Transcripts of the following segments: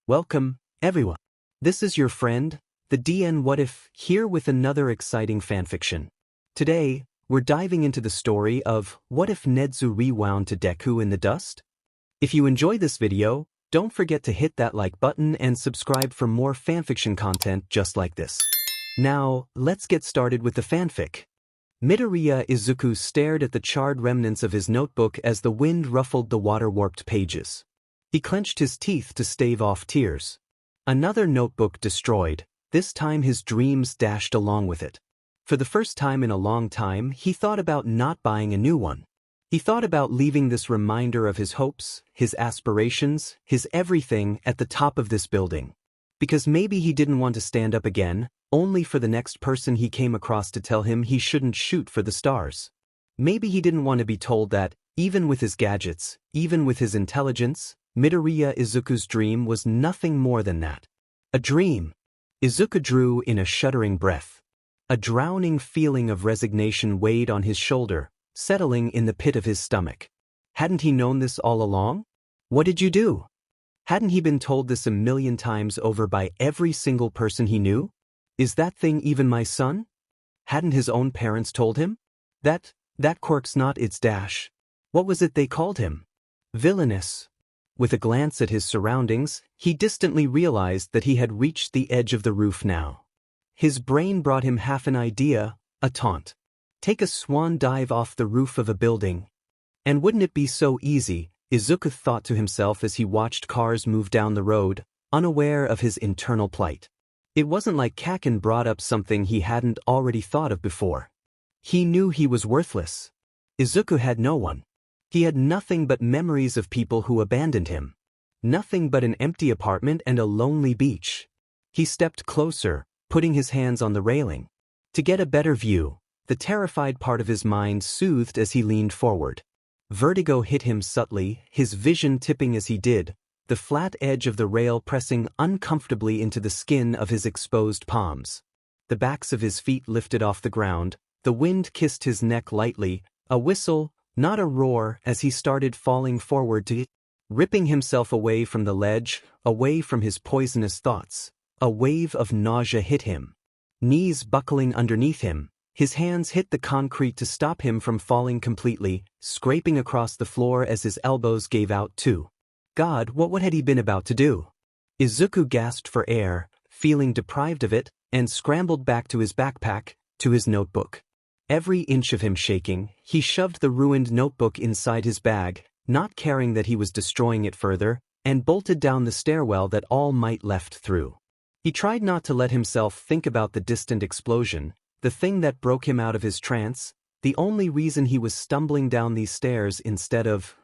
Welcome, everyone. This is your friend, the DN What If, here with another exciting fanfiction. Today, we're diving into the story of What If Nedzu Rewound to Deku in the Dust? If you enjoy this video, don't forget to hit that like button and subscribe for more fanfiction content just like this. Now, let's get started with the fanfic. Midoriya Izuku stared at the charred remnants of his notebook as the wind ruffled the water-warped pages. He clenched his teeth to stave off tears. Another notebook destroyed, this time his dreams dashed along with it. For the first time in a long time, he thought about not buying a new one. He thought about leaving this reminder of his hopes, his aspirations, his everything at the top of this building. Because maybe he didn't want to stand up again, only for the next person he came across to tell him he shouldn't shoot for the stars. Maybe he didn't want to be told that, even with his gadgets, even with his intelligence, Midoriya Izuku's dream was nothing more than that. A dream. Izuku drew in a shuddering breath. A drowning feeling of resignation weighed on his shoulder, settling in the pit of his stomach. Hadn't he known this all along? What did you do? Hadn't he been told this a million times over by every single person he knew? Is that thing even my son? Hadn't his own parents told him? That quirk's not its dash. What was it they called him? Villainous. With a glance at his surroundings, he distantly realized that he had reached the edge of the roof now. His brain brought him half an idea, a taunt. Take a swan dive off the roof of a building. And wouldn't it be so easy, Izuku thought to himself as he watched cars move down the road, unaware of his internal plight. It wasn't like Kaken brought up something he hadn't already thought of before. He knew he was worthless. Izuku had no one. He had nothing but memories of people who abandoned him. Nothing but an empty apartment and a lonely beach. He stepped closer, putting his hands on the railing. To get a better view, the terrified part of his mind soothed as he leaned forward. Vertigo hit him subtly, his vision tipping as he did, the flat edge of the rail pressing uncomfortably into the skin of his exposed palms. The backs of his feet lifted off the ground, the wind kissed his neck lightly, a whistle, not a roar, as he started falling forward to it, ripping himself away from the ledge, away from his poisonous thoughts. A wave of nausea hit him. Knees buckling underneath him, his hands hit the concrete to stop him from falling completely, scraping across the floor as his elbows gave out too. God, what had he been about to do? Izuku gasped for air, feeling deprived of it, and scrambled back to his backpack, to his notebook. Every inch of him shaking, he shoved the ruined notebook inside his bag, not caring that he was destroying it further, and bolted down the stairwell that all might left through. He tried not to let himself think about the distant explosion, the thing that broke him out of his trance, the only reason he was stumbling down these stairs instead of.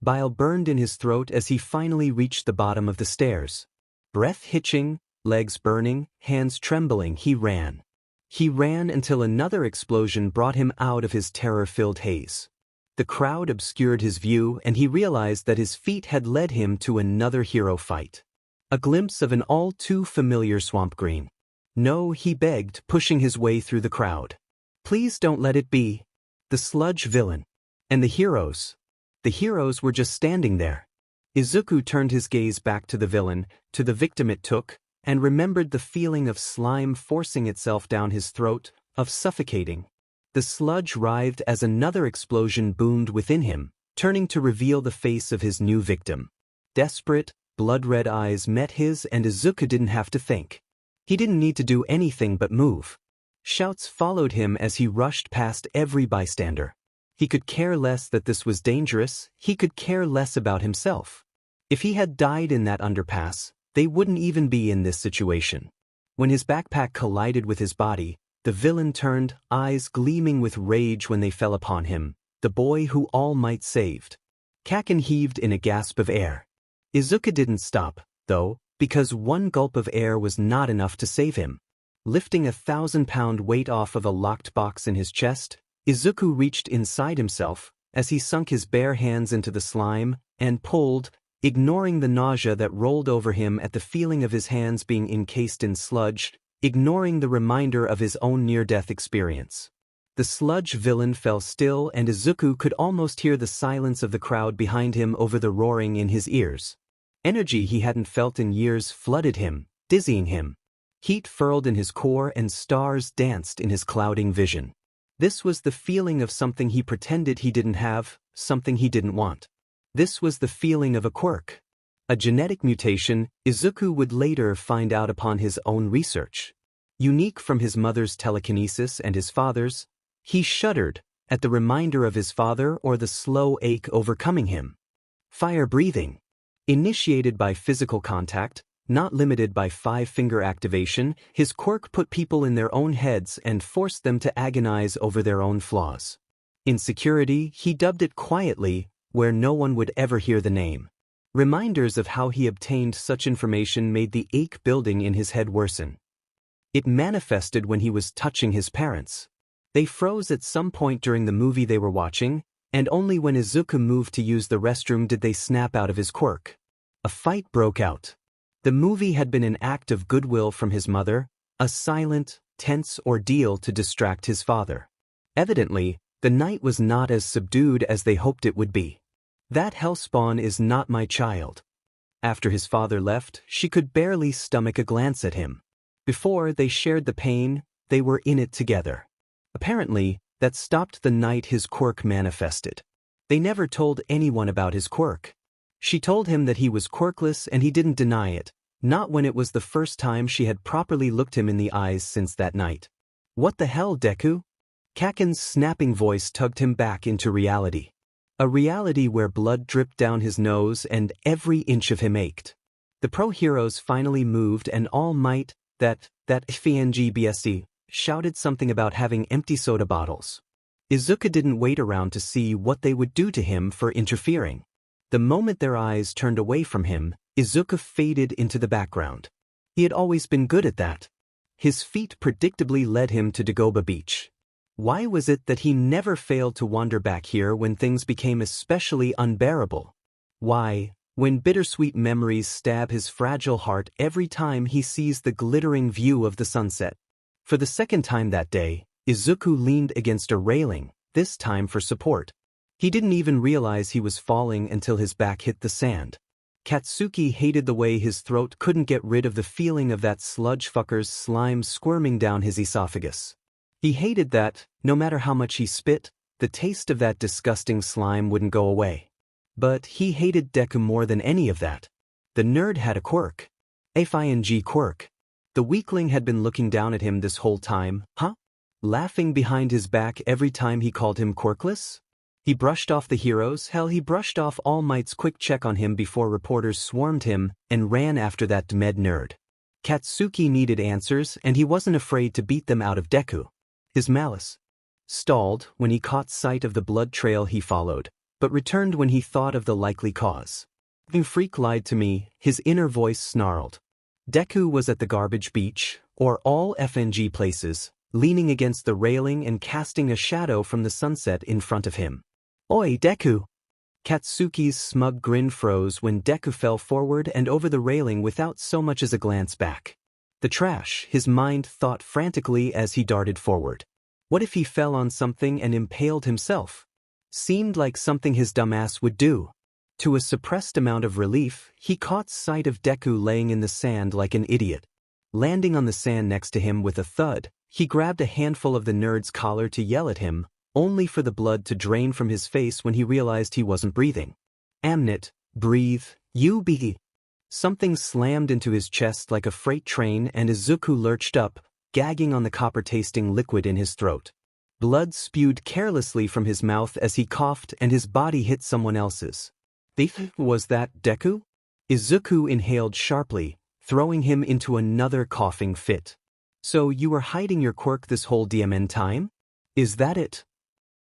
Bile burned in his throat as he finally reached the bottom of the stairs. Breath hitching, legs burning, hands trembling, he ran. He ran until another explosion brought him out of his terror-filled haze. The crowd obscured his view and he realized that his feet had led him to another hero fight. A glimpse of an all-too-familiar swamp green. No, he begged, pushing his way through the crowd. Please don't let it be. The sludge villain. And the heroes. The heroes were just standing there. Izuku turned his gaze back to the villain, to the victim it took, and remembered the feeling of slime forcing itself down his throat, of suffocating. The sludge writhed as another explosion boomed within him, turning to reveal the face of his new victim. Desperate, blood-red eyes met his and Izuku didn't have to think. He didn't need to do anything but move. Shouts followed him as he rushed past every bystander. He could care less that this was dangerous, he could care less about himself. If he had died in that underpass, they wouldn't even be in this situation. When his backpack collided with his body, the villain turned, eyes gleaming with rage when they fell upon him, the boy who All Might saved. Kaken heaved in a gasp of air. Izuku didn't stop, though, because one gulp of air was not enough to save him. Lifting a 1,000-pound weight off of a locked box in his chest, Izuku reached inside himself, as he sunk his bare hands into the slime, and pulled, ignoring the nausea that rolled over him at the feeling of his hands being encased in sludge, ignoring the reminder of his own near-death experience. The sludge villain fell still and Izuku could almost hear the silence of the crowd behind him over the roaring in his ears. Energy he hadn't felt in years flooded him, dizzying him. Heat furled in his core and stars danced in his clouding vision. This was the feeling of something he pretended he didn't have, something he didn't want. This was the feeling of a quirk. A genetic mutation, Izuku would later find out upon his own research. Unique from his mother's telekinesis and his father's, he shuddered at the reminder of his father or the slow ache overcoming him. Fire breathing. Initiated by physical contact, not limited by five-finger activation, his quirk put people in their own heads and forced them to agonize over their own flaws. Insecurity, he dubbed it quietly, where no one would ever hear the name. Reminders of how he obtained such information made the ache building in his head worsen. It manifested when he was touching his parents. They froze at some point during the movie they were watching, and only when Izuku moved to use the restroom did they snap out of his quirk. A fight broke out. The movie had been an act of goodwill from his mother, a silent, tense ordeal to distract his father. Evidently, the night was not as subdued as they hoped it would be. That hellspawn is not my child. After his father left, she could barely stomach a glance at him. Before they shared the pain, they were in it together. Apparently, that stopped the night his quirk manifested. They never told anyone about his quirk. She told him that he was quirkless and he didn't deny it, not when it was the first time she had properly looked him in the eyes since that night. What the hell, Deku? Kaken's snapping voice tugged him back into reality. A reality where blood dripped down his nose and every inch of him ached. The pro-heroes finally moved and All Might, that FNGBSC, shouted something about having empty soda bottles. Izuku didn't wait around to see what they would do to him for interfering. The moment their eyes turned away from him, Izuku faded into the background. He had always been good at that. His feet predictably led him to Dagoba Beach. Why was it that he never failed to wander back here when things became especially unbearable? Why, when bittersweet memories stab his fragile heart every time he sees the glittering view of the sunset? For the second time that day, Izuku leaned against a railing, this time for support. He didn't even realize he was falling until his back hit the sand. Katsuki hated the way his throat couldn't get rid of the feeling of that sludge fucker's slime squirming down his esophagus. He hated that, no matter how much he spit, the taste of that disgusting slime wouldn't go away. But he hated Deku more than any of that. The nerd had a quirk. A FING quirk. The weakling had been looking down at him this whole time, huh? Laughing behind his back every time he called him quirkless? He brushed off the heroes, hell he brushed off All Might's quick check on him before reporters swarmed him and ran after that med nerd. Katsuki needed answers and he wasn't afraid to beat them out of Deku. His malice stalled when he caught sight of the blood trail he followed, but returned when he thought of the likely cause. "You freak lied to me," his inner voice snarled. Deku was at the garbage beach, or all FNG places, leaning against the railing and casting a shadow from the sunset in front of him. "Oi, Deku!" Katsuki's smug grin froze when Deku fell forward and over the railing without so much as a glance back. The trash, his mind thought frantically as he darted forward. What if he fell on something and impaled himself? Seemed like something his dumbass would do. To a suppressed amount of relief, he caught sight of Deku laying in the sand like an idiot. Landing on the sand next to him with a thud, he grabbed a handful of the nerd's collar to yell at him, only for the blood to drain from his face when he realized he wasn't breathing. "Amnit, breathe, you be." Something slammed into his chest like a freight train and Izuku lurched up, gagging on the copper-tasting liquid in his throat. Blood spewed carelessly from his mouth as he coughed and his body hit someone else's. Was that Deku? Izuku inhaled sharply, throwing him into another coughing fit. "So you were hiding your quirk this whole DMN time? Is that it?"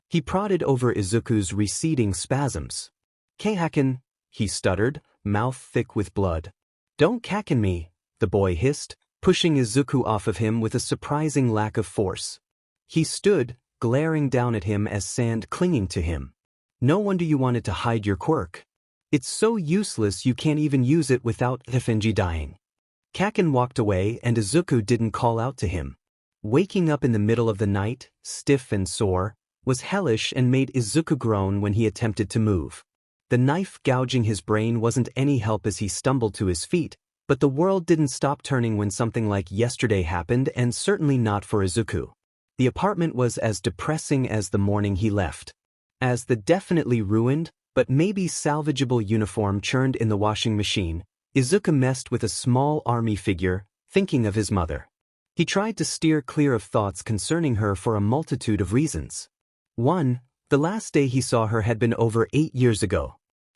He prodded over Izuku's receding spasms. "Kaken," he stuttered, mouth thick with blood. "Don't kaken me," the boy hissed, pushing Izuku off of him with a surprising lack of force. He stood, glaring down at him as sand clinging to him. "No wonder you wanted to hide your quirk. It's so useless you can't even use it without FNG dying." Kaken walked away and Izuku didn't call out to him. Waking up in the middle of the night, stiff and sore, was hellish and made Izuku groan when he attempted to move. The knife gouging his brain wasn't any help as he stumbled to his feet, but the world didn't stop turning when something like yesterday happened, and certainly not for Izuku. The apartment was as depressing as the morning he left. As the definitely ruined, but maybe salvageable uniform churned in the washing machine, Izuku messed with a small army figure, thinking of his mother. He tried to steer clear of thoughts concerning her for a multitude of reasons. 1. The last day he saw her had been over 8 years ago.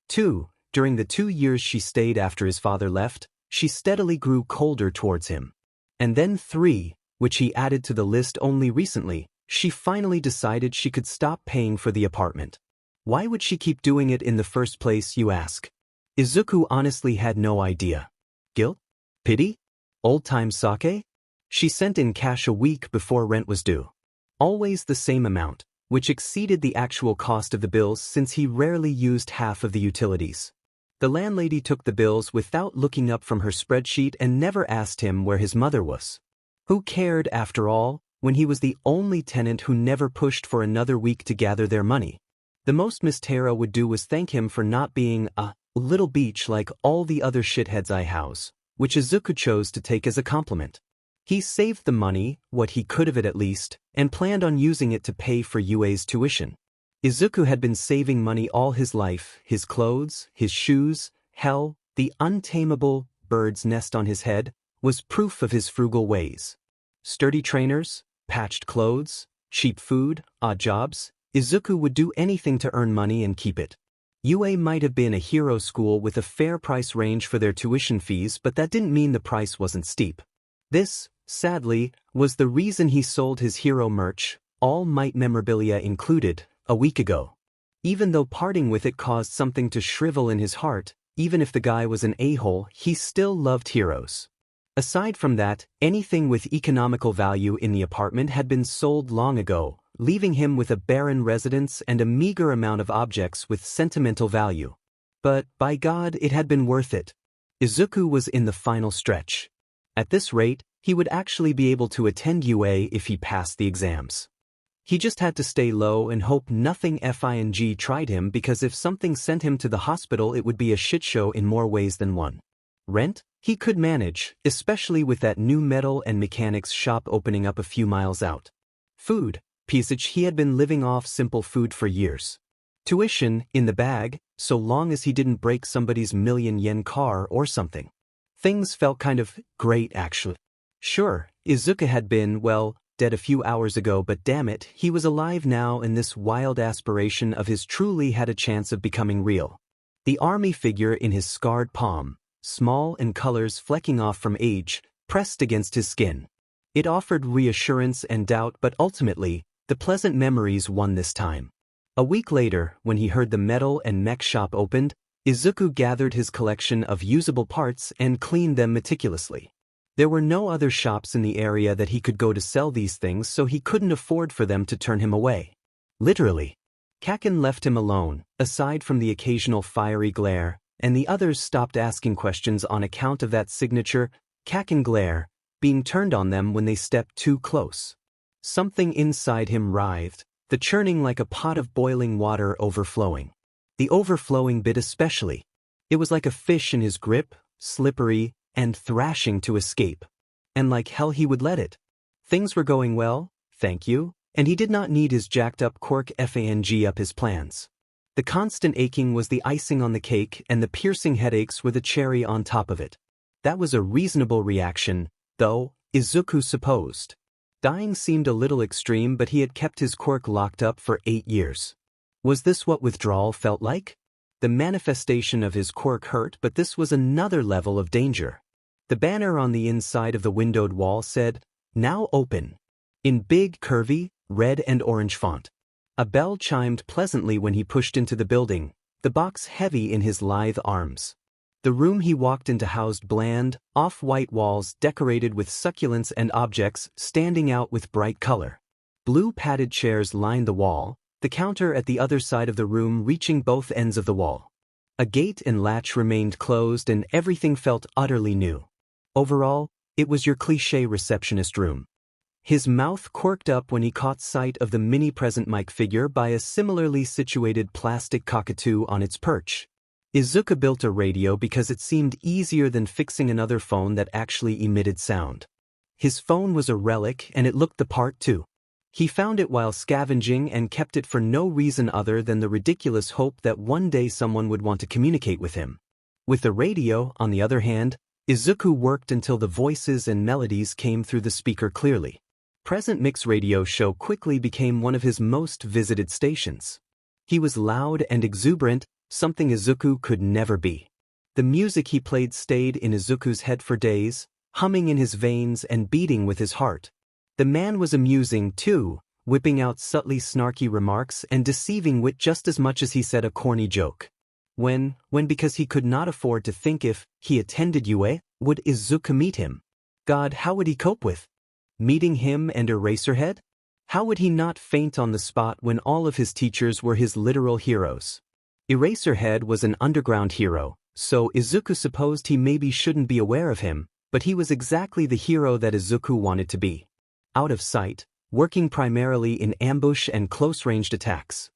2. During the 2 years she stayed after his father left, she steadily grew colder towards him. And then 3, which he added to the list only recently, she finally decided she could stop paying for the apartment. Why would she keep doing it in the first place, you ask? Izuku honestly had no idea. Guilt? Pity? Old-time sake? She sent in cash a week before rent was due. Always the same amount, which exceeded the actual cost of the bills since he rarely used half of the utilities. The landlady took the bills without looking up from her spreadsheet and never asked him where his mother was. Who cared, after all, when he was the only tenant who never pushed for another week to gather their money? The most Miss Tara would do was thank him for not being a little beach like all the other shitheads I house, which Izuku chose to take as a compliment. He saved the money, what he could of it at least, and planned on using it to pay for Yue's tuition. Izuku had been saving money all his life, his clothes, his shoes, hell, the untamable bird's nest on his head, was proof of his frugal ways. Sturdy trainers, patched clothes, cheap food, odd jobs, Izuku would do anything to earn money and keep it. Yue might have been a hero school with a fair price range for their tuition fees, but that didn't mean the price wasn't steep. This, sadly, was the reason he sold his hero merch, All Might memorabilia included, a week ago. Even though parting with it caused something to shrivel in his heart, even if the guy was an a-hole, he still loved heroes. Aside from that, anything with economical value in the apartment had been sold long ago, leaving him with a barren residence and a meager amount of objects with sentimental value. But, by God, it had been worth it. Izuku was in the final stretch. At this rate, he would actually be able to attend UA if he passed the exams. He just had to stay low and hope nothing FING tried him, because if something sent him to the hospital it would be a shitshow in more ways than one. Rent? He could manage, especially with that new metal and mechanics shop opening up a few miles out. Food? Pisage, he had been living off simple food for years. Tuition, in the bag, so long as he didn't break somebody's million-yen car or something. Things felt kind of great, actually. Sure, Izuku had been, well, dead a few hours ago, but damn it, he was alive now, and this wild aspiration of his truly had a chance of becoming real. The army figure in his scarred palm, small and colors flecking off from age, pressed against his skin. It offered reassurance and doubt, but ultimately, the pleasant memories won this time. A week later, when he heard the metal and mech shop opened, Izuku gathered his collection of usable parts and cleaned them meticulously. There were no other shops in the area that he could go to sell these things, so he couldn't afford for them to turn him away. Literally. Kaken left him alone, aside from the occasional fiery glare, and the others stopped asking questions on account of that signature, Kaken glare, being turned on them when they stepped too close. Something inside him writhed, the churning like a pot of boiling water overflowing. The overflowing bit especially. It was like a fish in his grip, slippery, and thrashing to escape. And like hell he would let it. Things were going well, thank you, and he did not need his jacked-up quirk FANG up his plans. The constant aching was the icing on the cake, and the piercing headaches were the cherry on top of it. That was a reasonable reaction, though, Izuku supposed. Dying seemed a little extreme, but he had kept his quirk locked up for 8 years. Was this what withdrawal felt like? The manifestation of his quirk hurt, but this was another level of danger. The banner on the inside of the windowed wall said, "Now open," in big, curvy, red and orange font. A bell chimed pleasantly when he pushed into the building, the box heavy in his lithe arms. The room he walked into housed bland, off-white walls decorated with succulents and objects standing out with bright color. Blue padded chairs lined the wall, the counter at the other side of the room reaching both ends of the wall. A gate and latch remained closed, and everything felt utterly new. Overall, it was your cliché receptionist room. His mouth quirked up when he caught sight of the mini present mic figure by a similarly situated plastic cockatoo on its perch. Izuku built a radio because it seemed easier than fixing another phone that actually emitted sound. His phone was a relic and it looked the part too. He found it while scavenging and kept it for no reason other than the ridiculous hope that one day someone would want to communicate with him. With the radio, on the other hand, Izuku worked until the voices and melodies came through the speaker clearly. Present Mix Radio Show quickly became one of his most visited stations. He was loud and exuberant, something Izuku could never be. The music he played stayed in Izuku's head for days, humming in his veins and beating with his heart. The man was amusing too, whipping out subtly snarky remarks and deceiving wit just as much as he said a corny joke. When because he could not afford to think if he attended UA, would Izuku meet him? God, how would he cope with meeting him and Eraserhead? How would he not faint on the spot when all of his teachers were his literal heroes? Eraserhead was an underground hero, so Izuku supposed he maybe shouldn't be aware of him, but he was exactly the hero that Izuku wanted to be. Out of sight, working primarily in ambush and close-ranged attacks.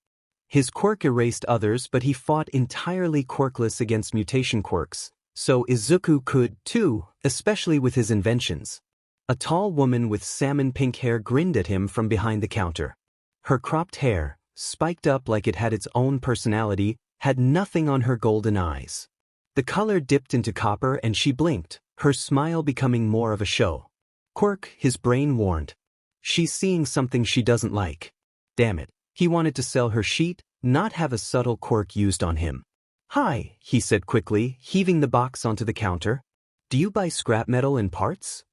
His quirk erased others, but he fought entirely quirkless against mutation quirks, so Izuku could too, especially with his inventions. A tall woman with salmon-pink hair grinned at him from behind the counter. Her cropped hair, spiked up like it had its own personality, had nothing on her golden eyes. The color dipped into copper and she blinked, her smile becoming more of a show. Quirk, his brain warned. She's seeing something she doesn't like. Damn it, he wanted to sell her sheet, not have a subtle quirk used on him. Hi, he said quickly, heaving the box onto the counter. Do you buy scrap metal in parts?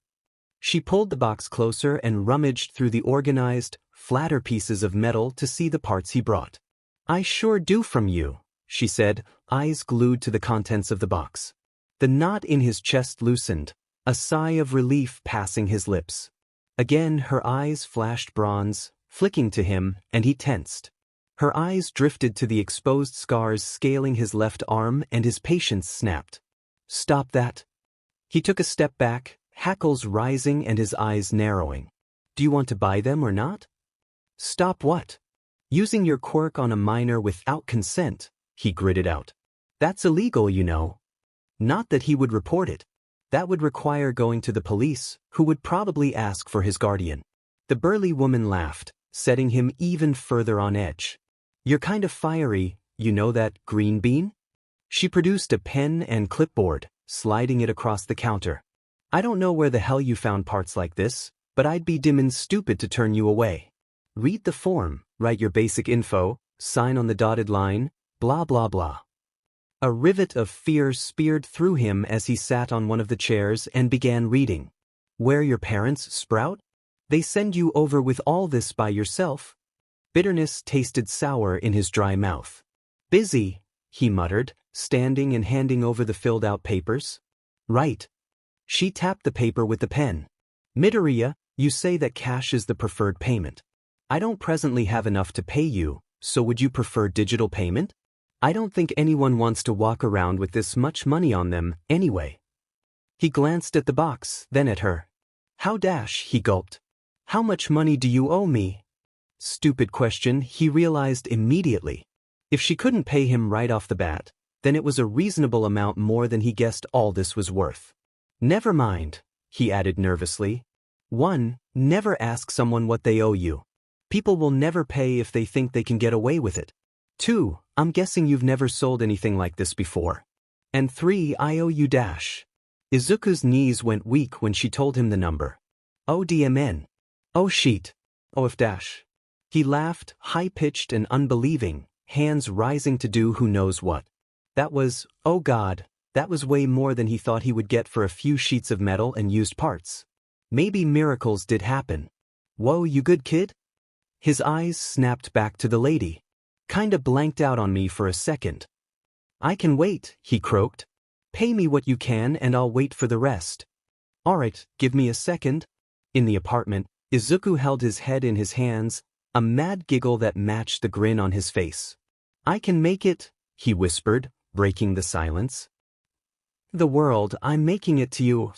She pulled the box closer and rummaged through the organized, flatter pieces of metal to see the parts he brought. I sure do from you, she said, eyes glued to the contents of the box. The knot in his chest loosened, a sigh of relief passing his lips. Again her eyes flashed bronze, flicking to him, and he tensed. Her eyes drifted to the exposed scars scaling his left arm and his patience snapped. Stop that. He took a step back, hackles rising and his eyes narrowing. Do you want to buy them or not? Stop what? Using your quirk on a minor without consent, he gritted out. That's illegal, you know. Not that he would report it. That would require going to the police, who would probably ask for his guardian. The burly woman laughed, setting him even further on edge. You're kind of fiery, you know that, green bean? She produced a pen and clipboard, sliding it across the counter. I don't know where the hell you found parts like this, but I'd be dimmin' stupid to turn you away. Read the form, write your basic info, sign on the dotted line, blah blah blah. A rivet of fear speared through him as he sat on one of the chairs and began reading. Where your parents sprout? They send you over with all this by yourself? Bitterness tasted sour in his dry mouth. Busy, he muttered, standing and handing over the filled-out papers. Right. She tapped the paper with the pen. Midoriya, you say that cash is the preferred payment. I don't presently have enough to pay you, so would you prefer digital payment? I don't think anyone wants to walk around with this much money on them, anyway. He glanced at the box, then at her. He gulped. How much money do you owe me? Stupid question, he realized immediately. If she couldn't pay him right off the bat, then it was a reasonable amount more than he guessed all this was worth. Never mind, he added nervously. 1. Never ask someone what they owe you. People will never pay if they think they can get away with it. 2. I'm guessing you've never sold anything like this before. And 3. I owe you dash. Izuku's knees went weak when she told him the number. ODMN. Oh sheet. Oh if dash. He laughed, high-pitched and unbelieving, hands rising to do who knows what. That was, oh God, that was way more than he thought he would get for a few sheets of metal and used parts. Maybe miracles did happen. Whoa, you good kid? His eyes snapped back to the lady. Kinda blanked out on me for a second. I can wait, he croaked. Pay me what you can and I'll wait for the rest. Alright, give me a second. In the apartment, Izuku held his head in his hands, a mad giggle that matched the grin on his face. I can make it, he whispered, breaking the silence. The world, I'm making it to you.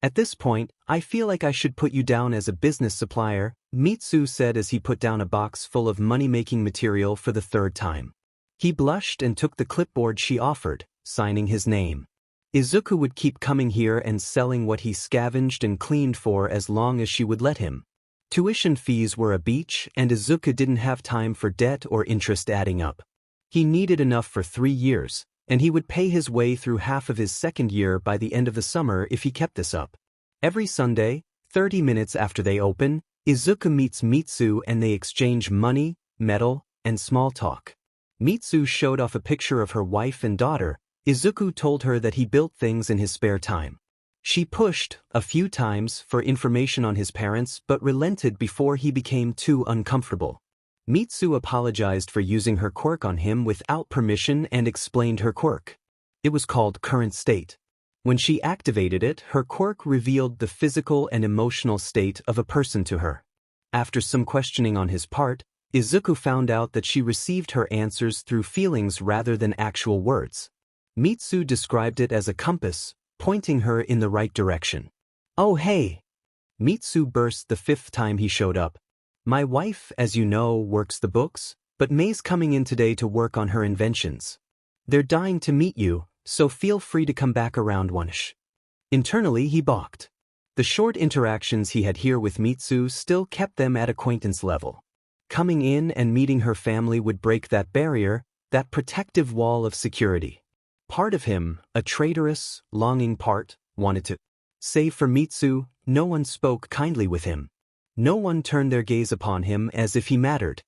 At this point, I feel like I should put you down as a business supplier, Mitsu said as he put down a box full of money-making material for the third time. He blushed and took the clipboard she offered, signing his name. Izuku would keep coming here and selling what he scavenged and cleaned for as long as she would let him. Tuition fees were a beach, and Izuku didn't have time for debt or interest adding up. He needed enough for 3 years, and he would pay his way through half of his second year by the end of the summer if he kept this up. Every Sunday, 30 minutes after they open, Izuku meets Mitsu and they exchange money, metal, and small talk. Mitsu showed off a picture of her wife and daughter. Izuku told her that he built things in his spare time. She pushed, a few times, for information on his parents but relented before he became too uncomfortable. Mitsu apologized for using her quirk on him without permission and explained her quirk. It was called Current State. When she activated it, her quirk revealed the physical and emotional state of a person to her. After some questioning on his part, Izuku found out that she received her answers through feelings rather than actual words. Mitsu described it as a compass, pointing her in the right direction. "Oh hey!" Mitsu burst the 5th time he showed up. "My wife, as you know, works the books, but May's coming in today to work on her inventions. They're dying to meet you, so feel free to come back around one-ish." Internally he balked. The short interactions he had here with Mitsu still kept them at acquaintance level. Coming in and meeting her family would break that barrier, that protective wall of security. Part of him, a traitorous, longing part, wanted to. Save for Mitsu, no one spoke kindly with him. No one turned their gaze upon him as if he mattered.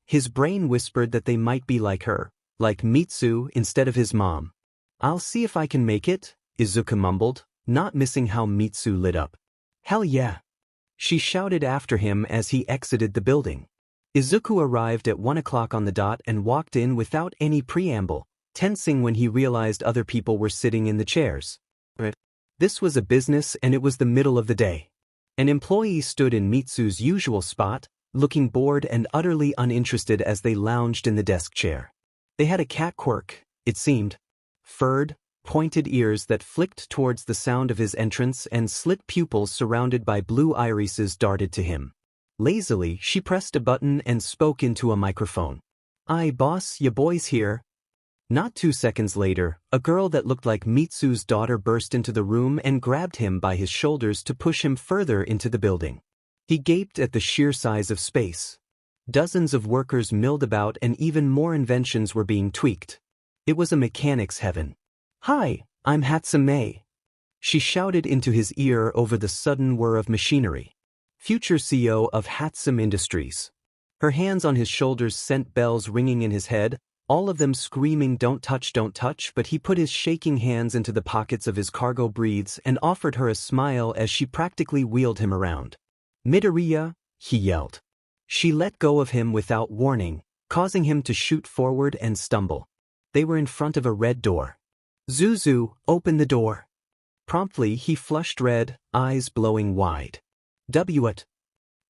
His brain whispered that they might be like her, like Mitsu instead of his mom. "I'll see if I can make it," Izuku mumbled, not missing how Mitsu lit up. "Hell yeah!" she shouted after him as he exited the building. Izuku arrived at 1 o'clock on the dot and walked in without any preamble, tensing when he realized other people were sitting in the chairs. This was a business and it was the middle of the day. An employee stood in Mitsu's usual spot, looking bored and utterly uninterested as they lounged in the desk chair. They had a cat quirk, it seemed. Furred, pointed ears that flicked towards the sound of his entrance and slit pupils surrounded by blue irises darted to him. Lazily, she pressed a button and spoke into a microphone. "Aye boss, ya boys here." Not 2 seconds later, a girl that looked like Mitsu's daughter burst into the room and grabbed him by his shoulders to push him further into the building. He gaped at the sheer size of space. Dozens of workers milled about and even more inventions were being tweaked. It was a mechanic's heaven. "Hi, I'm Hatsume," she shouted into his ear over the sudden whir of machinery. Future CEO of Hatsum Industries. Her hands on his shoulders sent bells ringing in his head, all of them screaming don't touch, but he put his shaking hands into the pockets of his cargo briefs and offered her a smile as she practically wheeled him around. "Midoriya," he yelled. She let go of him without warning, causing him to shoot forward and stumble. They were in front of a red door. "Zuzu, open the door." Promptly he flushed red, eyes blowing wide. "What?"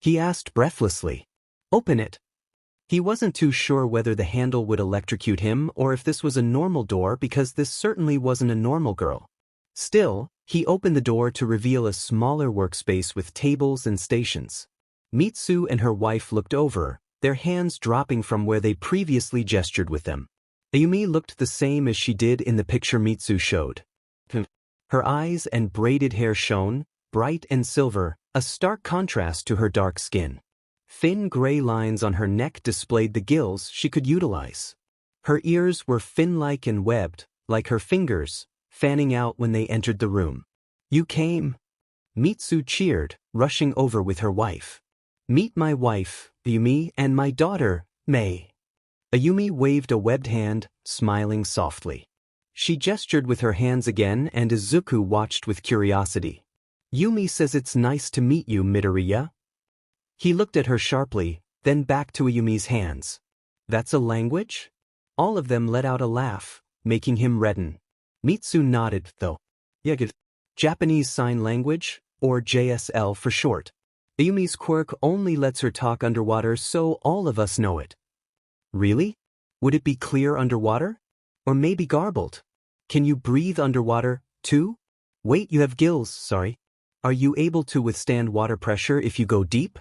he asked breathlessly. "Open it." He wasn't too sure whether the handle would electrocute him or if this was a normal door because this certainly wasn't a normal girl. Still, he opened the door to reveal a smaller workspace with tables and stations. Mitsu and her wife looked over, their hands dropping from where they previously gestured with them. Ayumi looked the same as she did in the picture Mitsu showed. Her eyes and braided hair shone, bright and silver, a stark contrast to her dark skin. Thin gray lines on her neck displayed the gills she could utilize. Her ears were fin-like and webbed, like her fingers, fanning out when they entered the room. "You came?" Mitsu cheered, rushing over with her wife. "Meet my wife, Ayumi, and my daughter, May." Ayumi waved a webbed hand, smiling softly. She gestured with her hands again and Izuku watched with curiosity. "Yumi says it's nice to meet you, Midoriya." He looked at her sharply, then back to Ayumi's hands. "That's a language?" All of them let out a laugh, making him redden. Mitsu nodded, though. "Yeah, good. Japanese Sign Language, or JSL for short. Ayumi's quirk only lets her talk underwater so all of us know it." "Really? Would it be clear underwater? Or maybe garbled? Can you breathe underwater, too?" "Wait, you have gills, sorry." Are you able to withstand water pressure if you go deep?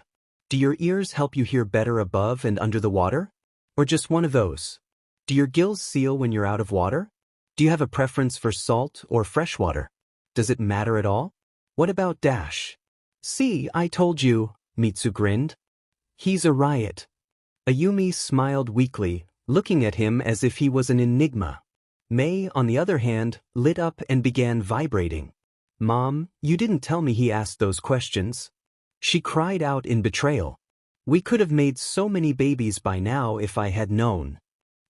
Do your ears help you hear better above and under the water? Or just one of those? Do your gills seal when you're out of water? Do you have a preference for salt or fresh water? Does it matter at all? What about Dash? See, I told you, Mitsu grinned. He's a riot. Ayumi smiled weakly, looking at him as if he was an enigma. Mei, on the other hand, lit up and began vibrating. Mom, you didn't tell me he asked those questions. She cried out in betrayal. We could have made so many babies by now if I had known.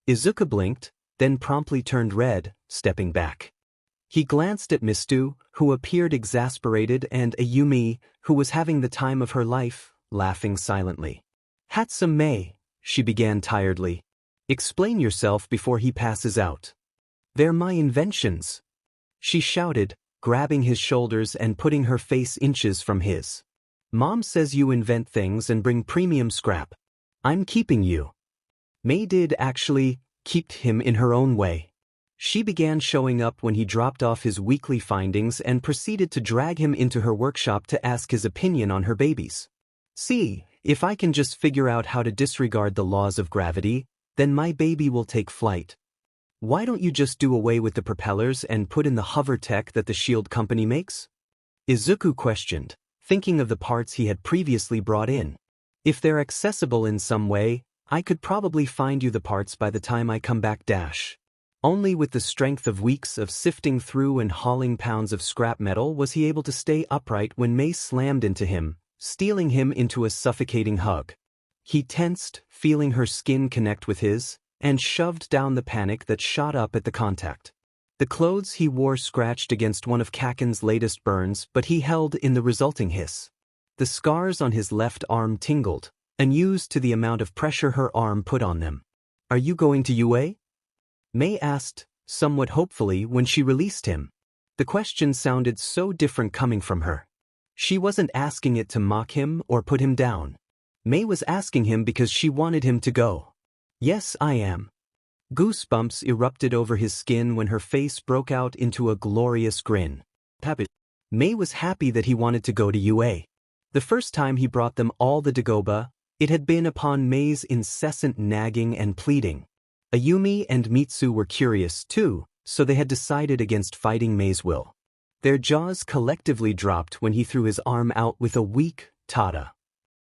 Izuku blinked, then promptly turned red, stepping back. He glanced at Mistu, who appeared exasperated, and Ayumi, who was having the time of her life, laughing silently. Hatsum Mei, she began tiredly. Explain yourself before he passes out. They're my inventions. She shouted, grabbing his shoulders and putting her face inches from his. Mom says you invent things and bring premium scrap. I'm keeping you. Mei did actually keep him in her own way. She began showing up when he dropped off his weekly findings and proceeded to drag him into her workshop to ask his opinion on her babies. See, if I can just figure out how to disregard the laws of gravity, then my baby will take flight. Why don't you just do away with the propellers and put in the hover tech that the shield company makes? Izuku questioned, thinking of the parts he had previously brought in. If they're accessible in some way, I could probably find you the parts by the time I come back. Dash. Only with the strength of weeks of sifting through and hauling pounds of scrap metal was he able to stay upright when Mei slammed into him, stealing him into a suffocating hug. He tensed, feeling her skin connect with his, and shoved down the panic that shot up at the contact. The clothes he wore scratched against one of Kaken's latest burns, but he held in the resulting hiss. The scars on his left arm tingled, unused to the amount of pressure her arm put on them. Are you going to UA? Mei asked, somewhat hopefully, when she released him. The question sounded so different coming from her. She wasn't asking it to mock him or put him down. Mei was asking him because she wanted him to go. Yes, I am. Goosebumps erupted over his skin when her face broke out into a glorious grin. Mei was happy that he wanted to go to UA. The first time he brought them all the Dagoba, it had been upon Mei's incessant nagging and pleading. Ayumi and Mitsu were curious too, so they had decided against fighting Mei's will. Their jaws collectively dropped when he threw his arm out with a weak tada.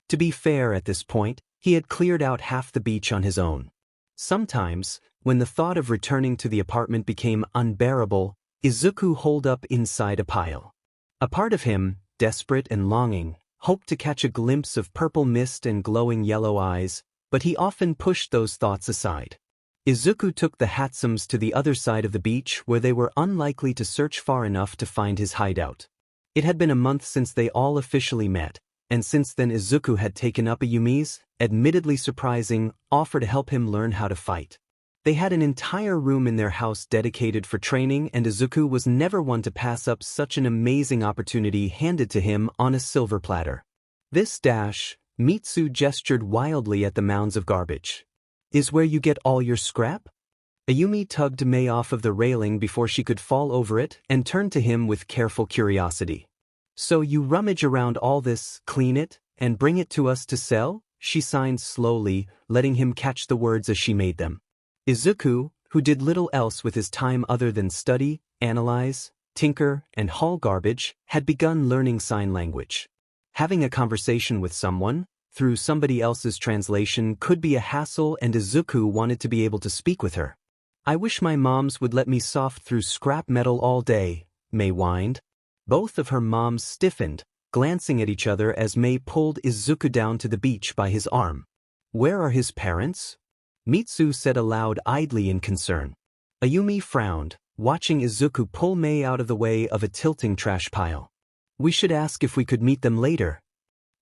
To be fair, at this point, he had cleared out half the beach on his own. Sometimes, when the thought of returning to the apartment became unbearable, Izuku holed up inside a pile. A part of him, desperate and longing, hoped to catch a glimpse of purple mist and glowing yellow eyes, but he often pushed those thoughts aside. Izuku took the Hatsums to the other side of the beach where they were unlikely to search far enough to find his hideout. It had been a month since they all officially met, and since then Izuku had taken up Ayumi's, admittedly surprising, offer to help him learn how to fight. They had an entire room in their house dedicated for training, and Izuku was never one to pass up such an amazing opportunity handed to him on a silver platter. This dash, Mitsu gestured wildly at the mounds of garbage, is where you get all your scrap? Ayumi tugged Mei off of the railing before she could fall over it and turned to him with careful curiosity. So you rummage around all this, clean it, and bring it to us to sell? She signed slowly, letting him catch the words as she made them. Izuku, who did little else with his time other than study, analyze, tinker, and haul garbage, had begun learning sign language. Having a conversation with someone, through somebody else's translation, could be a hassle, and Izuku wanted to be able to speak with her. I wish my moms would let me soft through scrap metal all day, Mei whined. Both of her moms stiffened, glancing at each other as Mei pulled Izuku down to the beach by his arm. Where are his parents? Mitsu said aloud, idly in concern. Ayumi frowned, watching Izuku pull Mei out of the way of a tilting trash pile. We should ask if we could meet them later.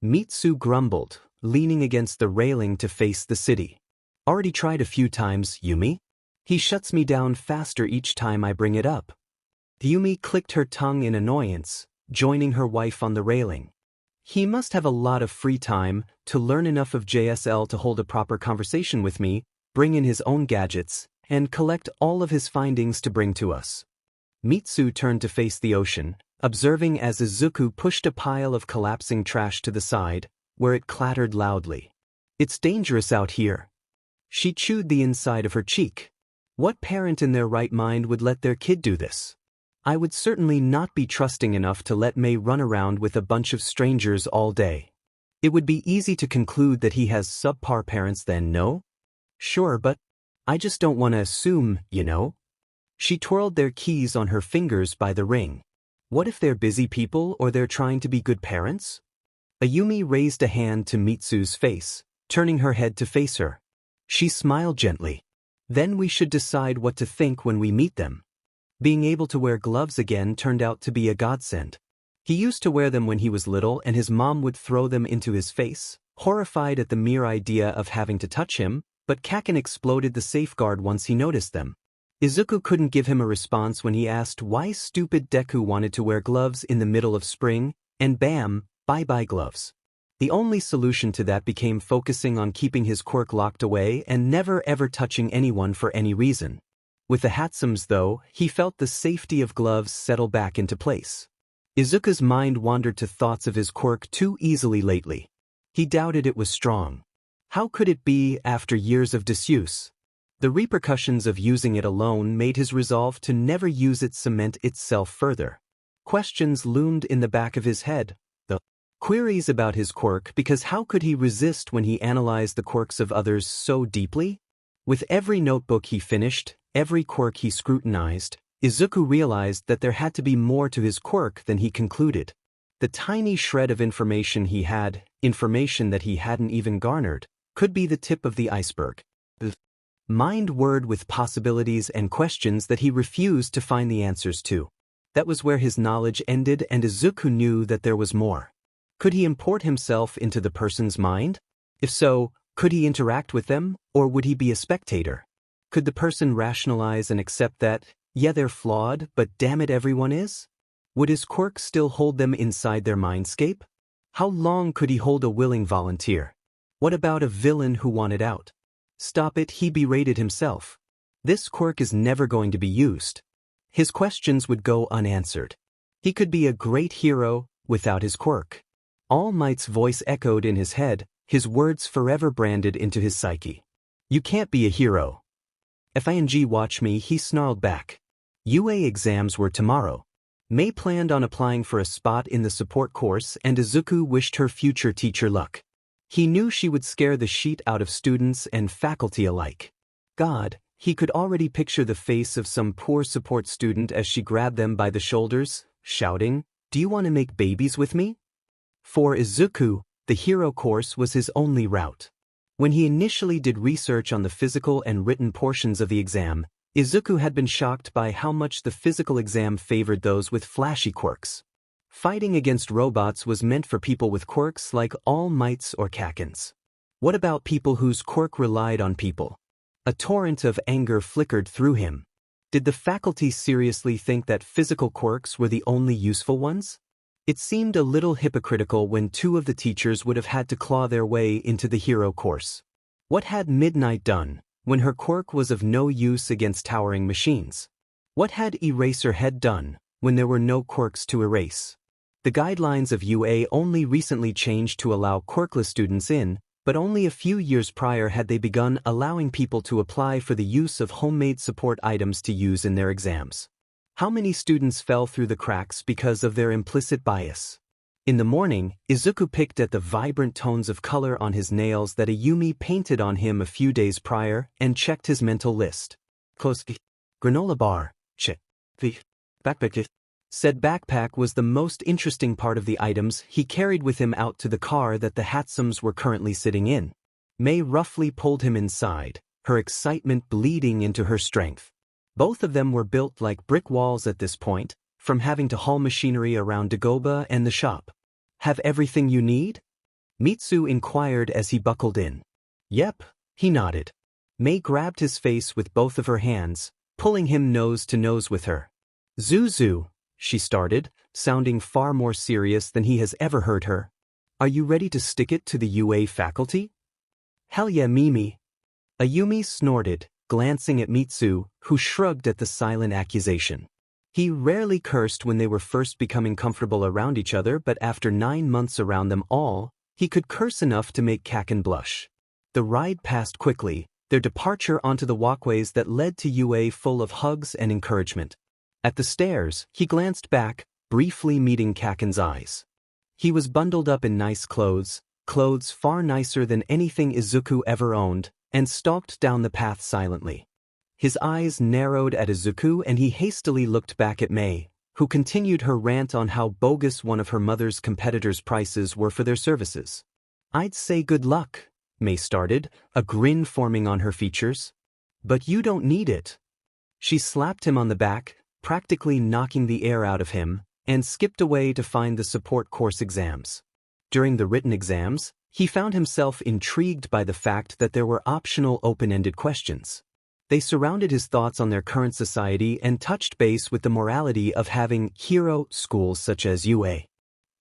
Mitsu grumbled, leaning against the railing to face the city. Already tried a few times, Yumi. He shuts me down faster each time I bring it up. Yumi clicked her tongue in annoyance, joining her wife on the railing. He must have a lot of free time to learn enough of JSL to hold a proper conversation with me, bring in his own gadgets, and collect all of his findings to bring to us. Mitsu turned to face the ocean, observing as Izuku pushed a pile of collapsing trash to the side, where it clattered loudly. "It's dangerous out here." She chewed the inside of her cheek. What parent in their right mind would let their kid do this? I would certainly not be trusting enough to let May run around with a bunch of strangers all day. It would be easy to conclude that he has subpar parents then, no? Sure, but I just don't want to assume, you know? She twirled their keys on her fingers by the ring. What if they're busy people or they're trying to be good parents? Ayumi raised a hand to Mitsu's face, turning her head to face her. She smiled gently. Then we should decide what to think when we meet them. Being able to wear gloves again turned out to be a godsend. He used to wear them when he was little and his mom would throw them into his face, horrified at the mere idea of having to touch him, but Kaken exploded the safeguard once he noticed them. Izuku couldn't give him a response when he asked why stupid Deku wanted to wear gloves in the middle of spring, and bam, bye-bye gloves. The only solution to that became focusing on keeping his quirk locked away and never ever touching anyone for any reason. With the Hatsums though, he felt the safety of gloves settle back into place. Izuku's mind wandered to thoughts of his quirk too easily lately. He doubted it was strong. How could it be after years of disuse? The repercussions of using it alone made his resolve to never use it cement itself further. Questions loomed in the back of his head. The queries about his quirk, because how could he resist when he analyzed the quirks of others so deeply? With every notebook he finished, every quirk he scrutinized, Izuku realized that there had to be more to his quirk than he concluded. The tiny shred of information he had, information that he hadn't even garnered, could be the tip of the iceberg. The mind word with possibilities and questions that he refused to find the answers to. That was where his knowledge ended, and Izuku knew that there was more. Could he import himself into the person's mind? If so, could he interact with them, or would he be a spectator? Could the person rationalize and accept that, yeah, they're flawed, but damn it, everyone is? Would his quirk still hold them inside their mindscape? How long could he hold a willing volunteer? What about a villain who wanted out? Stop it, he berated himself. This quirk is never going to be used. His questions would go unanswered. He could be a great hero without his quirk. All Might's voice echoed in his head, his words forever branded into his psyche. You can't be a hero. FING watch me, he snarled back. UA exams were tomorrow. May planned on applying for a spot in the support course and Izuku wished her future teacher luck. He knew she would scare the shit out of students and faculty alike. God, he could already picture the face of some poor support student as she grabbed them by the shoulders, shouting, "Do you want to make babies with me?" For Izuku, the hero course was his only route. When he initially did research on the physical and written portions of the exam, Izuku had been shocked by how much the physical exam favored those with flashy quirks. Fighting against robots was meant for people with quirks like All Mights or Kakens. What about people whose quirk relied on people? A torrent of anger flickered through him. Did the faculty seriously think that physical quirks were the only useful ones? It seemed a little hypocritical when two of the teachers would have had to claw their way into the hero course. What had Midnight done when her quirk was of no use against towering machines? What had Eraserhead done when there were no quirks to erase? The guidelines of UA only recently changed to allow quirkless students in, but only a few years prior had they begun allowing people to apply for the use of homemade support items to use in their exams. How many students fell through the cracks because of their implicit bias? In the morning, Izuku picked at the vibrant tones of color on his nails that Ayumi painted on him a few days prior and checked his mental list. Granola bar, backpack. Said backpack was the most interesting part of the items he carried with him out to the car that the Hatsums were currently sitting in. May roughly pulled him inside, her excitement bleeding into her strength. Both of them were built like brick walls at this point, from having to haul machinery around Dagoba and the shop. Have everything you need? Mitsu inquired as he buckled in. Yep, he nodded. May grabbed his face with both of her hands, pulling him nose to nose with her. Zuzu, she started, sounding far more serious than he has ever heard her. Are you ready to stick it to the UA faculty? Hell yeah, Mimi. Ayumi snorted, glancing at Mitsu, who shrugged at the silent accusation. He rarely cursed when they were first becoming comfortable around each other, but after 9 months around them all, he could curse enough to make Kaken blush. The ride passed quickly, their departure onto the walkways that led to UA full of hugs and encouragement. At the stairs, he glanced back, briefly meeting Kaken's eyes. He was bundled up in nice clothes far nicer than anything Izuku ever owned, and stalked down the path silently. His eyes narrowed at Izuku and he hastily looked back at Mei, who continued her rant on how bogus one of her mother's competitors' prices were for their services. "I'd say good luck," Mei started, a grin forming on her features. "But you don't need it." She slapped him on the back, practically knocking the air out of him, and skipped away to find the support course exams. During the written exams, he found himself intrigued by the fact that there were optional open-ended questions. They surrounded his thoughts on their current society and touched base with the morality of having hero schools such as UA.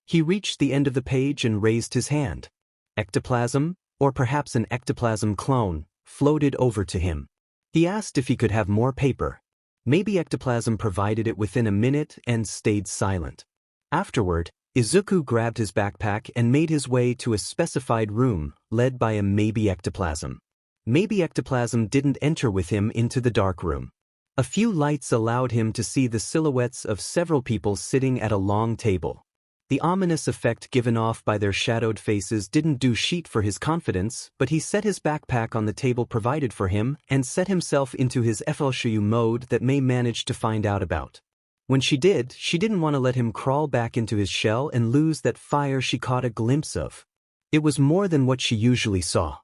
He reached the end of the page and raised his hand. Ectoplasm, or perhaps an ectoplasm clone, floated over to him. He asked if he could have more paper. Maybe ectoplasm provided it within a minute and stayed silent. Afterward, Izuku grabbed his backpack and made his way to a specified room, led by a maybe ectoplasm. Maybe ectoplasm didn't enter with him into the dark room. A few lights allowed him to see the silhouettes of several people sitting at a long table. The ominous effect given off by their shadowed faces didn't do shit for his confidence, but he set his backpack on the table provided for him and set himself into his FLSHU mode that Mei managed to find out about. When she didn't want to let him crawl back into his shell and lose that fire she caught a glimpse of. It was more than what she usually saw.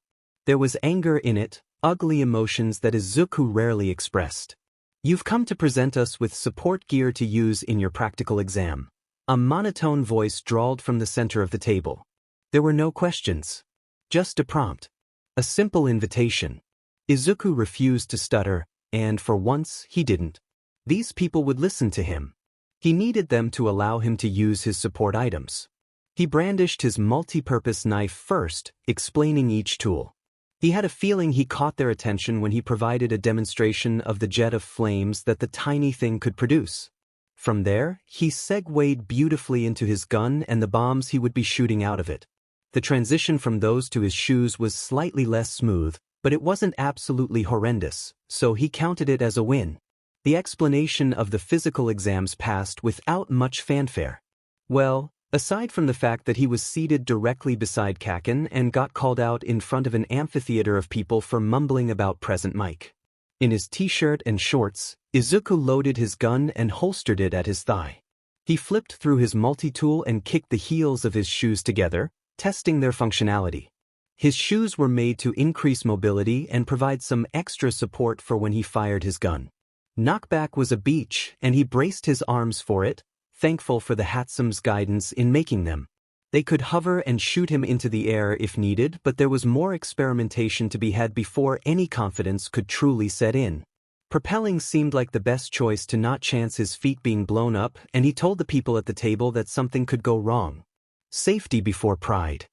There was anger in it, ugly emotions that Izuku rarely expressed. "You've come to present us with support gear to use in your practical exam." A monotone voice drawled from the center of the table. There were no questions. Just a prompt. A simple invitation. Izuku refused to stutter, and for once he didn't. These people would listen to him. He needed them to allow him to use his support items. He brandished his multi-purpose knife first, explaining each tool. He had a feeling he caught their attention when he provided a demonstration of the jet of flames that the tiny thing could produce. From there, he segued beautifully into his gun and the bombs he would be shooting out of it. The transition from those to his shoes was slightly less smooth, but it wasn't absolutely horrendous, so he counted it as a win. The explanation of the physical exams passed without much fanfare. Well, aside from the fact that he was seated directly beside Kaken and got called out in front of an amphitheater of people for mumbling about present mic. In his t-shirt and shorts, Izuku loaded his gun and holstered it at his thigh. He flipped through his multi-tool and kicked the heels of his shoes together, testing their functionality. His shoes were made to increase mobility and provide some extra support for when he fired his gun. Knockback was a beach, and he braced his arms for it, thankful for the Hatsum's guidance in making them. They could hover and shoot him into the air if needed, but there was more experimentation to be had before any confidence could truly set in. Propelling seemed like the best choice to not chance his feet being blown up, and he told the people at the table that something could go wrong. Safety before pride.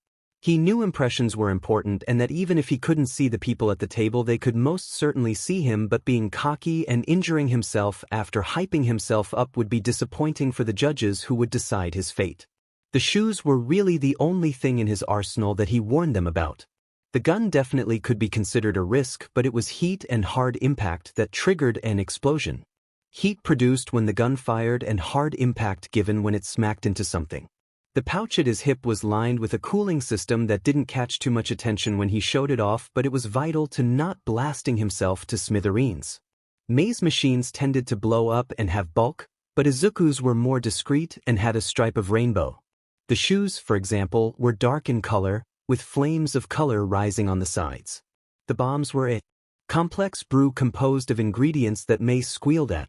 He knew impressions were important and that even if he couldn't see the people at the table they could most certainly see him, but being cocky and injuring himself after hyping himself up would be disappointing for the judges who would decide his fate. The shoes were really the only thing in his arsenal that he warned them about. The gun definitely could be considered a risk, but it was heat and hard impact that triggered an explosion. Heat produced when the gun fired and hard impact given when it smacked into something. The pouch at his hip was lined with a cooling system that didn't catch too much attention when he showed it off, but it was vital to not blasting himself to smithereens. Mei's machines tended to blow up and have bulk, but Izuku's were more discreet and had a stripe of rainbow. The shoes, for example, were dark in color, with flames of color rising on the sides. The bombs were a complex brew composed of ingredients that Mei squealed at.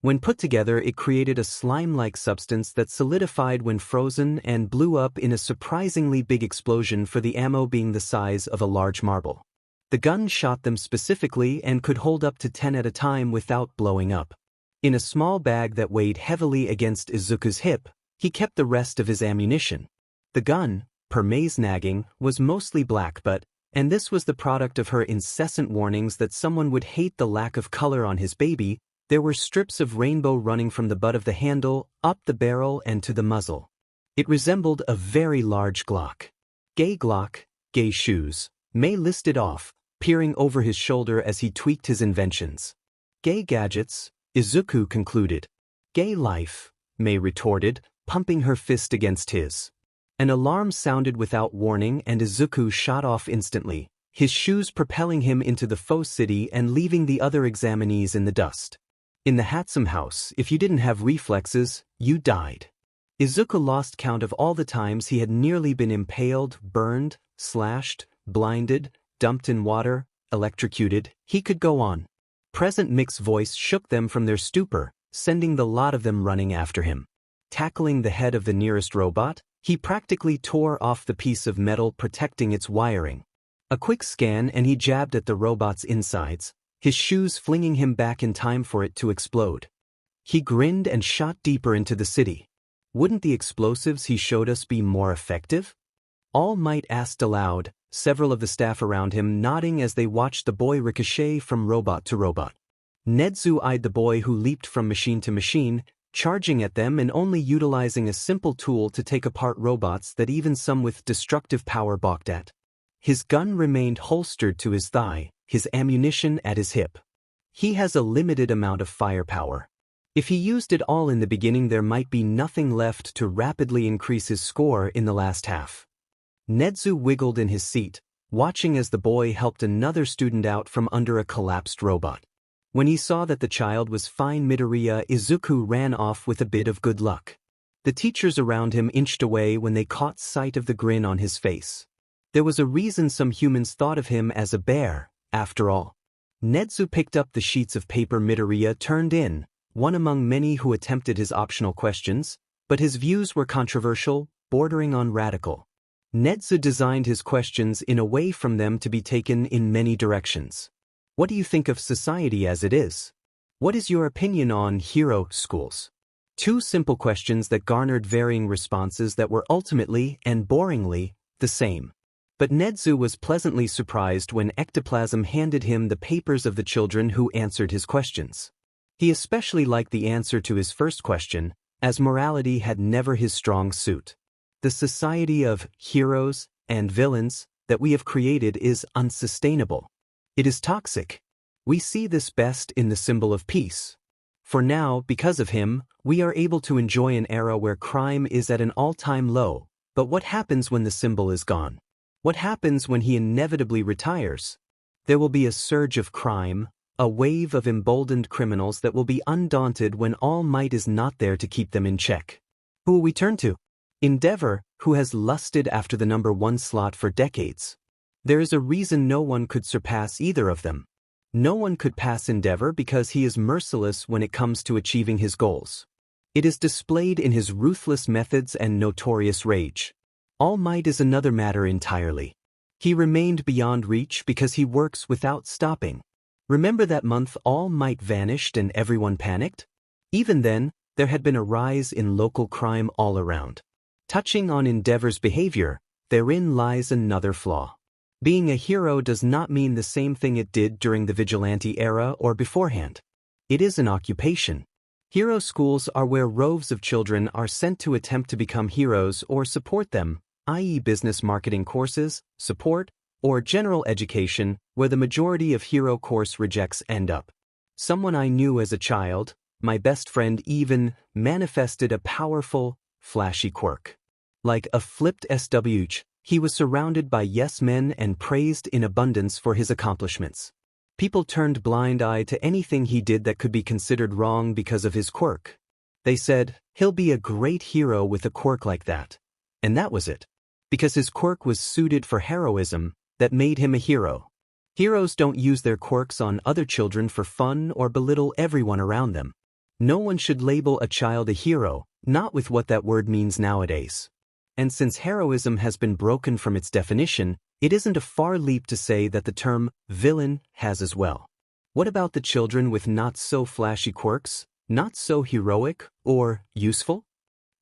When put together, it created a slime-like substance that solidified when frozen and blew up in a surprisingly big explosion, for the ammo being the size of a large marble. The gun shot them specifically and could hold up to 10 at a time without blowing up. In a small bag that weighed heavily against Izuku's hip, he kept the rest of his ammunition. The gun, per Mei's nagging, was mostly black, and this was the product of her incessant warnings that someone would hate the lack of color on his baby, There were strips of rainbow running from the butt of the handle, up the barrel and to the muzzle. It resembled a very large Glock. Gay Glock, gay shoes. May listed off, peering over his shoulder as he tweaked his inventions. Gay gadgets, Izuku concluded. Gay life, May retorted, pumping her fist against his. An alarm sounded without warning and Izuku shot off instantly, his shoes propelling him into the faux city and leaving the other examinees in the dust. In the Hatsum house, if you didn't have reflexes, you died. Izuku lost count of all the times he had nearly been impaled, burned, slashed, blinded, dumped in water, electrocuted. He could go on. Present Mick's voice shook them from their stupor, sending the lot of them running after him. Tackling the head of the nearest robot, he practically tore off the piece of metal protecting its wiring. A quick scan and he jabbed at the robot's insides, his shoes flinging him back in time for it to explode. He grinned and shot deeper into the city. Wouldn't the explosives he showed us be more effective? All Might asked aloud, several of the staff around him nodding as they watched the boy ricochet from robot to robot. Nedzu eyed the boy who leaped from machine to machine, charging at them and only utilizing a simple tool to take apart robots that even some with destructive power balked at. His gun remained holstered to his thigh, his ammunition at his hip. He has a limited amount of firepower. If he used it all in the beginning, there might be nothing left to rapidly increase his score in the last half. Nedzu wiggled in his seat, watching as the boy helped another student out from under a collapsed robot. When he saw that the child was fine Midoriya, Izuku ran off with a bit of good luck. The teachers around him inched away when they caught sight of the grin on his face. There was a reason some humans thought of him as a bear, after all. Nedzu picked up the sheets of paper Midoriya turned in, one among many who attempted his optional questions, but his views were controversial, bordering on radical. Nedzu designed his questions in a way from them to be taken in many directions. What do you think of society as it is? What is your opinion on hero schools? Two simple questions that garnered varying responses that were ultimately, and boringly, the same. But Nedzu was pleasantly surprised when Ectoplasm handed him the papers of the children who answered his questions. He especially liked the answer to his first question, as morality had never his strong suit. The society of heroes and villains that we have created is unsustainable. It is toxic. We see this best in the symbol of peace. For now, because of him, we are able to enjoy an era where crime is at an all-time low. But what happens when the symbol is gone? What happens when he inevitably retires? There will be a surge of crime, a wave of emboldened criminals that will be undaunted when All Might is not there to keep them in check. Who will we turn to? Endeavor, who has lusted after the number 1 slot for decades. There is a reason no one could surpass either of them. No one could pass Endeavor because he is merciless when it comes to achieving his goals. It is displayed in his ruthless methods and notorious rage. All Might is another matter entirely. He remained beyond reach because he works without stopping. Remember that month All Might vanished and everyone panicked? Even then, there had been a rise in local crime all around. Touching on Endeavor's behavior, therein lies another flaw. Being a hero does not mean the same thing it did during the vigilante era or beforehand. It is an occupation. Hero schools are where rows of children are sent to attempt to become heroes or support them, i.e. business marketing courses, support, or general education, where the majority of hero course rejects end up. Someone I knew as a child, my best friend, even manifested a powerful, flashy quirk. Like a flipped SWH, he was surrounded by yes men and praised in abundance for his accomplishments. People turned blind eye to anything he did that could be considered wrong because of his quirk. They said, he'll be a great hero with a quirk like that. And that was it. Because his quirk was suited for heroism, that made him a hero. Heroes don't use their quirks on other children for fun or belittle everyone around them. No one should label a child a hero, not with what that word means nowadays. And since heroism has been broken from its definition, it isn't a far leap to say that the term villain has as well. What about the children with not so flashy quirks, not so heroic or useful?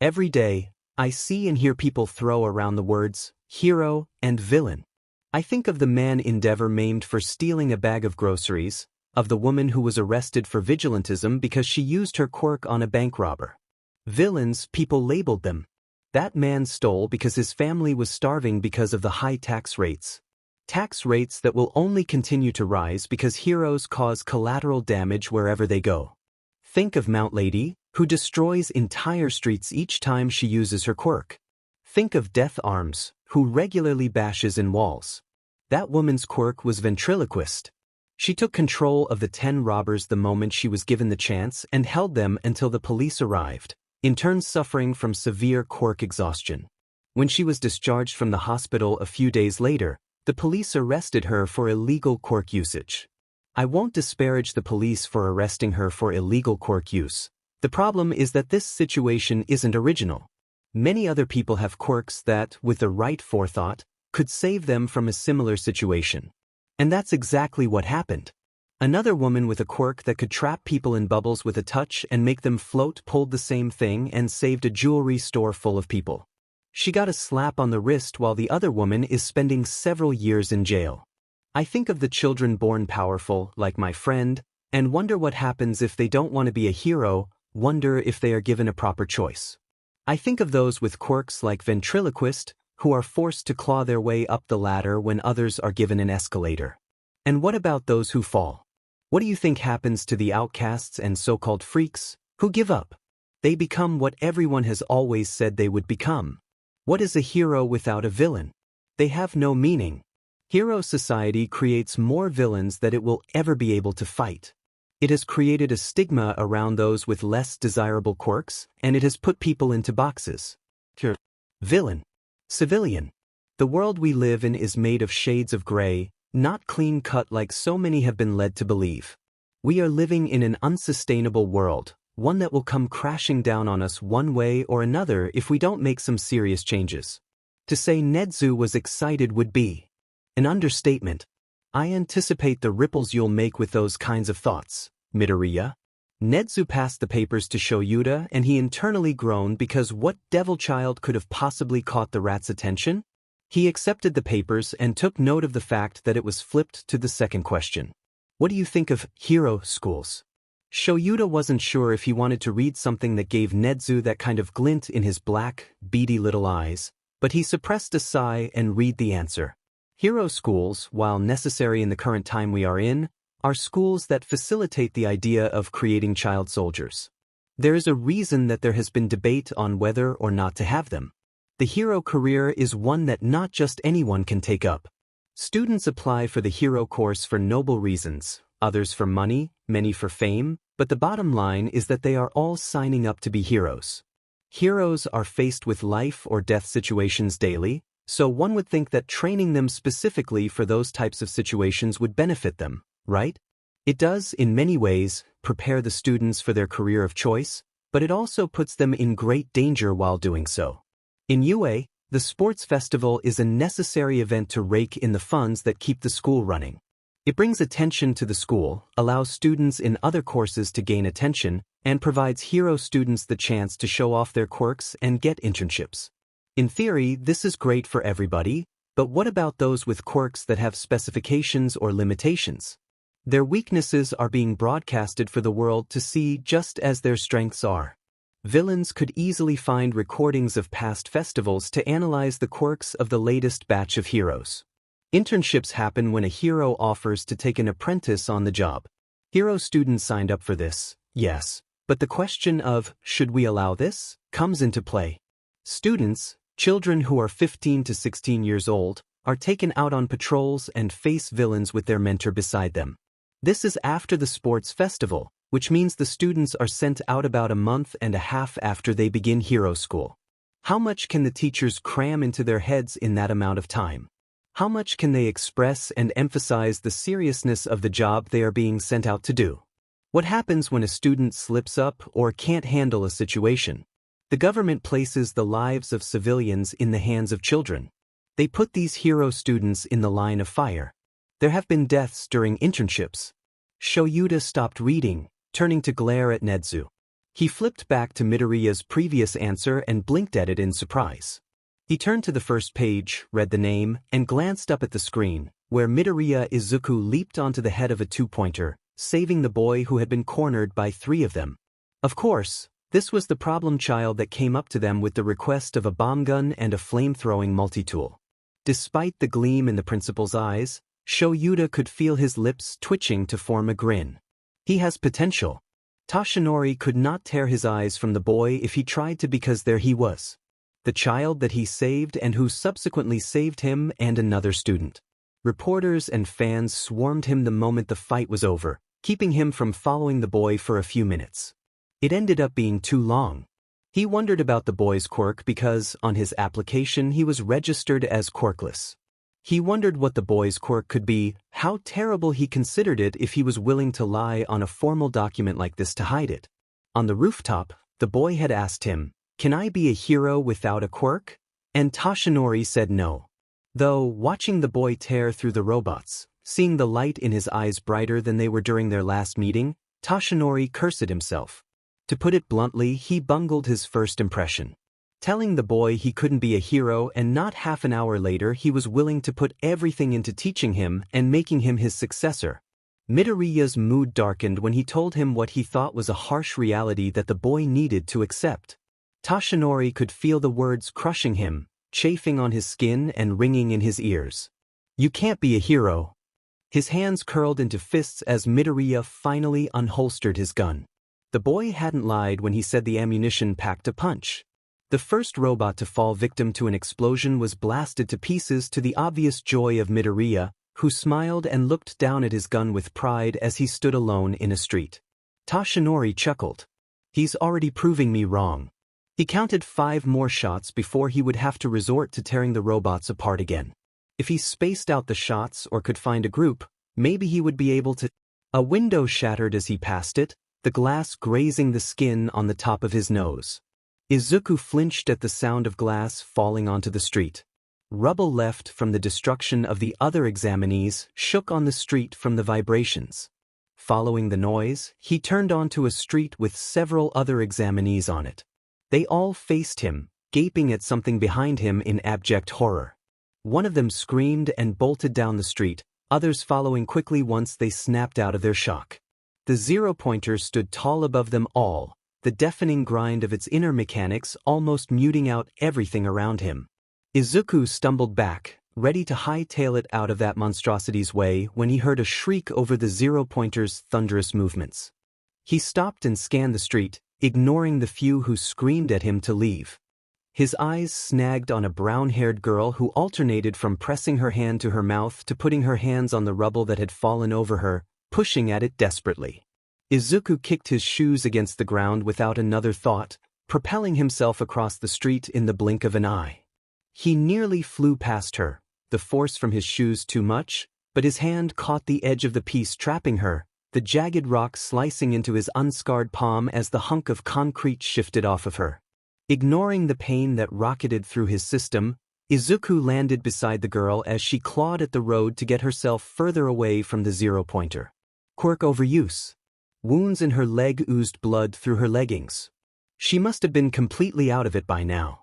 Every day, I see and hear people throw around the words hero and villain. I think of the man Endeavor maimed for stealing a bag of groceries, Of the woman who was arrested for vigilantism because she used her quirk on a bank robber. Villains, people labeled them. That man stole because his family was starving because of the high tax rates. Tax rates that will only continue to rise because heroes cause collateral damage wherever they go. Think of Mount Lady, who destroys entire streets each time she uses her quirk. Think of Death Arms, who regularly bashes in walls. That woman's quirk was ventriloquist. She took control of the 10 robbers the moment she was given the chance and held them until the police arrived, in turn suffering from severe quirk exhaustion. When she was discharged from the hospital a few days later, the police arrested her for illegal quirk usage. I won't disparage the police for arresting her for illegal quirk use. The problem is that this situation isn't original. Many other people have quirks that, with the right forethought, could save them from a similar situation. And that's exactly what happened. Another woman with a quirk that could trap people in bubbles with a touch and make them float pulled the same thing and saved a jewelry store full of people. She got a slap on the wrist while the other woman is spending several years in jail. I think of the children born powerful, like my friend, and wonder what happens if they don't want to be a hero, wonder if they are given a proper choice. I think of those with quirks like ventriloquist, who are forced to claw their way up the ladder when others are given an escalator. And what about those who fall? What do you think happens to the outcasts and so-called freaks, who give up? They become what everyone has always said they would become. What is a hero without a villain? They have no meaning. Hero society creates more villains than it will ever be able to fight. It has created a stigma around those with less desirable quirks, and it has put people into boxes. Villain. Civilian. The world we live in is made of shades of gray, not clean-cut like so many have been led to believe. We are living in an unsustainable world, one that will come crashing down on us one way or another if we don't make some serious changes. To say Nedzu was excited would be an understatement. I anticipate the ripples you'll make with those kinds of thoughts, Midoriya. Nedzu passed the papers to Shoyuta and he internally groaned because what devil child could have possibly caught the rat's attention? He accepted the papers and took note of the fact that it was flipped to the second question. What do you think of hero schools? Shoyuta wasn't sure if he wanted to read something that gave Nedzu that kind of glint in his black, beady little eyes, but he suppressed a sigh and read the answer. Hero schools, while necessary in the current time we are in, are schools that facilitate the idea of creating child soldiers. There is a reason that there has been debate on whether or not to have them. The hero career is one that not just anyone can take up. Students apply for the hero course for noble reasons, others for money, many for fame, but the bottom line is that they are all signing up to be heroes. Heroes are faced with life or death situations daily, so one would think that training them specifically for those types of situations would benefit them, right? It does, in many ways, prepare the students for their career of choice, but it also puts them in great danger while doing so. In UA, the sports festival is a necessary event to rake in the funds that keep the school running. It brings attention to the school, allows students in other courses to gain attention, and provides hero students the chance to show off their quirks and get internships. In theory, this is great for everybody, but what about those with quirks that have specifications or limitations? Their weaknesses are being broadcasted for the world to see just as their strengths are. Villains could easily find recordings of past festivals to analyze the quirks of the latest batch of heroes. Internships happen when a hero offers to take an apprentice on the job. Hero students signed up for this, yes, but the question of, should we allow this, comes into play. Students, children who are 15 to 16 years old, are taken out on patrols and face villains with their mentor beside them. This is after the sports festival, which means the students are sent out about a month and a half after they begin hero school. How much can the teachers cram into their heads in that amount of time? How much can they express and emphasize the seriousness of the job they are being sent out to do? What happens when a student slips up or can't handle a situation? The government places the lives of civilians in the hands of children. They put these hero students in the line of fire. There have been deaths during internships. Shoyuta stopped reading, turning to glare at Nedzu. He flipped back to Midoriya's previous answer and blinked at it in surprise. He turned to the first page, read the name, and glanced up at the screen, where Midoriya Izuku leaped onto the head of a two-pointer, saving the boy who had been cornered by 3 of them. Of course, this was the problem child that came up to them with the request of a bomb gun and a flame-throwing multi-tool. Despite the gleam in the principal's eyes, Shoyuta could feel his lips twitching to form a grin. He has potential. Toshinori could not tear his eyes from the boy if he tried to, because there he was. The child that he saved and who subsequently saved him and another student. Reporters and fans swarmed him the moment the fight was over, keeping him from following the boy for a few minutes. It ended up being too long. He wondered about the boy's quirk because, on his application, he was registered as quirkless. He wondered what the boy's quirk could be, how terrible he considered it if he was willing to lie on a formal document like this to hide it. On the rooftop, the boy had asked him, "Can I be a hero without a quirk?" And Toshinori said no. Though, watching the boy tear through the robots, seeing the light in his eyes brighter than they were during their last meeting, Toshinori cursed himself. To put it bluntly, he bungled his first impression. Telling the boy he couldn't be a hero, and not half an hour later he was willing to put everything into teaching him and making him his successor. Midoriya's mood darkened when he told him what he thought was a harsh reality that the boy needed to accept. Toshinori could feel the words crushing him, chafing on his skin and ringing in his ears. "You can't be a hero." His hands curled into fists as Midoriya finally unholstered his gun. The boy hadn't lied when he said the ammunition packed a punch. The first robot to fall victim to an explosion was blasted to pieces, to the obvious joy of Midoriya, who smiled and looked down at his gun with pride as he stood alone in a street. Toshinori chuckled. "He's already proving me wrong." He counted 5 more shots before he would have to resort to tearing the robots apart again. If he spaced out the shots or could find a group, maybe he would be able to. A window shattered as he passed it, the glass grazing the skin on the top of his nose. Izuku flinched at the sound of glass falling onto the street. Rubble left from the destruction of the other examinees shook on the street from the vibrations. Following the noise, he turned onto a street with several other examinees on it. They all faced him, gaping at something behind him in abject horror. One of them screamed and bolted down the street, others following quickly once they snapped out of their shock. The zero-pointer stood tall above them all, the deafening grind of its inner mechanics almost muting out everything around him. Izuku stumbled back, ready to hightail it out of that monstrosity's way, when he heard a shriek over the zero-pointer's thunderous movements. He stopped and scanned the street, ignoring the few who screamed at him to leave. His eyes snagged on a brown-haired girl who alternated from pressing her hand to her mouth to putting her hands on the rubble that had fallen over her, pushing at it desperately. Izuku kicked his shoes against the ground without another thought, propelling himself across the street in the blink of an eye. He nearly flew past her, the force from his shoes too much, but his hand caught the edge of the piece trapping her, the jagged rock slicing into his unscarred palm as the hunk of concrete shifted off of her. Ignoring the pain that rocketed through his system, Izuku landed beside the girl as she clawed at the road to get herself further away from the zero-pointer. Quirk overuse. Wounds in her leg oozed blood through her leggings. She must have been completely out of it by now.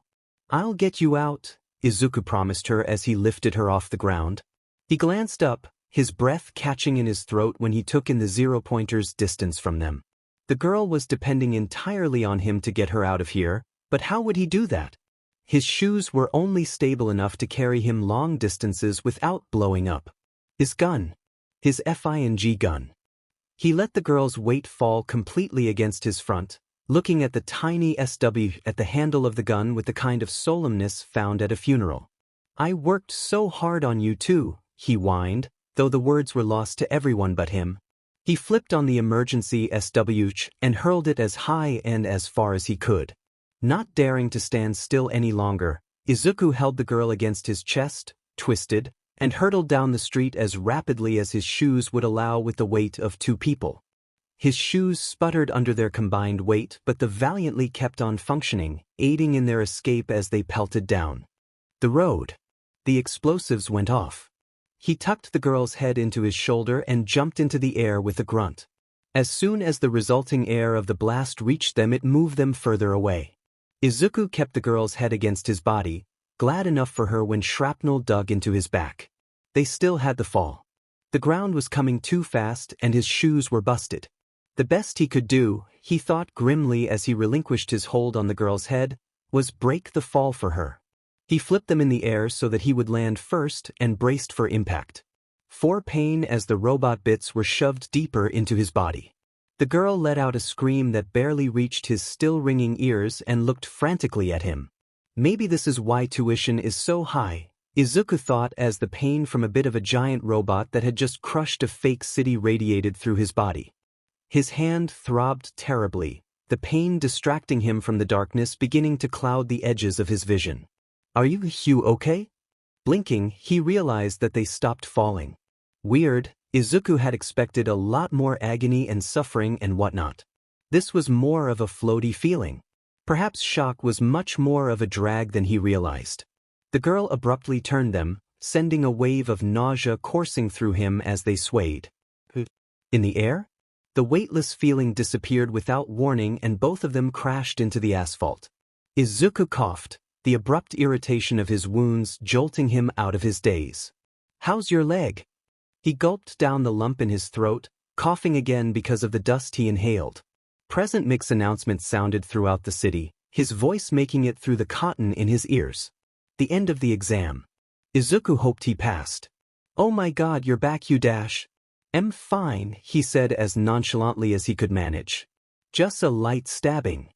"I'll get you out," Izuku promised her as he lifted her off the ground. He glanced up, his breath catching in his throat when he took in the zero-pointer's distance from them. The girl was depending entirely on him to get her out of here, but how would he do that? His shoes were only stable enough to carry him long distances without blowing up. His gun. His FING gun. He let the girl's weight fall completely against his front, looking at the tiny SW at the handle of the gun with the kind of solemnness found at a funeral. "I worked so hard on you too," he whined, though the words were lost to everyone but him. He flipped on the emergency SWH and hurled it as high and as far as he could. Not daring to stand still any longer, Izuku held the girl against his chest, twisted, and hurtled down the street as rapidly as his shoes would allow with the weight of 2 people. His shoes sputtered under their combined weight, but the valiantly kept on functioning, aiding in their escape as they pelted down the road. The explosives went off. He tucked the girl's head into his shoulder and jumped into the air with a grunt. As soon as the resulting air of the blast reached them, it moved them further away. Izuku kept the girl's head against his body, glad enough for her when shrapnel dug into his back. They still had the fall. The ground was coming too fast and his shoes were busted. The best he could do, he thought grimly as he relinquished his hold on the girl's head, was break the fall for her. He flipped them in the air so that he would land first and braced for impact. For pain as the robot bits were shoved deeper into his body. The girl let out a scream that barely reached his still ringing ears and looked frantically at him. Maybe this is why tuition is so high, Izuku thought as the pain from a bit of a giant robot that had just crushed a fake city radiated through his body. His hand throbbed terribly, the pain distracting him from the darkness beginning to cloud the edges of his vision. "Are you okay?" Blinking, he realized that they stopped falling. Weird, Izuku had expected a lot more agony and suffering and whatnot. This was more of a floaty feeling. Perhaps shock was much more of a drag than he realized. The girl abruptly turned them, sending a wave of nausea coursing through him as they swayed. In the air? The weightless feeling disappeared without warning and both of them crashed into the asphalt. Izuku coughed, the abrupt irritation of his wounds jolting him out of his daze. "How's your leg?" He gulped down the lump in his throat, coughing again because of the dust he inhaled. Present mix announcements sounded throughout the city, his voice making it through the cotton in his ears. The end of the exam. Izuku hoped he passed. "Oh my god, you're back, you dash." "I'm fine," he said as nonchalantly as he could manage. "Just a light stabbing."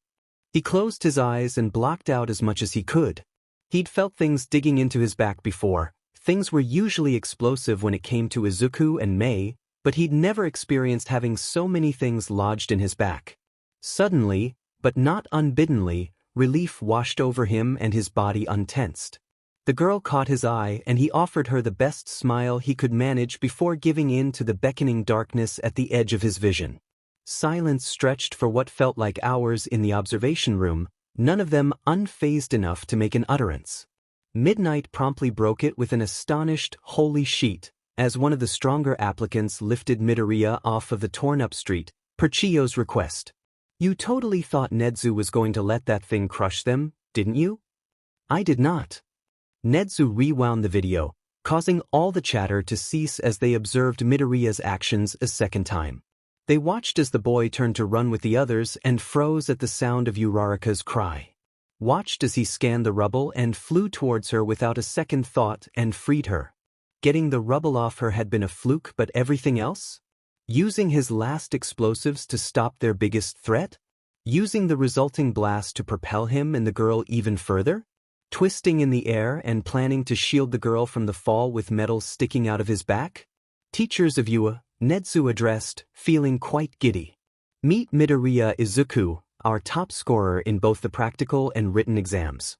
He closed his eyes and blocked out as much as he could. He'd felt things digging into his back before. Things were usually explosive when it came to Izuku and Mei, but he'd never experienced having so many things lodged in his back. Suddenly, but not unbiddenly, relief washed over him and his body untensed. The girl caught his eye and he offered her the best smile he could manage before giving in to the beckoning darkness at the edge of his vision. Silence stretched for what felt like hours in the observation room, none of them unfazed enough to make an utterance. Midnight promptly broke it with an astonished, "Holy sheet," as one of the stronger applicants lifted Midoriya off of the torn-up street, per Chiyo's request. "You totally thought Nedzu was going to let that thing crush them, didn't you?" "I did not." Nedzu rewound the video, causing all the chatter to cease as they observed Midoriya's actions a second time. They watched as the boy turned to run with the others and froze at the sound of Uraraka's cry. Watched as he scanned the rubble and flew towards her without a second thought and freed her. Getting the rubble off her had been a fluke, but everything else? Using his last explosives to stop their biggest threat? Using the resulting blast to propel him and the girl even further? Twisting in the air and planning to shield the girl from the fall with metal sticking out of his back? "Teachers of Yua," Nedzu addressed, feeling quite giddy. "Meet Midoriya Izuku, our top scorer in both the practical and written exams."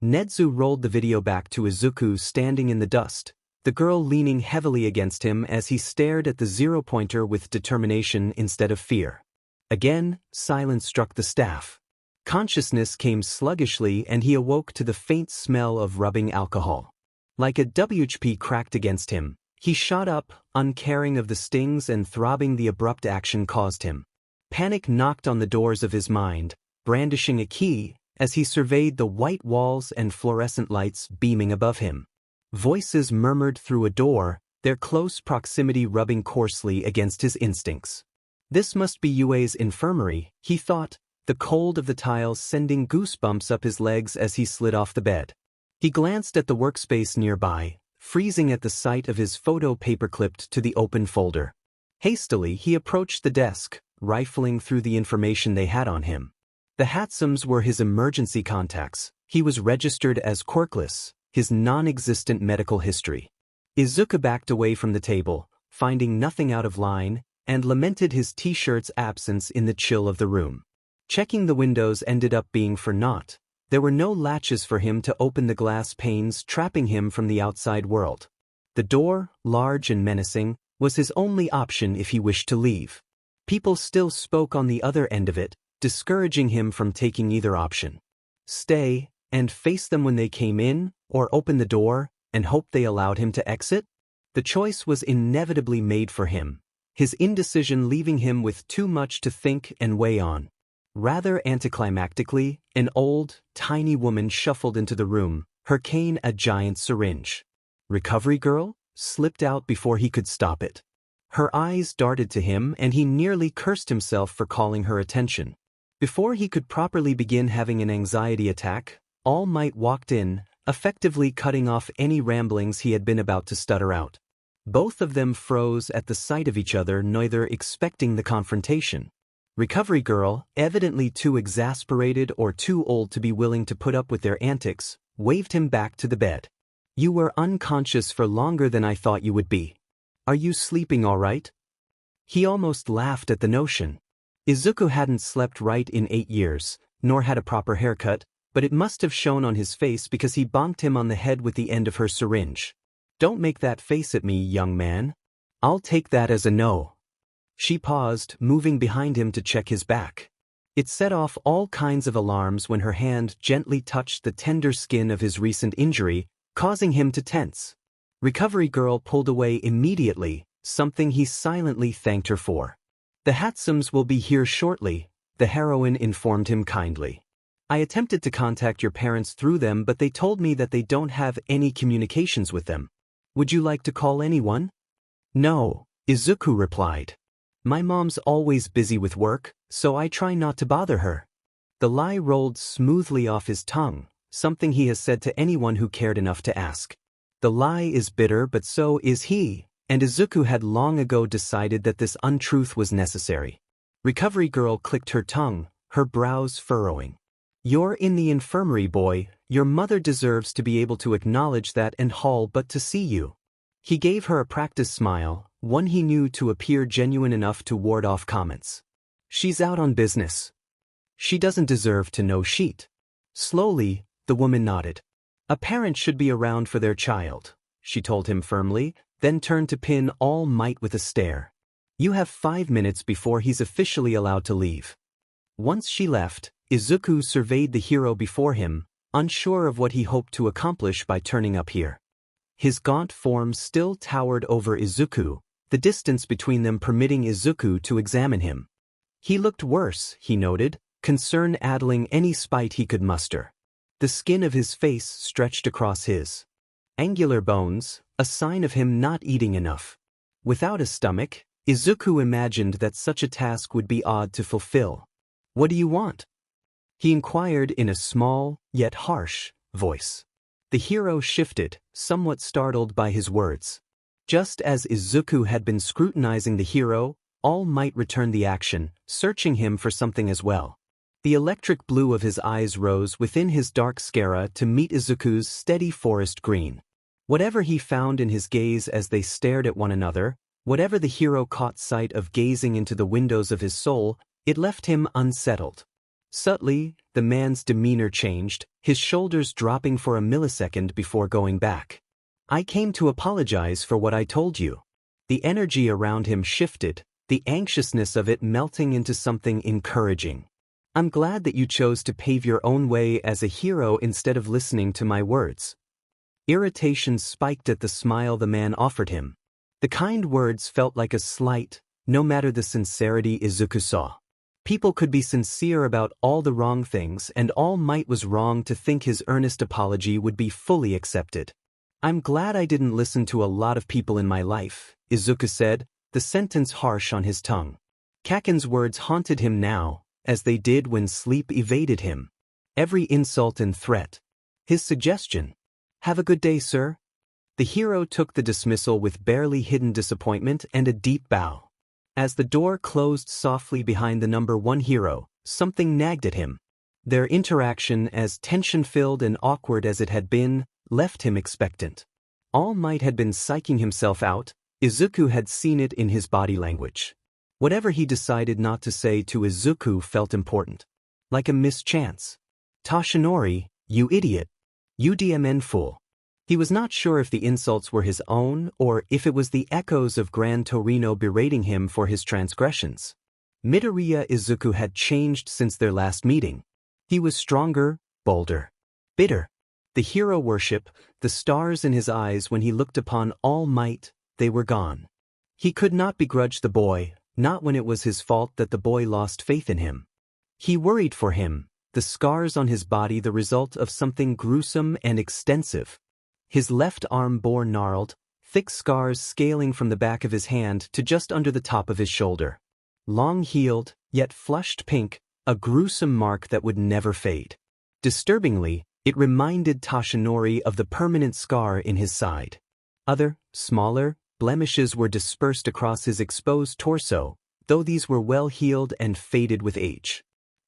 Nedzu rolled the video back to Izuku standing in the dust, the girl leaning heavily against him as he stared at the zero-pointer with determination instead of fear. Again, silence struck the staff. Consciousness came sluggishly and he awoke to the faint smell of rubbing alcohol. Like a WHP cracked against him, he shot up, uncaring of the stings and throbbing the abrupt action caused him. Panic knocked on the doors of his mind, brandishing a key, as he surveyed the white walls and fluorescent lights beaming above him. Voices murmured through a door, their close proximity rubbing coarsely against his instincts. This must be Yue's infirmary, he thought, the cold of the tiles sending goosebumps up his legs as he slid off the bed. He glanced at the workspace nearby, freezing at the sight of his photo paperclipped to the open folder. Hastily, he approached the desk, rifling through the information they had on him. The Hatsums were his emergency contacts. He was registered as quirkless, his non-existent medical history. Izuku backed away from the table, finding nothing out of line, and lamented his t-shirt's absence in the chill of the room. Checking the windows ended up being for naught. There were no latches for him to open the glass panes trapping him from the outside world. The door, large and menacing, was his only option if he wished to leave. People still spoke on the other end of it, discouraging him from taking either option. Stay, and face them when they came in, or open the door, and hope they allowed him to exit? The choice was inevitably made for him, his indecision leaving him with too much to think and weigh on. Rather anticlimactically, an old, tiny woman shuffled into the room, her cane a giant syringe. "Recovery girl?" slipped out before he could stop it. Her eyes darted to him and he nearly cursed himself for calling her attention. Before he could properly begin having an anxiety attack, All Might walked in, effectively cutting off any ramblings he had been about to stutter out. Both of them froze at the sight of each other, neither expecting the confrontation. Recovery Girl, evidently too exasperated or too old to be willing to put up with their antics, waved him back to the bed. "You were unconscious for longer than I thought you would be. Are you sleeping all right?" He almost laughed at the notion. Izuku hadn't slept right in 8 years, nor had a proper haircut, but it must have shown on his face because he bonked him on the head with the end of her syringe. "Don't make that face at me, young man. I'll take that as a no." She paused, moving behind him to check his back. It set off all kinds of alarms when her hand gently touched the tender skin of his recent injury, causing him to tense. Recovery Girl pulled away immediately, something he silently thanked her for. "The Hatsums will be here shortly," the heroine informed him kindly. "I attempted to contact your parents through them, but they told me that they don't have any communications with them. Would you like to call anyone?" "No," Izuku replied. "My mom's always busy with work, so I try not to bother her." The lie rolled smoothly off his tongue, something he has said to anyone who cared enough to ask. The lie is bitter, but so is he, and Izuku had long ago decided that this untruth was necessary. Recovery Girl clicked her tongue, her brows furrowing. "You're in the infirmary, boy. Your mother deserves to be able to acknowledge that and haul but to see you." He gave her a practice smile, one he knew to appear genuine enough to ward off comments. "She's out on business. She doesn't deserve to know shit." Slowly, the woman nodded. "A parent should be around for their child," she told him firmly, then turned to pin All Might with a stare. "You have 5 minutes before he's officially allowed to leave." Once she left, Izuku surveyed the hero before him, unsure of what he hoped to accomplish by turning up here. His gaunt form still towered over Izuku, the distance between them permitting Izuku to examine him. He looked worse, he noted, concern addling any spite he could muster. The skin of his face stretched across his angular bones, a sign of him not eating enough. Without a stomach, Izuku imagined that such a task would be odd to fulfill. "What do you want?" he inquired in a small, yet harsh, voice. The hero shifted, somewhat startled by his words. Just as Izuku had been scrutinizing the hero, All Might returned the action, searching him for something as well. The electric blue of his eyes rose within his dark scara to meet Izuku's steady forest green. Whatever he found in his gaze as they stared at one another, whatever the hero caught sight of gazing into the windows of his soul, it left him unsettled. Subtly, the man's demeanor changed, his shoulders dropping for a millisecond before going back. "I came to apologize for what I told you." The energy around him shifted, the anxiousness of it melting into something encouraging. "I'm glad that you chose to pave your own way as a hero instead of listening to my words." Irritation spiked at the smile the man offered him. The kind words felt like a slight, no matter the sincerity Izuku saw. People could be sincere about all the wrong things, and All Might was wrong to think his earnest apology would be fully accepted. "I'm glad I didn't listen to a lot of people in my life," Izuku said, the sentence harsh on his tongue. Kaken's words haunted him now, as they did when sleep evaded him. Every insult and threat. His suggestion, "Have a good day, sir." The hero took the dismissal with barely hidden disappointment and a deep bow. As the door closed softly behind the number 1 hero, something nagged at him. Their interaction, as tension-filled and awkward as it had been, left him expectant. All Might had been psyching himself out, Izuku had seen it in his body language. Whatever he decided not to say to Izuku felt important. Like a mischance. "Tashinori, you idiot. You DMN fool." He was not sure if the insults were his own or if it was the echoes of Gran Torino berating him for his transgressions. Midoriya Izuku had changed since their last meeting. He was stronger, bolder, bitter. The hero worship, the stars in his eyes when he looked upon All Might, they were gone. He could not begrudge the boy, not when it was his fault that the boy lost faith in him. He worried for him, the scars on his body the result of something gruesome and extensive. His left arm bore gnarled, thick scars scaling from the back of his hand to just under the top of his shoulder. Long-heeled, yet flushed pink, a gruesome mark that would never fade. Disturbingly, it reminded Toshinori of the permanent scar in his side. Other, smaller, blemishes were dispersed across his exposed torso, though these were well healed and faded with age.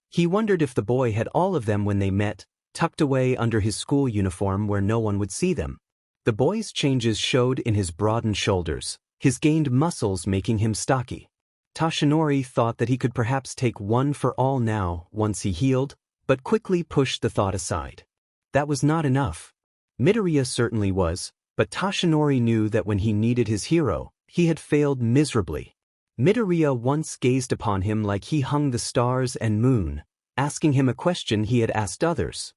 He wondered if the boy had all of them when they met, tucked away under his school uniform where no one would see them. The boy's changes showed in his broadened shoulders, his gained muscles making him stocky. Toshinori thought that he could perhaps take one for all now, once he healed, but quickly pushed the thought aside. That was not enough. Midoriya certainly was, but Toshinori knew that when he needed his hero, he had failed miserably. Midoriya once gazed upon him like he hung the stars and moon, asking him a question he had asked others.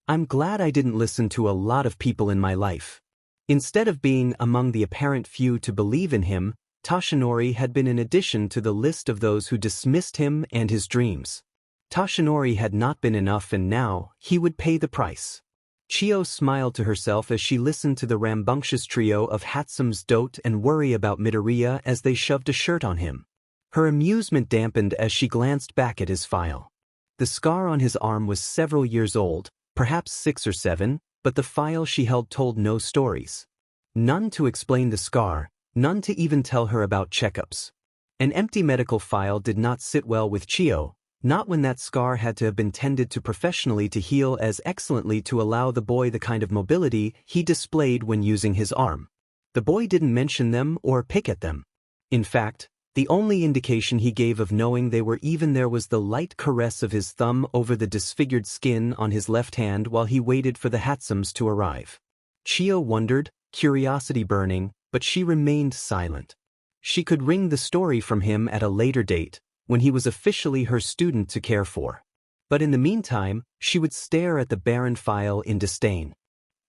I'm glad I didn't listen to a lot of people in my life. Instead of being among the apparent few to believe in him, Toshinori had been an addition to the list of those who dismissed him and his dreams. Toshinori had not been enough, and now he would pay the price. Chio smiled to herself as she listened to the rambunctious trio of Hatsume's dote and worry about Midoriya as they shoved a shirt on him. Her amusement dampened as she glanced back at his file. The scar on his arm was several years old, perhaps 6 or 7, but the file she held told no stories. None to explain the scar, none to even tell her about checkups. An empty medical file did not sit well with Chio, not when that scar had to have been tended to professionally to heal as excellently to allow the boy the kind of mobility he displayed when using his arm. The boy didn't mention them or pick at them. In fact, the only indication he gave of knowing they were even there was the light caress of his thumb over the disfigured skin on his left hand while he waited for the Hatsumes to arrive. Chio wondered, curiosity burning, but she remained silent. She could wring the story from him at a later date, when he was officially her student to care for. But in the meantime, she would stare at the barren file in disdain.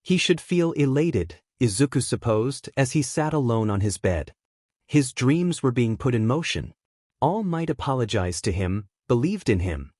He should feel elated, Izuku supposed, as he sat alone on his bed. His dreams were being put in motion. All might apologize to him, believed in him.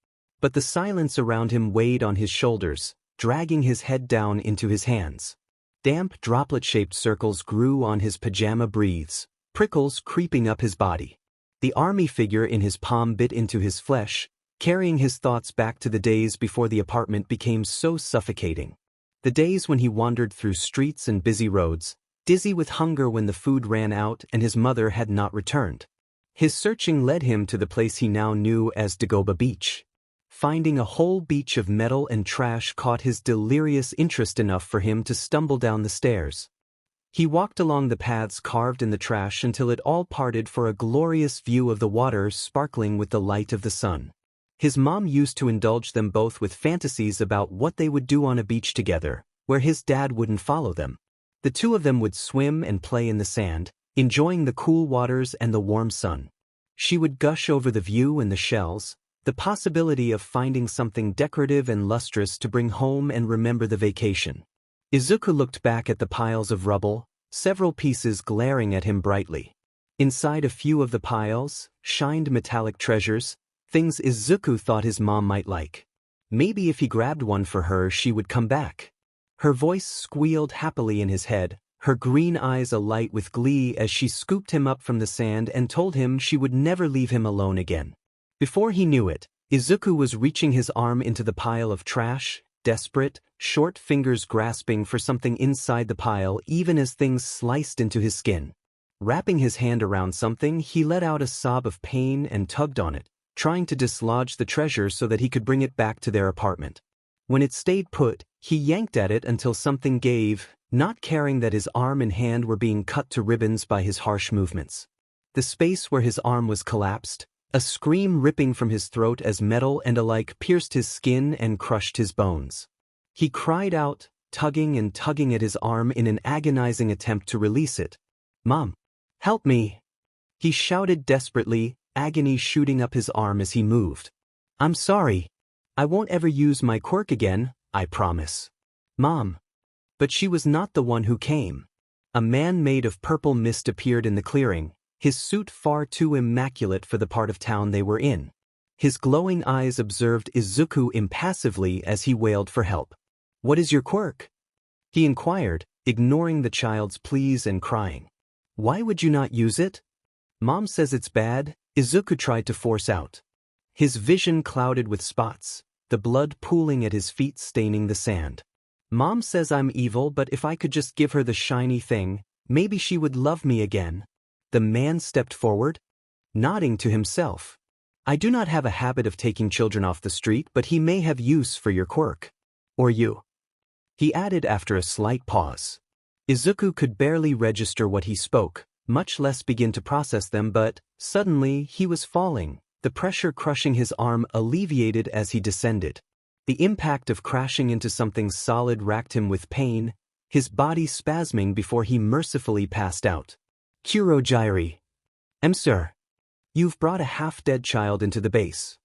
But the silence around him weighed on his shoulders, dragging his head down into his hands. Damp droplet-shaped circles grew on his pajama breathes, prickles creeping up his body. The army figure in his palm bit into his flesh, carrying his thoughts back to the days before the apartment became so suffocating. The days when he wandered through streets and busy roads, dizzy with hunger when the food ran out and his mother had not returned. His searching led him to the place he now knew as Dagoba Beach. Finding a whole beach of metal and trash caught his delirious interest enough for him to stumble down the stairs. He walked along the paths carved in the trash until it all parted for a glorious view of the water sparkling with the light of the sun. His mom used to indulge them both with fantasies about what they would do on a beach together, where his dad wouldn't follow them. The two of them would swim and play in the sand, enjoying the cool waters and the warm sun. She would gush over the view and the shells, the possibility of finding something decorative and lustrous to bring home and remember the vacation. Izuku looked back at the piles of rubble, several pieces glaring at him brightly. Inside a few of the piles, shined metallic treasures, things Izuku thought his mom might like. Maybe if he grabbed one for her she would come back. Her voice squealed happily in his head, her green eyes alight with glee as she scooped him up from the sand and told him she would never leave him alone again. Before he knew it, Izuku was reaching his arm into the pile of trash, desperate, short fingers grasping for something inside the pile even as things sliced into his skin. Wrapping his hand around something, he let out a sob of pain and tugged on it, trying to dislodge the treasure so that he could bring it back to their apartment. When it stayed put, he yanked at it until something gave, not caring that his arm and hand were being cut to ribbons by his harsh movements. The space where his arm was collapsed, a scream ripping from his throat as metal and alike pierced his skin and crushed his bones. He cried out, tugging and tugging at his arm in an agonizing attempt to release it. "Mom! Help me!" He shouted desperately, agony shooting up his arm as he moved. "I'm sorry. I won't ever use my quirk again, I promise. Mom." But she was not the one who came. A man made of purple mist appeared in the clearing, his suit far too immaculate for the part of town they were in. His glowing eyes observed Izuku impassively as he wailed for help. "What is your quirk?" he inquired, ignoring the child's pleas and crying. Why would you not use it? Mom says it's bad, Izuku tried to force out. His vision clouded with spots, the blood pooling at his feet staining the sand. Mom says I'm evil, but if I could just give her the shiny thing, maybe she would love me again. The man stepped forward, nodding to himself. I do not have a habit of taking children off the street, but he may have use for your quirk. Or you. He added after a slight pause. Izuku could barely register what he spoke, much less begin to process them, but suddenly he was falling, the pressure crushing his arm alleviated as he descended. The impact of crashing into something solid racked him with pain, his body spasming before he mercifully passed out. Kurogyri. Sir. You've brought a half-dead child into the base.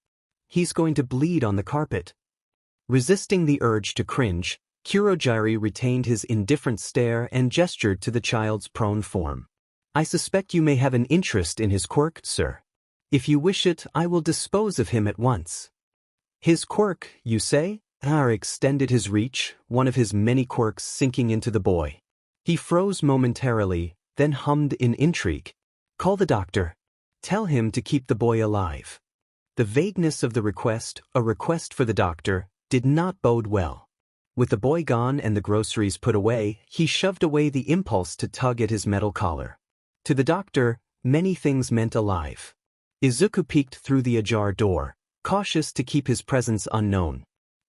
He's going to bleed on the carpet. Resisting the urge to cringe, Kurogyri retained his indifferent stare and gestured to the child's prone form. I suspect you may have an interest in his quirk, sir. If you wish it, I will dispose of him at once. His quirk, you say? Har extended his reach, one of his many quirks sinking into the boy. He froze momentarily, then hummed in intrigue. Call the doctor. Tell him to keep the boy alive. The vagueness of the request, a request for the doctor, did not bode well. With the boy gone and the groceries put away, he shoved away the impulse to tug at his metal collar. To the doctor, many things meant alive. Izuku peeked through the ajar door, cautious to keep his presence unknown.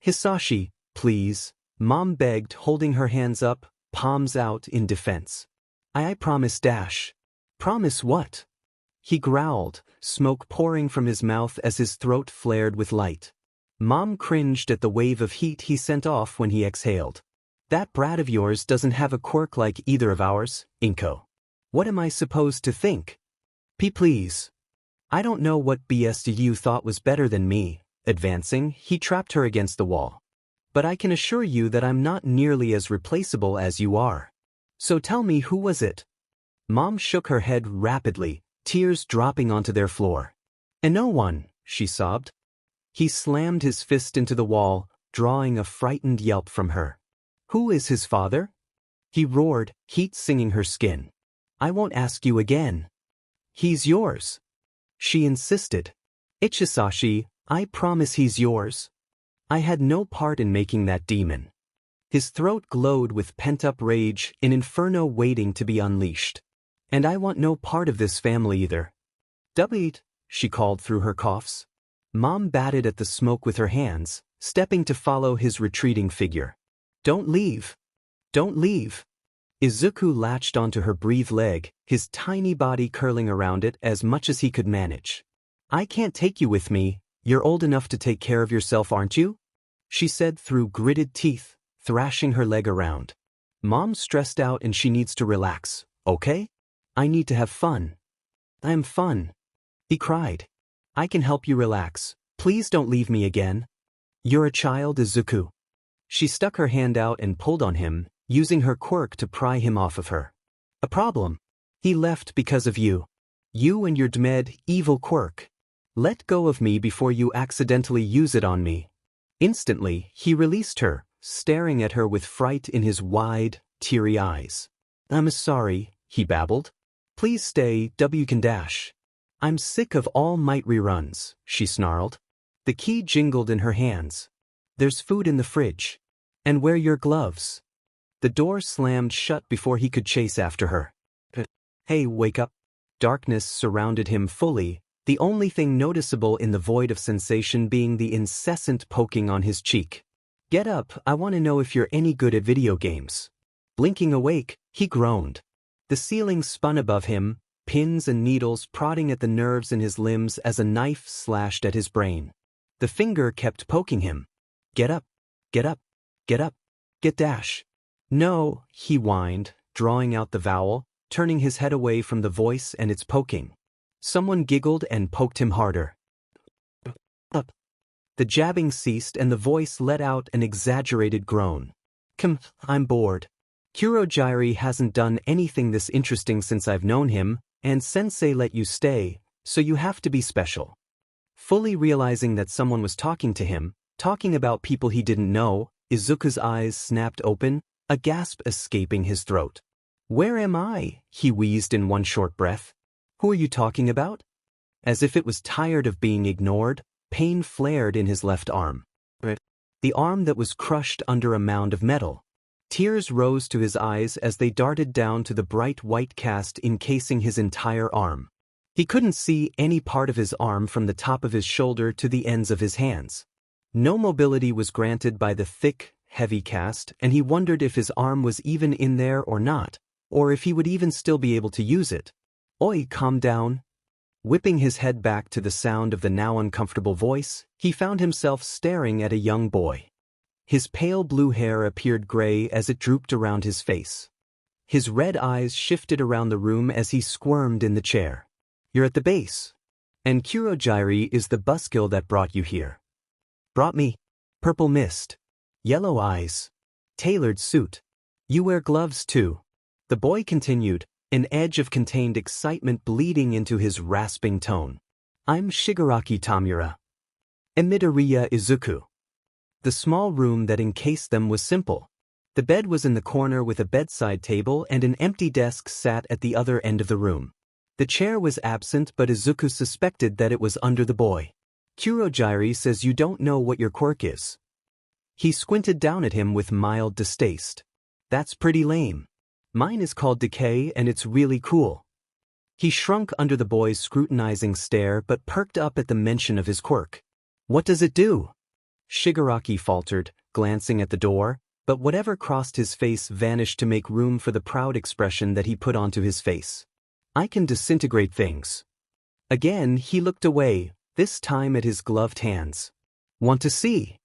Hisashi, please, Mom begged, holding her hands up, palms out in defense. I promise. Promise what? He growled, smoke pouring from his mouth as his throat flared with light. Mom cringed at the wave of heat he sent off when he exhaled. That brat of yours doesn't have a quirk like either of ours, Inko. What am I supposed to think? Please. I don't know what BS you thought was better than me. Advancing, he trapped her against the wall. But I can assure you that I'm not nearly as replaceable as you are. So tell me, who was it? Mom shook her head rapidly, tears dropping onto their floor. And no one, she sobbed. He slammed his fist into the wall, drawing a frightened yelp from her. Who is his father? He roared, heat singing her skin. I won't ask you again. He's yours. She insisted. Ichisashi, I promise he's yours. I had no part in making that demon. His throat glowed with pent-up rage, an inferno waiting to be unleashed. And I want no part of this family either. Wait, she called through her coughs. Mom batted at the smoke with her hands, stepping to follow his retreating figure. Don't leave. Don't leave. Izuku latched onto her breathed leg, his tiny body curling around it as much as he could manage. I can't take you with me, you're old enough to take care of yourself, aren't you? She said through gritted teeth, thrashing her leg around. Mom's stressed out and she needs to relax, okay? I need to have fun. I'm fun. He cried. I can help you relax, please don't leave me again. You're a child, Izuku. She stuck her hand out and pulled on him, using her quirk to pry him off of her. A problem. He left because of you. You and your dmed, evil quirk. Let go of me before you accidentally use it on me. Instantly, he released her, staring at her with fright in his wide, teary eyes. I'm sorry, he babbled. Please stay, you can dash. I'm sick of All Might reruns, she snarled. The key jingled in her hands. There's food in the fridge. And wear your gloves. The door slammed shut before he could chase after her. Hey, wake up. Darkness surrounded him fully, the only thing noticeable in the void of sensation being the incessant poking on his cheek. Get up, I want to know if you're any good at video games. Blinking awake, he groaned. The ceiling spun above him, pins and needles prodding at the nerves in his limbs as a knife slashed at his brain. The finger kept poking him. Get up, get up, get up, get dash. No, he whined, drawing out the vowel, turning his head away from the voice and its poking. Someone giggled and poked him harder. Up. The jabbing ceased and the voice let out an exaggerated groan. Come, I'm bored. Kurogyri hasn't done anything this interesting since I've known him, and Sensei let you stay, so you have to be special. Fully realizing that someone was talking to him, talking about people he didn't know, Izuku's eyes snapped open, a gasp escaping his throat. "Where am I?" he wheezed in one short breath. "Who are you talking about?" As if it was tired of being ignored, pain flared in his left arm. The arm that was crushed under a mound of metal. Tears rose to his eyes as they darted down to the bright white cast encasing his entire arm. He couldn't see any part of his arm from the top of his shoulder to the ends of his hands. No mobility was granted by the thick, heavy cast, and he wondered if his arm was even in there or not, or if he would even still be able to use it. "Oi, calm down." Whipping his head back to the sound of the now uncomfortable voice, he found himself staring at a young boy. His pale blue hair appeared gray as it drooped around his face. His red eyes shifted around the room as he squirmed in the chair. "You're at the base. And Kurogyri is the buskill that brought you here." "Brought me?" "Purple mist. Yellow eyes. Tailored suit. You wear gloves too." The boy continued, an edge of contained excitement bleeding into his rasping tone. "I'm Shigaraki Tamura. And Midoriya Izuku." The small room that encased them was simple. The bed was in the corner with a bedside table and an empty desk sat at the other end of the room. The chair was absent, but Izuku suspected that it was under the boy. "Kurogyri says you don't know what your quirk is." He squinted down at him with mild distaste. "That's pretty lame. Mine is called decay and it's really cool." He shrunk under the boy's scrutinizing stare but perked up at the mention of his quirk. "What does it do?" Shigaraki faltered, glancing at the door, but whatever crossed his face vanished to make room for the proud expression that he put onto his face. "I can disintegrate things." Again he looked away, this time at his gloved hands. "Want to see?"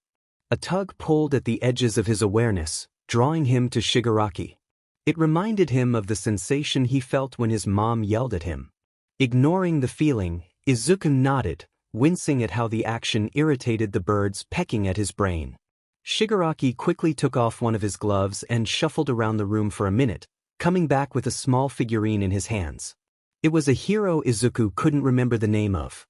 A tug pulled at the edges of his awareness, drawing him to Shigaraki. It reminded him of the sensation he felt when his mom yelled at him. Ignoring the feeling, Izuku nodded, wincing at how the action irritated the birds pecking at his brain. Shigaraki quickly took off one of his gloves and shuffled around the room for a minute, coming back with a small figurine in his hands. It was a hero Izuku couldn't remember the name of.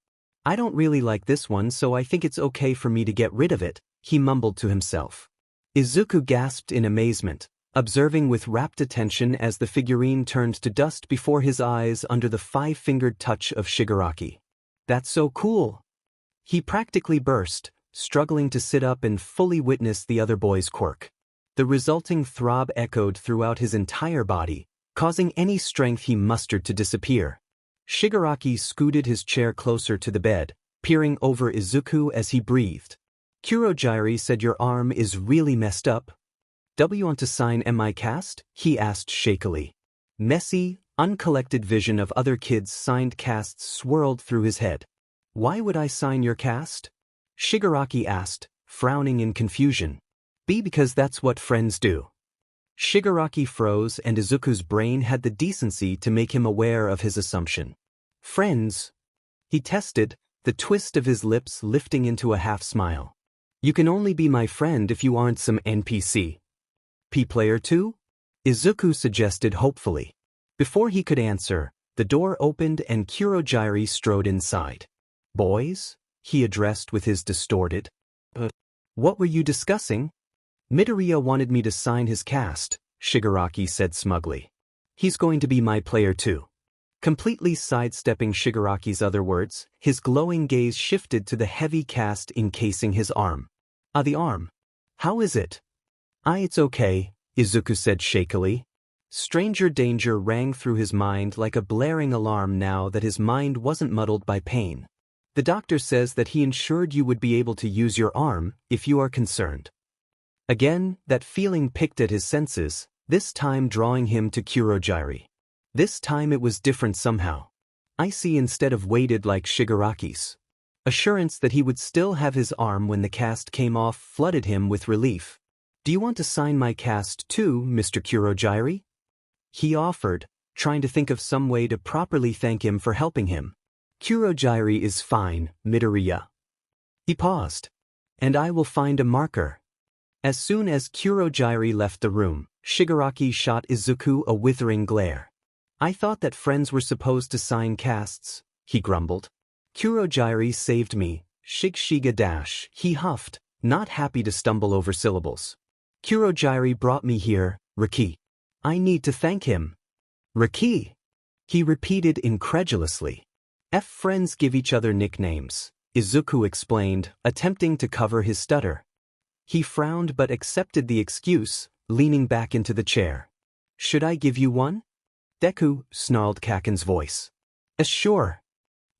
"I don't really like this one, so I think it's okay for me to get rid of it," he mumbled to himself. Izuku gasped in amazement, observing with rapt attention as the figurine turned to dust before his eyes under the five-fingered touch of Shigaraki. "That's so cool!" He practically burst, struggling to sit up and fully witness the other boy's quirk. The resulting throb echoed throughout his entire body, causing any strength he mustered to disappear. Shigaraki scooted his chair closer to the bed, peering over Izuku as he breathed. "Kurogyri said your arm is really messed up. Do you want to sign my cast?" he asked shakily. Messy, uncollected vision of other kids' signed casts swirled through his head. "Why would I sign your cast?" Shigaraki asked, frowning in confusion. Because that's what friends do." Shigaraki froze and Izuku's brain had the decency to make him aware of his assumption. "Friends?" He tested, the twist of his lips lifting into a half-smile. "You can only be my friend if you aren't some NPC. P-player too?" Izuku suggested hopefully. Before he could answer, the door opened and Kurogyri strode inside. "Boys?" he addressed with his distorted. What were you discussing?" "Midoriya wanted me to sign his cast," Shigaraki said smugly. "He's going to be my player too." Completely sidestepping Shigaraki's other words, his glowing gaze shifted to the heavy cast encasing his arm. "Ah, the arm. How is it?" It's okay," Izuku said shakily. Stranger danger rang through his mind like a blaring alarm now that his mind wasn't muddled by pain. "The doctor says that he ensured you would be able to use your arm, if you are concerned." Again, that feeling picked at his senses, this time drawing him to Kurogyri. This time it was different somehow. Icy instead of weighted like Shigaraki's. Assurance that he would still have his arm when the cast came off flooded him with relief. "Do you want to sign my cast too, Mr. Kurogyri?" he offered, trying to think of some way to properly thank him for helping him. "Kurogyri is fine, Midoriya." He paused. "And I will find a marker." As soon as Kurogyri left the room, Shigaraki shot Izuku a withering glare. "I thought that friends were supposed to sign casts," he grumbled. "Kurogyri saved me, Shiga-dash," he huffed, not happy to stumble over syllables. "Kurogyri brought me here, Riki. I need to thank him. Riki. He repeated incredulously. Friends give each other nicknames, Izuku explained, attempting to cover his stutter. He frowned but accepted the excuse, leaning back into the chair. Should I give you one? Deku, snarled Kaken's voice. Sure.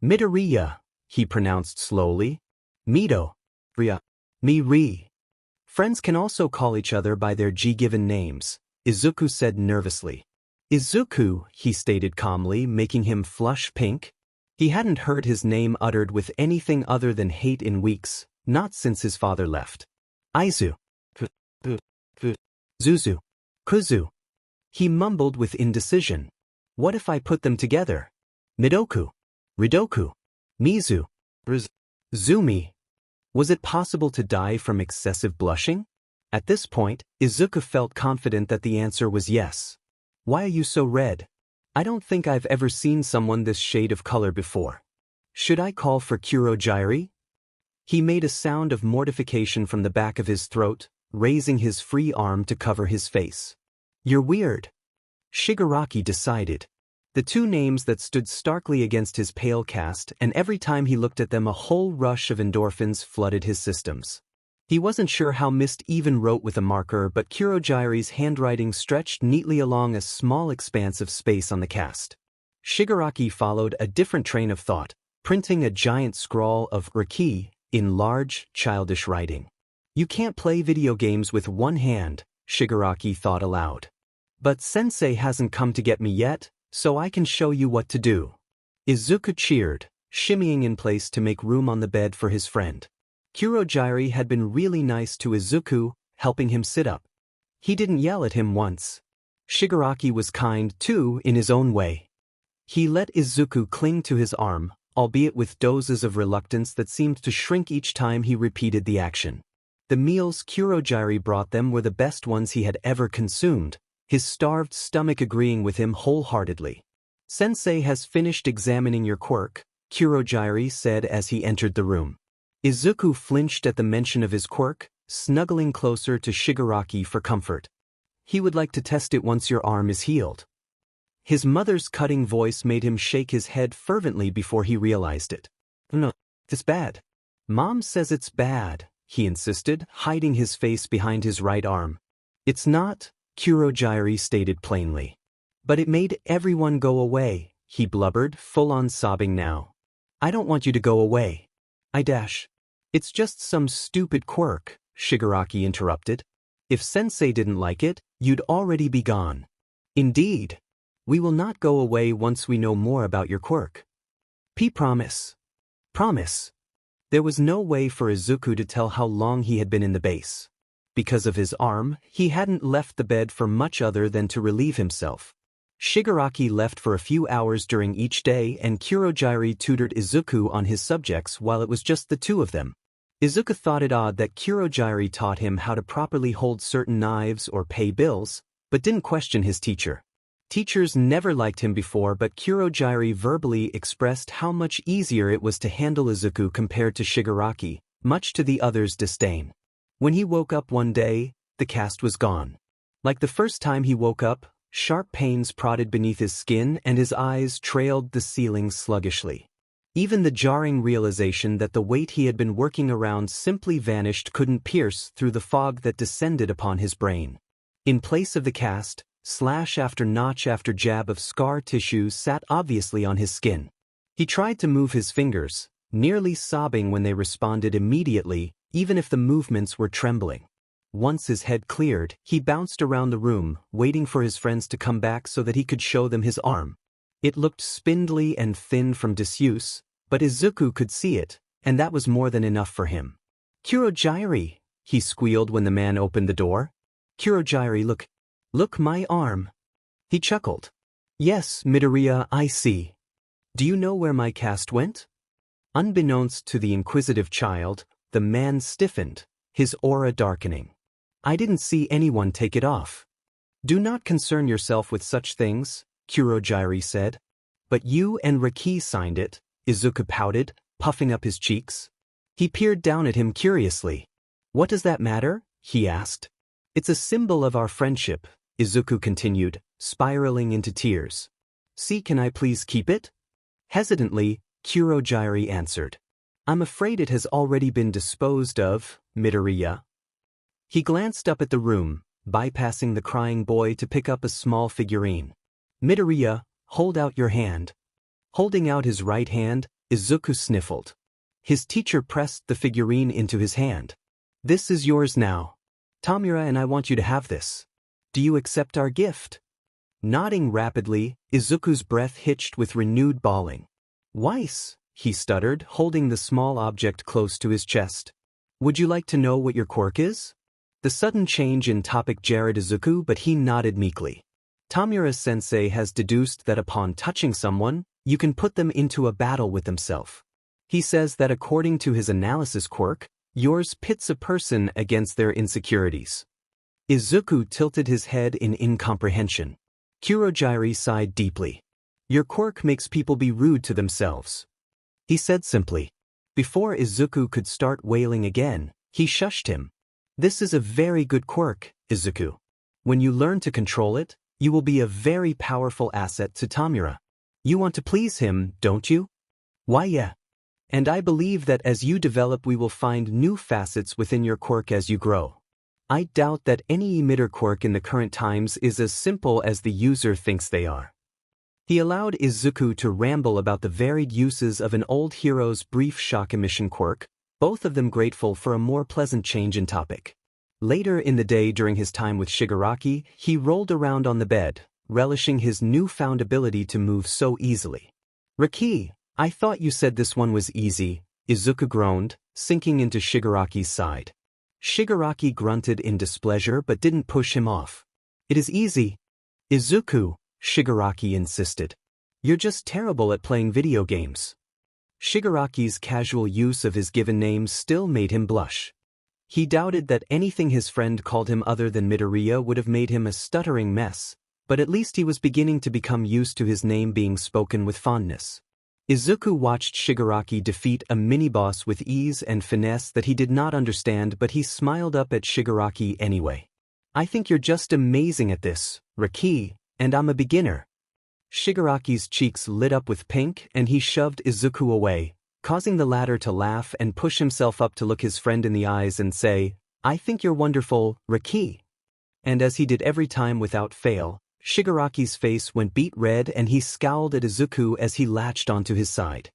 Midoriya, he pronounced slowly. Mido. Ria. Mi-ri. Friends can also call each other by their G-given names, Izuku said nervously. Izuku, he stated calmly, making him flush pink. He hadn't heard his name uttered with anything other than hate in weeks, not since his father left. Aizu. Zuzu. Kuzu. He mumbled with indecision. What if I put them together? Midoku. Ridoku. Mizu. Zumi. Was it possible to die from excessive blushing? At this point, Izuku felt confident that the answer was yes. Why are you so red? I don't think I've ever seen someone this shade of color before. Should I call for Kurojairi? He made a sound of mortification from the back of his throat, raising his free arm to cover his face. You're weird. Shigaraki decided. The two names that stood starkly against his pale cast, and every time he looked at them a whole rush of endorphins flooded his systems. He wasn't sure how Mist even wrote with a marker, but Kurojairi's handwriting stretched neatly along a small expanse of space on the cast. Shigaraki followed a different train of thought, printing a giant scrawl of Riki in large, childish writing. You can't play video games with one hand, Shigaraki thought aloud. But Sensei hasn't come to get me yet, so I can show you what to do. Izuku cheered, shimmying in place to make room on the bed for his friend. Kurojairi had been really nice to Izuku, helping him sit up. He didn't yell at him once. Shigaraki was kind, too, in his own way. He let Izuku cling to his arm, albeit with doses of reluctance that seemed to shrink each time he repeated the action. The meals Kurojairi brought them were the best ones he had ever consumed, his starved stomach agreeing with him wholeheartedly. Sensei has finished examining your quirk, Kurojairi said as he entered the room. Izuku flinched at the mention of his quirk, snuggling closer to Shigaraki for comfort. He would like to test it once your arm is healed. His mother's cutting voice made him shake his head fervently before he realized it. No, it's bad. Mom says it's bad, he insisted, hiding his face behind his right arm. It's not, Kurojairi stated plainly. But it made everyone go away, he blubbered, full-on sobbing now. I don't want you to go away. It's just some stupid quirk, Shigaraki interrupted. If Sensei didn't like it, you'd already be gone. Indeed. We will not go away once we know more about your quirk. Promise. Promise. There was no way for Izuku to tell how long he had been in the base. Because of his arm, he hadn't left the bed for much other than to relieve himself. Shigaraki left for a few hours during each day and Kurojairi tutored Izuku on his subjects while it was just the two of them. Izuku thought it odd that Kurojairi taught him how to properly hold certain knives or pay bills, but didn't question his teacher. Teachers never liked him before, but Kurojairi verbally expressed how much easier it was to handle Izuku compared to Shigaraki, much to the others' disdain. When he woke up one day, the cast was gone. Like the first time he woke up, sharp pains prodded beneath his skin and his eyes trailed the ceiling sluggishly. Even the jarring realization that the weight he had been working around simply vanished couldn't pierce through the fog that descended upon his brain. In place of the cast, slash after notch after jab of scar tissue sat obviously on his skin. He tried to move his fingers, nearly sobbing when they responded immediately, even if the movements were trembling. Once his head cleared, he bounced around the room, waiting for his friends to come back so that he could show them his arm. It looked spindly and thin from disuse, but Izuku could see it, and that was more than enough for him. Kurojairi, he squealed when the man opened the door. Kurojairi, look my arm. He chuckled. Yes, Midoriya, I see. Do you know where my cast went? Unbeknownst to the inquisitive child, the man stiffened, his aura darkening. I didn't see anyone take it off. Do not concern yourself with such things, Kurojairi said. But you and Riki signed it, Izuku pouted, puffing up his cheeks. He peered down at him curiously. What does that matter? He asked. It's a symbol of our friendship, Izuku continued, spiraling into tears. See, can I please keep it? Hesitantly, Kurogyari answered. I'm afraid it has already been disposed of, Midoriya. He glanced up at the room, bypassing the crying boy to pick up a small figurine. Midoriya, hold out your hand. Holding out his right hand, Izuku sniffled. His teacher pressed the figurine into his hand. This is yours now. Tamura and I want you to have this. Do you accept our gift? Nodding rapidly, Izuku's breath hitched with renewed bawling. Weiss, he stuttered, holding the small object close to his chest. Would you like to know what your quirk is? The sudden change in topic jarred Izuku, but he nodded meekly. Tamura-sensei has deduced that upon touching someone, you can put them into a battle with themselves. He says that according to his analysis quirk, yours pits a person against their insecurities. Izuku tilted his head in incomprehension. Kurogyari sighed deeply. Your quirk makes people be rude to themselves. He said simply. Before Izuku could start wailing again, he shushed him. This is a very good quirk, Izuku. When you learn to control it, you will be a very powerful asset to Tamura. You want to please him, don't you? Why, yeah. And I believe that as you develop we will find new facets within your quirk as you grow. I doubt that any emitter quirk in the current times is as simple as the user thinks they are. He allowed Izuku to ramble about the varied uses of an old hero's brief shock emission quirk, both of them grateful for a more pleasant change in topic. Later in the day during his time with Shigaraki, he rolled around on the bed, relishing his newfound ability to move so easily. Riki, I thought you said this one was easy, Izuku groaned, sinking into Shigaraki's side. Shigaraki grunted in displeasure but didn't push him off. It is easy. Izuku, Shigaraki insisted. You're just terrible at playing video games. Shigaraki's casual use of his given name still made him blush. He doubted that anything his friend called him other than Midoriya would have made him a stuttering mess, but at least he was beginning to become used to his name being spoken with fondness. Izuku watched Shigaraki defeat a mini-boss with ease and finesse that he did not understand, but he smiled up at Shigaraki anyway. I think you're just amazing at this, Riki, and I'm a beginner. Shigaraki's cheeks lit up with pink and he shoved Izuku away, causing the latter to laugh and push himself up to look his friend in the eyes and say, I think you're wonderful, Riki. And as he did every time without fail, Shigaraki's face went beet red and he scowled at Izuku as he latched onto his side.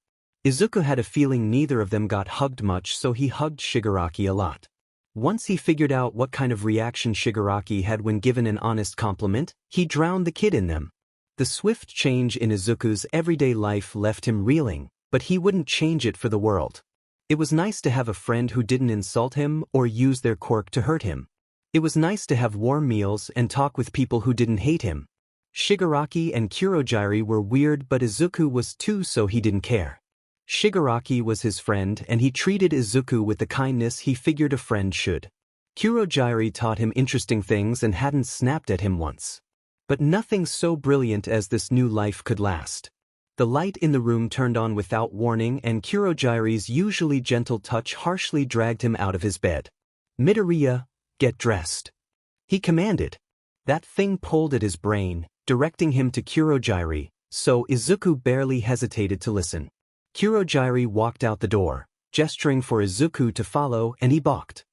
Izuku had a feeling neither of them got hugged much, so he hugged Shigaraki a lot. Once he figured out what kind of reaction Shigaraki had when given an honest compliment, he drowned the kid in them. The swift change in Izuku's everyday life left him reeling, but he wouldn't change it for the world. It was nice to have a friend who didn't insult him or use their quirk to hurt him. It was nice to have warm meals and talk with people who didn't hate him. Shigaraki and Kurogyari were weird, but Izuku was too, so he didn't care. Shigaraki was his friend and he treated Izuku with the kindness he figured a friend should. Kurogyari taught him interesting things and hadn't snapped at him once. But nothing so brilliant as this new life could last. The light in the room turned on without warning and Kurogyari's usually gentle touch harshly dragged him out of his bed. Midoriya, get dressed. He commanded. That thing pulled at his brain, directing him to Kurogyari, so Izuku barely hesitated to listen. Kurogyari walked out the door, gesturing for Izuku to follow, and he balked.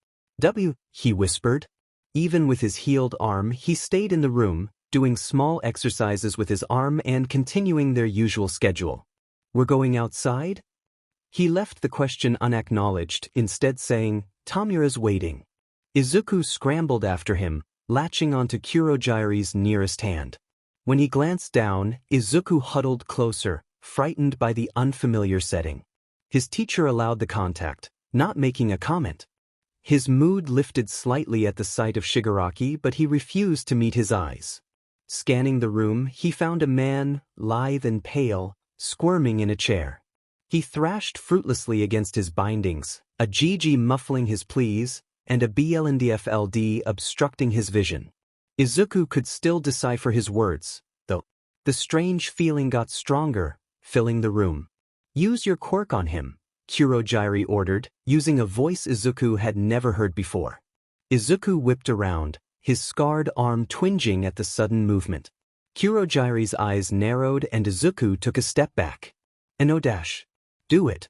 He whispered. Even with his healed arm, he stayed in the room, doing small exercises with his arm and continuing their usual schedule. We're going outside? He left the question unacknowledged, instead saying, Tamura's waiting. Izuku scrambled after him, latching onto Kurogyari's nearest hand. When he glanced down, Izuku huddled closer, frightened by the unfamiliar setting. His teacher allowed the contact, not making a comment. His mood lifted slightly at the sight of Shigaraki, but he refused to meet his eyes. Scanning the room, he found a man, lithe and pale, squirming in a chair. He thrashed fruitlessly against his bindings, a GG muffling his pleas, and a BLNDFLD obstructing his vision. Izuku could still decipher his words, though. The strange feeling got stronger, filling the room. Use your quirk on him, Kurogyari ordered, using a voice Izuku had never heard before. Izuku whipped around, his scarred arm twinging at the sudden movement. Kurojire's eyes narrowed and Izuku took a step back. "No dash. Do it."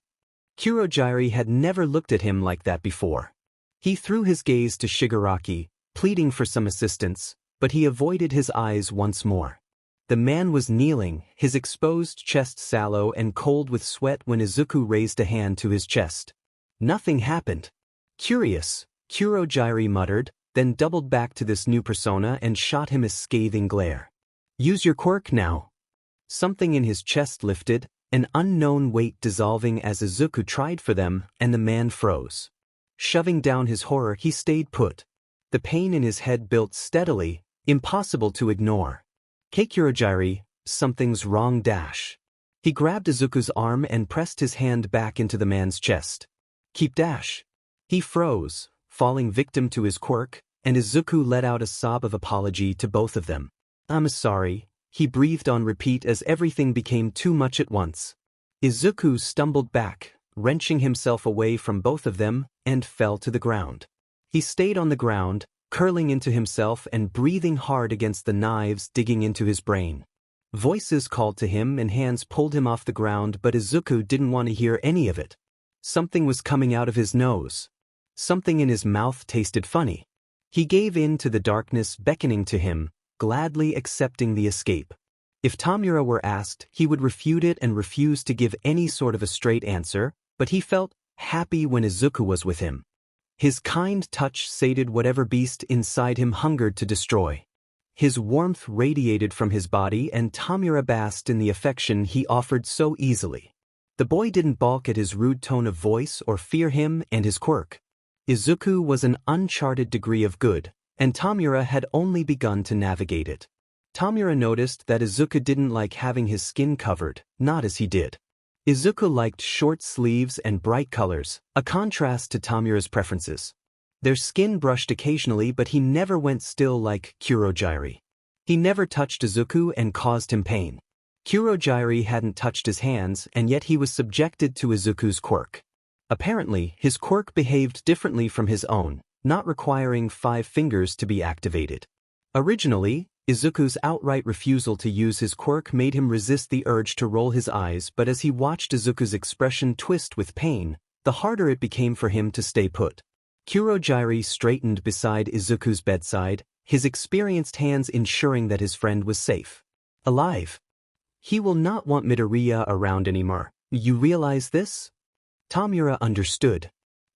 Kurojire had never looked at him like that before. He threw his gaze to Shigaraki, pleading for some assistance, but he avoided his eyes once more. The man was kneeling, his exposed chest sallow and cold with sweat when Izuku raised a hand to his chest. Nothing happened. "Curious," Kurojire muttered, then doubled back to this new persona and shot him a scathing glare. "Use your quirk now." Something in his chest lifted, an unknown weight dissolving as Izuku tried for them, and the man froze. Shoving down his horror, he stayed put. The pain in his head built steadily, impossible to ignore. "Kurojire, something's wrong dash." He grabbed Izuku's arm and pressed his hand back into the man's chest. "Keep dash." He froze, falling victim to his quirk, and Izuku let out a sob of apology to both of them. "I'm sorry," he breathed on repeat as everything became too much at once. Izuku stumbled back, wrenching himself away from both of them, and fell to the ground. He stayed on the ground, curling into himself and breathing hard against the knives digging into his brain. Voices called to him and hands pulled him off the ground, but Izuku didn't want to hear any of it. Something was coming out of his nose. Something in his mouth tasted funny. He gave in to the darkness beckoning to him, gladly accepting the escape. If Tamura were asked, he would refute it and refuse to give any sort of a straight answer, but he felt happy when Izuku was with him. His kind touch sated whatever beast inside him hungered to destroy. His warmth radiated from his body and Tamura basked in the affection he offered so easily. The boy didn't balk at his rude tone of voice or fear him and his quirk. Izuku was an uncharted degree of good, and Tamura had only begun to navigate it. Tamura noticed that Izuku didn't like having his skin covered, not as he did. Izuku liked short sleeves and bright colors, a contrast to Tamura's preferences. Their skin brushed occasionally, but he never went still like Kurojire. He never touched Izuku and caused him pain. Kurojire hadn't touched his hands, and yet he was subjected to Izuku's quirk. Apparently, his quirk behaved differently from his own, not requiring 5 fingers to be activated. Originally, Izuku's outright refusal to use his quirk made him resist the urge to roll his eyes, but as he watched Izuku's expression twist with pain, the harder it became for him to stay put. Kurojire straightened beside Izuku's bedside, his experienced hands ensuring that his friend was safe. Alive. He will not want Midoriya around anymore. You realize this? Tamura understood.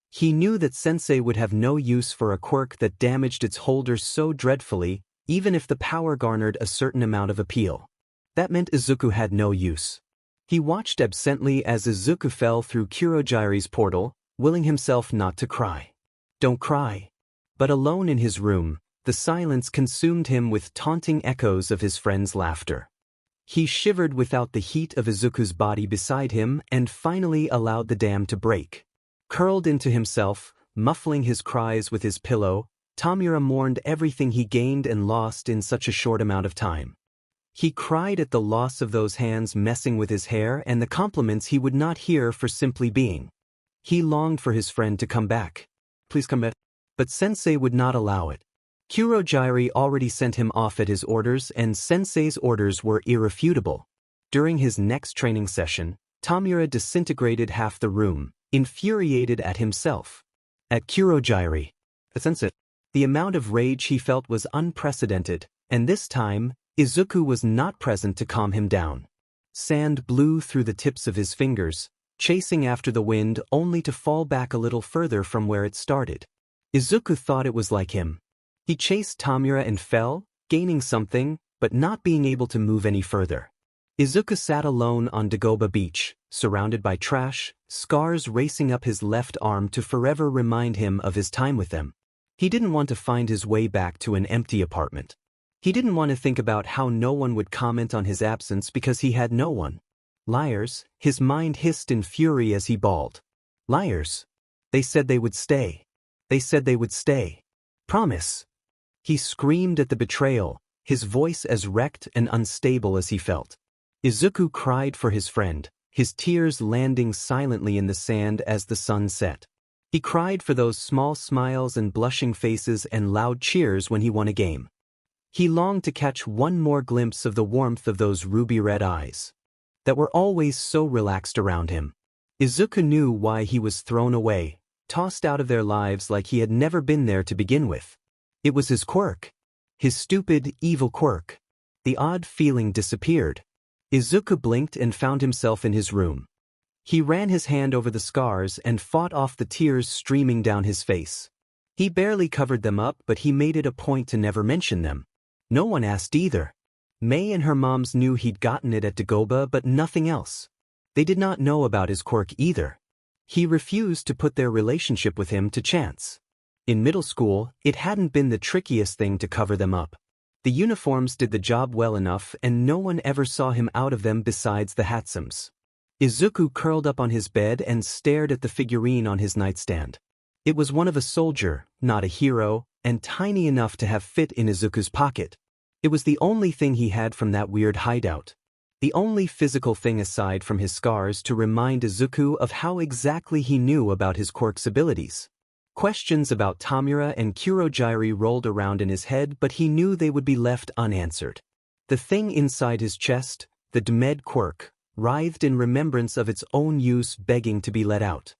He knew that Sensei would have no use for a quirk that damaged its holder so dreadfully, even if the power garnered a certain amount of appeal. That meant Izuku had no use. He watched absently as Izuku fell through Kurojire's portal, willing himself not to cry. Don't cry. But alone in his room, the silence consumed him with taunting echoes of his friend's laughter. He shivered without the heat of Izuku's body beside him and finally allowed the dam to break. Curled into himself, muffling his cries with his pillow, Tamura mourned everything he gained and lost in such a short amount of time. He cried at the loss of those hands messing with his hair and the compliments he would not hear for simply being. He longed for his friend to come back. Please come back. But Sensei would not allow it. Kurojire already sent him off at his orders, and Sensei's orders were irrefutable. During his next training session, Tamura disintegrated half the room, infuriated at himself. At Kurojire. Sensei. The amount of rage he felt was unprecedented, and this time, Izuku was not present to calm him down. Sand blew through the tips of his fingers, chasing after the wind only to fall back a little further from where it started. Izuku thought it was like him. He chased Tamura and fell, gaining something, but not being able to move any further. Izuku sat alone on Dagoba Beach, surrounded by trash, scars racing up his left arm to forever remind him of his time with them. He didn't want to find his way back to an empty apartment. He didn't want to think about how no one would comment on his absence because he had no one. Liars, his mind hissed in fury as he bawled. Liars. They said they would stay. They said they would stay. Promise. He screamed at the betrayal, his voice as wrecked and unstable as he felt. Izuku cried for his friend, his tears landing silently in the sand as the sun set. He cried for those small smiles and blushing faces and loud cheers when he won a game. He longed to catch one more glimpse of the warmth of those ruby-red eyes that were always so relaxed around him. Izuku knew why he was thrown away, tossed out of their lives like he had never been there to begin with. It was his quirk. His stupid, evil quirk. The odd feeling disappeared. Izuku blinked and found himself in his room. He ran his hand over the scars and fought off the tears streaming down his face. He barely covered them up, but he made it a point to never mention them. No one asked either. Mei and her moms knew he'd gotten it at Dagoba, but nothing else. They did not know about his quirk either. He refused to put their relationship with him to chance. In middle school, it hadn't been the trickiest thing to cover them up. The uniforms did the job well enough, and no one ever saw him out of them besides the Hatsums. Izuku curled up on his bed and stared at the figurine on his nightstand. It was one of a soldier, not a hero, and tiny enough to have fit in Izuku's pocket. It was the only thing he had from that weird hideout. The only physical thing aside from his scars to remind Izuku of how exactly he knew about his quirk's abilities. Questions about Tamura and Kurogiri rolled around in his head, but he knew they would be left unanswered. The thing inside his chest, the Demed quirk, writhed in remembrance of its own use, begging to be let out.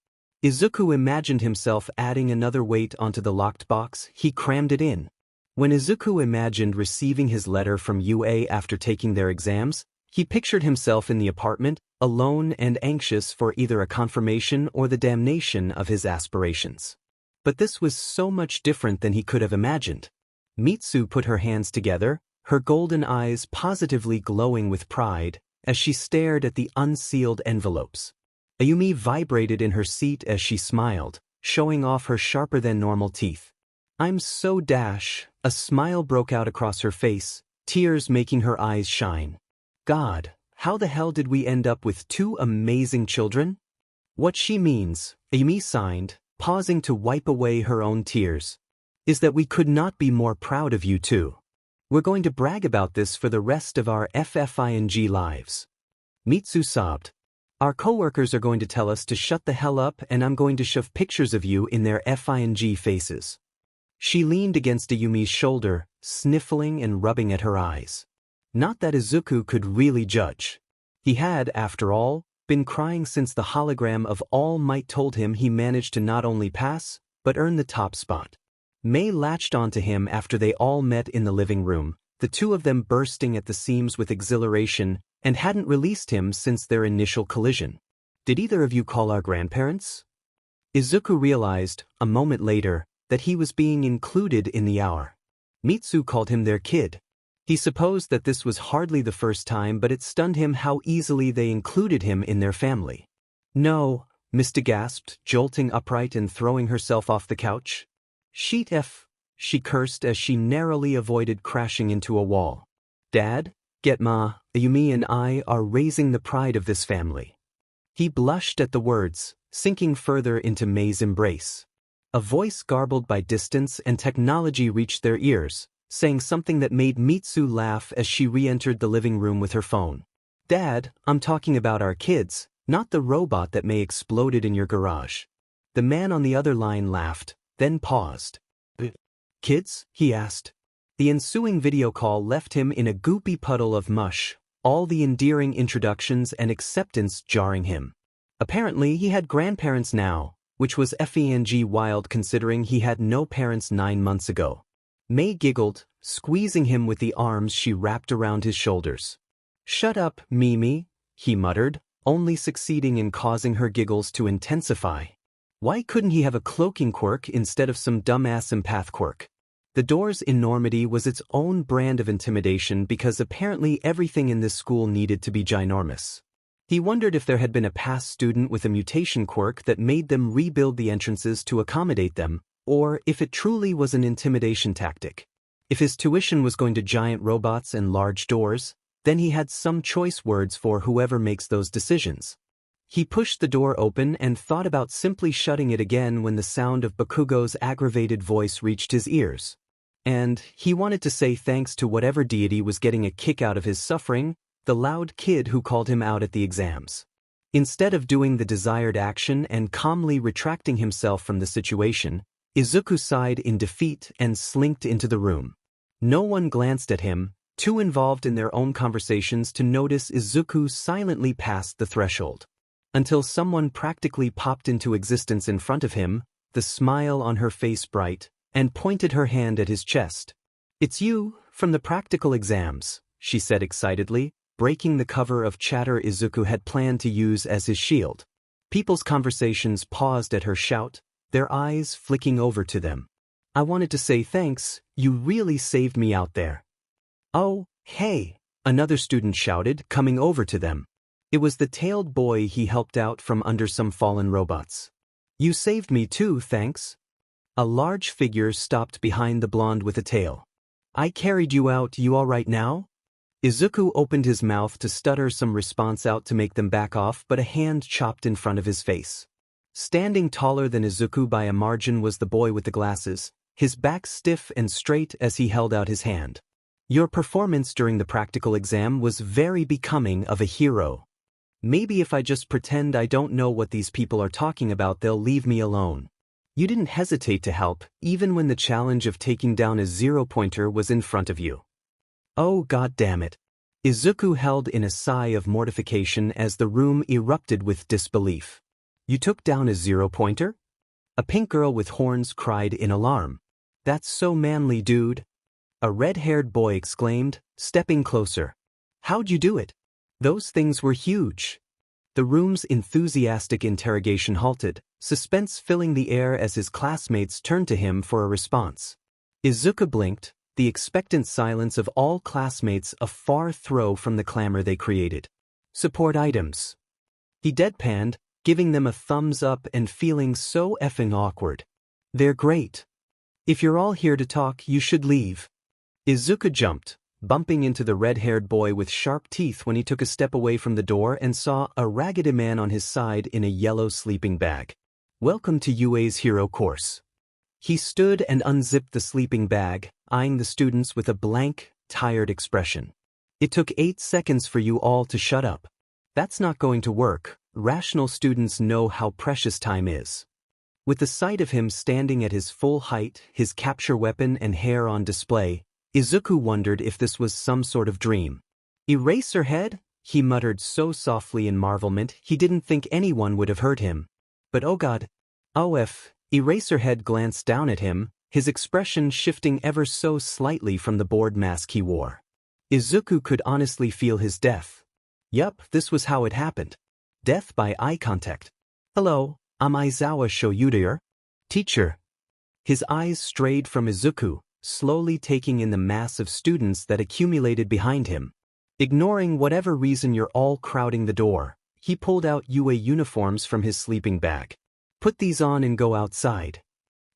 Izuku imagined himself adding another weight onto the locked box. He crammed it in. When Izuku imagined receiving his letter from UA after taking their exams, he pictured himself in the apartment, alone and anxious for either a confirmation or the damnation of his aspirations. But this was so much different than he could have imagined. Mitsu put her hands together, her golden eyes positively glowing with pride, as she stared at the unsealed envelopes. Ayumi vibrated in her seat as she smiled, showing off her sharper-than-normal teeth. "I'm so dash," a smile broke out across her face, tears making her eyes shine. "God, how the hell did we end up with two amazing children?" "What she means," Ayumi signed, pausing to wipe away her own tears, "is that we could not be more proud of you two. We're going to brag about this for the rest of our FFING lives." Mitsu sobbed. "Our coworkers are going to tell us to shut the hell up, and I'm going to shove pictures of you in their FING faces." She leaned against Ayumi's shoulder, sniffling and rubbing at her eyes. Not that Izuku could really judge. He had, after all, been crying since the hologram of All Might told him he managed to not only pass, but earn the top spot. Mei latched onto him after they all met in the living room, the two of them bursting at the seams with exhilaration, and hadn't released him since their initial collision. "Did either of you call our grandparents?" Izuku realized, a moment later, that he was being included in the hour. Mitsu called him their kid. He supposed that this was hardly the first time, but it stunned him how easily they included him in their family. "No," Mista gasped, jolting upright and throwing herself off the couch. "Sheet F," she cursed as she narrowly avoided crashing into a wall. "Dad, get ma, Ayumi and I are raising the pride of this family." He blushed at the words, sinking further into Mei's embrace. A voice garbled by distance and technology reached their ears, saying something that made Mitsu laugh as she re-entered the living room with her phone. "Dad, I'm talking about our kids, not the robot that Mei exploded in your garage." The man on the other line laughed, then paused. "Kids?" he asked. The ensuing video call left him in a goopy puddle of mush, all the endearing introductions and acceptance jarring him. Apparently he had grandparents now, which was FENG wild considering he had no parents 9 months ago. Mei giggled, squeezing him with the arms she wrapped around his shoulders. "Shut up, Mimi," he muttered, only succeeding in causing her giggles to intensify. Why couldn't he have a cloaking quirk instead of some dumbass empath quirk? The door's enormity was its own brand of intimidation because apparently everything in this school needed to be ginormous. He wondered if there had been a past student with a mutation quirk that made them rebuild the entrances to accommodate them, or if it truly was an intimidation tactic. If his tuition was going to giant robots and large doors, then he had some choice words for whoever makes those decisions. He pushed the door open and thought about simply shutting it again when the sound of Bakugo's aggravated voice reached his ears. And he wanted to say thanks to whatever deity was getting a kick out of his suffering, the loud kid who called him out at the exams. Instead of doing the desired action and calmly retracting himself from the situation, Izuku sighed in defeat and slinked into the room. No one glanced at him, too involved in their own conversations to notice Izuku silently passed the threshold. Until someone practically popped into existence in front of him, the smile on her face bright, and pointed her hand at his chest. "It's you, from the practical exams," she said excitedly, breaking the cover of chatter Izuku had planned to use as his shield. People's conversations paused at her shout, their eyes flicking over to them. "I wanted to say thanks, you really saved me out there." "Oh, hey," another student shouted, coming over to them. It was the tailed boy he helped out from under some fallen robots. "You saved me too, thanks." A large figure stopped behind the blonde with a tail. "I carried you out, you all right now?" Izuku opened his mouth to stutter some response out to make them back off, but a hand chopped in front of his face. Standing taller than Izuku by a margin was the boy with the glasses, his back stiff and straight as he held out his hand. "Your performance during the practical exam was very becoming of a hero. Maybe if I just pretend I don't know what these people are talking about, they'll leave me alone. You didn't hesitate to help, even when the challenge of taking down a zero-pointer was in front of you." "Oh, god damn it." Izuku held in a sigh of mortification as the room erupted with disbelief. "You took down a zero-pointer?" A pink girl with horns cried in alarm. "That's so manly, dude." A red-haired boy exclaimed, stepping closer. "How'd you do it? Those things were huge." The room's enthusiastic interrogation halted, suspense filling the air as his classmates turned to him for a response. Izuku blinked, the expectant silence of all classmates a far throw from the clamor they created. "Support items." He deadpanned, giving them a thumbs up and feeling so effing awkward. "They're great. If you're all here to talk, you should leave." Izuku jumped, bumping into the red-haired boy with sharp teeth when he took a step away from the door and saw a raggedy man on his side in a yellow sleeping bag. "Welcome to UA's hero course." He stood and unzipped the sleeping bag, eyeing the students with a blank, tired expression. "It took 8 seconds for you all to shut up. That's not going to work. Rational students know how precious time is." With the sight of him standing at his full height, his capture weapon and hair on display, Izuku wondered if this was some sort of dream. "Eraserhead?" he muttered so softly in marvelment he didn't think anyone would have heard him. But oh god. Eraserhead glanced down at him, his expression shifting ever so slightly from the bored mask he wore. Izuku could honestly feel his death. Yup, this was how it happened. Death by eye contact. "Hello, I'm Aizawa Shoyudaer. Teacher." His eyes strayed from Izuku, slowly taking in the mass of students that accumulated behind him. Ignoring whatever reason you're all crowding the door, he pulled out UA uniforms from his sleeping bag. "Put these on and go outside."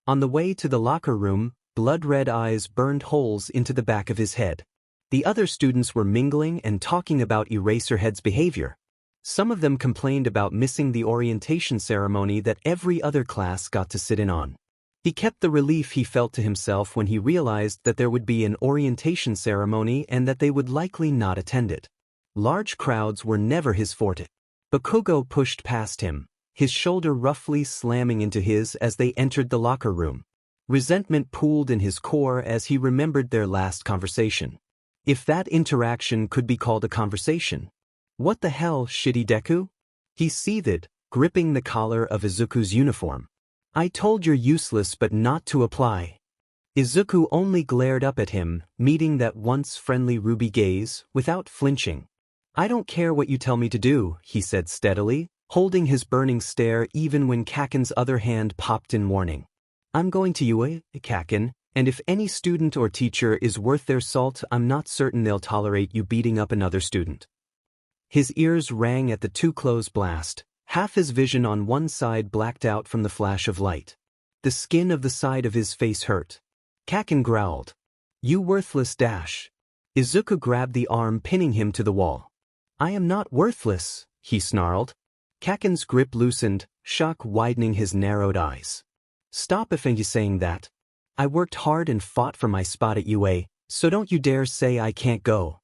On the way to the locker room, blood-red eyes burned holes into the back of his head. The other students were mingling and talking about Eraserhead's behavior. Some of them complained about missing the orientation ceremony that every other class got to sit in on. He kept the relief he felt to himself when he realized that there would be an orientation ceremony and that they would likely not attend it. Large crowds were never his forte. Bakugo pushed past him, his shoulder roughly slamming into his as they entered the locker room. Resentment pooled in his core as he remembered their last conversation. If that interaction could be called a conversation. "What the hell, shitty Deku?" He seethed, gripping the collar of Izuku's uniform. "I told you're useless but not to apply." Izuku only glared up at him, meeting that once friendly ruby gaze, without flinching. "I don't care what you tell me to do," he said steadily, holding his burning stare even when Kaken's other hand popped in warning. "I'm going to UA, Kaken, and if any student or teacher is worth their salt, I'm not certain they'll tolerate you beating up another student." His ears rang at the too-close blast. Half his vision on one side blacked out from the flash of light. The skin of the side of his face hurt. Kaken growled. "You worthless dash." Izuku grabbed the arm pinning him to the wall. "I am not worthless," he snarled. Kaken's grip loosened, shock widening his narrowed eyes. "Stop if you saying that. I worked hard and fought for my spot at UA, so don't you dare say I can't go."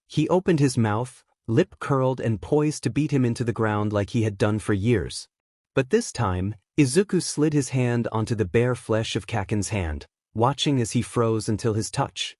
He opened his mouth, lip curled and poised to beat him into the ground like he had done for years. But this time, Izuku slid his hand onto the bare flesh of Kaken's hand, watching as he froze until his touch.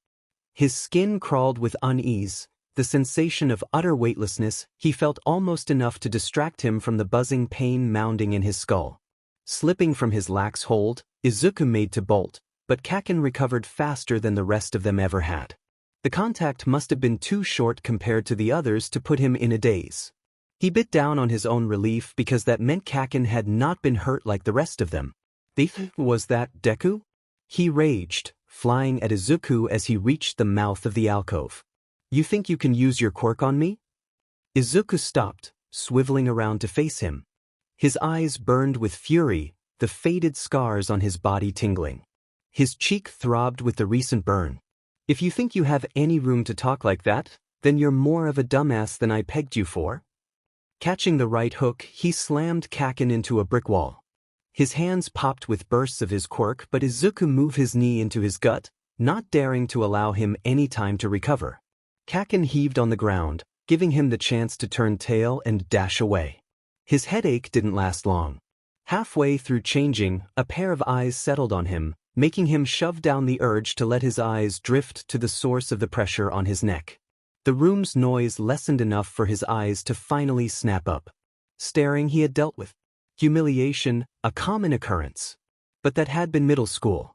His skin crawled with unease, the sensation of utter weightlessness. He felt almost enough to distract him from the buzzing pain mounding in his skull. Slipping from his lax hold, Izuku made to bolt, but Kaken recovered faster than the rest of them ever had. The contact must have been too short compared to the others to put him in a daze. He bit down on his own relief because that meant Kaken had not been hurt like the rest of them. Was that Deku? He raged, flying at Izuku as he reached the mouth of the alcove. You think you can use your quirk on me? Izuku stopped, swiveling around to face him. His eyes burned with fury, the faded scars on his body tingling. His cheek throbbed with the recent burn. If you think you have any room to talk like that, then you're more of a dumbass than I pegged you for. Catching the right hook, he slammed Kaken into a brick wall. His hands popped with bursts of his quirk, but Izuku moved his knee into his gut, not daring to allow him any time to recover. Kaken heaved on the ground, giving him the chance to turn tail and dash away. His headache didn't last long. Halfway through changing, a pair of eyes settled on him, making him shove down the urge to let his eyes drift to the source of the pressure on his neck. The room's noise lessened enough for his eyes to finally snap up. Staring he had dealt with. Humiliation, a common occurrence. But that had been middle school.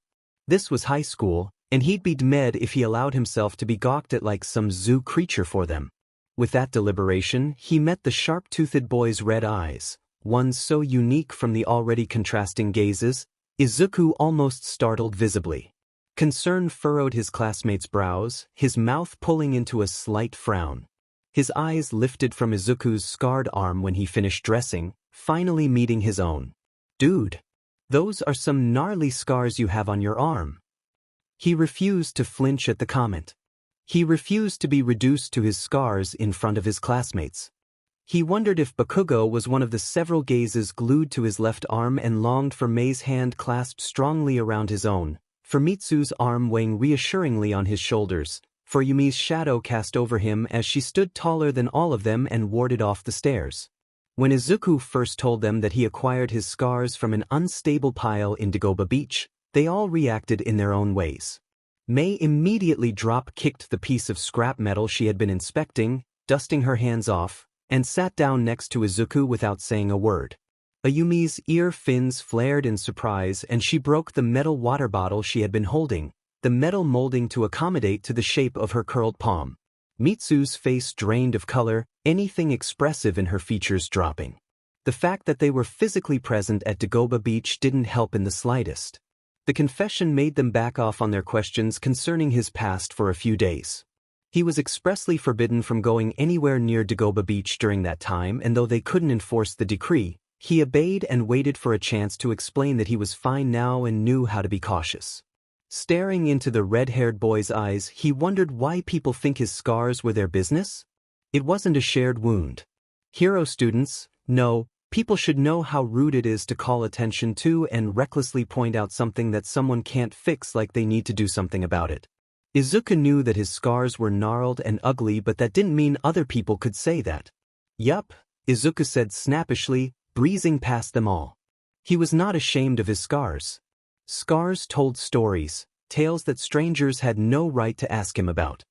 This was high school, and he'd be dead if he allowed himself to be gawked at like some zoo creature for them. With that deliberation, he met the sharp-toothed boy's red eyes, one so unique from the already contrasting gazes. Izuku almost startled visibly. Concern furrowed his classmate's brows, his mouth pulling into a slight frown. His eyes lifted from Izuku's scarred arm when he finished dressing, finally meeting his own. Dude, those are some gnarly scars you have on your arm. He refused to flinch at the comment. He refused to be reduced to his scars in front of his classmates. He wondered if Bakugo was one of the several gazes glued to his left arm and longed for Mei's hand clasped strongly around his own, for Mitsu's arm weighing reassuringly on his shoulders, for Yumi's shadow cast over him as she stood taller than all of them and warded off the stares. When Izuku first told them that he acquired his scars from an unstable pile in Dagoba Beach, they all reacted in their own ways. Mei immediately drop-kicked the piece of scrap metal she had been inspecting, dusting her hands off, and sat down next to Izuku without saying a word. Ayumi's ear fins flared in surprise and she broke the metal water bottle she had been holding, the metal molding to accommodate to the shape of her curled palm. Mitsu's face drained of color, anything expressive in her features dropping. The fact that they were physically present at Dagoba Beach didn't help in the slightest. The confession made them back off on their questions concerning his past for a few days. He was expressly forbidden from going anywhere near Dagoba Beach during that time, and though they couldn't enforce the decree, he obeyed and waited for a chance to explain that he was fine now and knew how to be cautious. Staring into the red-haired boy's eyes, he wondered why people think his scars were their business. It wasn't a shared wound. Hero students, no, people should know how rude it is to call attention to and recklessly point out something that someone can't fix like they need to do something about it. Izuku knew that his scars were gnarled and ugly, but that didn't mean other people could say that. Yup, Izuku said snappishly, breezing past them all. He was not ashamed of his scars. Scars told stories, tales that strangers had no right to ask him about.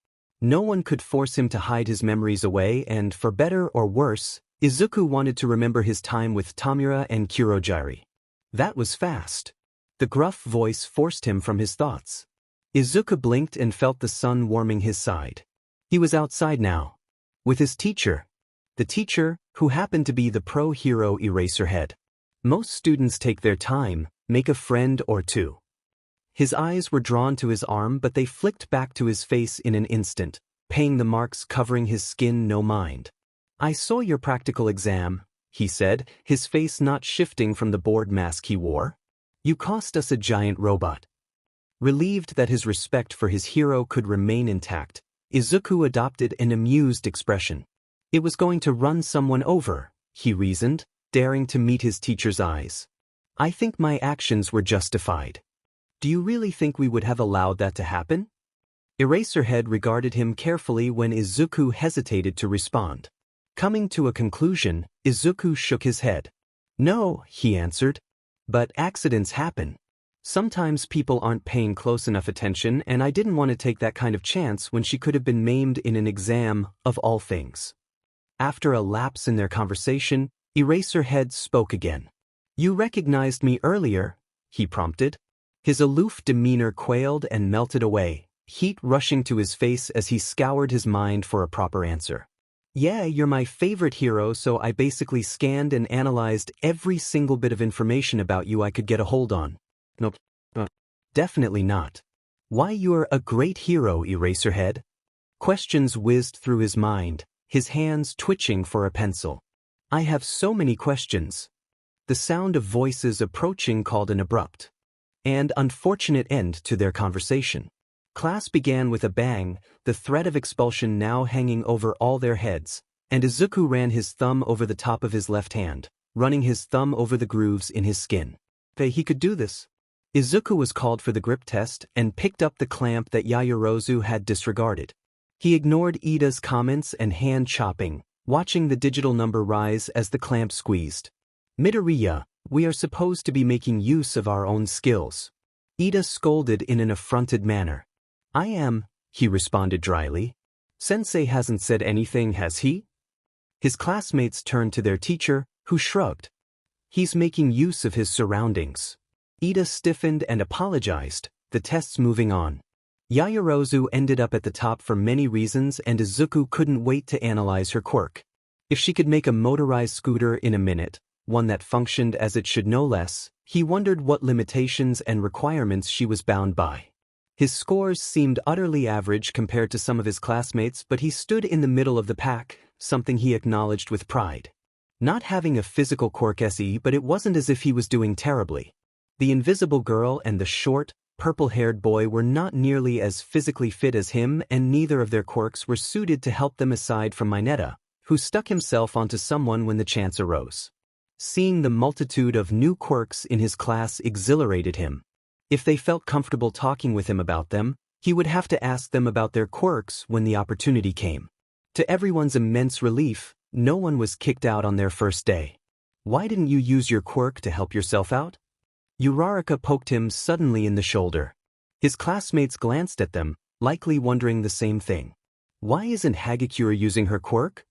No one could force him to hide his memories away, and for better or worse, Izuku wanted to remember his time with Tamura and Kurogiri. That was fast. The gruff voice forced him from his thoughts. Izuku blinked and felt the sun warming his side. He was outside now. With his teacher. The teacher, who happened to be the pro-hero Eraserhead. Most students take their time, make a friend or two. His eyes were drawn to his arm, but they flicked back to his face in an instant, paying the marks covering his skin no mind. I saw your practical exam, he said, his face not shifting from the bored mask he wore. You cost us a giant robot. Relieved that his respect for his hero could remain intact, Izuku adopted an amused expression. It was going to run someone over, he reasoned, daring to meet his teacher's eyes. I think my actions were justified. Do you really think we would have allowed that to happen? Eraserhead regarded him carefully when Izuku hesitated to respond. Coming to a conclusion, Izuku shook his head. No, he answered. But accidents happen. Sometimes people aren't paying close enough attention, and I didn't want to take that kind of chance when she could have been maimed in an exam, of all things. After a lapse in their conversation, Eraserhead spoke again. You recognized me earlier, he prompted. His aloof demeanor quailed and melted away, heat rushing to his face as he scoured his mind for a proper answer. Yeah, you're my favorite hero, so I basically scanned and analyzed every single bit of information about you I could get a hold on. Nope. Definitely not. Why, you're a great hero, Eraserhead. Questions whizzed through his mind, his hands twitching for a pencil. I have so many questions. The sound of voices approaching called an abrupt and unfortunate end to their conversation. Class began with a bang, the threat of expulsion now hanging over all their heads, and Izuku ran his thumb over the top of his left hand, running his thumb over the grooves in his skin. He could do this. Izuku was called for the grip test and picked up the clamp that Yaoyorozu had disregarded. He ignored Ida's comments and hand chopping, watching the digital number rise as the clamp squeezed. Midoriya, we are supposed to be making use of our own skills. Ida scolded in an affronted manner. I am, he responded dryly. Sensei hasn't said anything, has he? His classmates turned to their teacher, who shrugged. He's making use of his surroundings. Ida stiffened and apologized, the tests moving on. Yaoyorozu ended up at the top for many reasons, and Izuku couldn't wait to analyze her quirk. If she could make a motorized scooter in a minute, one that functioned as it should no less, he wondered what limitations and requirements she was bound by. His scores seemed utterly average compared to some of his classmates, but he stood in the middle of the pack, something he acknowledged with pride. Not having a physical quirk SE, but it wasn't as if he was doing terribly. The invisible girl and the short, purple-haired boy were not nearly as physically fit as him, and neither of their quirks were suited to help them aside from Mineta, who stuck himself onto someone when the chance arose. Seeing the multitude of new quirks in his class exhilarated him. If they felt comfortable talking with him about them, he would have to ask them about their quirks when the opportunity came. To everyone's immense relief, no one was kicked out on their first day. Why didn't you use your quirk to help yourself out? Uraraka poked him suddenly in the shoulder. His classmates glanced at them, likely wondering the same thing. Why isn't Hagakure using her quirk?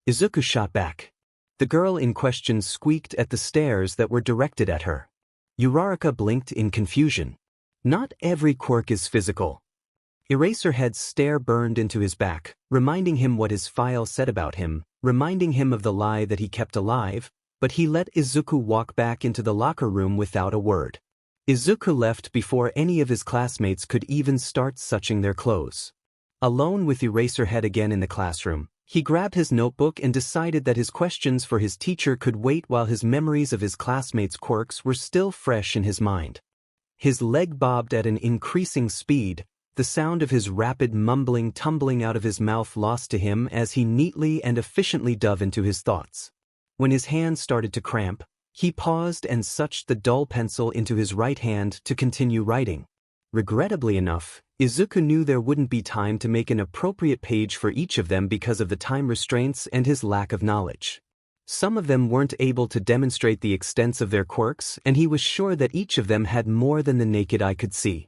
Izuku shot back. The girl in question squeaked at the stares that were directed at her. Uraraka blinked in confusion. Not every quirk is physical. Eraserhead's stare burned into his back, reminding him what his file said about him, reminding him of the lie that he kept alive, but he let Izuku walk back into the locker room without a word. Izuku left before any of his classmates could even start suching their clothes. Alone with Eraserhead again in the classroom, he grabbed his notebook and decided that his questions for his teacher could wait while his memories of his classmates' quirks were still fresh in his mind. His leg bobbed at an increasing speed, the sound of his rapid mumbling tumbling out of his mouth lost to him as he neatly and efficiently dove into his thoughts. When his hand started to cramp, he paused and sucked the dull pencil into his right hand to continue writing. Regrettably enough, Izuku knew there wouldn't be time to make an appropriate page for each of them because of the time restraints and his lack of knowledge. Some of them weren't able to demonstrate the extents of their quirks, and he was sure that each of them had more than the naked eye could see.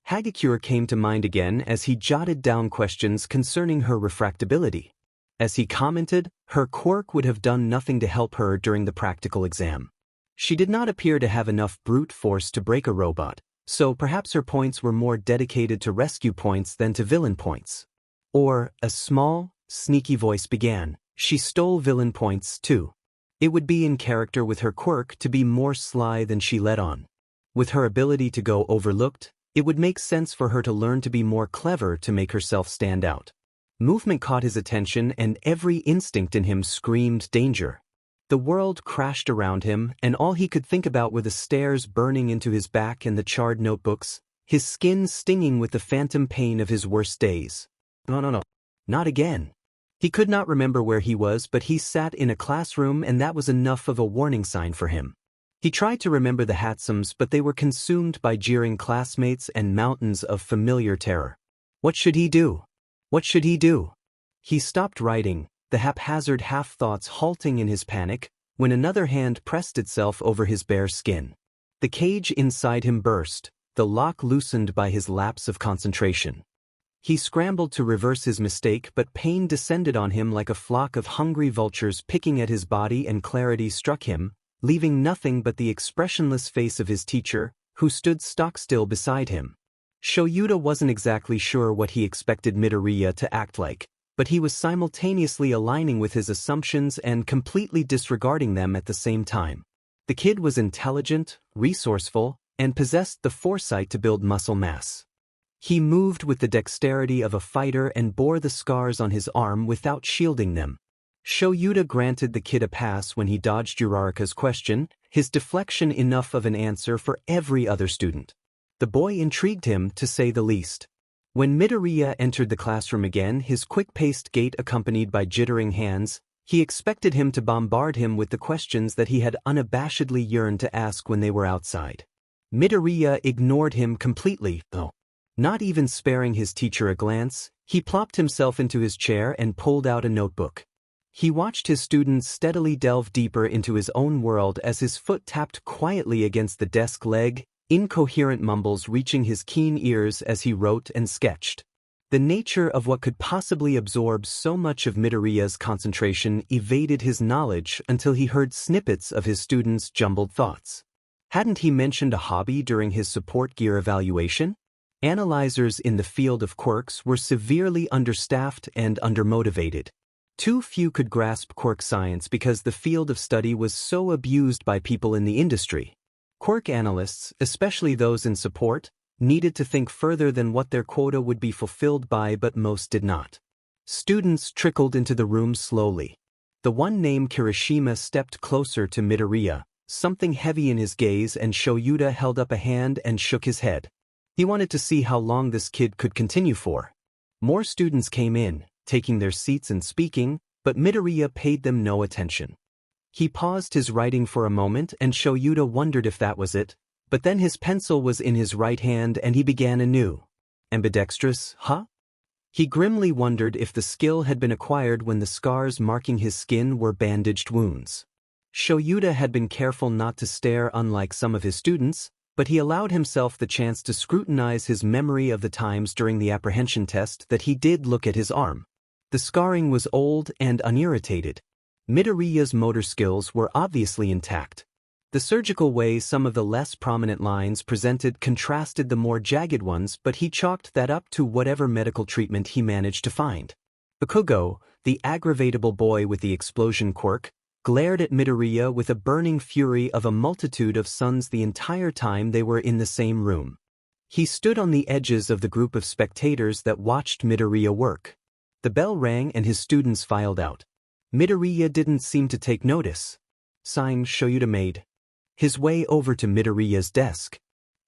Hagakure came to mind again as he jotted down questions concerning her refractability. As he commented, her quirk would have done nothing to help her during the practical exam. She did not appear to have enough brute force to break a robot, so perhaps her points were more dedicated to rescue points than to villain points. Or, a small, sneaky voice began, she stole villain points too. It would be in character with her quirk to be more sly than she let on. With her ability to go overlooked, it would make sense for her to learn to be more clever to make herself stand out. Movement caught his attention and every instinct in him screamed danger. The world crashed around him, and all he could think about were the stares burning into his back and the charred notebooks, his skin stinging with the phantom pain of his worst days. No. Not again. He could not remember where he was, but he sat in a classroom and that was enough of a warning sign for him. He tried to remember the Hatsums, but they were consumed by jeering classmates and mountains of familiar terror. What should he do? What should he do? He stopped writing, the haphazard half-thoughts halting in his panic, when another hand pressed itself over his bare skin. The cage inside him burst, the lock loosened by his lapse of concentration. He scrambled to reverse his mistake, but pain descended on him like a flock of hungry vultures picking at his body, and clarity struck him, leaving nothing but the expressionless face of his teacher, who stood stock-still beside him. Shoyuta wasn't exactly sure what he expected Midoriya to act like, but he was simultaneously aligning with his assumptions and completely disregarding them at the same time. The kid was intelligent, resourceful, and possessed the foresight to build muscle mass. He moved with the dexterity of a fighter and bore the scars on his arm without shielding them. Shoyuta granted the kid a pass when he dodged Uraraka's question, his deflection enough of an answer for every other student. The boy intrigued him, to say the least. When Midoriya entered the classroom again, his quick-paced gait accompanied by jittering hands, he expected him to bombard him with the questions that he had unabashedly yearned to ask when they were outside. Midoriya ignored him completely, though. Not even sparing his teacher a glance, he plopped himself into his chair and pulled out a notebook. He watched his student steadily delve deeper into his own world as his foot tapped quietly against the desk leg, incoherent mumbles reaching his keen ears as he wrote and sketched. The nature of what could possibly absorb so much of Midoriya's concentration evaded his knowledge until he heard snippets of his student's jumbled thoughts. Hadn't he mentioned a hobby during his support gear evaluation? Analyzers in the field of quirks were severely understaffed and undermotivated. Too few could grasp quirk science because the field of study was so abused by people in the industry. Quirk analysts, especially those in support, needed to think further than what their quota would be fulfilled by, but most did not. Students trickled into the room slowly. The one named Kirishima stepped closer to Midoriya, something heavy in his gaze, and Shoyuta held up a hand and shook his head. He wanted to see how long this kid could continue for. More students came in, taking their seats and speaking, but Midoriya paid them no attention. He paused his writing for a moment, and Shoyuta wondered if that was it, but then his pencil was in his right hand and he began anew. Ambidextrous, huh? He grimly wondered if the skill had been acquired when the scars marking his skin were bandaged wounds. Shoyuta had been careful not to stare, unlike some of his students, but he allowed himself the chance to scrutinize his memory of the times during the apprehension test that he did look at his arm. The scarring was old and unirritated. Midoriya's motor skills were obviously intact. The surgical way some of the less prominent lines presented contrasted the more jagged ones, but he chalked that up to whatever medical treatment he managed to find. Bakugo, the aggravatable boy with the explosion quirk, glared at Midoriya with a burning fury of a multitude of suns the entire time they were in the same room. He stood on the edges of the group of spectators that watched Midoriya work. The bell rang and his students filed out. Midoriya didn't seem to take notice. Sighing, Shoyuta made his way over to Midoriya's desk.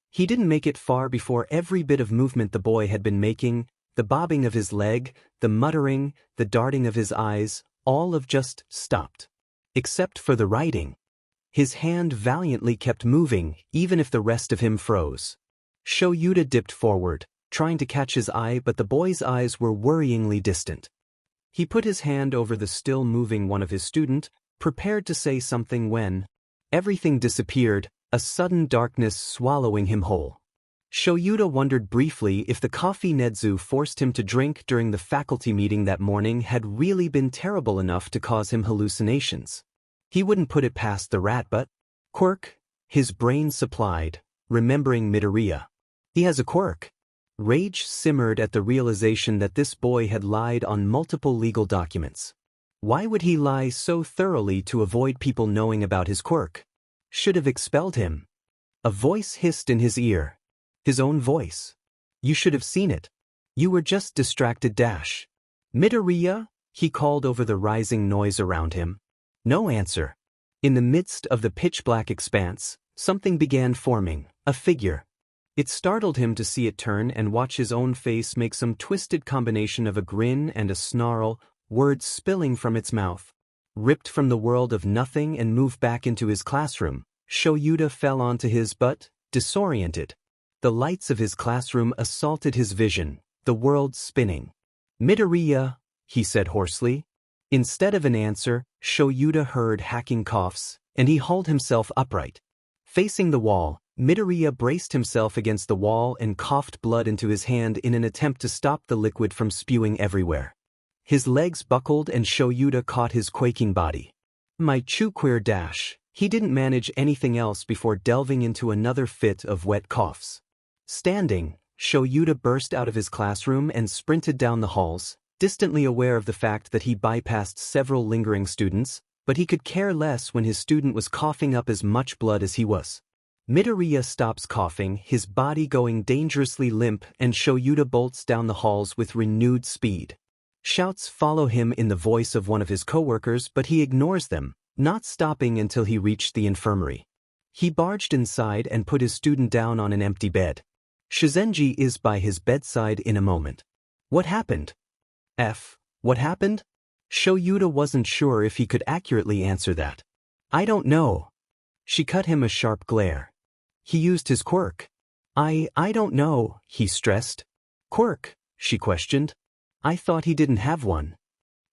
He didn't make it far before every bit of movement the boy had been making, the bobbing of his leg, the muttering, the darting of his eyes, all of just stopped. Except for the writing. His hand valiantly kept moving, even if the rest of him froze. Shoyuta dipped forward, trying to catch his eye, but the boy's eyes were worryingly distant. He put his hand over the still-moving one of his student, prepared to say something when everything disappeared, a sudden darkness swallowing him whole. Shoyuta wondered briefly if the coffee Nedzu forced him to drink during the faculty meeting that morning had really been terrible enough to cause him hallucinations. He wouldn't put it past the rat, but quirk, his brain supplied, remembering Midoriya. He has a quirk. Rage simmered at the realization that this boy had lied on multiple legal documents. Why would he lie so thoroughly to avoid people knowing about his quirk? Should have expelled him. A voice hissed in his ear. His own voice. You should have seen it. You were just distracted. Midoriya, he called over the rising noise around him. No answer. In the midst of the pitch-black expanse, something began forming, a figure. It startled him to see it turn and watch his own face make some twisted combination of a grin and a snarl, words spilling from its mouth. Ripped from the world of nothing and moved back into his classroom, Shoyuta fell onto his butt, disoriented. The lights of his classroom assaulted his vision, The world's spinning. Midoriya, he said hoarsely. Instead of an answer, Shoyuta heard hacking coughs, and he hauled himself upright. Facing the wall, Midoriya braced himself against the wall and coughed blood into his hand in an attempt to stop the liquid from spewing everywhere. His legs buckled and Shoyuta caught his quaking body. My Chuquir dash. He didn't manage anything else before delving into another fit of wet coughs. Standing, Shoyuta burst out of his classroom and sprinted down the halls, distantly aware of the fact that he bypassed several lingering students, but he could care less when his student was coughing up as much blood as he was. Midoriya stops coughing, his body going dangerously limp, and Shoyuta bolts down the halls with renewed speed. Shouts follow him in the voice of one of his coworkers, but he ignores them, not stopping until he reached the infirmary. He barged inside and put his student down on an empty bed. Shizenji is by his bedside in a moment. What happened? What happened? Shoyuta wasn't sure if he could accurately answer that. I don't know. She cut him a sharp glare. He used his quirk. I don't know, he stressed. Quirk? She questioned. I thought he didn't have one.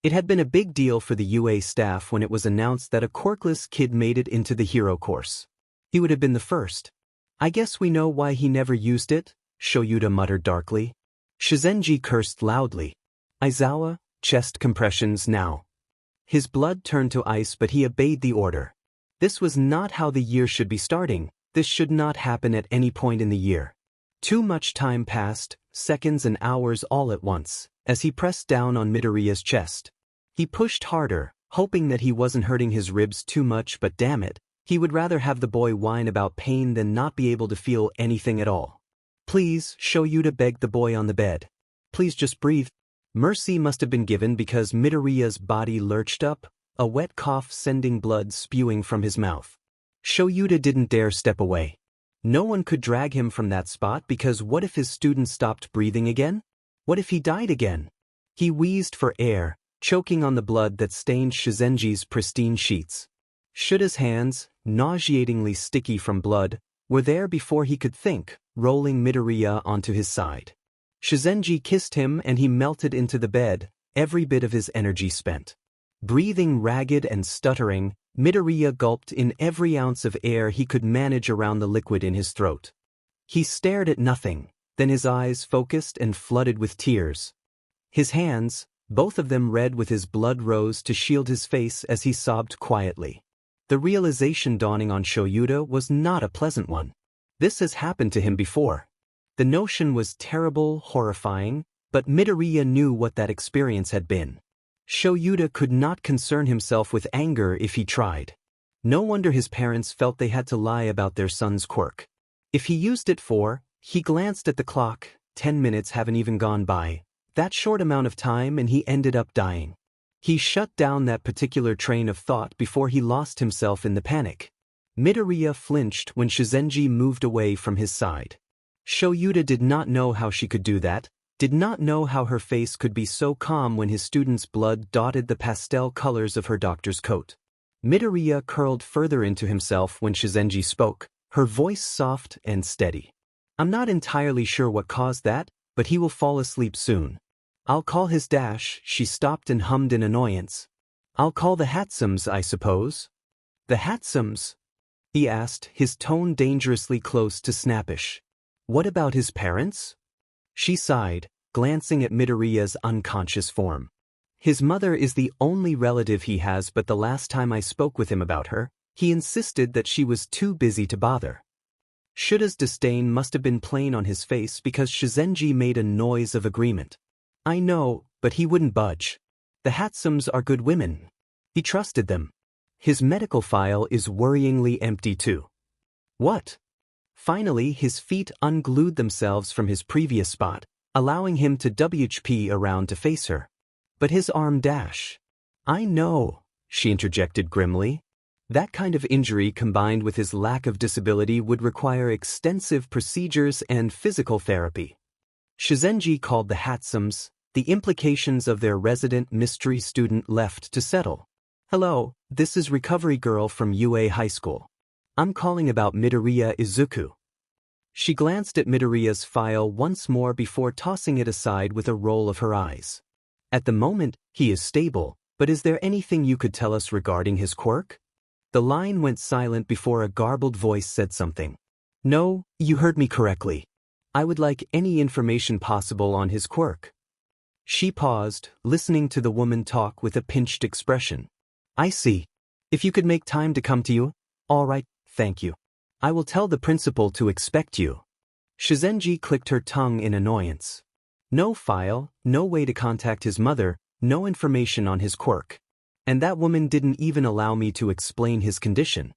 It had been a big deal for the UA staff when it was announced that a quirkless kid made it into the hero course. He would have been the first. I guess we know why he never used it, Shoyuta muttered darkly. Shizenji cursed loudly. Aizawa, chest compressions now. His blood turned to ice, but he obeyed the order. This was not how the year should be starting. This should not happen at any point in the year. Too much time passed, seconds and hours all at once, as he pressed down on Midoriya's chest. He pushed harder, hoping that he wasn't hurting his ribs too much, but damn it, he would rather have the boy whine about pain than not be able to feel anything at all. Please, Shoyuta begged the boy on the bed. Please just breathe. Mercy must have been given because Midoriya's body lurched up, a wet cough sending blood spewing from his mouth. Shoyuta didn't dare step away. No one could drag him from that spot because what if his student stopped breathing again? What if he died again? He wheezed for air, choking on the blood that stained Shizenji's pristine sheets. Shuta's hands, nauseatingly sticky from blood, were there before he could think, rolling Midoriya onto his side. Shizenji kissed him and he melted into the bed, every bit of his energy spent. Breathing ragged and stuttering, Midoriya gulped in every ounce of air he could manage around the liquid in his throat. He stared at nothing, then his eyes focused and flooded with tears. His hands, both of them red with his blood, rose to shield his face as he sobbed quietly. The realization dawning on Shoyuta was not a pleasant one. This has happened to him before. The notion was terrible, horrifying, but Midoriya knew what that experience had been. Shoyuta could not concern himself with anger if he tried. No wonder his parents felt they had to lie about their son's quirk. If he used it he glanced at the clock, 10 minutes haven't even gone by, that short amount of time, and he ended up dying. He shut down that particular train of thought before he lost himself in the panic. Midoriya flinched when Shizenji moved away from his side. Shoyuta did not know how she could do that, did not know how her face could be so calm when his student's blood dotted the pastel colors of her doctor's coat. Midoriya curled further into himself when Shizenji spoke, her voice soft and steady. I'm not entirely sure what caused that, but he will fall asleep soon. I'll call his dash. She stopped and hummed in annoyance. I'll call the Hatsums, I suppose. The Hatsums? He asked, his tone dangerously close to snappish. What about his parents? She sighed, glancing at Midoriya's unconscious form. His mother is the only relative he has, but the last time I spoke with him about her, he insisted that she was too busy to bother. Shuta's disdain must have been plain on his face because Shizenji made a noise of agreement. I know, but he wouldn't budge. The Hatsums are good women. He trusted them. His medical file is worryingly empty too. What? Finally, his feet unglued themselves from his previous spot, allowing him to WHP around to face her. But his arm dash. I know, she interjected grimly. That kind of injury combined with his lack of disability would require extensive procedures and physical therapy. Shizenji called the Hatsums, the implications of their resident mystery student left to settle. Hello, this is Recovery Girl from UA High School. I'm calling about Midoriya Izuku. She glanced at Midoriya's file once more before tossing it aside with a roll of her eyes. At the moment, he is stable, but is there anything you could tell us regarding his quirk? The line went silent before a garbled voice said something. No, you heard me correctly. I would like any information possible on his quirk. She paused, listening to the woman talk with a pinched expression. I see. If you could make time to come to you? All right, thank you. I will tell the principal to expect you. Shizenji clicked her tongue in annoyance. No file, no way to contact his mother, no information on his quirk. And that woman didn't even allow me to explain his condition.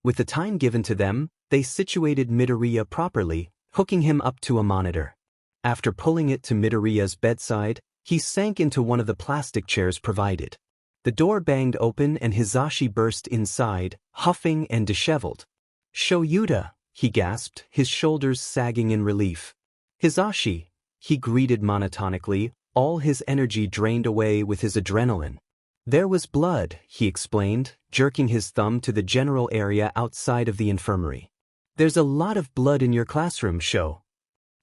With the time given to them, they situated Midoriya properly, hooking him up to a monitor. After pulling it to Midoriya's bedside, he sank into one of the plastic chairs provided. The door banged open and Hisashi burst inside, huffing and disheveled. Shoyuta, he gasped, his shoulders sagging in relief. Hisashi, he greeted monotonically, all his energy drained away with his adrenaline. There was blood, he explained, jerking his thumb to the general area outside of the infirmary. There's a lot of blood in your classroom, Sho.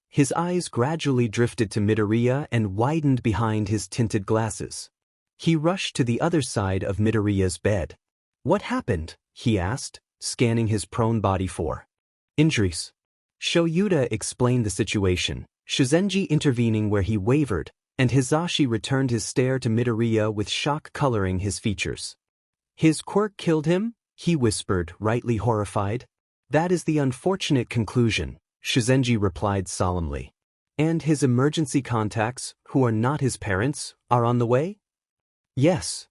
His eyes gradually drifted to Midoriya and widened behind his tinted glasses. He rushed to the other side of Midoriya's bed. What happened? He asked, scanning his prone body for injuries. Shoyuta explained the situation, Shizenji intervening where he wavered, and Hisashi returned his stare to Midoriya with shock coloring his features. His quirk killed him? He whispered, rightly horrified. That is the unfortunate conclusion, Shizenji replied solemnly. And his emergency contacts, who are not his parents, are on the way? Yes.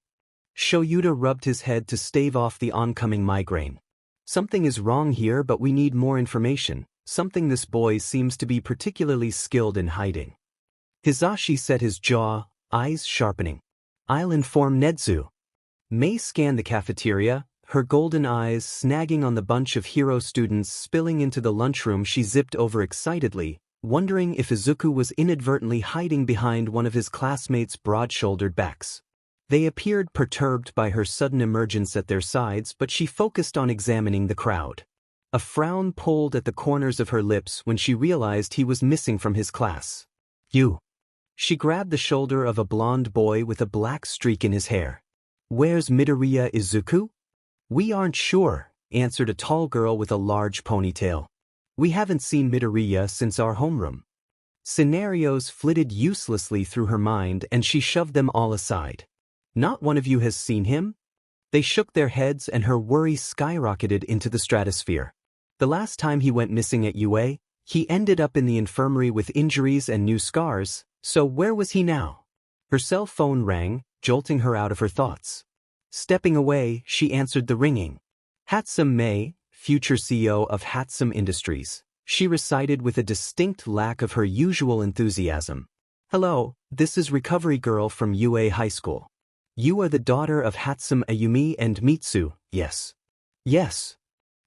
Shoyuta rubbed his head to stave off the oncoming migraine. Something is wrong here, but we need more information, something this boy seems to be particularly skilled in hiding. Hisashi set his jaw, eyes sharpening. I'll inform Nedzu. Mei scanned the cafeteria, her golden eyes snagging on the bunch of hero students spilling into the lunchroom. She zipped over excitedly, wondering if Izuku was inadvertently hiding behind one of his classmates' broad-shouldered backs. They appeared perturbed by her sudden emergence at their sides, but she focused on examining the crowd. A frown pulled at the corners of her lips when she realized he was missing from his class. You. She grabbed the shoulder of a blonde boy with a black streak in his hair. Where's Midoriya Izuku? We aren't sure, answered a tall girl with a large ponytail. We haven't seen Midoriya since our homeroom. Scenarios flitted uselessly through her mind and she shoved them all aside. Not one of you has seen him? They shook their heads and her worry skyrocketed into the stratosphere. The last time he went missing at UA, he ended up in the infirmary with injuries and new scars, so where was he now? Her cell phone rang, jolting her out of her thoughts. Stepping away, she answered the ringing. Hatsum Mei, future CEO of Hatsum Industries, she recited with a distinct lack of her usual enthusiasm. Hello, this is Recovery Girl from UA High School. You are the daughter of Hatsum Ayumi and Mitsu, yes. Yes.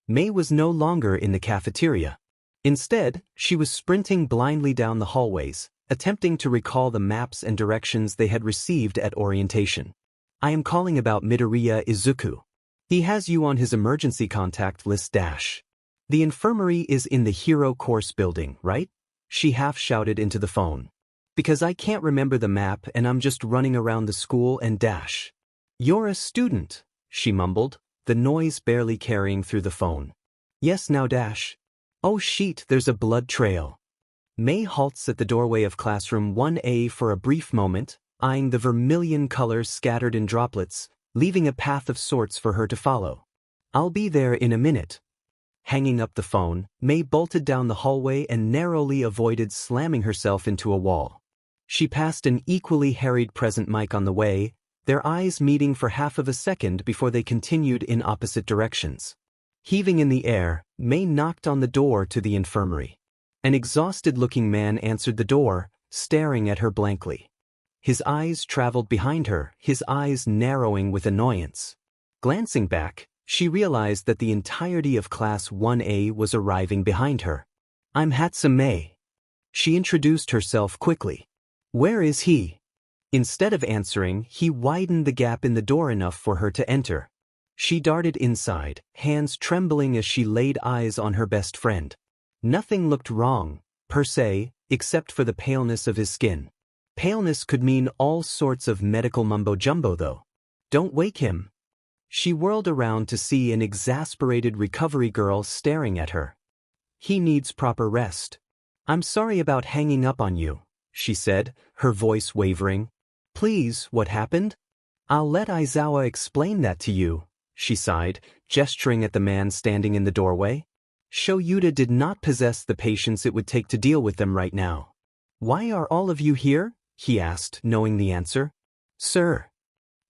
Mei was no longer in the cafeteria. Instead, she was sprinting blindly down the hallways, attempting to recall the maps and directions they had received at orientation. I am calling about Midoriya Izuku. He has you on his emergency contact list dash. The infirmary is in the Hero Course building, right? She half shouted into the phone. Because I can't remember the map and I'm just running around the school and dash. You're a student, she mumbled, the noise barely carrying through the phone. Yes now dash. Oh sheet, there's a blood trail. Mei halts at the doorway of classroom 1A for a brief moment, eyeing the vermilion colors scattered in droplets, leaving a path of sorts for her to follow. I'll be there in a minute. Hanging up the phone, Mei bolted down the hallway and narrowly avoided slamming herself into a wall. She passed an equally harried present mic on the way, their eyes meeting for half of a second before they continued in opposite directions. Heaving in the air, Mei knocked on the door to the infirmary. An exhausted-looking man answered the door, staring at her blankly. His eyes traveled behind her, his eyes narrowing with annoyance. Glancing back, she realized that the entirety of Class 1A was arriving behind her. I'm Hatsum Mei. She introduced herself quickly. Where is he? Instead of answering, he widened the gap in the door enough for her to enter. She darted inside, hands trembling as she laid eyes on her best friend. Nothing looked wrong, per se, except for the paleness of his skin. Paleness could mean all sorts of medical mumbo-jumbo though. Don't wake him. She whirled around to see an exasperated recovery girl staring at her. He needs proper rest. I'm sorry about hanging up on you, she said, her voice wavering. Please, what happened? I'll let Aizawa explain that to you, she sighed, gesturing at the man standing in the doorway. Shoyuta did not possess the patience it would take to deal with them right now. Why are all of you here? He asked, knowing the answer. Sir.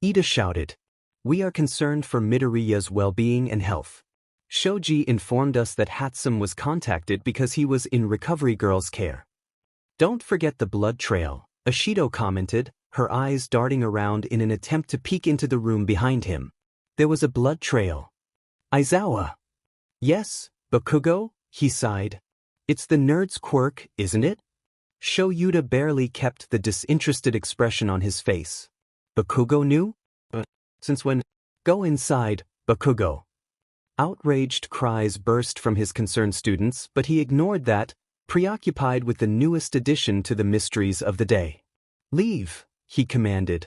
Ida shouted. We are concerned for Midoriya's well-being and health. Shoji informed us that Hatsum was contacted because he was in recovery girl's care. Don't forget the blood trail, Ashido commented, her eyes darting around in an attempt to peek into the room behind him. There was a blood trail. Aizawa. Yes, Bakugo, he sighed. It's the nerd's quirk, isn't it? Shoyuta barely kept the disinterested expression on his face. Bakugo knew? Since when? Go inside, Bakugo. Outraged cries burst from his concerned students, but he ignored that, preoccupied with the newest addition to the mysteries of the day. Leave, he commanded.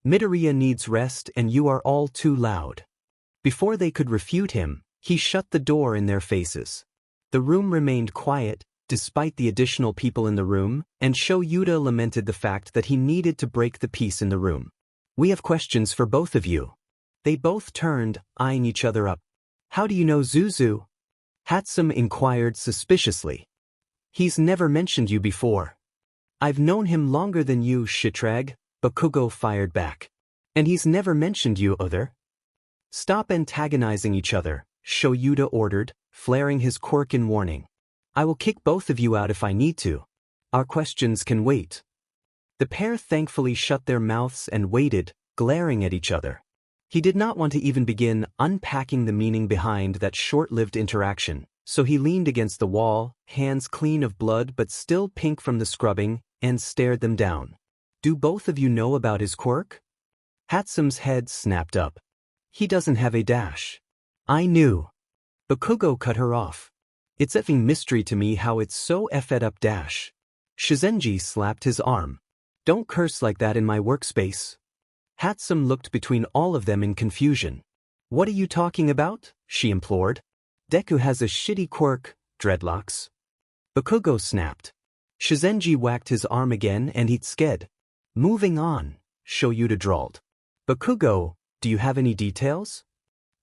Midoriya needs rest and you are all too loud. Before they could refute him, he shut the door in their faces. The room remained quiet, despite the additional people in the room, and Shoyuta lamented the fact that he needed to break the peace in the room. We have questions for both of you. They both turned, eyeing each other up. How do you know Zuzu? Hatsum inquired suspiciously. He's never mentioned you before. I've known him longer than you, Shitrag, Bakugo fired back. And he's never mentioned you either. Stop antagonizing each other, Shoyuta ordered, flaring his quirk in warning. I will kick both of you out if I need to. Our questions can wait. The pair thankfully shut their mouths and waited, glaring at each other. He did not want to even begin unpacking the meaning behind that short-lived interaction, so he leaned against the wall, hands clean of blood but still pink from the scrubbing, and stared them down. Do both of you know about his quirk? Hatsum's head snapped up. He doesn't have a dash. I knew. Bakugo cut her off. It's effing mystery to me how it's so effed up dash. Shizenji slapped his arm. Don't curse like that in my workspace. Hatsum looked between all of them in confusion. What are you talking about? She implored. Deku has a shitty quirk, dreadlocks. Bakugo snapped. Shizenji whacked his arm again and he sked. Moving on, Shoyuta drawled. Bakugo, do you have any details?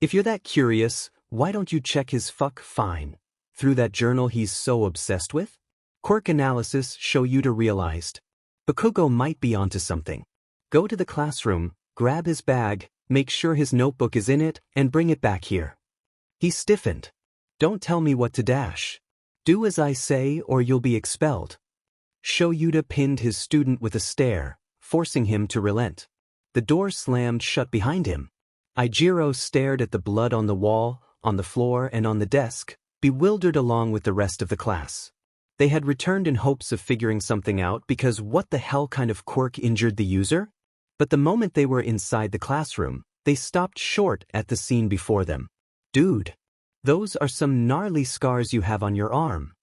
If you're that curious, why don't you check his fine through that journal he's so obsessed with? Quirk analysis, Shoyuta realized. Bakugo might be onto something. Go to the classroom, grab his bag, make sure his notebook is in it, and bring it back here. He stiffened. Don't tell me what to dash. Do as I say or you'll be expelled. Shoyuta pinned his student with a stare, forcing him to relent. The door slammed shut behind him. Ijiro stared at the blood on the wall, on the floor and on the desk, bewildered along with the rest of the class. They had returned in hopes of figuring something out because what the hell kind of quirk injured the user? But the moment they were inside the classroom, they stopped short at the scene before them. Dude, those are some gnarly scars you have on your arm.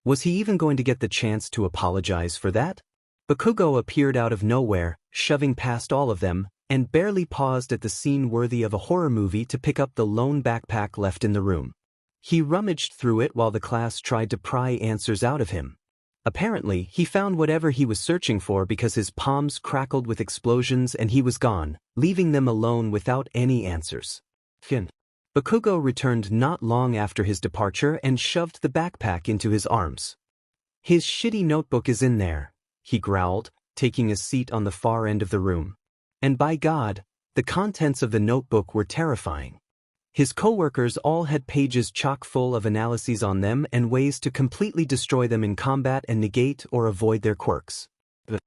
Was he even going to get the chance to apologize for that? Bakugo appeared out of nowhere, shoving past all of them, and barely paused at the scene worthy of a horror movie to pick up the lone backpack left in the room. He rummaged through it while the class tried to pry answers out of him. Apparently, he found whatever he was searching for because his palms crackled with explosions and he was gone, leaving them alone without any answers. Bakugo returned not long after his departure and shoved the backpack into his arms. His shitty notebook is in there, he growled, taking a seat on the far end of the room. And by God, the contents of the notebook were terrifying. His coworkers all had pages chock full of analyses on them and ways to completely destroy them in combat and negate or avoid their quirks. The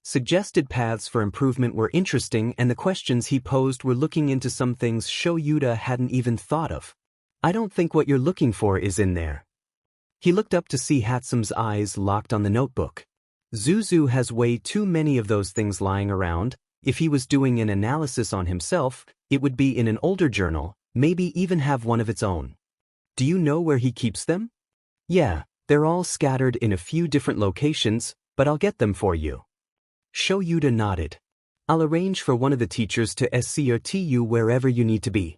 suggested paths for improvement were interesting and the questions he posed were looking into some things Shoyuta hadn't even thought of. I don't think what you're looking for is in there. He looked up to see Hatsum's eyes locked on the notebook. Zuzu has way too many of those things lying around. If he was doing an analysis on himself, it would be in an older journal, maybe even have one of its own. Do you know where he keeps them? Yeah, They're all scattered in a few different locations, but I'll get them for you. Shoyuta nodded. I'll arrange for one of the teachers to escort you wherever you need to be.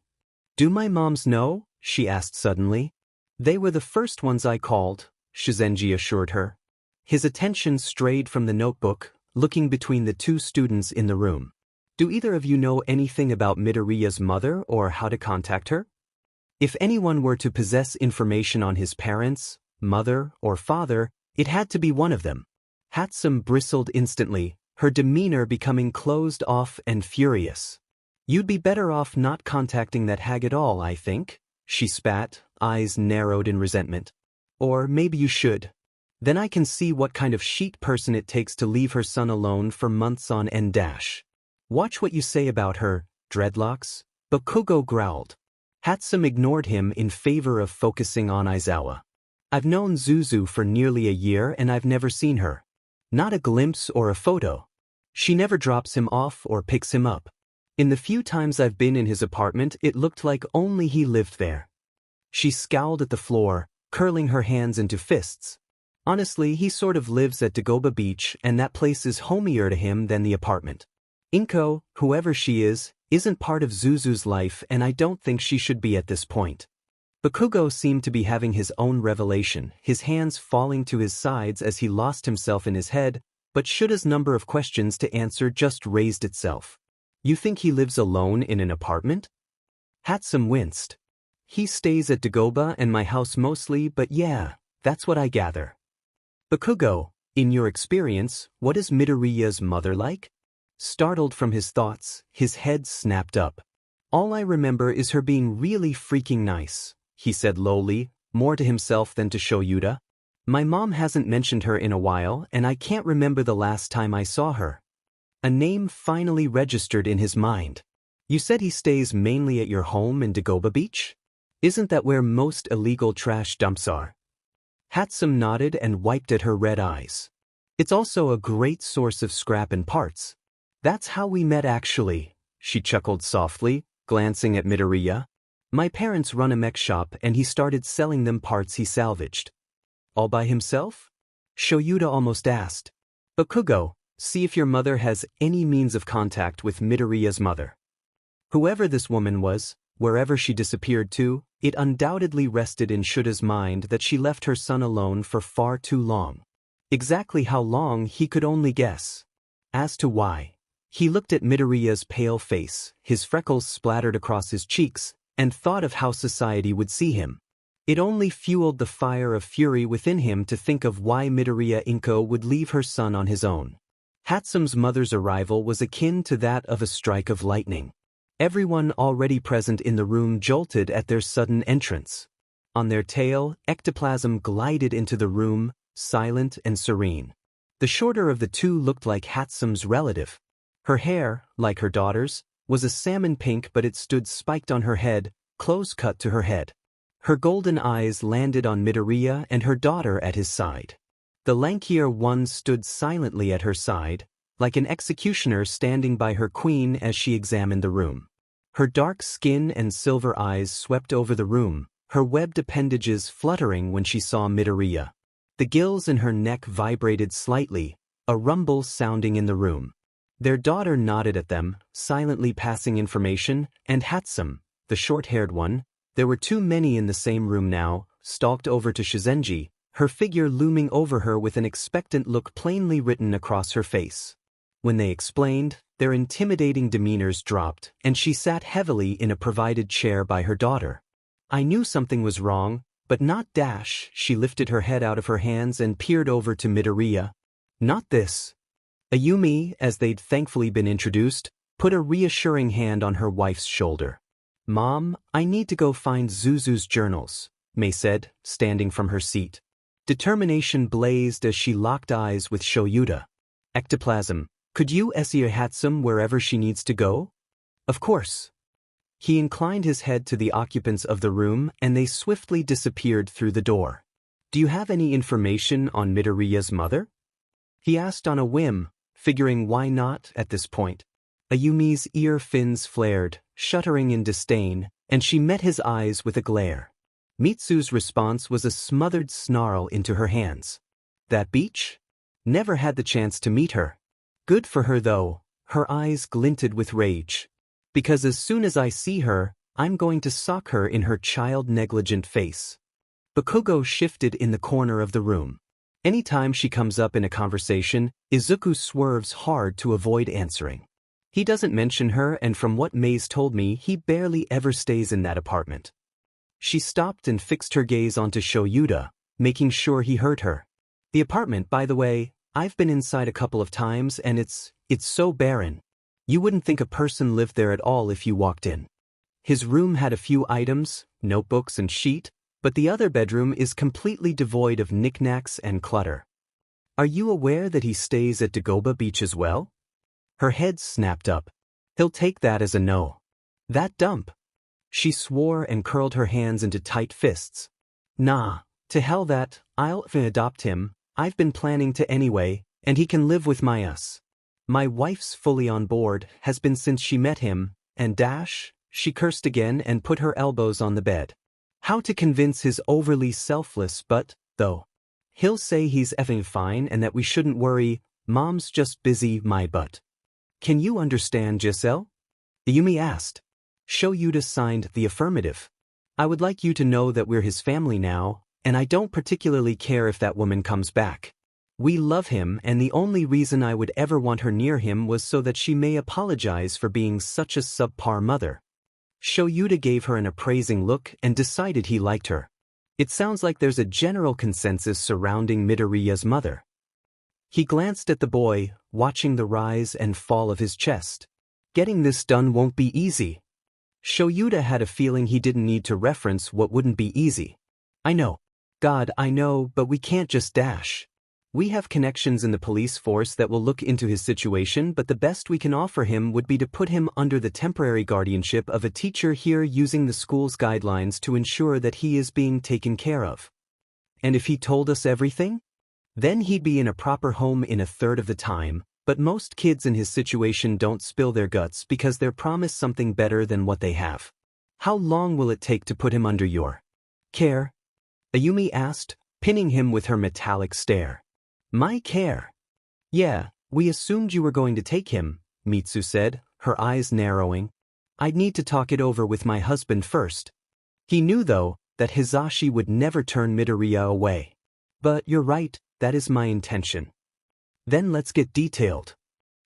Do my moms know? She asked suddenly. They were the first ones I called, Shizenji assured her. His attention strayed from the notebook, looking between the two students in the room. Do either of you know anything about Midoriya's mother or how to contact her? If anyone were to possess information on his parents, mother, or father, it had to be one of them. Hatsum bristled instantly, her demeanor becoming closed off and furious. You'd be better off not contacting that hag at all, I think, she spat, eyes narrowed in resentment. Or maybe you should. Then I can see what kind of sheet person it takes to leave her son alone for months on end. Watch what you say about her, dreadlocks, Bakugo growled. Hatsum ignored him in favor of focusing on Aizawa. I've known Zuzu for nearly a year and I've never seen her. Not a glimpse or a photo. She never drops him off or picks him up. In the few times I've been in his apartment, it looked like only he lived there. She scowled at the floor, curling her hands into fists. Honestly, he sort of lives at Dagoba Beach and that place is homier to him than the apartment. Inko, whoever she is, isn't part of Zuzu's life and I don't think she should be at this point. Bakugo seemed to be having his own revelation, his hands falling to his sides as he lost himself in his head, but Shuta's number of questions to answer just raised itself. You think he lives alone in an apartment? Hatsum winced. He stays at Dagoba and my house mostly, but yeah, that's what I gather. Bakugo, in your experience, what is Midoriya's mother like? Startled from his thoughts, his head snapped up. All I remember is her being really freaking nice, he said lowly, more to himself than to Shoyuta. My mom hasn't mentioned her in a while and I can't remember the last time I saw her. A name finally registered in his mind. You said he stays mainly at your home in Dagoba Beach? Isn't that where most illegal trash dumps are? Hatsum nodded and wiped at her red eyes. It's also a great source of scrap and parts. That's how we met actually, she chuckled softly, glancing at Midoriya. My parents run a mech shop and he started selling them parts he salvaged. All by himself? Shoyuta almost asked. Bakugo, see if your mother has any means of contact with Midoriya's mother. Whoever this woman was, wherever she disappeared to, it undoubtedly rested in Shuta's mind that she left her son alone for far too long. Exactly how long he could only guess. As to why, he looked at Midoriya's pale face, his freckles splattered across his cheeks, and thought of how society would see him. It only fueled the fire of fury within him to think of why Midoriya Inko would leave her son on his own. Hatsum's mother's arrival was akin to that of a strike of lightning. Everyone already present in the room jolted at their sudden entrance. On their tail, ectoplasm glided into the room, silent and serene. The shorter of the two looked like Hatsum's relative. Her hair, like her daughter's, was a salmon pink but it stood spiked on her head, close cut to her head. Her golden eyes landed on Midoriya and her daughter at his side. The lankier one stood silently at her side, like an executioner standing by her queen as she examined the room. Her dark skin and silver eyes swept over the room, her webbed appendages fluttering when she saw Midoriya. The gills in her neck vibrated slightly, a rumble sounding in the room. Their daughter nodded at them, silently passing information, and Hatsum, the short-haired one, there were too many in the same room now, stalked over to Shizenji, her figure looming over her with an expectant look plainly written across her face. When they explained, their intimidating demeanors dropped, and she sat heavily in a provided chair by her daughter. I knew something was wrong, but not dash. She lifted her head out of her hands and peered over to Midoriya. Not this. Ayumi, as they'd thankfully been introduced, put a reassuring hand on her wife's shoulder. Mom, I need to go find Zuzu's journals, Mei said, standing from her seat. Determination blazed as she locked eyes with Shoyuta. Ectoplasm, could you escort Hatsum wherever she needs to go? Of course. He inclined his head to the occupants of the room and they swiftly disappeared through the door. Do you have any information on Midoriya's mother? He asked on a whim, figuring why not at this point. Ayumi's ear fins flared, shuddering in disdain, and she met his eyes with a glare. Mitsu's response was a smothered snarl into her hands. That beach? Never had the chance to meet her. Good for her though, her eyes glinted with rage. Because as soon as I see her, I'm going to sock her in her child-negligent face. Bakugo shifted in the corner of the room. Anytime she comes up in a conversation, Izuku swerves hard to avoid answering. He doesn't mention her, and from what Maze told me, he barely ever stays in that apartment. She stopped and fixed her gaze onto Shoyuta, making sure he heard her. The apartment, by the way, I've been inside a couple of times and it's so barren. You wouldn't think a person lived there at all if you walked in. His room had a few items, notebooks and sheet, but the other bedroom is completely devoid of knickknacks and clutter. Are you aware that he stays at Dagoba Beach as well? Her head snapped up. He'll take that as a no. That dump. She swore and curled her hands into tight fists. Nah, to hell that, I'll adopt him, I've been planning to anyway, and he can live with us. My wife's fully on board, has been since she met him, and she cursed again and put her elbows on the bed. How to convince his overly selfless but, though. He'll say he's effing fine and that we shouldn't worry, Mom's just busy my butt. Can you understand, Giselle? Yumi asked. Shoyuta signed the affirmative. I would like you to know that we're his family now, and I don't particularly care if that woman comes back. We love him, and the only reason I would ever want her near him was so that she may apologize for being such a subpar mother. Shoyuta gave her an appraising look and decided he liked her. It sounds like there's a general consensus surrounding Midoriya's mother. He glanced at the boy, watching the rise and fall of his chest. Getting this done won't be easy. Shoyuta had a feeling he didn't need to reference what wouldn't be easy. I know. God, I know, but we can't just dash. We have connections in the police force that will look into his situation, but the best we can offer him would be to put him under the temporary guardianship of a teacher here using the school's guidelines to ensure that he is being taken care of. And if he told us everything? Then he'd be in a proper home in a third of the time, but most kids in his situation don't spill their guts because they're promised something better than what they have. How long will it take to put him under your care? Ayumi asked, pinning him with her metallic stare. My care? Yeah, we assumed you were going to take him, Mitsu said, her eyes narrowing. I'd need to talk it over with my husband first. He knew, though, that Hisashi would never turn Midoriya away. But you're right, that is my intention. Then let's get detailed.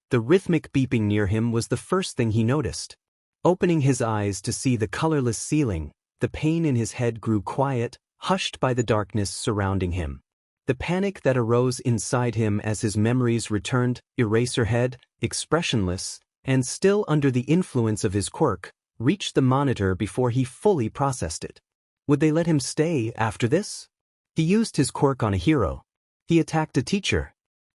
The rhythmic beeping near him was the first thing he noticed. Opening his eyes to see the colorless ceiling, the pain in his head grew quiet, hushed by the darkness surrounding him. The panic that arose inside him as his memories returned, Eraserhead, expressionless, and still under the influence of his quirk, reached the monitor before he fully processed it. Would they let him stay after this? He used his quirk on a hero. He attacked a teacher.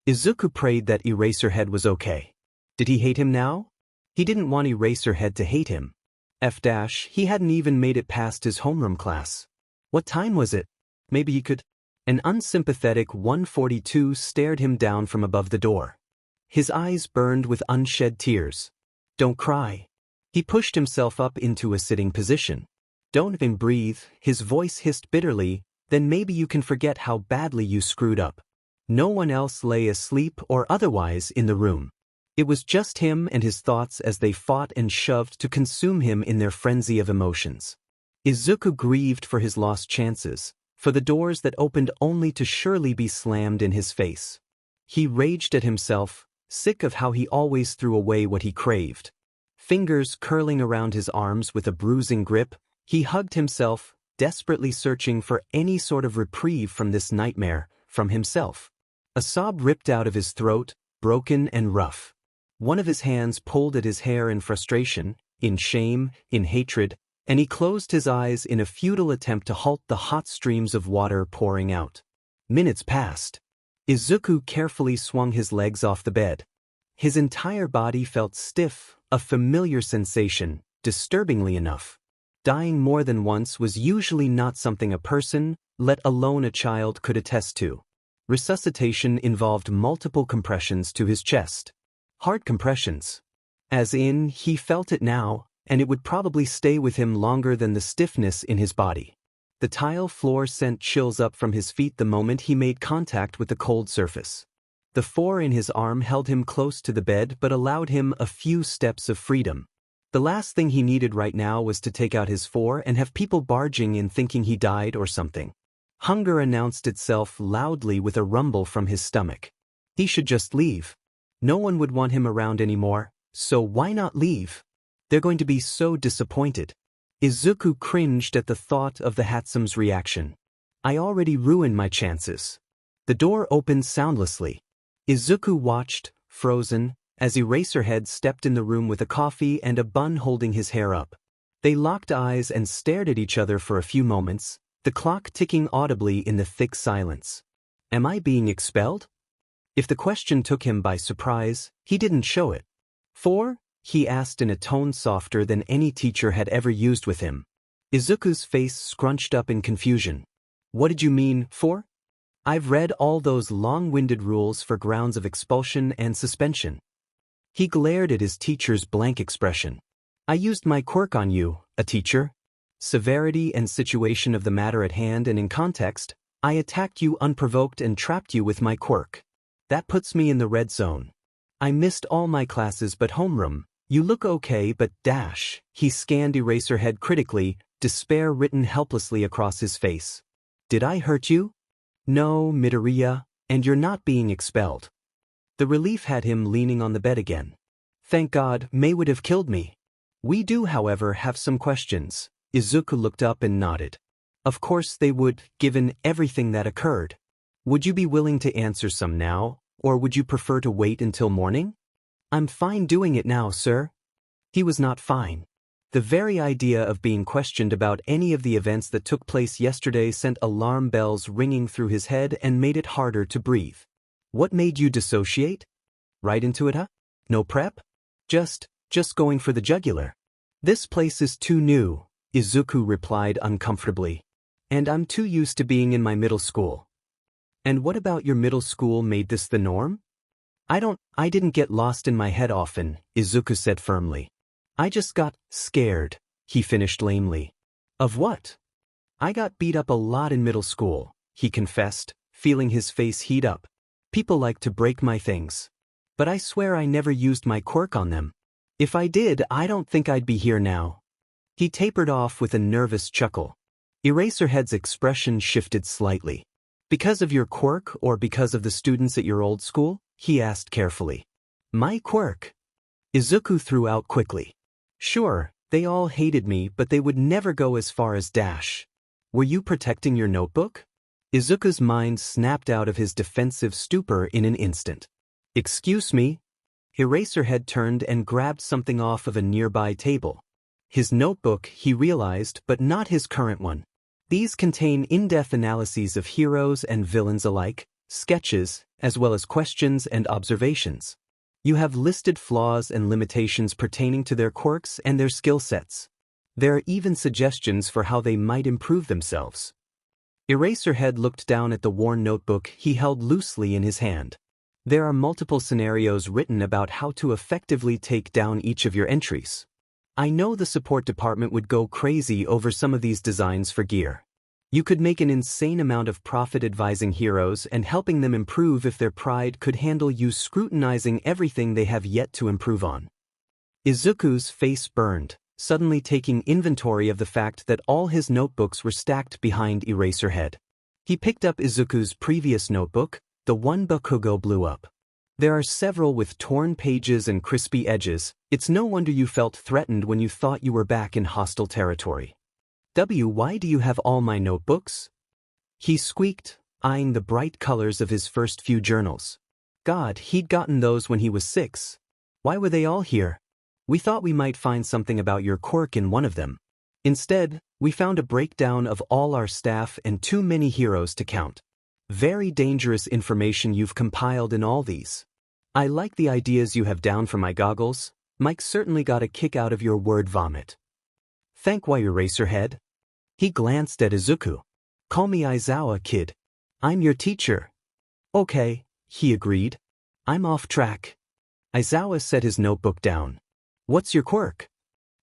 Izuku prayed that Eraserhead was okay. Did he hate him now? He didn't want Eraserhead to hate him. He hadn't even made it past his homeroom class. What time was it? Maybe he could... An unsympathetic 142 stared him down from above the door. His eyes burned with unshed tears. Don't cry. He pushed himself up into a sitting position. Don't even breathe, his voice hissed bitterly, then maybe you can forget how badly you screwed up. No one else lay asleep or otherwise in the room. It was just him and his thoughts as they fought and shoved to consume him in their frenzy of emotions. Izuku grieved for his lost chances, for the doors that opened only to surely be slammed in his face. He raged at himself, sick of how he always threw away what he craved. Fingers curling around his arms with a bruising grip, he hugged himself, desperately searching for any sort of reprieve from this nightmare, from himself. A sob ripped out of his throat, broken and rough. One of his hands pulled at his hair in frustration, in shame, in hatred, and he closed his eyes in a futile attempt to halt the hot streams of water pouring out. Minutes passed. Izuku carefully swung his legs off the bed. His entire body felt stiff, a familiar sensation, disturbingly enough. Dying more than once was usually not something a person, let alone a child, could attest to. Resuscitation involved multiple compressions to his chest. Hard compressions. As in, he felt it now, and it would probably stay with him longer than the stiffness in his body. The tile floor sent chills up from his feet the moment he made contact with the cold surface. The four in his arm held him close to the bed but allowed him a few steps of freedom. The last thing he needed right now was to take out his four and have people barging in thinking he died or something. Hunger announced itself loudly with a rumble from his stomach. He should just leave. No one would want him around anymore, so why not leave? They're going to be so disappointed. Izuku cringed at the thought of the Hatsume's reaction. I already ruined my chances. The door opened soundlessly. Izuku watched, frozen, as Eraserhead stepped in the room with a coffee and a bun holding his hair up. They locked eyes and stared at each other for a few moments, the clock ticking audibly in the thick silence. Am I being expelled? If the question took him by surprise, he didn't show it. 4? He asked in a tone softer than any teacher had ever used with him. Izuku's face scrunched up in confusion. What did you mean, 4? I've read all those long-winded rules for grounds of expulsion and suspension. He glared at his teacher's blank expression. I used my quirk on you, a teacher. Severity and situation of the matter at hand and in context, I attacked you unprovoked and trapped you with my quirk. That puts me in the red zone. I missed all my classes but homeroom. You look okay but dash. He scanned Eraserhead critically, despair written helplessly across his face. Did I hurt you? No, Midoriya, and you're not being expelled. The relief had him leaning on the bed again. Thank God, May would have killed me. We do, however, have some questions. Izuku looked up and nodded. Of course they would, given everything that occurred. Would you be willing to answer some now, or would you prefer to wait until morning? I'm fine doing it now, sir. He was not fine. The very idea of being questioned about any of the events that took place yesterday sent alarm bells ringing through his head and made it harder to breathe. What made you dissociate? Right into it, huh? No prep? Just going for the jugular. This place is too new, Izuku replied uncomfortably. And I'm too used to being in my middle school. And what about your middle school made this the norm? I didn't get lost in my head often, Izuku said firmly. I just got scared, he finished lamely. Of what? I got beat up a lot in middle school, he confessed, feeling his face heat up. People like to break my things. But I swear I never used my quirk on them. If I did, I don't think I'd be here now. He tapered off with a nervous chuckle. Eraserhead's expression shifted slightly. Because of your quirk or because of the students at your old school? He asked carefully. My quirk? Izuku threw out quickly. Sure, they all hated me but they would never go as far as dash. Were you protecting your notebook? Izuku's mind snapped out of his defensive stupor in an instant. Excuse me? Eraserhead turned and grabbed something off of a nearby table. His notebook, he realized, but not his current one. These contain in-depth analyses of heroes and villains alike, sketches, as well as questions and observations. You have listed flaws and limitations pertaining to their quirks and their skill sets. There are even suggestions for how they might improve themselves. Eraserhead looked down at the worn notebook he held loosely in his hand. There are multiple scenarios written about how to effectively take down each of your entries. I know the support department would go crazy over some of these designs for gear. You could make an insane amount of profit advising heroes and helping them improve if their pride could handle you scrutinizing everything they have yet to improve on. Izuku's face burned, suddenly taking inventory of the fact that all his notebooks were stacked behind Eraserhead. He picked up Izuku's previous notebook, the one Bakugo blew up. There are several with torn pages and crispy edges. It's no wonder you felt threatened when you thought you were back in hostile territory. Why do you have all my notebooks? He squeaked, eyeing the bright colors of his first few journals. God, he'd gotten those when he was 6. Why were they all here? We thought we might find something about your quirk in one of them. Instead, we found a breakdown of all our staff and too many heroes to count. Very dangerous information you've compiled in all these. I like the ideas you have down for my goggles. Mike certainly got a kick out of your word vomit. Thank you, Eraserhead. He glanced at Izuku. Call me Aizawa, kid. I'm your teacher. Okay, he agreed. I'm off track. Aizawa set his notebook down. What's your quirk?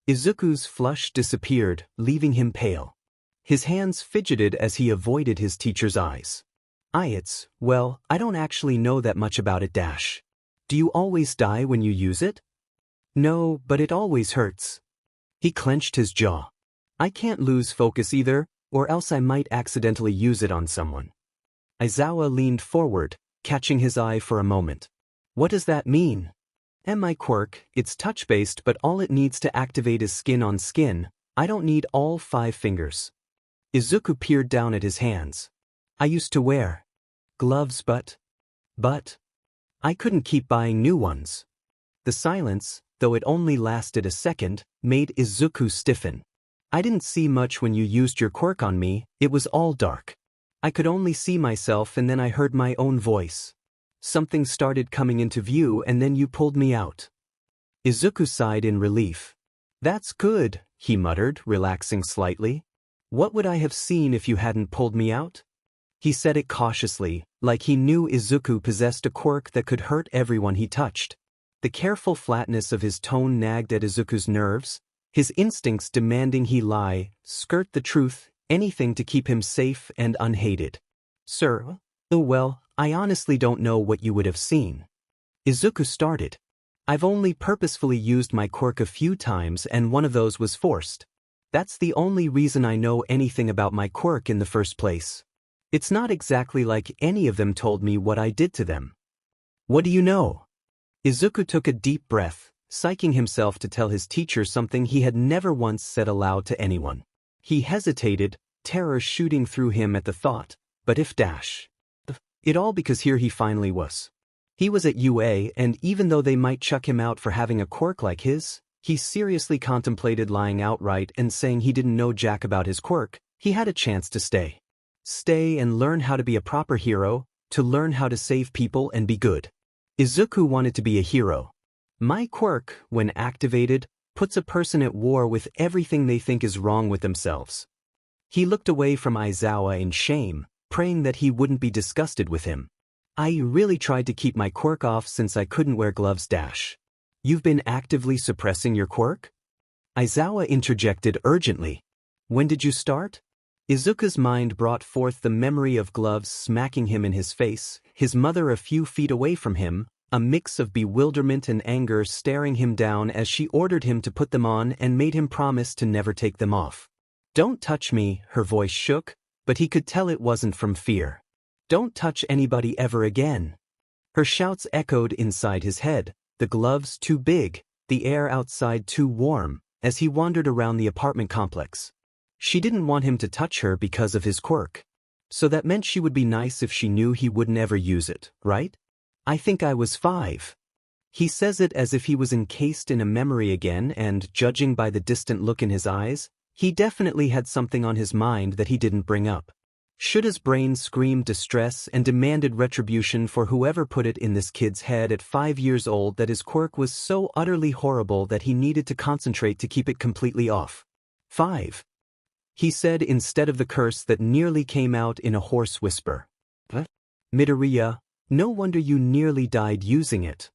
Izuku's flush disappeared, leaving him pale. His hands fidgeted as he avoided his teacher's eyes. Well, I don't actually know that much about it. Do you always die when you use it? No, but it always hurts. He clenched his jaw. I can't lose focus either, or else I might accidentally use it on someone. Aizawa leaned forward, catching his eye for a moment. What does that mean? My quirk, it's touch-based, but all it needs to activate is skin on skin. I don't need all 5 fingers. Izuku peered down at his hands. I used to wear gloves, but I couldn't keep buying new ones. The silence, though it only lasted a second, made Izuku stiffen. I didn't see much when you used your quirk on me, it was all dark. I could only see myself, and then I heard my own voice. Something started coming into view and then you pulled me out. Izuku sighed in relief. That's good, he muttered, relaxing slightly. What would I have seen if you hadn't pulled me out? He said it cautiously, like he knew Izuku possessed a quirk that could hurt everyone he touched. The careful flatness of his tone nagged at Izuku's nerves, his instincts demanding he lie, skirt the truth, anything to keep him safe and unhated. Sir? Oh well, I honestly don't know what you would have seen. Izuku started. I've only purposefully used my quirk a few times and one of those was forced. That's the only reason I know anything about my quirk in the first place. It's not exactly like any of them told me what I did to them. What do you know? Izuku took a deep breath, psyching himself to tell his teacher something he had never once said aloud to anyone. He hesitated, terror shooting through him at the thought, but if it all because here he finally was. He was at UA, and even though they might chuck him out for having a quirk like his, he seriously contemplated lying outright and saying he didn't know jack about his quirk. He had a chance to stay. Stay and learn how to be a proper hero, to learn how to save people and be good. Izuku wanted to be a hero. My quirk, when activated, puts a person at war with everything they think is wrong with themselves. He looked away from Aizawa in shame, praying that he wouldn't be disgusted with him. I really tried to keep my quirk off since I couldn't wear gloves. You've been actively suppressing your quirk? Aizawa interjected urgently. When did you start? Izuku's mind brought forth the memory of gloves smacking him in his face, his mother a few feet away from him, a mix of bewilderment and anger staring him down as she ordered him to put them on and made him promise to never take them off. Don't touch me, her voice shook, but he could tell it wasn't from fear. Don't touch anybody ever again. Her shouts echoed inside his head, the gloves too big, the air outside too warm, as he wandered around the apartment complex. She didn't want him to touch her because of his quirk. So that meant she would be nice if she knew he wouldn't ever use it, right? I think I was 5. He says it as if he was encased in a memory again, and judging by the distant look in his eyes, he definitely had something on his mind that he didn't bring up. Should his brain scream distress and demanded retribution for whoever put it in this kid's head at 5 years old that his quirk was so utterly horrible that he needed to concentrate to keep it completely off? 5. He said instead of the curse that nearly came out in a hoarse whisper. What? Midoriya, no wonder you nearly died using it.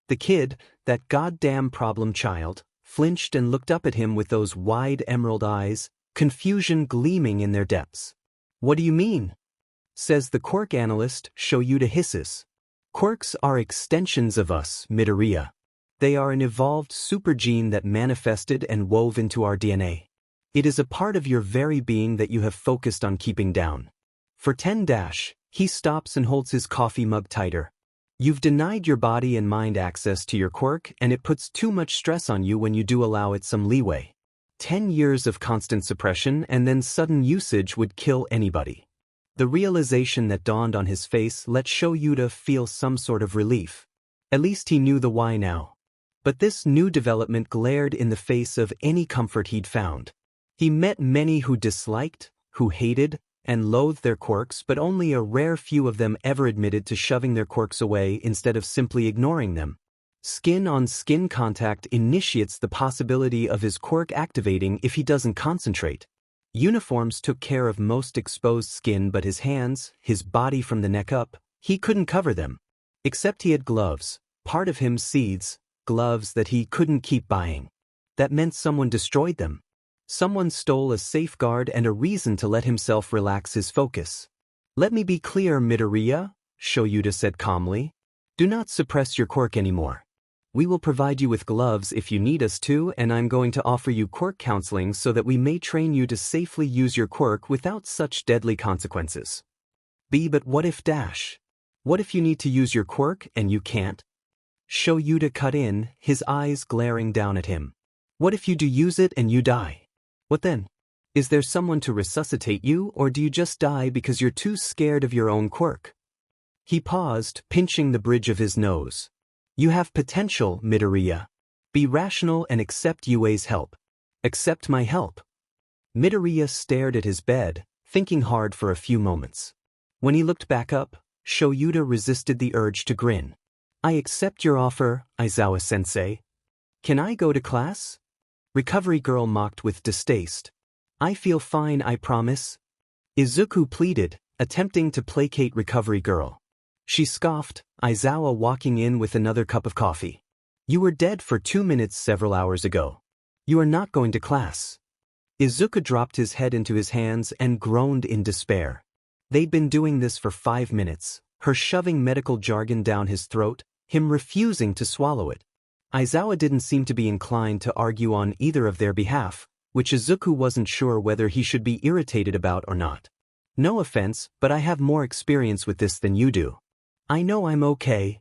The kid, that goddamn problem child, flinched and looked up at him with those wide emerald eyes, confusion gleaming in their depths. What do you mean? Says the quirk analyst, Shoyuta hisses. Quirks are extensions of us, Midoriya. They are an evolved supergene that manifested and wove into our DNA. It is a part of your very being that you have focused on keeping down. For 10 he stops and holds his coffee mug tighter. You've denied your body and mind access to your quirk, and it puts too much stress on you when you do allow it some leeway. 10 years of constant suppression and then sudden usage would kill anybody. The realization that dawned on his face let Shoyuta feel some sort of relief. At least he knew the why now. But this new development glared in the face of any comfort he'd found. He met many who disliked, who hated, and loathed their quirks, but only a rare few of them ever admitted to shoving their quirks away instead of simply ignoring them. Skin-on-skin contact initiates the possibility of his quirk activating if he doesn't concentrate. Uniforms took care of most exposed skin, but his hands, his body from the neck up, he couldn't cover them. Except he had gloves, part of him seeds, gloves that he couldn't keep buying. That meant someone destroyed them. Someone stole a safeguard and a reason to let himself relax his focus. Let me be clear, Midoriya, Shoyuta said calmly. Do not suppress your quirk anymore. We will provide you with gloves if you need us to, and I'm going to offer you quirk counseling so that we may train you to safely use your quirk without such deadly consequences. But what if dash? What if you need to use your quirk and you can't? Shoyuta cut in, his eyes glaring down at him. What if you do use it and you die? What then? Is there someone to resuscitate you, or do you just die because you're too scared of your own quirk? He paused, pinching the bridge of his nose. You have potential, Midoriya. Be rational and accept Yue's help. Accept my help. Midoriya stared at his bed, thinking hard for a few moments. When he looked back up, Shoyuta resisted the urge to grin. I accept your offer, Aizawa-sensei. Can I go to class? Recovery Girl mocked with distaste. I feel fine, I promise. Izuku pleaded, attempting to placate Recovery Girl. She scoffed, Aizawa walking in with another cup of coffee. You were dead for 2 minutes several hours ago. You are not going to class. Izuku dropped his head into his hands and groaned in despair. They'd been doing this for 5 minutes, her shoving medical jargon down his throat, him refusing to swallow it. Aizawa didn't seem to be inclined to argue on either of their behalf, which Izuku wasn't sure whether he should be irritated about or not. No offense, but I have more experience with this than you do. I know I'm okay.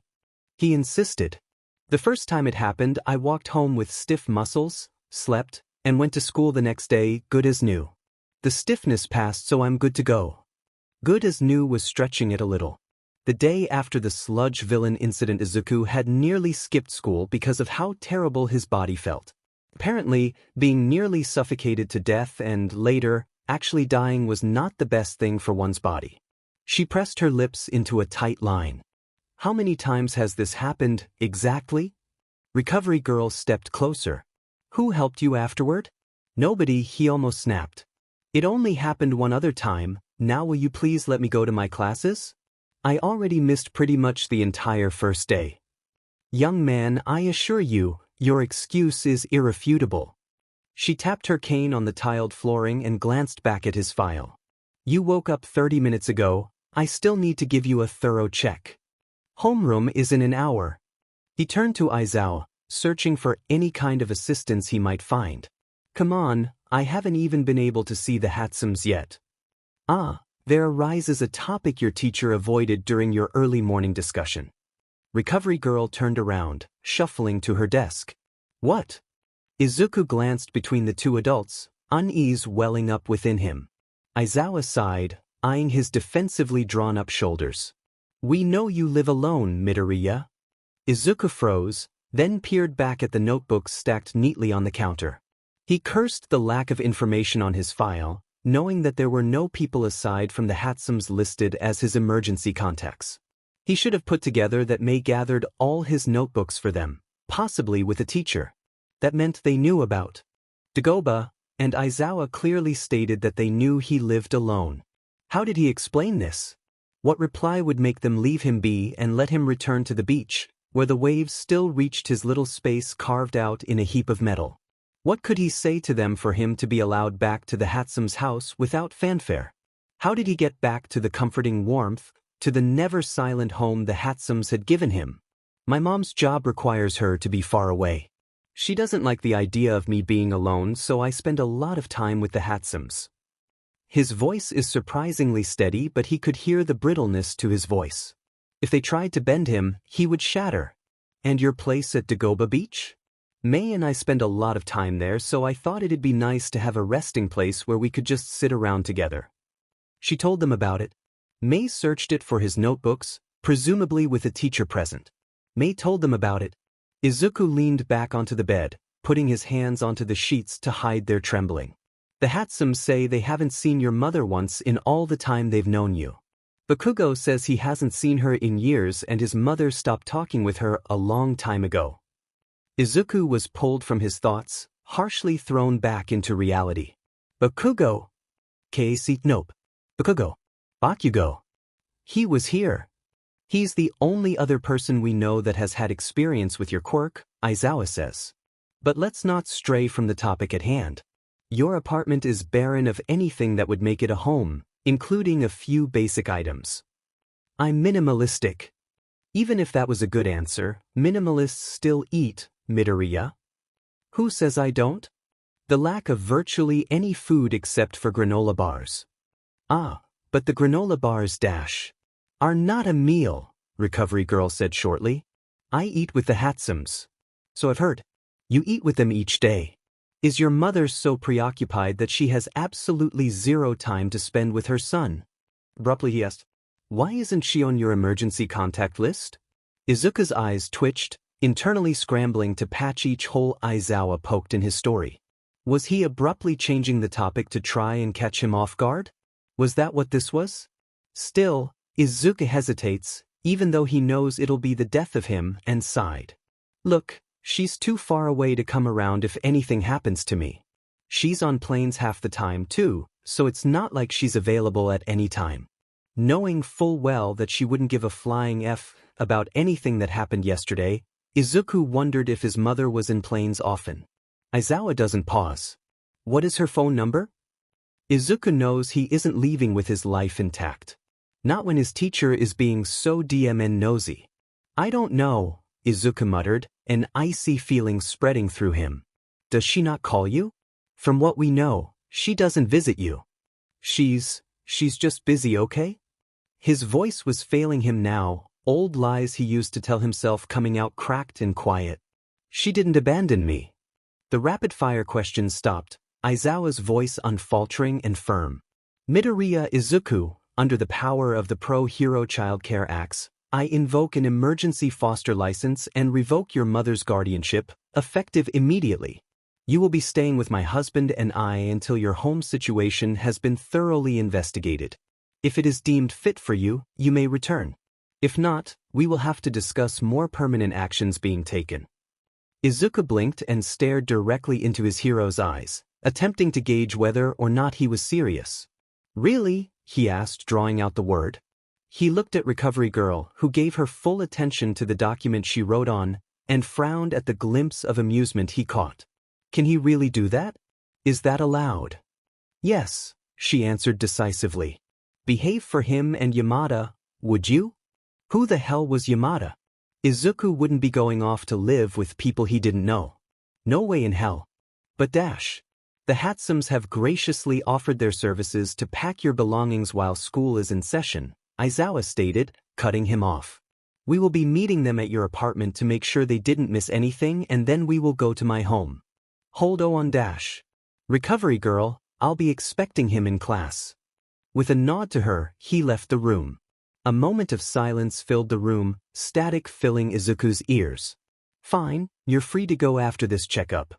He insisted. The first time it happened, I walked home with stiff muscles, slept, and went to school the next day, good as new. The stiffness passed, so I'm good to go. Good as new was stretching it a little. The day after the sludge villain incident, Izuku had nearly skipped school because of how terrible his body felt. Apparently, being nearly suffocated to death and, later, actually dying was not the best thing for one's body. She pressed her lips into a tight line. How many times has this happened, exactly? Recovery Girl stepped closer. Who helped you afterward? Nobody, he almost snapped. It only happened one other time, now will you please let me go to my classes? I already missed pretty much the entire first day. Young man, I assure you, your excuse is irrefutable. She tapped her cane on the tiled flooring and glanced back at his file. You woke up 30 minutes ago, I still need to give you a thorough check. Homeroom is in an hour. He turned to Aizawa, searching for any kind of assistance he might find. Come on, I haven't even been able to see the Hatsums yet. There arises a topic your teacher avoided during your early morning discussion. Recovery Girl turned around, shuffling to her desk. What? Izuku glanced between the two adults, unease welling up within him. Aizawa sighed, eyeing his defensively drawn-up shoulders. We know you live alone, Midoriya. Izuku froze, then peered back at the notebooks stacked neatly on the counter. He cursed the lack of information on his file, knowing that there were no people aside from the Hatsums listed as his emergency contacts. He should have put together that May gathered all his notebooks for them, possibly with a teacher. That meant they knew about Dagoba, and Aizawa clearly stated that they knew he lived alone. How did he explain this? What reply would make them leave him be and let him return to the beach, where the waves still reached his little space carved out in a heap of metal? What could he say to them for him to be allowed back to the Hatsum's house without fanfare? How did he get back to the comforting warmth, to the never-silent home the Hatsums had given him? My mom's job requires her to be far away. She doesn't like the idea of me being alone, so I spend a lot of time with the Hatsums. His voice is surprisingly steady, but he could hear the brittleness to his voice. If they tried to bend him, he would shatter. And your place at Dagoba Beach? May and I spend a lot of time there, so I thought it'd be nice to have a resting place where we could just sit around together. She told them about it. May searched it for his notebooks, presumably with a teacher present. May told them about it. Izuku leaned back onto the bed, putting his hands onto the sheets to hide their trembling. The Hatsums say they haven't seen your mother once in all the time they've known you. Bakugo says he hasn't seen her in years and his mother stopped talking with her a long time ago. Izuku was pulled from his thoughts, harshly thrown back into reality. Bakugo? Nope. Bakugo. Bakugo. He was here. He's the only other person we know that has had experience with your quirk, Aizawa says. But let's not stray from the topic at hand. Your apartment is barren of anything that would make it a home, including a few basic items. I'm minimalistic. Even if that was a good answer, minimalists still eat, Midoriya. Who says I don't? The lack of virtually any food except for granola bars. Ah, but the granola bars are not a meal, Recovery Girl said shortly. I eat with the Hatsums. So I've heard. You eat with them each day. Is your mother so preoccupied that she has absolutely zero time to spend with her son? Abruptly he asked. Why isn't she on your emergency contact list? Izuku's eyes twitched, internally scrambling to patch each hole Aizawa poked in his story. Was he abruptly changing the topic to try and catch him off guard? Was that what this was? Still, Izuku hesitates, even though he knows it'll be the death of him, and sighed. Look, she's too far away to come around if anything happens to me. She's on planes half the time too, so it's not like she's available at any time. Knowing full well that she wouldn't give a flying F about anything that happened yesterday, Izuku wondered if his mother was in planes often. Aizawa doesn't pause. What is her phone number? Izuku knows he isn't leaving with his life intact. Not when his teacher is being so DMN nosy. I don't know, Izuku muttered, an icy feeling spreading through him. Does she not call you? From what we know, she doesn't visit you. She's just busy, okay? His voice was failing him now, old lies he used to tell himself coming out cracked and quiet. She didn't abandon me. The rapid-fire questions stopped, Aizawa's voice unfaltering and firm. Midoriya Izuku, under the power of the Pro-Hero Childcare Acts, I invoke an emergency foster license and revoke your mother's guardianship, effective immediately. You will be staying with my husband and I until your home situation has been thoroughly investigated. If it is deemed fit for you, you may return. If not, we will have to discuss more permanent actions being taken. Izuku blinked and stared directly into his hero's eyes, attempting to gauge whether or not he was serious. Really? He asked, drawing out the word. He looked at Recovery Girl, who gave her full attention to the document she wrote on, and frowned at the glimpse of amusement he caught. Can he really do that? Is that allowed? Yes, she answered decisively. Behave for him and Yamada, would you? Who the hell was Yamada? Izuku wouldn't be going off to live with people he didn't know. No way in hell. But the Hatsums have graciously offered their services to pack your belongings while school is in session, Aizawa stated, cutting him off. We will be meeting them at your apartment to make sure they didn't miss anything, and then we will go to my home. Hold on. Recovery Girl, I'll be expecting him in class. With a nod to her, he left the room. A moment of silence filled the room, static filling Izuku's ears. Fine, you're free to go after this checkup.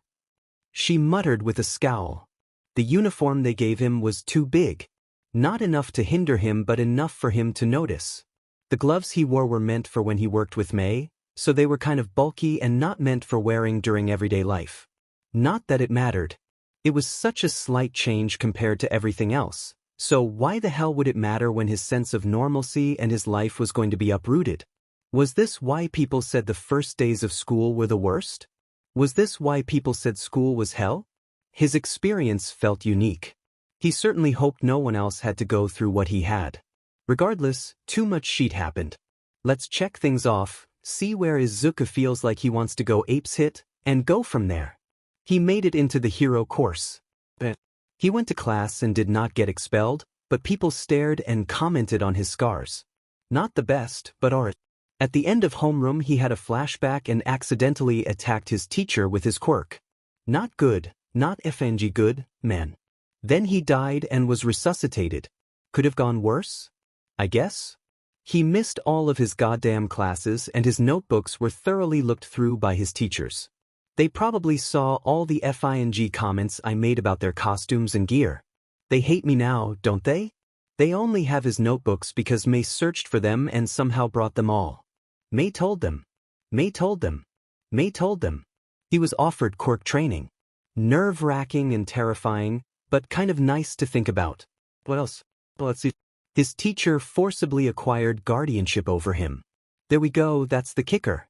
She muttered with a scowl. The uniform they gave him was too big. Not enough to hinder him but enough for him to notice. The gloves he wore were meant for when he worked with Mei, so they were kind of bulky and not meant for wearing during everyday life. Not that it mattered. It was such a slight change compared to everything else. So why the hell would it matter when his sense of normalcy and his life was going to be uprooted? Was this why people said the first days of school were the worst? Was this why people said school was hell? His experience felt unique. He certainly hoped no one else had to go through what he had. Regardless, too much shit happened. Let's check things off, see where Izuku feels like he wants to go apes hit, and go from there. He made it into the hero course. He went to class and did not get expelled, but people stared and commented on his scars. Not the best, but alright. At the end of homeroom he had a flashback and accidentally attacked his teacher with his quirk. Not good, not FNG good, man. Then he died and was resuscitated. Could have gone worse? I guess? He missed all of his goddamn classes and his notebooks were thoroughly looked through by his teachers. They probably saw all the FING comments I made about their costumes and gear. They hate me now, don't they? They only have his notebooks because Mei searched for them and somehow brought them all. Mei told them. Mei told them. Mei told them. He was offered quirk training. Nerve-wracking and terrifying, but kind of nice to think about. What else? Well, let's see. His teacher forcibly acquired guardianship over him. There we go, that's the kicker.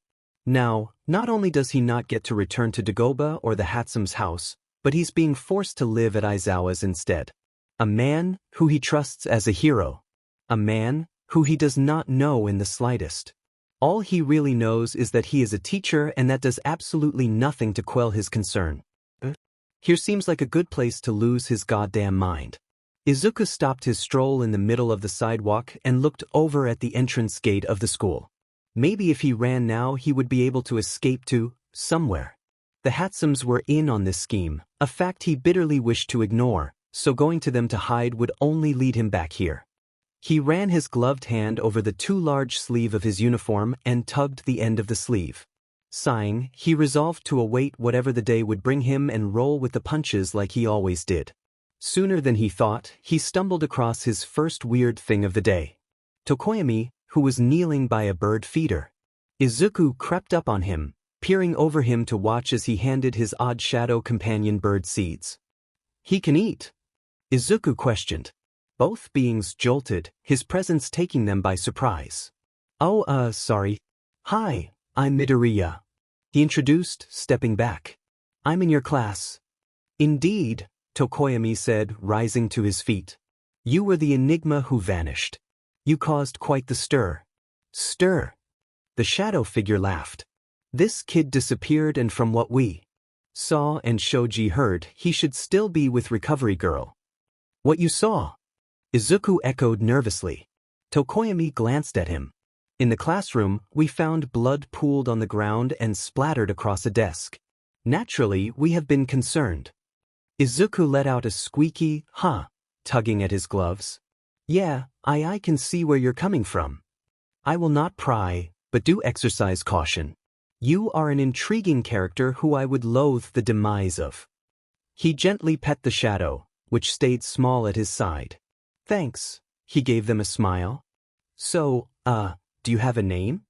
Now, not only does he not get to return to Dagoba or the Hatsum's house, but he's being forced to live at Aizawa's instead. A man who he trusts as a hero. A man who he does not know in the slightest. All he really knows is that he is a teacher, and that does absolutely nothing to quell his concern. Here seems like a good place to lose his goddamn mind. Izuku stopped his stroll in the middle of the sidewalk and looked over at the entrance gate of the school. Maybe if he ran now he would be able to escape to somewhere. The Hatsums were in on this scheme, a fact he bitterly wished to ignore, so going to them to hide would only lead him back here. He ran his gloved hand over the too large sleeve of his uniform and tugged the end of the sleeve. Sighing, he resolved to await whatever the day would bring him and roll with the punches like he always did. Sooner than he thought, he stumbled across his first weird thing of the day. Tokoyami, who was kneeling by a bird feeder. Izuku crept up on him, peering over him to watch as he handed his odd shadow companion bird seeds. "He can eat?" Izuku questioned. Both beings jolted, his presence taking them by surprise. "Oh, sorry. Hi, I'm Midoriya," he introduced, stepping back. "I'm in your class." "Indeed," Tokoyami said, rising to his feet. "You were the enigma who vanished. You caused quite the stir." "Stir?" The shadow figure laughed. "This kid disappeared, and from what we saw and Shoji heard, he should still be with Recovery Girl." "What you saw?" Izuku echoed nervously. Tokoyami glanced at him. "In the classroom, we found blood pooled on the ground and splattered across a desk. Naturally, we have been concerned." Izuku let out a squeaky, "Huh," tugging at his gloves. "Yeah, I can see where you're coming from. I will not pry, but do exercise caution. You are an intriguing character who I would loathe the demise of." He gently pet the shadow, which stayed small at his side. "Thanks," he gave them a smile. "So, do you have a name?"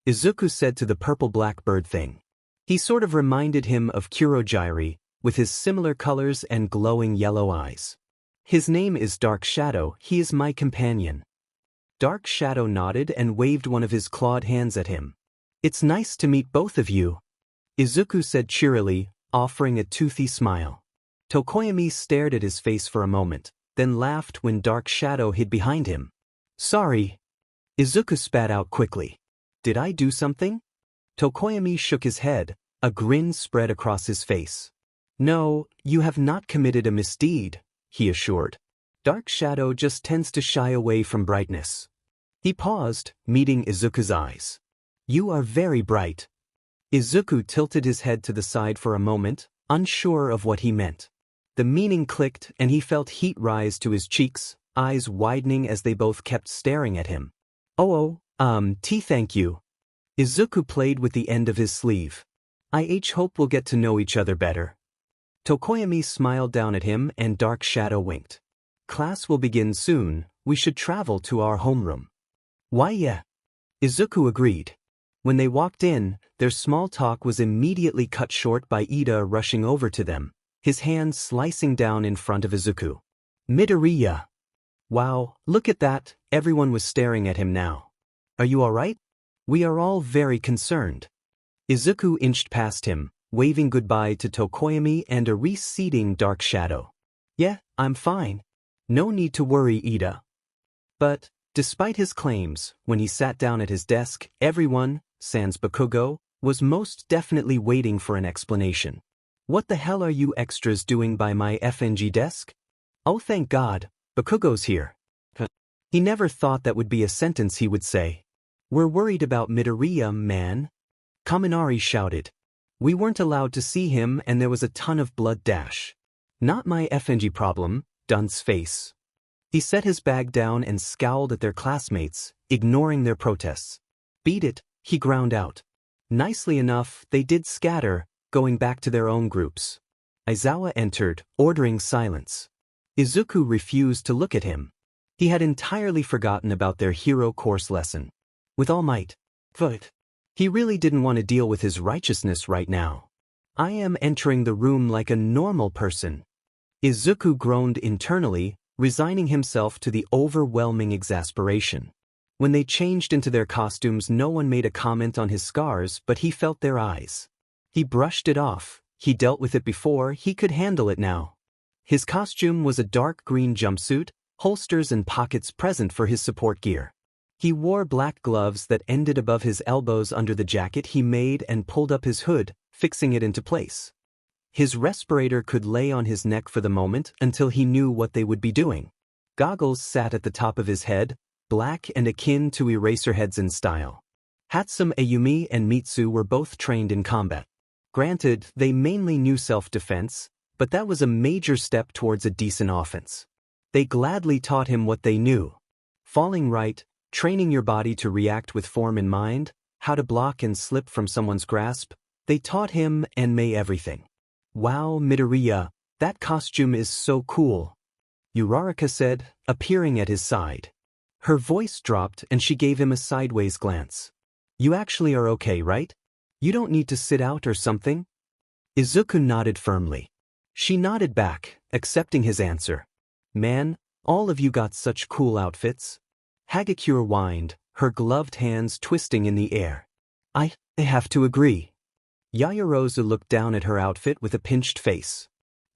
Izuku said to the purple-black bird thing. He sort of reminded him of Kurogyri, with his similar colors and glowing yellow eyes. "His name is Dark Shadow, he is my companion." Dark Shadow nodded and waved one of his clawed hands at him. "It's nice to meet both of you," Izuku said cheerily, offering a toothy smile. Tokoyami stared at his face for a moment, then laughed when Dark Shadow hid behind him. "Sorry." Izuku spat out quickly. "Did I do something?" Tokoyami shook his head, a grin spread across his face. "No, you have not committed a misdeed," he assured. "Dark Shadow just tends to shy away from brightness." He paused, meeting Izuku's eyes. "You are very bright." Izuku tilted his head to the side for a moment, unsure of what he meant. The meaning clicked and he felt heat rise to his cheeks, eyes widening as they both kept staring at him. Thank you." Izuku played with the end of his sleeve. "I hope we'll get to know each other better." Tokoyami smiled down at him and Dark Shadow winked. "Class will begin soon, we should travel to our homeroom." "Why yeah." Izuku agreed. When they walked in, their small talk was immediately cut short by Ida rushing over to them, his hand slicing down in front of Izuku. "Midoriya." "Wow, look at that," everyone was staring at him now. "Are you alright?" "We are all very concerned." Izuku inched past him, waving goodbye to Tokoyami and a receding Dark Shadow. "Yeah, I'm fine. No need to worry, Ida." But, despite his claims, when he sat down at his desk, everyone, sans Bakugo, was most definitely waiting for an explanation. "What the hell are you extras doing by my FNG desk?" "Oh thank God, Bakugo's here." He never thought that would be a sentence he would say. "We're worried about Midoriya, man," Kaminari shouted. "We weren't allowed to see him and there was a ton of blood dash." "Not my FNG problem," Dun's face. He set his bag down and scowled at their classmates, ignoring their protests. "Beat it," he ground out. Nicely enough, they did scatter, going back to their own groups. Aizawa entered, ordering silence. Izuku refused to look at him. He had entirely forgotten about their hero course lesson. With all might. But he really didn't want to deal with his righteousness right now. "I am entering the room like a normal person." Izuku groaned internally, resigning himself to the overwhelming exasperation. When they changed into their costumes, no one made a comment on his scars, but he felt their eyes. He brushed it off, He dealt with it before, he could handle it now. His costume was a dark green jumpsuit, holsters and pockets present for his support gear. He wore black gloves that ended above his elbows under the jacket he made and pulled up his hood, fixing it into place. His respirator could lay on his neck for the moment until he knew what they would be doing. Goggles sat at the top of his head, black and akin to Eraserheads in style. Hatsum Ayumi and Mitsu were both trained in combat. Granted, they mainly knew self-defense, but that was a major step towards a decent offense. They gladly taught him what they knew. Falling right, training your body to react with form in mind, how to block and slip from someone's grasp, they taught him and Mei everything. Wow, Midoriya, that costume is so cool, Uraraka said, appearing at his side. Her voice dropped and she gave him a sideways glance. You actually are okay, right? You don't need to sit out or something? Izuku nodded firmly. She nodded back, accepting his answer. Man, all of you got such cool outfits. Hagakure whined, her gloved hands twisting in the air. I have to agree. Yaoyorozu looked down at her outfit with a pinched face.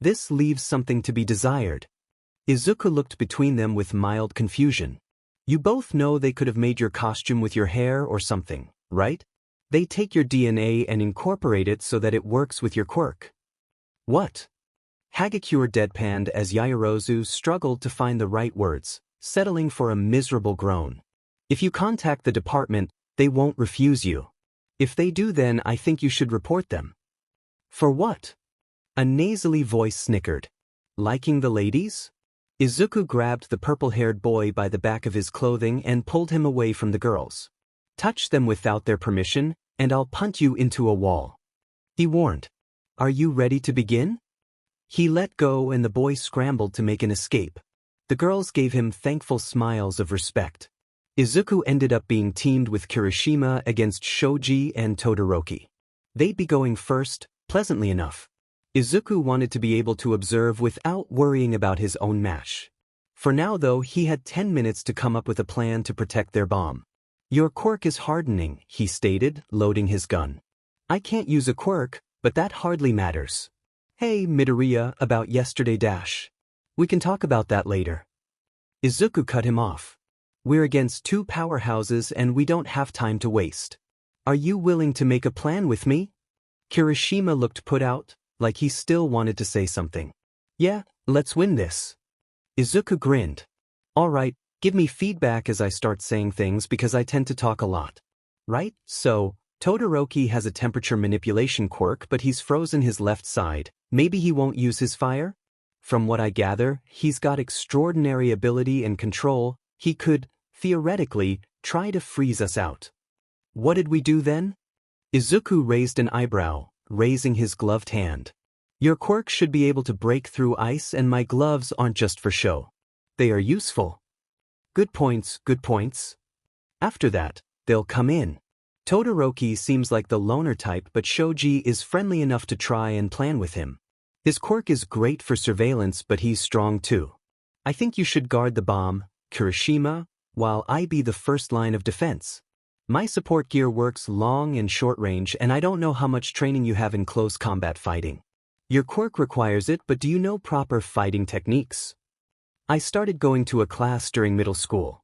This leaves something to be desired. Izuku looked between them with mild confusion. You both know they could have made your costume with your hair or something, right? They take your DNA and incorporate it so that it works with your quirk. What? Hagakure deadpanned as Yaoyorozu struggled to find the right words, settling for a miserable groan. If you contact the department, they won't refuse you. If they do, then I think you should report them. For what? A nasally voice snickered. Liking the ladies? Izuku grabbed the purple-haired boy by the back of his clothing and pulled him away from the girls. Touch them without their permission, and I'll punt you into a wall. He warned. Are you ready to begin? He let go and the boy scrambled to make an escape. The girls gave him thankful smiles of respect. Izuku ended up being teamed with Kirishima against Shoji and Todoroki. They'd be going first, pleasantly enough. Izuku wanted to be able to observe without worrying about his own match. For now though, he had 10 minutes to come up with a plan to protect their bomb. Your quirk is hardening, he stated, loading his gun. I can't use a quirk, but that hardly matters. Hey, Midoriya, about yesterday dash. We can talk about that later. Izuku cut him off. We're against two powerhouses and we don't have time to waste. Are you willing to make a plan with me? Kirishima looked put out, like he still wanted to say something. Yeah, let's win this. Izuku grinned. All right, give me feedback as I start saying things because I tend to talk a lot. Right? So, Todoroki has a temperature manipulation quirk but he's frozen his left side. Maybe he won't use his fire? From what I gather, he's got extraordinary ability and control. He could, theoretically, try to freeze us out. What did we do then? Izuku raised an eyebrow, raising his gloved hand. Your quirk should be able to break through ice and my gloves aren't just for show. They are useful. Good points, good points. After that, they'll come in. Todoroki seems like the loner type but Shoji is friendly enough to try and plan with him. His quirk is great for surveillance but he's strong too. I think you should guard the bomb, Kirishima, while I be the first line of defense. My support gear works long and short range and I don't know how much training you have in close combat fighting. Your quirk requires it, but do you know proper fighting techniques? I started going to a class during middle school.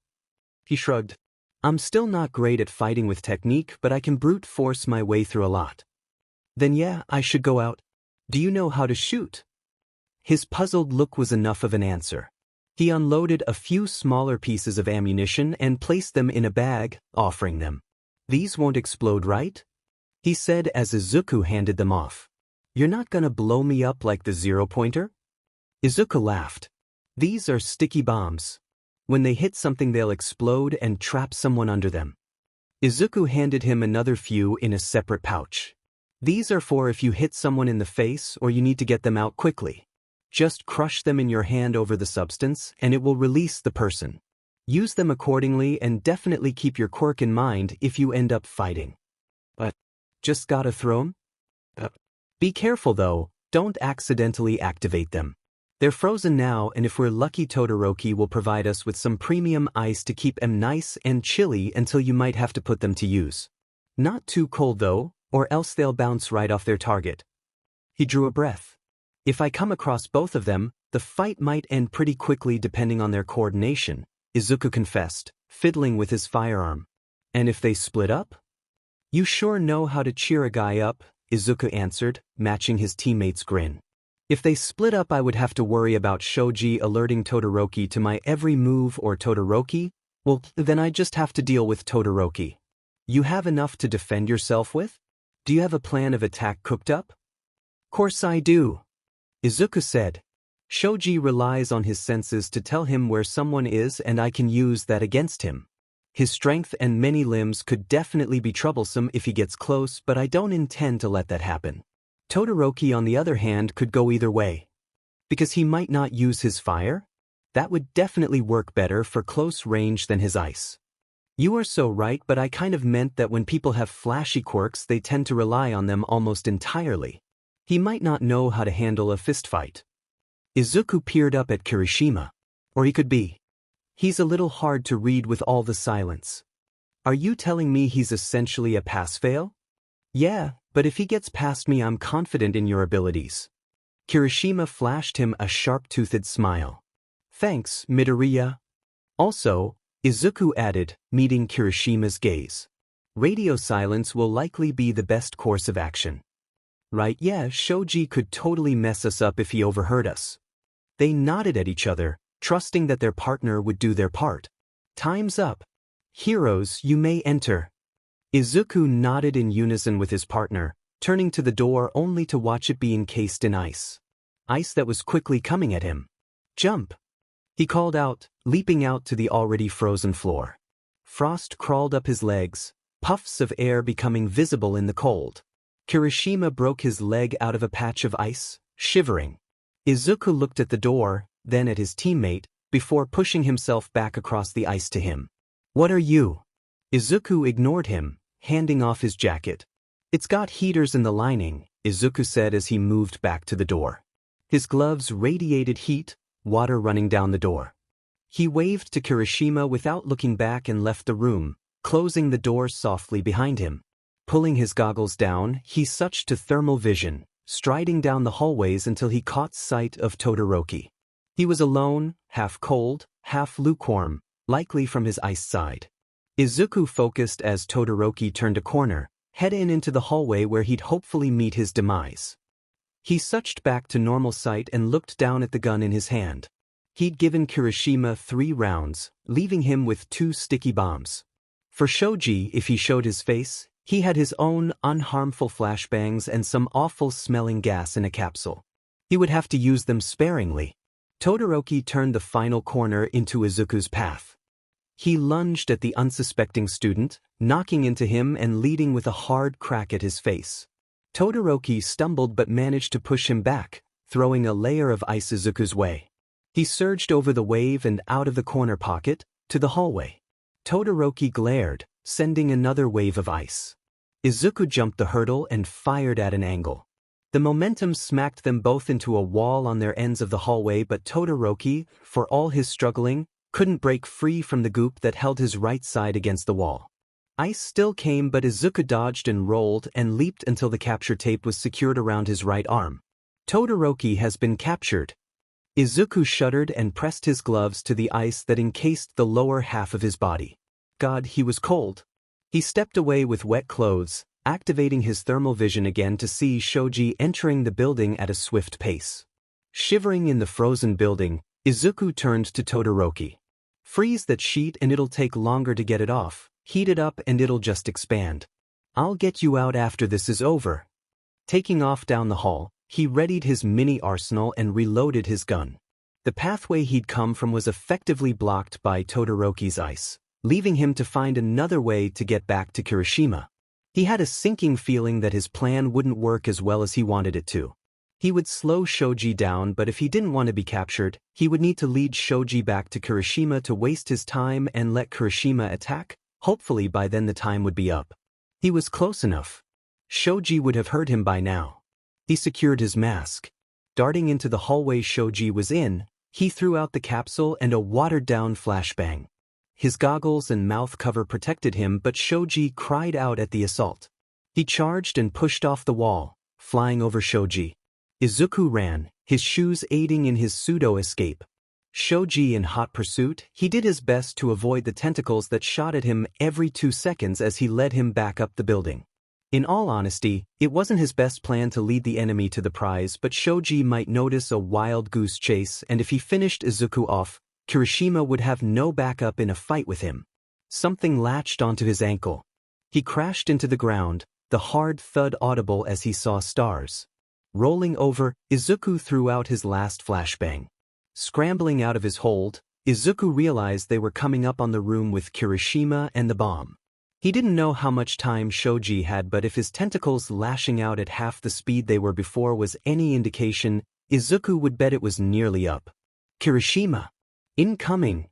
He shrugged. I'm still not great at fighting with technique, but I can brute force my way through a lot. Then yeah, I should go out. Do you know how to shoot? His puzzled look was enough of an answer. He unloaded a few smaller pieces of ammunition and placed them in a bag, offering them. These won't explode, right? He said as Izuku handed them off. You're not gonna blow me up like the zero-pointer? Izuku laughed. These are sticky bombs. When they hit something they'll explode and trap someone under them. Izuku handed him another few in a separate pouch. These are for if you hit someone in the face or you need to get them out quickly. Just crush them in your hand over the substance and it will release the person. Use them accordingly and definitely keep your quirk in mind if you end up fighting. But, just gotta throw 'em? Be careful though, don't accidentally activate them. They're frozen now and if we're lucky Todoroki will provide us with some premium ice to keep them nice and chilly until you might have to put them to use. Not too cold though, or else they'll bounce right off their target. He drew a breath. If I come across both of them, the fight might end pretty quickly depending on their coordination, Izuku confessed, fiddling with his firearm. And if they split up? You sure know how to cheer a guy up, Izuku answered, matching his teammate's grin. If they split up, I would have to worry about Shoji alerting Todoroki to my every move, or Todoroki? Well, then I just have to deal with Todoroki. You have enough to defend yourself with? Do you have a plan of attack cooked up? Course I do, Izuku said. Shoji relies on his senses to tell him where someone is, and I can use that against him. His strength and many limbs could definitely be troublesome if he gets close, but I don't intend to let that happen. Todoroki, on the other hand, could go either way. Because he might not use his fire? That would definitely work better for close range than his ice. You are so right, but I kind of meant that when people have flashy quirks, they tend to rely on them almost entirely. He might not know how to handle a fistfight. Izuku peered up at Kirishima. Or he could be. He's a little hard to read with all the silence. Are you telling me he's essentially a pass-fail? Yeah, but if he gets past me, I'm confident in your abilities. Kirishima flashed him a sharp-toothed smile. Thanks, Midoriya. Also, Izuku added, meeting Kirishima's gaze. Radio silence will likely be the best course of action. Right, yeah, Shoji could totally mess us up if he overheard us. They nodded at each other, trusting that their partner would do their part. Time's up. Heroes, you may enter. Izuku nodded in unison with his partner, turning to the door only to watch it be encased in ice. Ice that was quickly coming at him. Jump! He called out, leaping out to the already frozen floor. Frost crawled up his legs, puffs of air becoming visible in the cold. Kirishima broke his leg out of a patch of ice, shivering. Izuku looked at the door, then at his teammate, before pushing himself back across the ice to him. What are you? Izuku ignored him, handing off his jacket. It's got heaters in the lining, Izuku said as he moved back to the door. His gloves radiated heat, water running down the door. He waved to Kirishima without looking back and left the room, closing the door softly behind him. Pulling his goggles down, he switched to thermal vision, striding down the hallways until he caught sight of Todoroki. He was alone, half cold, half lukewarm, likely from his ice side. Izuku focused as Todoroki turned a corner, heading into the hallway where he'd hopefully meet his demise. He switched back to normal sight and looked down at the gun in his hand. He'd given Kirishima 3 rounds, leaving him with 2 sticky bombs. For Shoji, if he showed his face, he had his own unharmful flashbangs and some awful-smelling gas in a capsule. He would have to use them sparingly. Todoroki turned the final corner into Izuku's path. He lunged at the unsuspecting student, knocking into him and leading with a hard crack at his face. Todoroki stumbled but managed to push him back, throwing a layer of ice Izuku's way. He surged over the wave and out of the corner pocket, to the hallway. Todoroki glared, sending another wave of ice. Izuku jumped the hurdle and fired at an angle. The momentum smacked them both into a wall on their ends of the hallway, but Todoroki, for all his struggling, couldn't break free from the goop that held his right side against the wall. Ice still came, but Izuku dodged and rolled and leaped until the capture tape was secured around his right arm. Todoroki has been captured. Izuku shuddered and pressed his gloves to the ice that encased the lower half of his body. God, he was cold. He stepped away with wet clothes, activating his thermal vision again to see Shoji entering the building at a swift pace. Shivering in the frozen building, Izuku turned to Todoroki. Freeze that sheet and it'll take longer to get it off. Heat it up and it'll just expand. I'll get you out after this is over. Taking off down the hall, he readied his mini arsenal and reloaded his gun. The pathway he'd come from was effectively blocked by Todoroki's ice, leaving him to find another way to get back to Kirishima. He had a sinking feeling that his plan wouldn't work as well as he wanted it to. He would slow Shoji down, but if he didn't want to be captured, he would need to lead Shoji back to Kirishima to waste his time and let Kirishima attack. Hopefully by then the time would be up. He was close enough. Shoji would have heard him by now. He secured his mask. Darting into the hallway Shoji was in, he threw out the capsule and a watered-down flashbang. His goggles and mouth cover protected him, but Shoji cried out at the assault. He charged and pushed off the wall, flying over Shoji. Izuku ran, his shoes aiding in his pseudo-escape. Shoji in hot pursuit, he did his best to avoid the tentacles that shot at him every 2 seconds as he led him back up the building. In all honesty, it wasn't his best plan to lead the enemy to the prize, but Shoji might notice a wild goose chase, and if he finished Izuku off, Kirishima would have no backup in a fight with him. Something latched onto his ankle. He crashed into the ground, the hard thud audible as he saw stars. Rolling over, Izuku threw out his last flashbang. Scrambling out of his hold, Izuku realized they were coming up on the room with Kirishima and the bomb. He didn't know how much time Shoji had, but if his tentacles lashing out at half the speed they were before was any indication, Izuku would bet it was nearly up. Kirishima! Incoming!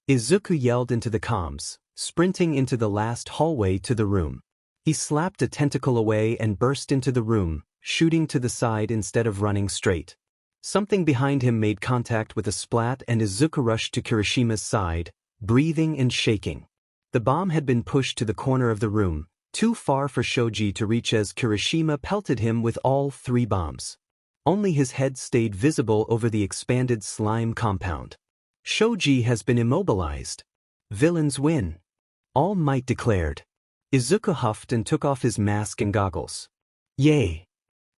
Izuku yelled into the comms, sprinting into the last hallway to the room. He slapped a tentacle away and burst into the room, shooting to the side instead of running straight. Something behind him made contact with a splat and Izuku rushed to Kirishima's side, breathing and shaking. The bomb had been pushed to the corner of the room, too far for Shoji to reach as Kirishima pelted him with all 3 bombs. Only his head stayed visible over the expanded slime compound. Shoji has been immobilized. Villains win. All Might declared. Izuku huffed and took off his mask and goggles. Yay!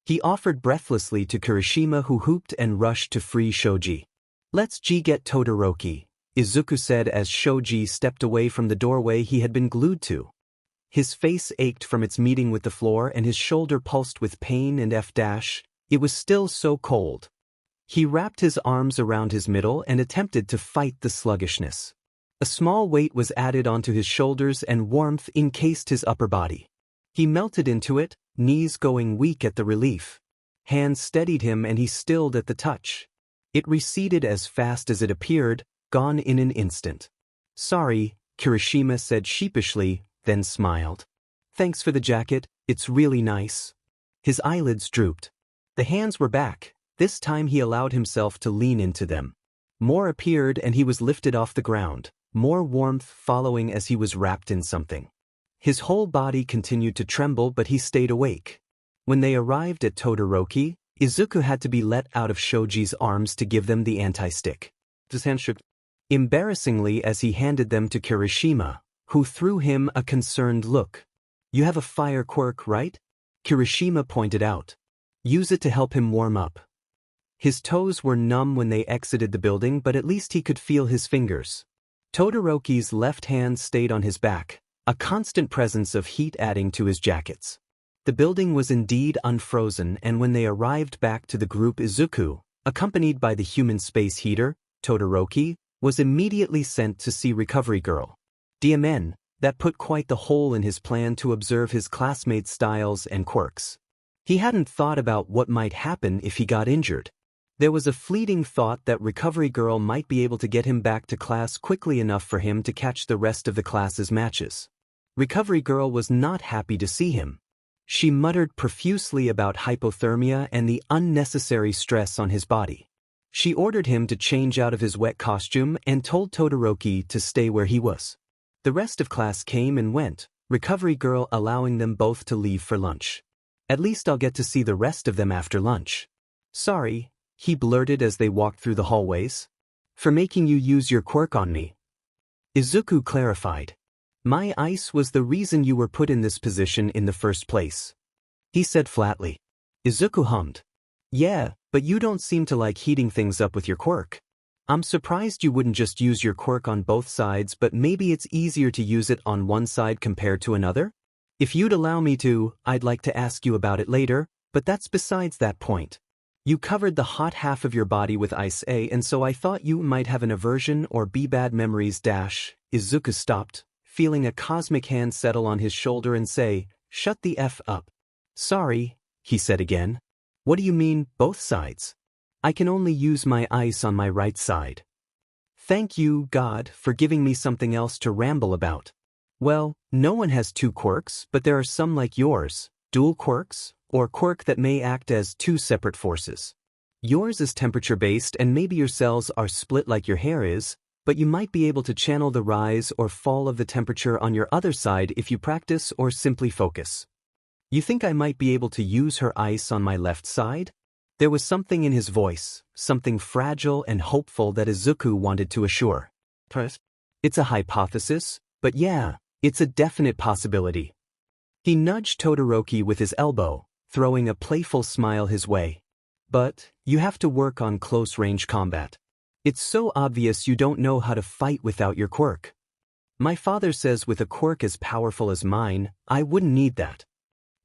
He offered breathlessly to Kirishima, who whooped and rushed to free Shoji. Let's get Todoroki, Izuku said as Shoji stepped away from the doorway he had been glued to. His face ached from its meeting with the floor and his shoulder pulsed with pain and it was still so cold. He wrapped his arms around his middle and attempted to fight the sluggishness. A small weight was added onto his shoulders and warmth encased his upper body. He melted into it, knees going weak at the relief. Hands steadied him and he stilled at the touch. It receded as fast as it appeared, gone in an instant. Sorry, Kirishima said sheepishly, then smiled. Thanks for the jacket, it's really nice. His eyelids drooped. The hands were back. This time he allowed himself to lean into them. More appeared and he was lifted off the ground, more warmth following as he was wrapped in something. His whole body continued to tremble, but he stayed awake. When they arrived at Todoroki, Izuku had to be let out of Shoji's arms to give them the anti-stick. His hand shook embarrassingly as he handed them to Kirishima, who threw him a concerned look. You have a fire quirk, right? Kirishima pointed out. Use it to help him warm up. His toes were numb when they exited the building, but at least he could feel his fingers. Todoroki's left hand stayed on his back, a constant presence of heat adding to his jackets. The building was indeed unfrozen, and when they arrived back to the group, Izuku, accompanied by the human space heater, Todoroki, was immediately sent to see Recovery Girl. DMN, that put quite the hole in his plan to observe his classmates' styles and quirks. He hadn't thought about what might happen if he got injured. There was a fleeting thought that Recovery Girl might be able to get him back to class quickly enough for him to catch the rest of the class's matches. Recovery Girl was not happy to see him. She muttered profusely about hypothermia and the unnecessary stress on his body. She ordered him to change out of his wet costume and told Todoroki to stay where he was. The rest of class came and went, Recovery Girl allowing them both to leave for lunch. At least I'll get to see the rest of them after lunch. Sorry, he blurted as they walked through the hallways. For making you use your quirk on me. Izuku clarified. My ice was the reason you were put in this position in the first place. He said flatly. Izuku hummed. Yeah, but you don't seem to like heating things up with your quirk. I'm surprised you wouldn't just use your quirk on both sides, but maybe it's easier to use it on one side compared to another? If you'd allow me to, I'd like to ask you about it later, but that's besides that point. You covered the hot half of your body with ice A, and so I thought you might have an aversion or be bad memories. Izuku stopped, feeling a cosmic hand settle on his shoulder and say, shut the F up. Sorry, he said again. What do you mean, both sides? I can only use my ice on my right side. Thank you, God, for giving me something else to ramble about. Well, no one has 2 quirks, but there are some like yours, dual quirks, or quirk that may act as 2 separate forces. Yours is temperature-based and maybe your cells are split like your hair is, but you might be able to channel the rise or fall of the temperature on your other side if you practice or simply focus. You think I might be able to use her ice on my left side? There was something in his voice, something fragile and hopeful that Izuku wanted to assure. It's a hypothesis, but yeah, it's a definite possibility. He nudged Todoroki with his elbow, throwing a playful smile his way. But you have to work on close-range combat. It's so obvious you don't know how to fight without your quirk. My father says with a quirk as powerful as mine, I wouldn't need that.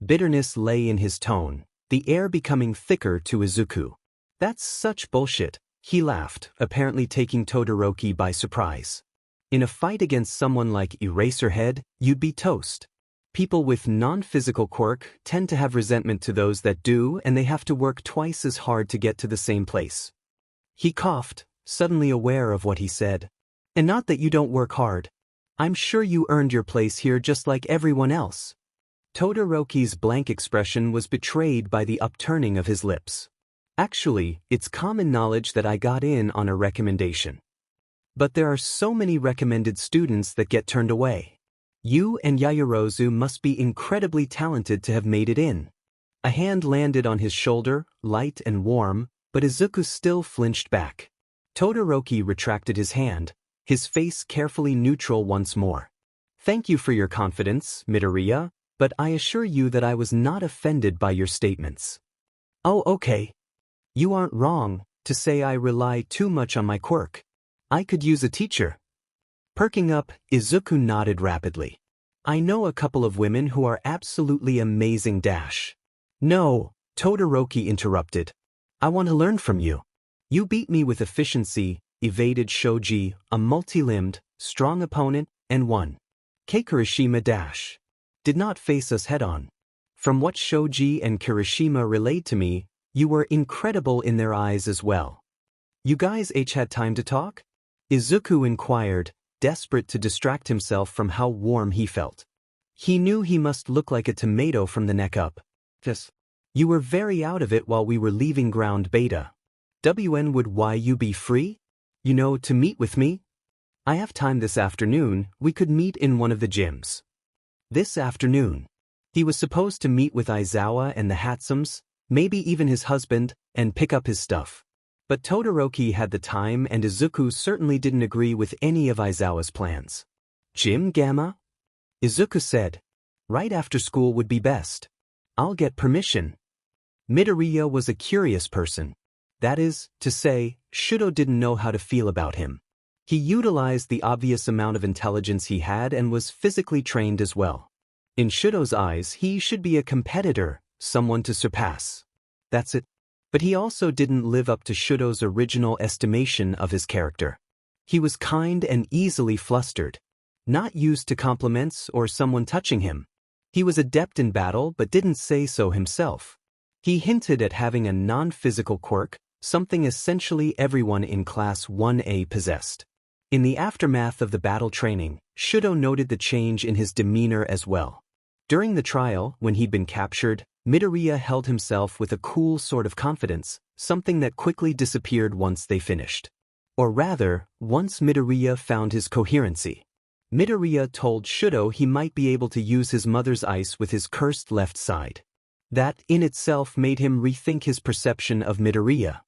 Bitterness lay in his tone, the air becoming thicker to Izuku. That's such bullshit, he laughed, apparently taking Todoroki by surprise. In a fight against someone like Eraserhead, you'd be toast. People with non-physical quirk tend to have resentment to those that do, and they have to work twice as hard to get to the same place. He coughed, suddenly aware of what he said. And not that you don't work hard. I'm sure you earned your place here just like everyone else. Todoroki's blank expression was betrayed by the upturning of his lips. Actually, it's common knowledge that I got in on a recommendation. But there are so many recommended students that get turned away. You and Yaoyorozu must be incredibly talented to have made it in. A hand landed on his shoulder, light and warm, but Izuku still flinched back. Todoroki retracted his hand, his face carefully neutral once more. Thank you for your confidence, Midoriya, but I assure you that I was not offended by your statements. Oh, okay. You aren't wrong to say I rely too much on my quirk. I could use a teacher. Perking up, Izuku nodded rapidly. I know a couple of women who are absolutely amazing. No, Todoroki interrupted. I want to learn from you. You beat me with efficiency, evaded Shoji, a multi-limbed, strong opponent, and won. Kirishima did not face us head-on. From what Shoji and Kirishima relayed to me, you were incredible in their eyes as well. You guys had time to talk? Izuku inquired, desperate to distract himself from how warm he felt. He knew he must look like a tomato from the neck up. Yes. You were very out of it while we were leaving ground beta. Would you be free? You know, to meet with me? I have time this afternoon, we could meet in one of the gyms. This afternoon. He was supposed to meet with Aizawa and the Hatsums, maybe even his husband, and pick up his stuff. But Todoroki had the time and Izuku certainly didn't agree with any of Aizawa's plans. Gym Gamma? Izuku said. Right after school would be best. I'll get permission. Midoriya was a curious person. That is, to say, Shudo didn't know how to feel about him. He utilized the obvious amount of intelligence he had and was physically trained as well. In Shudo's eyes, he should be a competitor, someone to surpass. That's it. But he also didn't live up to Shudo's original estimation of his character. He was kind and easily flustered. Not used to compliments or someone touching him. He was adept in battle but didn't say so himself. He hinted at having a non-physical quirk, something essentially everyone in Class 1A possessed. In the aftermath of the battle training, Shudo noted the change in his demeanor as well. During the trial, when he'd been captured, Midoriya held himself with a cool sort of confidence, something that quickly disappeared once they finished. Or rather, once Midoriya found his coherency. Midoriya told Shudo he might be able to use his mother's ice with his cursed left side. That, in itself, made him rethink his perception of Midoriya.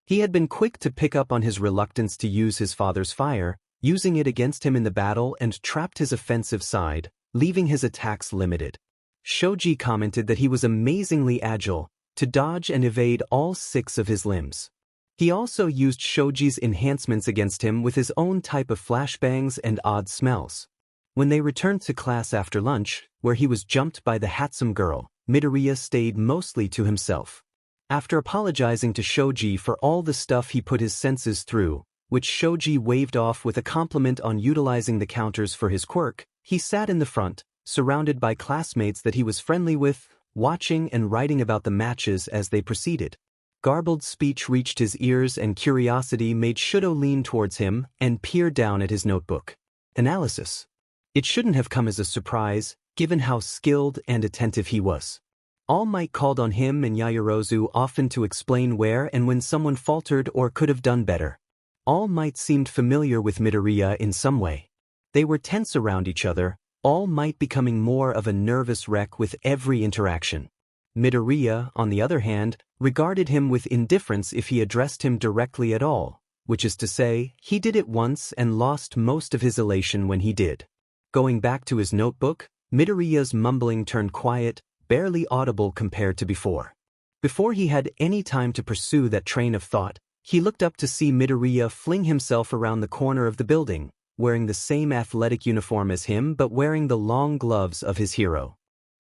He had been quick to pick up on his reluctance to use his father's fire, using it against him in the battle and trapped his offensive side, leaving his attacks limited. Shoji commented that he was amazingly agile, to dodge and evade all 6 of his limbs. He also used Shoji's enhancements against him with his own type of flashbangs and odd smells. When they returned to class after lunch, where he was jumped by the Hatsum girl, Midoriya stayed mostly to himself. After apologizing to Shoji for all the stuff he put his senses through, which Shoji waved off with a compliment on utilizing the counters for his quirk, he sat in the front, surrounded by classmates that he was friendly with, watching and writing about the matches as they proceeded. Garbled speech reached his ears and curiosity made Shudo lean towards him and peer down at his notebook. Analysis. It shouldn't have come as a surprise, given how skilled and attentive he was. All Might called on him and Yaoyorozu often to explain where and when someone faltered or could have done better. All Might seemed familiar with Midoriya in some way. They were tense around each other, All Might becoming more of a nervous wreck with every interaction. Midoriya, on the other hand, regarded him with indifference if he addressed him directly at all, which is to say, he did it once and lost most of his elation when he did. Going back to his notebook, Midoriya's mumbling turned quiet, barely audible compared to before. Before he had any time to pursue that train of thought, he looked up to see Midoriya fling himself around the corner of the building, wearing the same athletic uniform as him but wearing the long gloves of his hero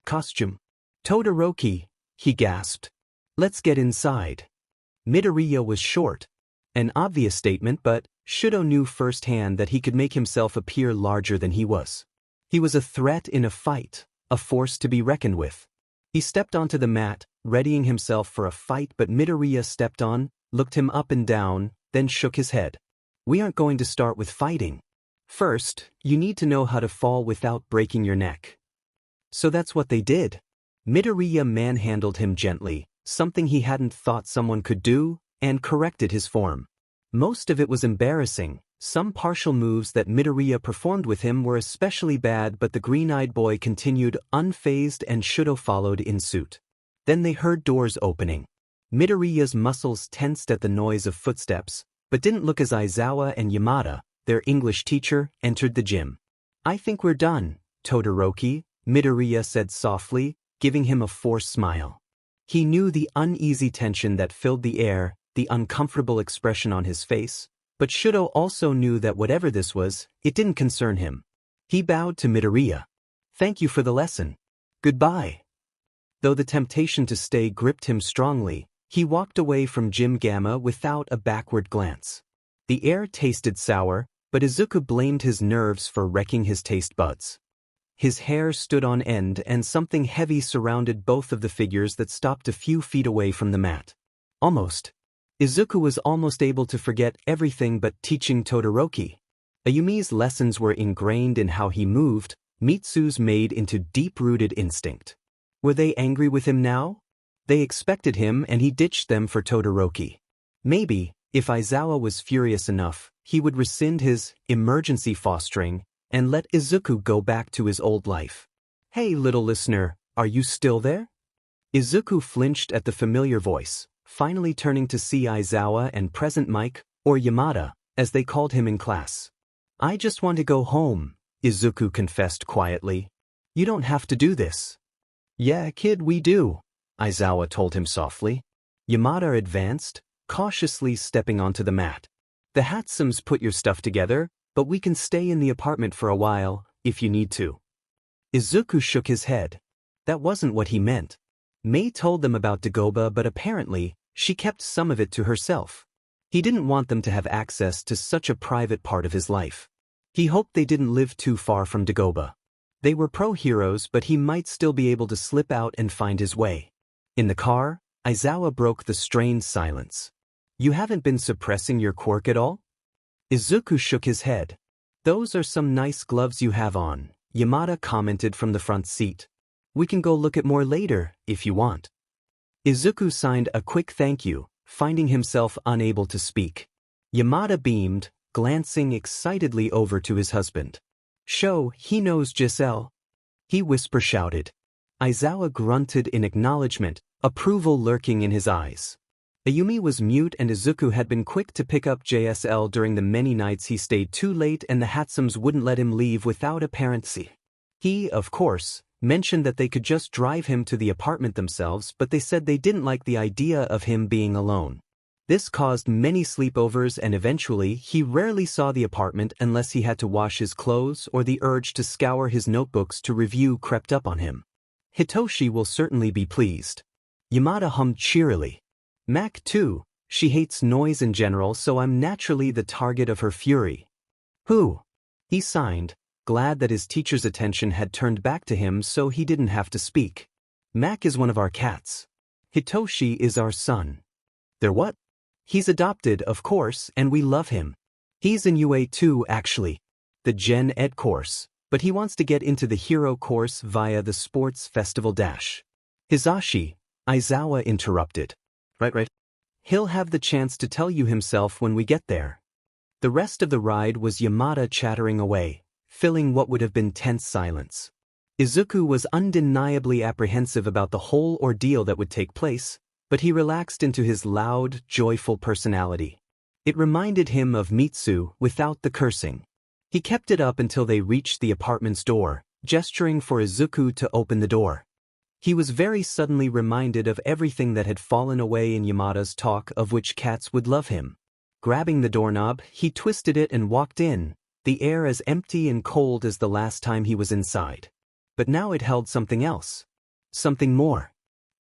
costume. "Todoroki," he gasped. "Let's get inside." Midoriya was short. An obvious statement, but Shudo knew firsthand that he could make himself appear larger than he was. He was a threat in a fight, a force to be reckoned with. He stepped onto the mat, readying himself for a fight, but Midoriya stepped on, looked him up and down, then shook his head. "We aren't going to start with fighting. First, you need to know how to fall without breaking your neck." So that's what they did. Midoriya manhandled him gently, something he hadn't thought someone could do, and corrected his form. Most of it was embarrassing. Some partial moves that Midoriya performed with him were especially bad, but the green-eyed boy continued unfazed and Shudo followed in suit. Then they heard doors opening. Midoriya's muscles tensed at the noise of footsteps, but didn't look as Aizawa and Yamada, their English teacher, entered the gym. "I think we're done, Todoroki," Midoriya said softly, giving him a forced smile. He knew the uneasy tension that filled the air, the uncomfortable expression on his face, but Shudo also knew that whatever this was, it didn't concern him. He bowed to Midoriya. "Thank you for the lesson. Goodbye." Though the temptation to stay gripped him strongly, he walked away from Gym Gamma without a backward glance. The air tasted sour, but Izuku blamed his nerves for wrecking his taste buds. His hair stood on end and something heavy surrounded both of the figures that stopped a few feet away from the mat. Izuku was almost able to forget everything but teaching Todoroki. Ayumi's lessons were ingrained in how he moved, Mitsu's made into deep-rooted instinct. Were they angry with him now? They expected him and he ditched them for Todoroki. Maybe, if Aizawa was furious enough, he would rescind his emergency fostering and let Izuku go back to his old life. "Hey, little listener, are you still there?" Izuku flinched at the familiar voice, finally turning to see Aizawa and present Mike, or Yamada, as they called him in class. "I just want to go home," Izuku confessed quietly. "You don't have to do this." "Yeah, kid, we do," Aizawa told him softly. Yamada advanced, cautiously stepping onto the mat. "The Hatsums put your stuff together, but we can stay in the apartment for a while, if you need to." Izuku shook his head. That wasn't what he meant. Mei told them about Dagobah, but apparently, she kept some of it to herself. He didn't want them to have access to such a private part of his life. He hoped they didn't live too far from Dagobah. They were pro-heroes, but he might still be able to slip out and find his way. In the car, Aizawa broke the strained silence. "You haven't been suppressing your quirk at all?" Izuku shook his head. "Those are some nice gloves you have on," Yamada commented from the front seat. "We can go look at more later, if you want." Izuku signed a quick thank you, finding himself unable to speak. Yamada beamed, glancing excitedly over to his husband. "Show, he knows Giselle," he whisper-shouted. Aizawa grunted in acknowledgement, approval lurking in his eyes. Ayumi was mute and Izuku had been quick to pick up JSL during the many nights he stayed too late and the Hatsums wouldn't let him leave without apparency. He, of course, mentioned that they could just drive him to the apartment themselves, but they said they didn't like the idea of him being alone. This caused many sleepovers and eventually he rarely saw the apartment unless he had to wash his clothes or the urge to scour his notebooks to review crept up on him. "Hitoshi will certainly be pleased." Yamada hummed cheerily. "Mac too, she hates noise in general, so I'm naturally the target of her fury." "Who?" He signed, glad that his teacher's attention had turned back to him so he didn't have to speak. "Mac is one of our cats. Hitoshi is our son." "They're what?" "He's adopted, of course, and we love him. He's in UA too, actually. The Gen Ed course, but he wants to get into the hero course via the sports festival dash." "Hizashi," Aizawa interrupted. Right. "He'll have the chance to tell you himself when we get there." The rest of the ride was Yamada chattering away, filling what would have been tense silence. Izuku was undeniably apprehensive about the whole ordeal that would take place, but he relaxed into his loud, joyful personality. It reminded him of Mitsu without the cursing. He kept it up until they reached the apartment's door, gesturing for Izuku to open the door. He was very suddenly reminded of everything that had fallen away in Yamada's talk of which cats would love him. Grabbing the doorknob, he twisted it and walked in, the air as empty and cold as the last time he was inside. But now it held something else. Something more.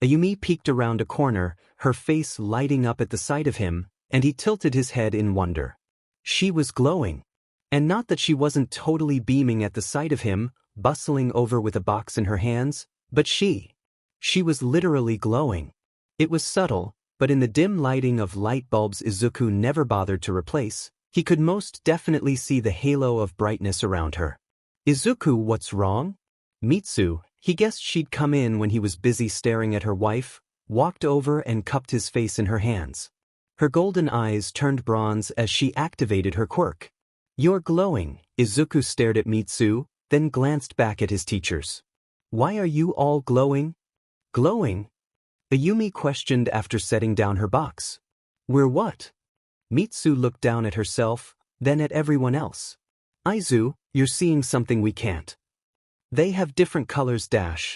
Ayumi peeked around a corner, her face lighting up at the sight of him, and he tilted his head in wonder. She was glowing. And not that she wasn't totally beaming at the sight of him, bustling over with a box in her hands, but she was literally glowing. It was subtle, but in the dim lighting of light bulbs Izuku never bothered to replace, he could most definitely see the halo of brightness around her. Izuku, what's wrong? Mitsu, he guessed she'd come in when he was busy staring at her wife, walked over and cupped his face in her hands. Her golden eyes turned bronze as she activated her quirk. You're glowing. Izuku stared at Mitsu, then glanced back at his teachers. Why are you all glowing? Glowing? Ayumi questioned after setting down her box. We're what? Mitsu looked down at herself, then at everyone else. Aizu, you're seeing something we can't. They have different colors.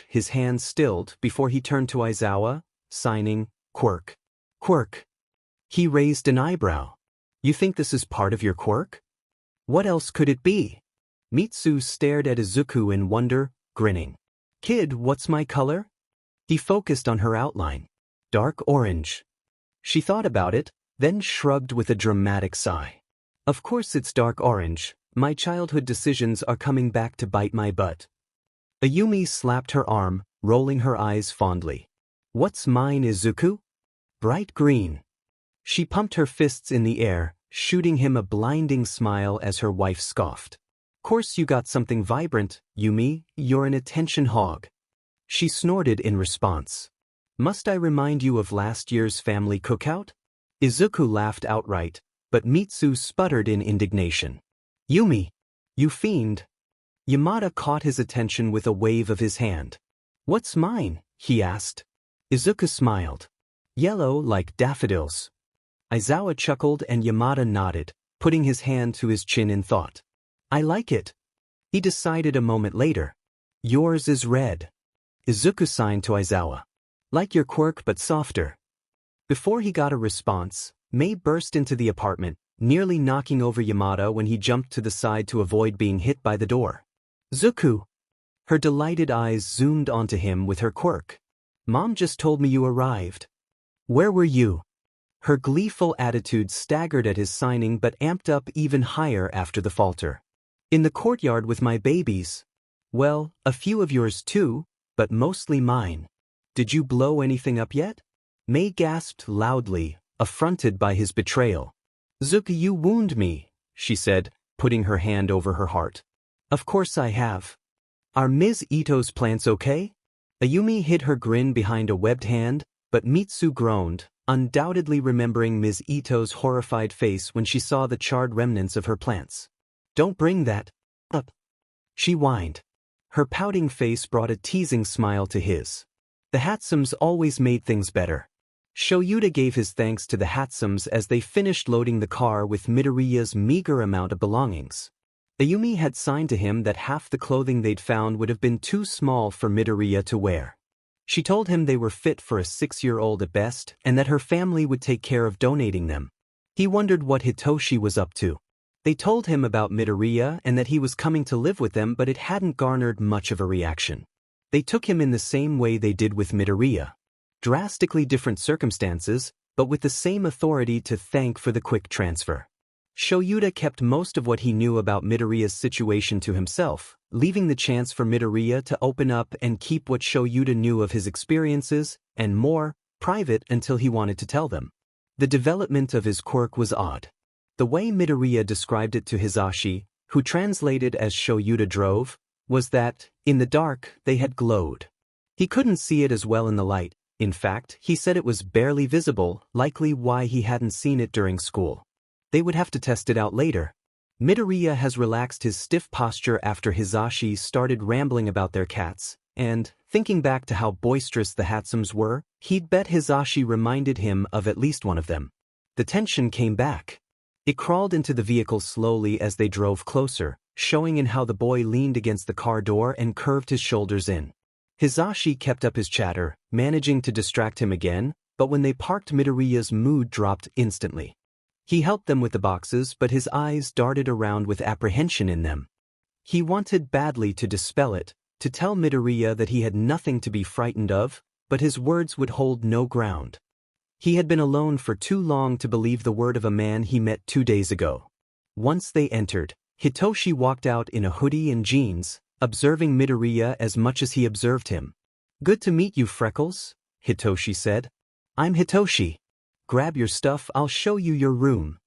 His hands stilled before he turned to Aizawa, signing, quirk. Quirk. He raised an eyebrow. You think this is part of your quirk? What else could it be? Mitsu stared at Izuku in wonder, grinning. Kid, what's my color? He focused on her outline. Dark orange. She thought about it, then shrugged with a dramatic sigh. Of course it's dark orange. My childhood decisions are coming back to bite my butt. Ayumi slapped her arm, rolling her eyes fondly. What's mine, Izuku? Bright green. She pumped her fists in the air, shooting him a blinding smile as her wife scoffed. Course you got something vibrant, Yumi, you're an attention hog. She snorted in response. Must I remind you of last year's family cookout? Izuku laughed outright, but Mitsu sputtered in indignation. Yumi! You fiend! Yamada caught his attention with a wave of his hand. What's mine? He asked. Izuku smiled. Yellow like daffodils. Aizawa chuckled and Yamada nodded, putting his hand to his chin in thought. I like it. He decided a moment later. Yours is red. Izuku signed to Aizawa. Like your quirk but softer. Before he got a response, Mei burst into the apartment, nearly knocking over Yamada when he jumped to the side to avoid being hit by the door. Zuku! Her delighted eyes zoomed onto him with her quirk. Mom just told me you arrived. Where were you? Her gleeful attitude staggered at his signing but amped up even higher after the falter. In the courtyard with my babies. Well, a few of yours too, but mostly mine. Did you blow anything up yet? Mei gasped loudly, affronted by his betrayal. Zuki, you wound me, she said, putting her hand over her heart. Of course I have. Are Ms. Ito's plants okay? Ayumi hid her grin behind a webbed hand, but Mitsu groaned, undoubtedly remembering Ms. Ito's horrified face when she saw the charred remnants of her plants. Don't bring that up, she whined. Her pouting face brought a teasing smile to his. The Hatsums always made things better. Shoyuta gave his thanks to the Hatsums as they finished loading the car with Midoriya's meager amount of belongings. Ayumi had signed to him that half the clothing they'd found would have been too small for Midoriya to wear. She told him they were fit for a 6-year-old at best and that her family would take care of donating them. He wondered what Hitoshi was up to. They told him about Midoriya and that he was coming to live with them, but it hadn't garnered much of a reaction. They took him in the same way they did with Midoriya. Drastically different circumstances, but with the same authority to thank for the quick transfer. Shoyuta kept most of what he knew about Midoriya's situation to himself, leaving the chance for Midoriya to open up and keep what Shoyuta knew of his experiences, and more, private until he wanted to tell them. The development of his quirk was odd. The way Midoriya described it to Hisashi, who translated as Shoyuta drove, was that, in the dark, they had glowed. He couldn't see it as well in the light. In fact, he said it was barely visible, likely why he hadn't seen it during school. They would have to test it out later. Midoriya has relaxed his stiff posture after Hisashi started rambling about their cats, and, thinking back to how boisterous the Hatsums were, he'd bet Hisashi reminded him of at least one of them. The tension came back. It crawled into the vehicle slowly as they drove closer, showing in how the boy leaned against the car door and curved his shoulders in. Hisashi kept up his chatter, managing to distract him again, but when they parked, Midoriya's mood dropped instantly. He helped them with the boxes, but his eyes darted around with apprehension in them. He wanted badly to dispel it, to tell Midoriya that he had nothing to be frightened of, but his words would hold no ground. He had been alone for too long to believe the word of a man he met 2 days ago. Once they entered, Hitoshi walked out in a hoodie and jeans, observing Midoriya as much as he observed him. "Good to meet you, Freckles," Hitoshi said. "I'm Hitoshi. Grab your stuff, I'll show you your room,"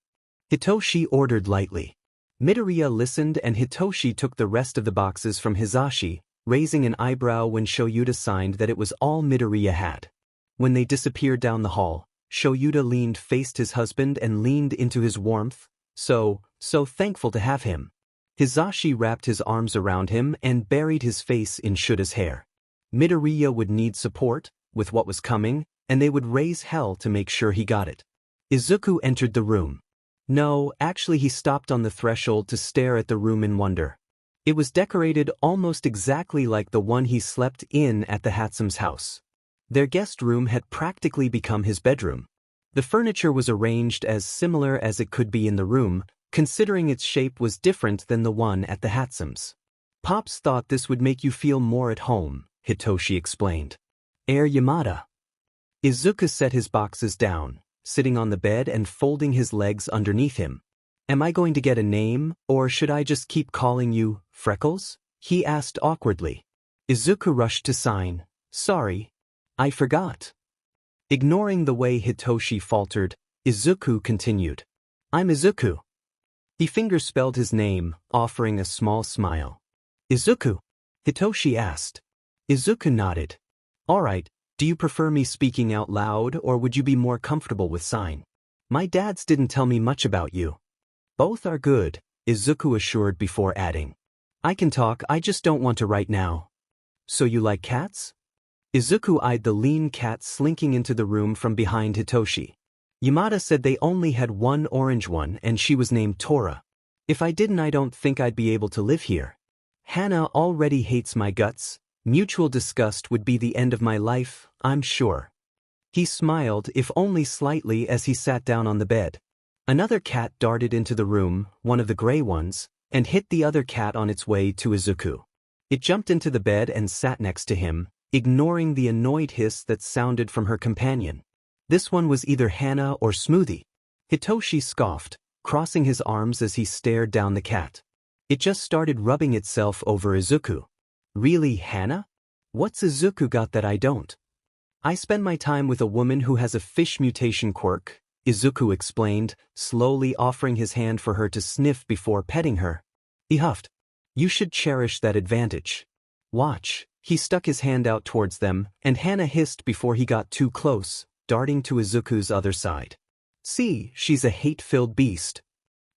Hitoshi ordered lightly. Midoriya listened and Hitoshi took the rest of the boxes from Hisashi, raising an eyebrow when Shoyuta signed that it was all Midoriya had. When they disappeared down the hall, Shoyuta faced his husband and leaned into his warmth, so thankful to have him. Hisashi wrapped his arms around him and buried his face in Shuta's hair. Midoriya would need support, with what was coming, and they would raise hell to make sure he got it. Izuku entered the room. No, actually he stopped on the threshold to stare at the room in wonder. It was decorated almost exactly like the one he slept in at the Hatsum's house. Their guest room had practically become his bedroom. The furniture was arranged as similar as it could be in the room, considering its shape was different than the one at the Hatsum's. "Pops thought this would make you feel more at home," Hitoshi explained. "Air Yamada." Izuku set his boxes down, sitting on the bed and folding his legs underneath him. "Am I going to get a name, or should I just keep calling you Freckles?" he asked awkwardly. Izuku rushed to sign, "Sorry, I forgot." Ignoring the way Hitoshi faltered, Izuku continued, "I'm Izuku." He finger-spelled his name, offering a small smile. "Izuku?" Hitoshi asked. Izuku nodded. "All right. Do you prefer me speaking out loud or would you be more comfortable with sign? My dads didn't tell me much about you." "Both are good," Izuku assured before adding, "I can talk, I just don't want to right now." "So you like cats?" Izuku eyed the lean cat slinking into the room from behind Hitoshi. "Yamada said they only had one orange one and she was named Tora. If I didn't, I don't think I'd be able to live here. Hana already hates my guts. Mutual disgust would be the end of my life, I'm sure." He smiled, if only slightly, as he sat down on the bed. Another cat darted into the room, one of the gray ones, and hit the other cat on its way to Izuku. It jumped into the bed and sat next to him, ignoring the annoyed hiss that sounded from her companion. This one was either Hana or Smoothie. Hitoshi scoffed, crossing his arms as he stared down the cat. It just started rubbing itself over Izuku. "Really, Hana? What's Izuku got that I don't?" "I spend my time with a woman who has a fish mutation quirk," Izuku explained, slowly offering his hand for her to sniff before petting her. He huffed. "You should cherish that advantage. Watch." He stuck his hand out towards them, and Hana hissed before he got too close, darting to Izuku's other side. "See, she's a hate-filled beast."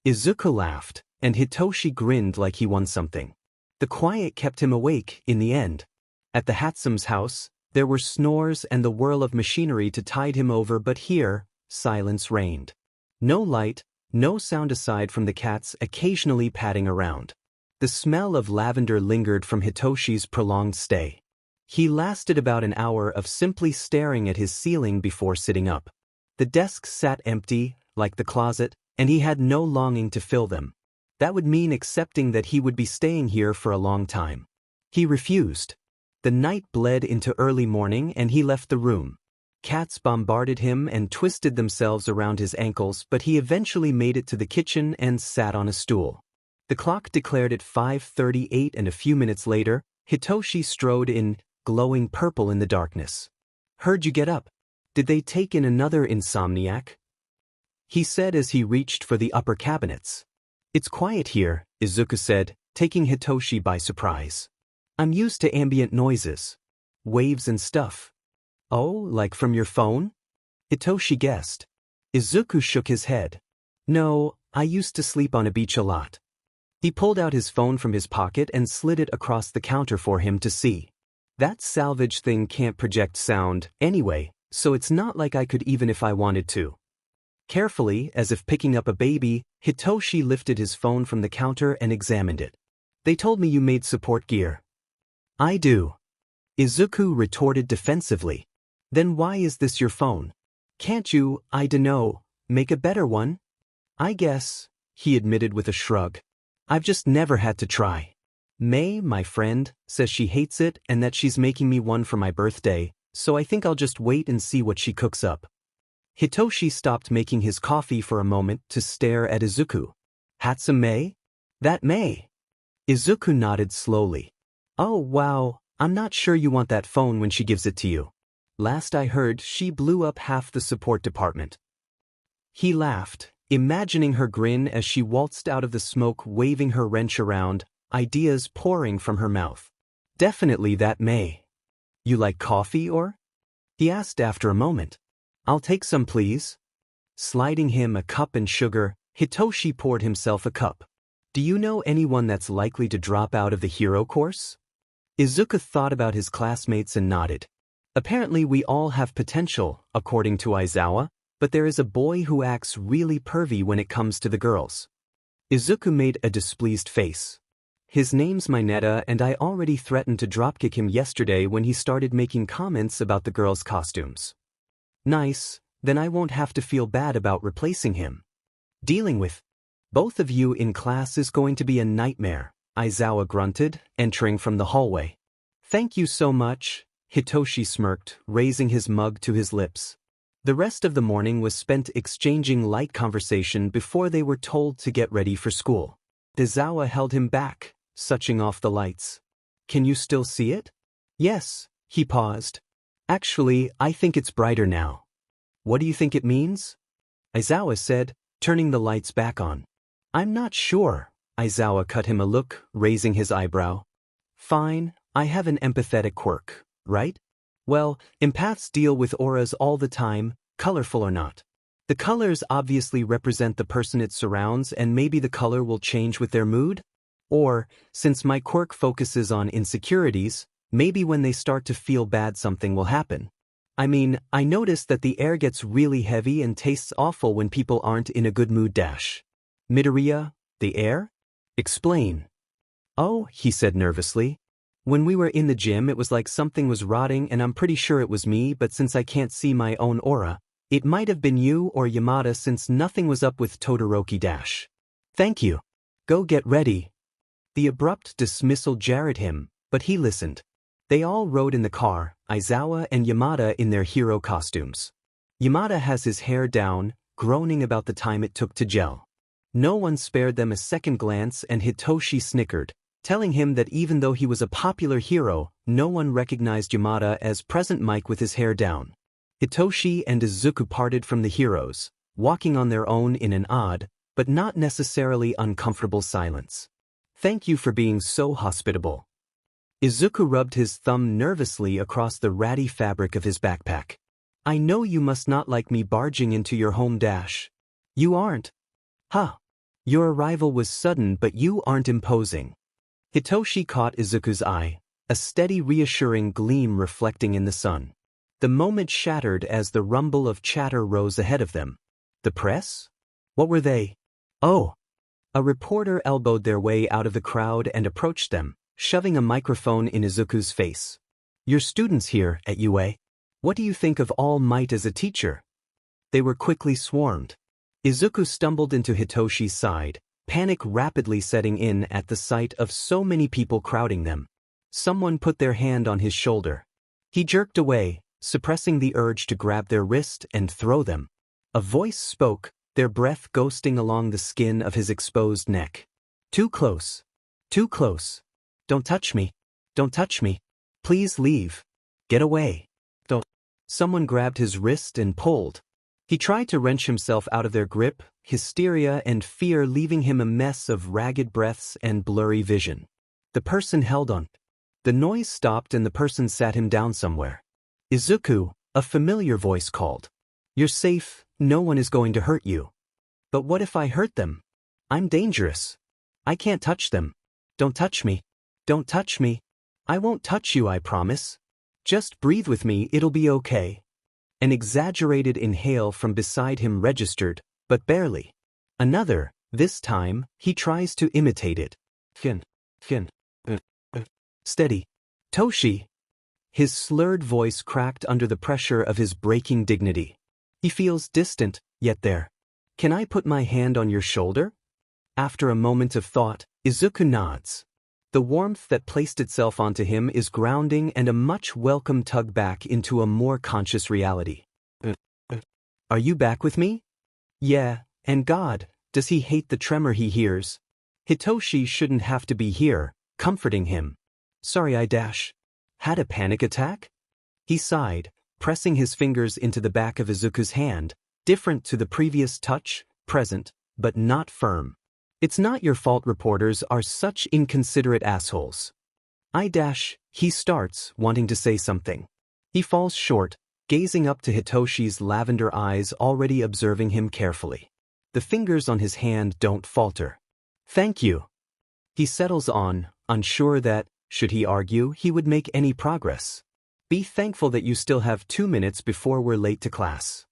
Izuku laughed, and Hitoshi grinned like he won something. The quiet kept him awake, in the end. At the Hatsum's house, there were snores and the whirl of machinery to tide him over, but here, silence reigned. No light, no sound aside from the cats occasionally padding around. The smell of lavender lingered from Hitoshi's prolonged stay. He lasted about an hour of simply staring at his ceiling before sitting up. The desks sat empty, like the closet, and he had no longing to fill them. That would mean accepting that he would be staying here for a long time. He refused. The night bled into early morning and he left the room. Cats bombarded him and twisted themselves around his ankles, but he eventually made it to the kitchen and sat on a stool. The clock declared it 5:38 and a few minutes later, Hitoshi strode in, glowing purple in the darkness. "Heard you get up. Did they take in another insomniac?" he said as he reached for the upper cabinets. "It's quiet here," Izuku said, taking Hitoshi by surprise. "I'm used to ambient noises. Waves and stuff." "Oh, like from your phone?" Hitoshi guessed. Izuku shook his head. "No, I used to sleep on a beach a lot. He pulled out his phone from his pocket and slid it across the counter for him to see. That salvage thing can't project sound, anyway, so it's not like I could even if I wanted to. Carefully, as if picking up a baby, Hitoshi lifted his phone from the counter and examined it. They told me you made support gear. I do. Izuku retorted defensively. Then why is this your phone? Can't you, I dunno, make a better one? I guess, he admitted with a shrug. I've just never had to try. May, my friend, says she hates it and that she's making me one for my birthday, so I think I'll just wait and see what she cooks up. Hitoshi stopped making his coffee for a moment to stare at Izuku. Handsome May? That May. Izuku nodded slowly. Oh wow, I'm not sure you want that phone when she gives it to you. Last I heard, she blew up half the support department. He laughed, imagining her grin as she waltzed out of the smoke waving her wrench around, ideas pouring from her mouth. Definitely that May. You like coffee or? He asked after a moment. I'll take some please. Sliding him a cup and sugar, Hitoshi poured himself a cup. Do you know anyone that's likely to drop out of the hero course? Izuku thought about his classmates and nodded. Apparently we all have potential, according to Aizawa, but there is a boy who acts really pervy when it comes to the girls. Izuku made a displeased face. His name's Mineta and I already threatened to dropkick him yesterday when he started making comments about the girls' costumes. Nice, then I won't have to feel bad about replacing him. Dealing with both of you in class is going to be a nightmare, Aizawa grunted, entering from the hallway. Thank you so much, Hitoshi smirked, raising his mug to his lips. The rest of the morning was spent exchanging light conversation before they were told to get ready for school. Aizawa held him back, switching off the lights. Can you still see it? Yes, he paused. Actually, I think it's brighter now. What do you think it means? Aizawa said, turning the lights back on. I'm not sure. Aizawa cut him a look, raising his eyebrow. Fine, I have an empathetic quirk, right? Well, empaths deal with auras all the time, colorful or not. The colors obviously represent the person it surrounds and maybe the color will change with their mood? Or, since my quirk focuses on insecurities, maybe when they start to feel bad something will happen. I mean, I noticed that the air gets really heavy and tastes awful when people aren't in a good mood dash. Midoriya, the air? Explain. Oh, he said nervously. When we were in the gym it was like something was rotting and I'm pretty sure it was me, but since I can't see my own aura, it might have been you or Yamada since nothing was up with Todoroki dash. Thank you. Go get ready. The abrupt dismissal jarred him, but he listened. They all rode in the car, Aizawa and Yamada in their hero costumes. Yamada has his hair down, groaning about the time it took to gel. No one spared them a second glance and Hitoshi snickered, telling him that even though he was a popular hero, no one recognized Yamada as present Mike with his hair down. Hitoshi and Izuku parted from the heroes, walking on their own in an odd, but not necessarily uncomfortable silence. Thank you for being so hospitable. Izuku rubbed his thumb nervously across the ratty fabric of his backpack. I know you must not like me barging into your home dash. You aren't. Huh. Your arrival was sudden but you aren't imposing. Hitoshi caught Izuku's eye, a steady reassuring gleam reflecting in the sun. The moment shattered as the rumble of chatter rose ahead of them. The press? What were they? Oh. A reporter elbowed their way out of the crowd and approached them, shoving a microphone in Izuku's face. Your students here at UA. What do you think of All Might as a teacher? They were quickly swarmed. Izuku stumbled into Hitoshi's side, panic rapidly setting in at the sight of so many people crowding them. Someone put their hand on his shoulder. He jerked away, suppressing the urge to grab their wrist and throw them. A voice spoke, their breath ghosting along the skin of his exposed neck. Too close. Too close. Don't touch me. Don't touch me. Please leave. Get away. Don't. Someone grabbed his wrist and pulled. He tried to wrench himself out of their grip, hysteria and fear leaving him a mess of ragged breaths and blurry vision. The person held on. The noise stopped and the person sat him down somewhere. Izuku, a familiar voice called. You're safe, no one is going to hurt you. But what if I hurt them? I'm dangerous. I can't touch them. Don't touch me. Don't touch me. I won't touch you, I promise. Just breathe with me, it'll be okay. An exaggerated inhale from beside him registered, but barely. Another, this time, he tries to imitate it. Fin. Steady. Toshi. His slurred voice cracked under the pressure of his breaking dignity. He feels distant, yet there. Can I put my hand on your shoulder? After a moment of thought, Izuku nods. The warmth that placed itself onto him is grounding and a much welcome tug back into a more conscious reality. Are you back with me? Yeah, and God, does he hate the tremor he hears? Hitoshi shouldn't have to be here, comforting him. Sorry I had a panic attack? He sighed, pressing his fingers into the back of Izuku's hand, different to the previous touch, present, but not firm. It's not your fault reporters are such inconsiderate assholes. He starts, wanting to say something. He falls short, gazing up to Hitoshi's lavender eyes already observing him carefully. The fingers on his hand don't falter. Thank you. He settles on, unsure that, should he argue, he would make any progress. Be thankful that you still have 2 minutes before we're late to class.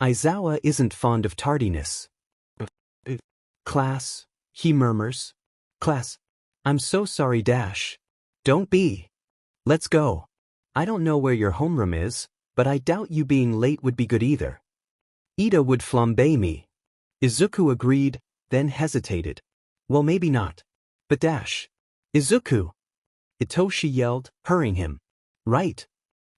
Aizawa isn't fond of tardiness. Class, he murmurs. Class, I'm so sorry. Don't be. Let's go. I don't know where your homeroom is, but I doubt you being late would be good either. Ida would flambe me. Izuku agreed, then hesitated. Well, maybe not. But Izuku! Hitoshi yelled, hurrying him. Right.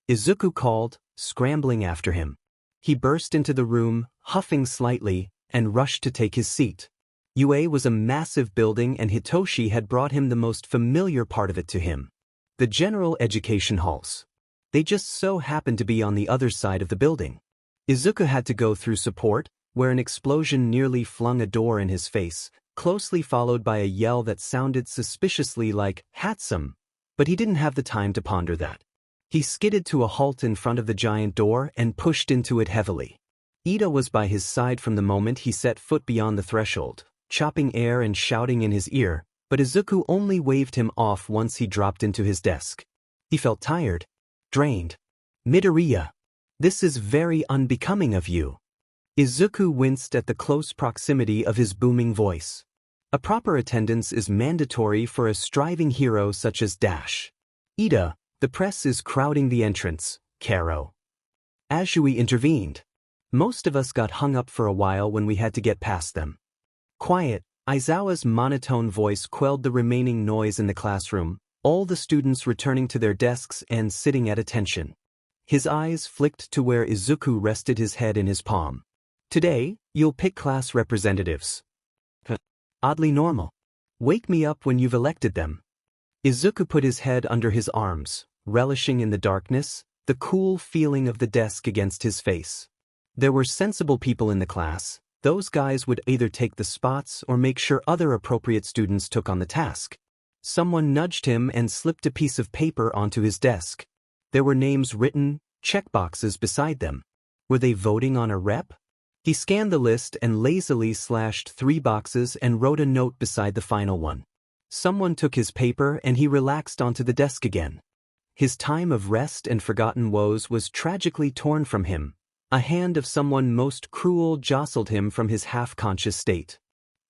Izuku called, scrambling after him. He burst into the room, huffing slightly, and rushed to take his seat. UA was a massive building and Hitoshi had brought him the most familiar part of it to him. The general education halls. They just so happened to be on the other side of the building. Izuku had to go through support, where an explosion nearly flung a door in his face, closely followed by a yell that sounded suspiciously like, "Hatsum," but he didn't have the time to ponder that. He skidded to a halt in front of the giant door and pushed into it heavily. Ida was by his side from the moment he set foot beyond the threshold, chopping air and shouting in his ear, but Izuku only waved him off once he dropped into his desk. He felt tired, drained. Midoriya, this is very unbecoming of you. Izuku winced at the close proximity of his booming voice. A proper attendance is mandatory for a striving hero such as Ida, the press is crowding the entrance, Karo. Azui intervened. Most of us got hung up for a while when we had to get past them. Quiet, Aizawa's monotone voice quelled the remaining noise in the classroom, all the students returning to their desks and sitting at attention. His eyes flicked to where Izuku rested his head in his palm. Today, you'll pick class representatives. Oddly normal. Wake me up when you've elected them. Izuku put his head under his arms, relishing in the darkness, the cool feeling of the desk against his face. There were sensible people in the class. Those guys would either take the spots or make sure other appropriate students took on the task. Someone nudged him and slipped a piece of paper onto his desk. There were names written, checkboxes beside them. Were they voting on a rep? He scanned the list and lazily slashed 3 boxes and wrote a note beside the final one. Someone took his paper and he relaxed onto the desk again. His time of rest and forgotten woes was tragically torn from him. A hand of someone most cruel jostled him from his half-conscious state.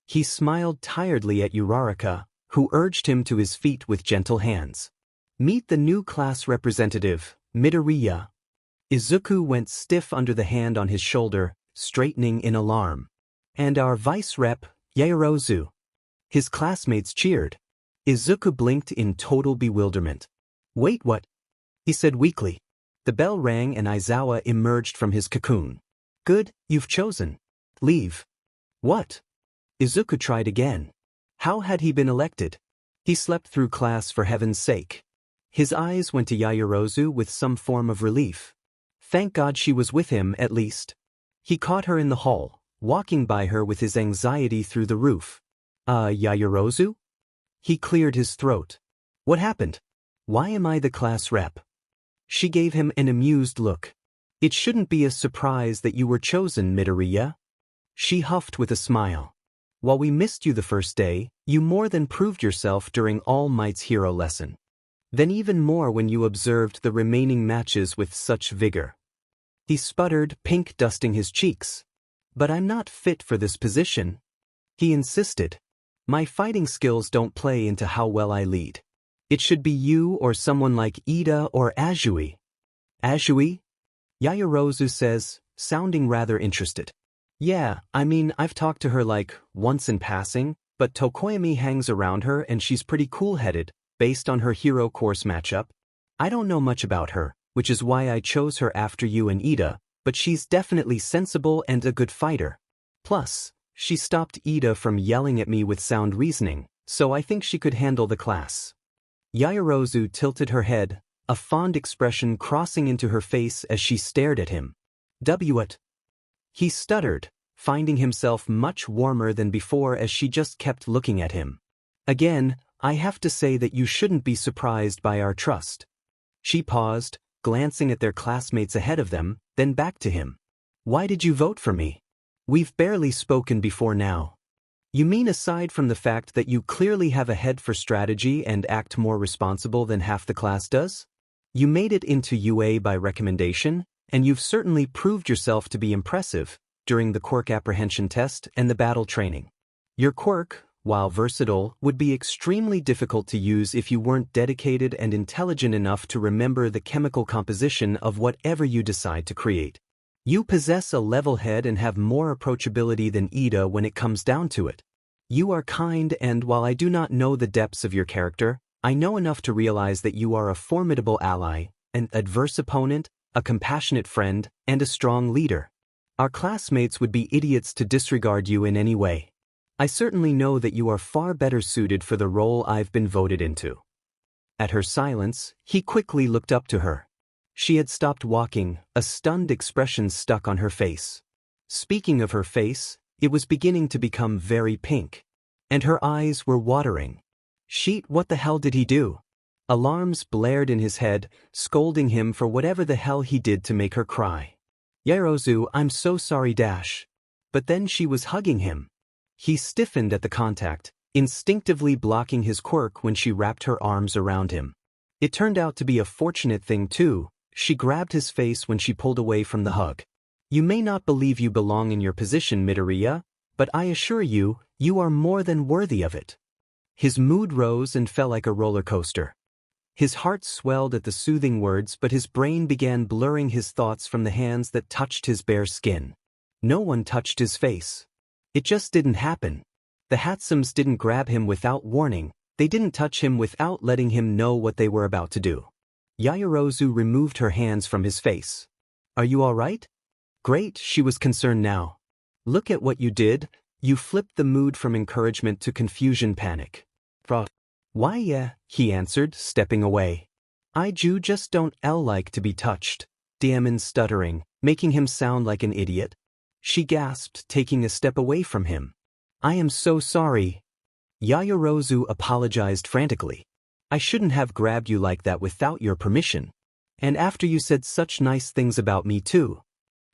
He smiled tiredly at Uraraka, who urged him to his feet with gentle hands. Meet the new class representative, Midoriya. Izuku went stiff under the hand on his shoulder, straightening in alarm. And our vice rep, Yaoyorozu. His classmates cheered. Izuku blinked in total bewilderment. Wait, what? He said weakly. The bell rang and Aizawa emerged from his cocoon. Good, you've chosen. Leave. What? Izuku tried again. How had he been elected? He slept through class for heaven's sake. His eyes went to Yaoyorozu with some form of relief. Thank God she was with him at least. He caught her in the hall, walking by her with his anxiety through the roof. Yaoyorozu? He cleared his throat. What happened? Why am I the class rep? She gave him an amused look. It shouldn't be a surprise that you were chosen, Midoriya. She huffed with a smile. While we missed you the first day, you more than proved yourself during All Might's hero lesson. Then even more when you observed the remaining matches with such vigor. He sputtered, pink dusting his cheeks. But I'm not fit for this position. He insisted. My fighting skills don't play into how well I lead. It should be you or someone like Ida or Azui. Azui? Yaoyorozu says, sounding rather interested. Yeah, I mean, I've talked to her like, once in passing, but Tokoyami hangs around her and she's pretty cool-headed, based on her hero course matchup. I don't know much about her, which is why I chose her after you and Ida, but she's definitely sensible and a good fighter. Plus, she stopped Ida from yelling at me with sound reasoning, so I think she could handle the class. Yaoyorozu tilted her head, a fond expression crossing into her face as she stared at him. What? He stuttered, finding himself much warmer than before as she just kept looking at him. Again, I have to say that you shouldn't be surprised by our trust. She paused, glancing at their classmates ahead of them, then back to him. Why did you vote for me? We've barely spoken before now. You mean aside from the fact that you clearly have a head for strategy and act more responsible than half the class does? You made it into UA by recommendation, and you've certainly proved yourself to be impressive during the quirk apprehension test and the battle training. Your quirk, while versatile, would be extremely difficult to use if you weren't dedicated and intelligent enough to remember the chemical composition of whatever you decide to create. You possess a level head and have more approachability than Ida when it comes down to it. You are kind, and while I do not know the depths of your character, I know enough to realize that you are a formidable ally, an adverse opponent, a compassionate friend, and a strong leader. Our classmates would be idiots to disregard you in any way. I certainly know that you are far better suited for the role I've been voted into. At her silence, he quickly looked up to her. She had stopped walking, a stunned expression stuck on her face. Speaking of her face, it was beginning to become very pink. And her eyes were watering. Sheet, what the hell did he do? Alarms blared in his head, scolding him for whatever the hell he did to make her cry. Yaoyorozu, I'm so sorry dash. But then she was hugging him. He stiffened at the contact, instinctively blocking his quirk when she wrapped her arms around him. It turned out to be a fortunate thing too. She grabbed his face when she pulled away from the hug. You may not believe you belong in your position, Midoriya, but I assure you, you are more than worthy of it. His mood rose and fell like a roller coaster. His heart swelled at the soothing words, but his brain began blurring his thoughts from the hands that touched his bare skin. No one touched his face. It just didn't happen. The Hatsums didn't grab him without warning, they didn't touch him without letting him know what they were about to do. Yaoyorozu removed her hands from his face. Are you all right? Great, she was concerned now. Look at what you did, you flipped the mood from encouragement to confusion panic. Why yeah, he answered, stepping away. I just don't like to be touched. Diamond stuttering, making him sound like an idiot. She gasped, taking a step away from him. I am so sorry. Yaoyorozu apologized frantically. I shouldn't have grabbed you like that without your permission. And after you said such nice things about me too.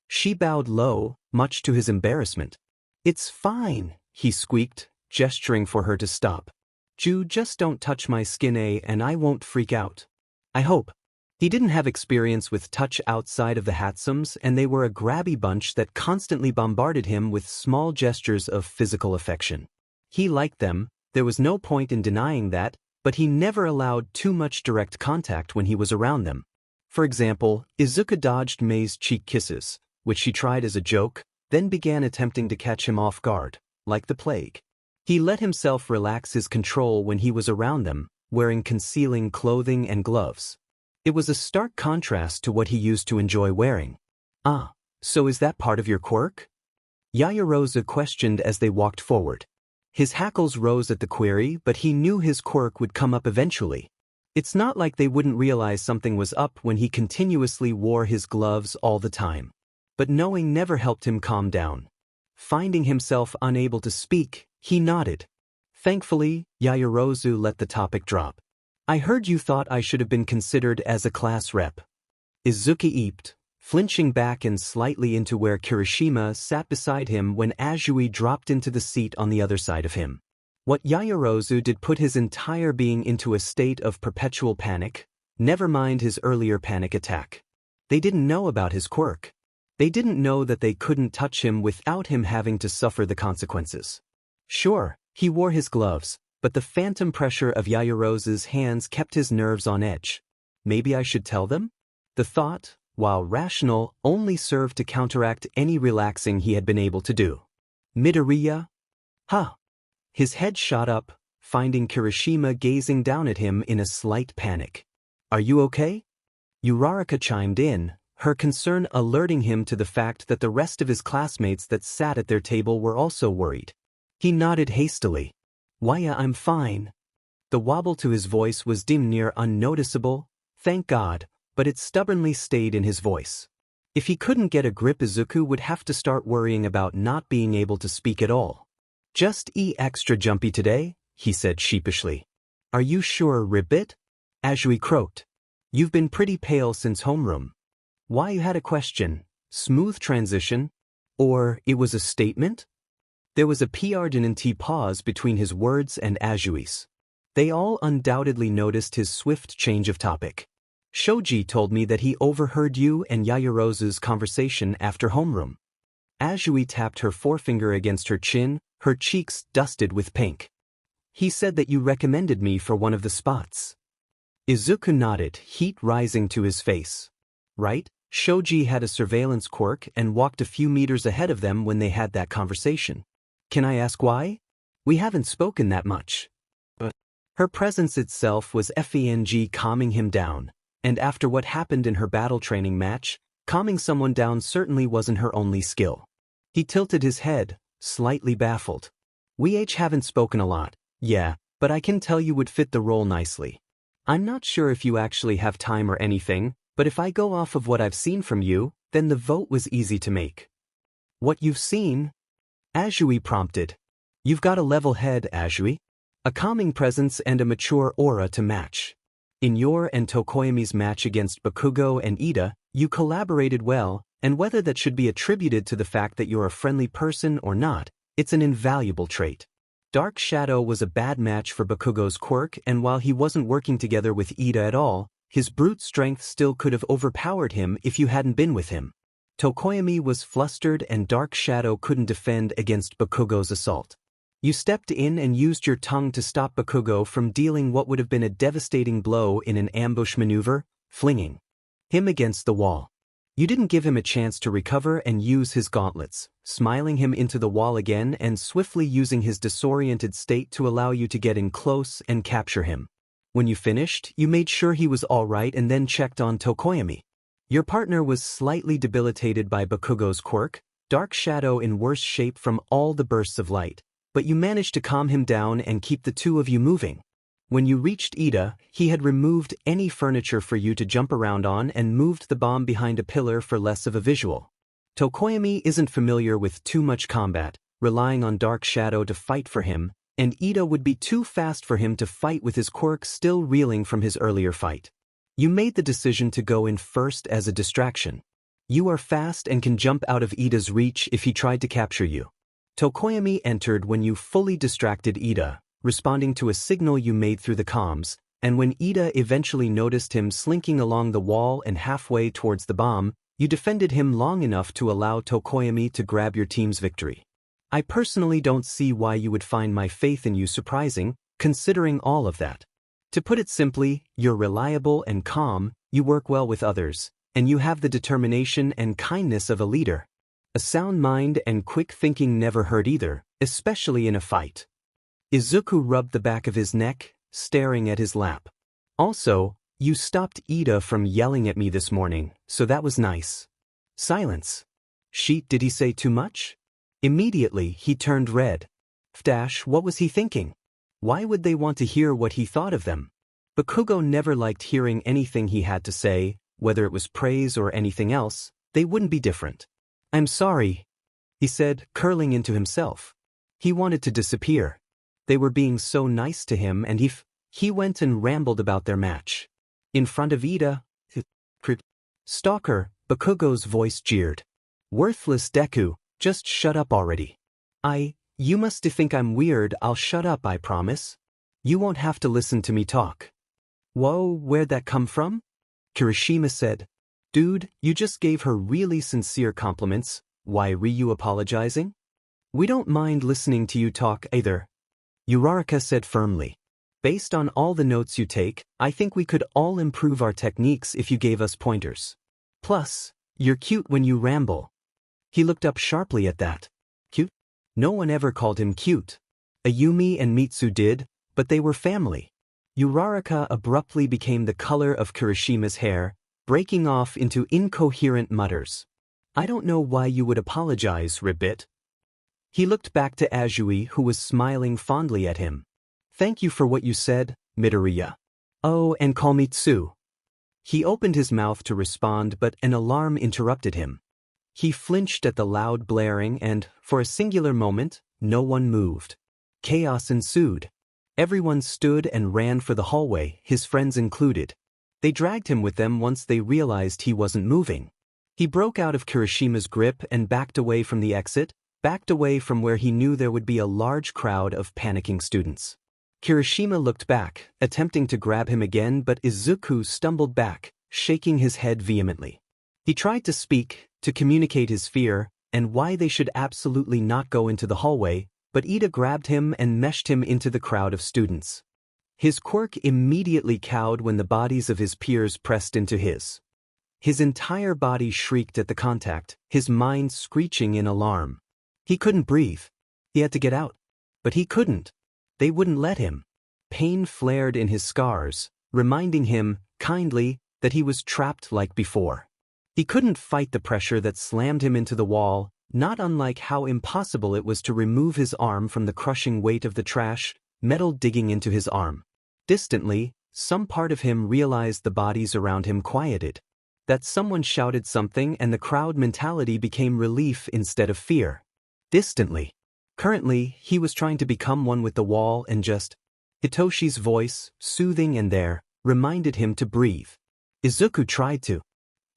She bowed low, much to his embarrassment. It's fine, he squeaked, gesturing for her to stop. Just don't touch my skin and I won't freak out. I hope. He didn't have experience with touch outside of the Hatsums, and they were a grabby bunch that constantly bombarded him with small gestures of physical affection. He liked them, there was no point in denying that, but he never allowed too much direct contact when he was around them. For example, Izuka dodged Mei's cheek kisses, which she tried as a joke, then began attempting to catch him off guard, like the plague. He let himself relax his control when he was around them, wearing concealing clothing and gloves. It was a stark contrast to what he used to enjoy wearing. Ah, so is that part of your quirk? Yaoyorozu questioned as they walked forward. His hackles rose at the query, but he knew his quirk would come up eventually. It's not like they wouldn't realize something was up when he continuously wore his gloves all the time. But knowing never helped him calm down. Finding himself unable to speak, he nodded. Thankfully, Yaoyorozu let the topic drop. I heard you thought I should have been considered as a class rep. Izuki eeped, flinching back and slightly into where Kirishima sat beside him when Azui dropped into the seat on the other side of him. What Yaoyorozu did put his entire being into a state of perpetual panic, never mind his earlier panic attack. They didn't know about his quirk. They didn't know that they couldn't touch him without him having to suffer the consequences. Sure, he wore his gloves, but the phantom pressure of Yaoyorozu's hands kept his nerves on edge. Maybe I should tell them? The thought, while rational, only served to counteract any relaxing he had been able to do. Midoriya? Huh. His head shot up, finding Kirishima gazing down at him in a slight panic. Are you okay? Uraraka chimed in, her concern alerting him to the fact that the rest of his classmates that sat at their table were also worried. He nodded hastily. Waya, I'm fine. The wobble to his voice was dim near unnoticeable, thank God, but it stubbornly stayed in his voice. If he couldn't get a grip, Izuku would have to start worrying about not being able to speak at all. Just extra jumpy today, he said sheepishly. Are you sure, Ribbit? Azui croaked. You've been pretty pale since homeroom. Why, you had a question, smooth transition, or it was a statement? There was a pregnant pause between his words and Azui's. They all undoubtedly noticed his swift change of topic. Shoji told me that he overheard you and Yaoyorozu's conversation after homeroom. Azui tapped her forefinger against her chin, her cheeks dusted with pink. He said that you recommended me for one of the spots. Izuku nodded, heat rising to his face. Right? Shoji had a surveillance quirk and walked a few meters ahead of them when they had that conversation. Can I ask why? We haven't spoken that much. But her presence itself was FENG calming him down, and after what happened in her battle training match, calming someone down certainly wasn't her only skill. He tilted his head, slightly baffled. We haven't spoken a lot, yeah, but I can tell you would fit the role nicely. I'm not sure if you actually have time or anything, but if I go off of what I've seen from you, then the vote was easy to make. What you've seen? Azui prompted. You've got a level head, Azui. A calming presence and a mature aura to match. In your and Tokoyami's match against Bakugo and Ida, you collaborated well, and whether that should be attributed to the fact that you're a friendly person or not, it's an invaluable trait. Dark Shadow was a bad match for Bakugo's quirk, and while he wasn't working together with Ida at all, his brute strength still could have overpowered him if you hadn't been with him. Tokoyami was flustered and Dark Shadow couldn't defend against Bakugo's assault. You stepped in and used your tongue to stop Bakugo from dealing what would have been a devastating blow in an ambush maneuver, flinging him against the wall. You didn't give him a chance to recover and use his gauntlets, smiling him into the wall again and swiftly using his disoriented state to allow you to get in close and capture him. When you finished, you made sure he was all right and then checked on Tokoyami. Your partner was slightly debilitated by Bakugo's quirk, Dark Shadow in worse shape from all the bursts of light, but you managed to calm him down and keep the two of you moving. When you reached Ida, he had removed any furniture for you to jump around on and moved the bomb behind a pillar for less of a visual. Tokoyami isn't familiar with too much combat, relying on Dark Shadow to fight for him, and Ida would be too fast for him to fight with his quirk still reeling from his earlier fight. You made the decision to go in first as a distraction. You are fast and can jump out of Ida's reach if he tried to capture you. Tokoyami entered when you fully distracted Ida, responding to a signal you made through the comms, and when Ida eventually noticed him slinking along the wall and halfway towards the bomb, you defended him long enough to allow Tokoyami to grab your team's victory. I personally don't see why you would find my faith in you surprising, considering all of that. To put it simply, you're reliable and calm, you work well with others, and you have the determination and kindness of a leader. A sound mind and quick thinking never hurt either, especially in a fight. Izuku rubbed the back of his neck, staring at his lap. Also, you stopped Ida from yelling at me this morning, so that was nice. Silence. Did he say too much? Immediately, he turned red. What was he thinking? Why would they want to hear what he thought of them? Bakugo never liked hearing anything he had to say, whether it was praise or anything else, they wouldn't be different. I'm sorry, he said, curling into himself. He wanted to disappear. They were being so nice to him and he went and rambled about their match. In front of Ida, Stalker, Bakugo's voice jeered. Worthless Deku, just shut up already. You must think I'm weird. I'll shut up, I promise. You won't have to listen to me talk. Whoa, where'd that come from? Kirishima said. Dude, you just gave her really sincere compliments. Why are you apologizing? We don't mind listening to you talk either. Uraraka said firmly. Based on all the notes you take, I think we could all improve our techniques if you gave us pointers. Plus, you're cute when you ramble. He looked up sharply at that. Cute? No one ever called him cute. Ayumi and Mitsu did, but they were family. Uraraka abruptly became the color of Kirishima's hair, breaking off into incoherent mutters. I don't know why you would apologize, Ribbit. He looked back to Azui, who was smiling fondly at him. Thank you for what you said, Midoriya. Oh, and call me Tsu. He opened his mouth to respond, but an alarm interrupted him. He flinched at the loud blaring and, for a singular moment, no one moved. Chaos ensued. Everyone stood and ran for the hallway, his friends included. They dragged him with them once they realized he wasn't moving. He broke out of Kirishima's grip and backed away from the exit, backed away from where he knew there would be a large crowd of panicking students. Kirishima looked back, attempting to grab him again, but Izuku stumbled back, shaking his head vehemently. He tried to speak, to communicate his fear, and why they should absolutely not go into the hallway, but Ida grabbed him and meshed him into the crowd of students. His quirk immediately cowed when the bodies of his peers pressed into his. His entire body shrieked at the contact, his mind screeching in alarm. He couldn't breathe. He had to get out. But he couldn't. They wouldn't let him. Pain flared in his scars, reminding him, kindly, that he was trapped like before. He couldn't fight the pressure that slammed him into the wall, not unlike how impossible it was to remove his arm from the crushing weight of the trash, metal digging into his arm. Distantly, some part of him realized the bodies around him quieted. That someone shouted something and the crowd mentality became relief instead of fear. Distantly. Currently, he was trying to become one with the wall and just. Hitoshi's voice, soothing and there, reminded him to breathe. Izuku tried to.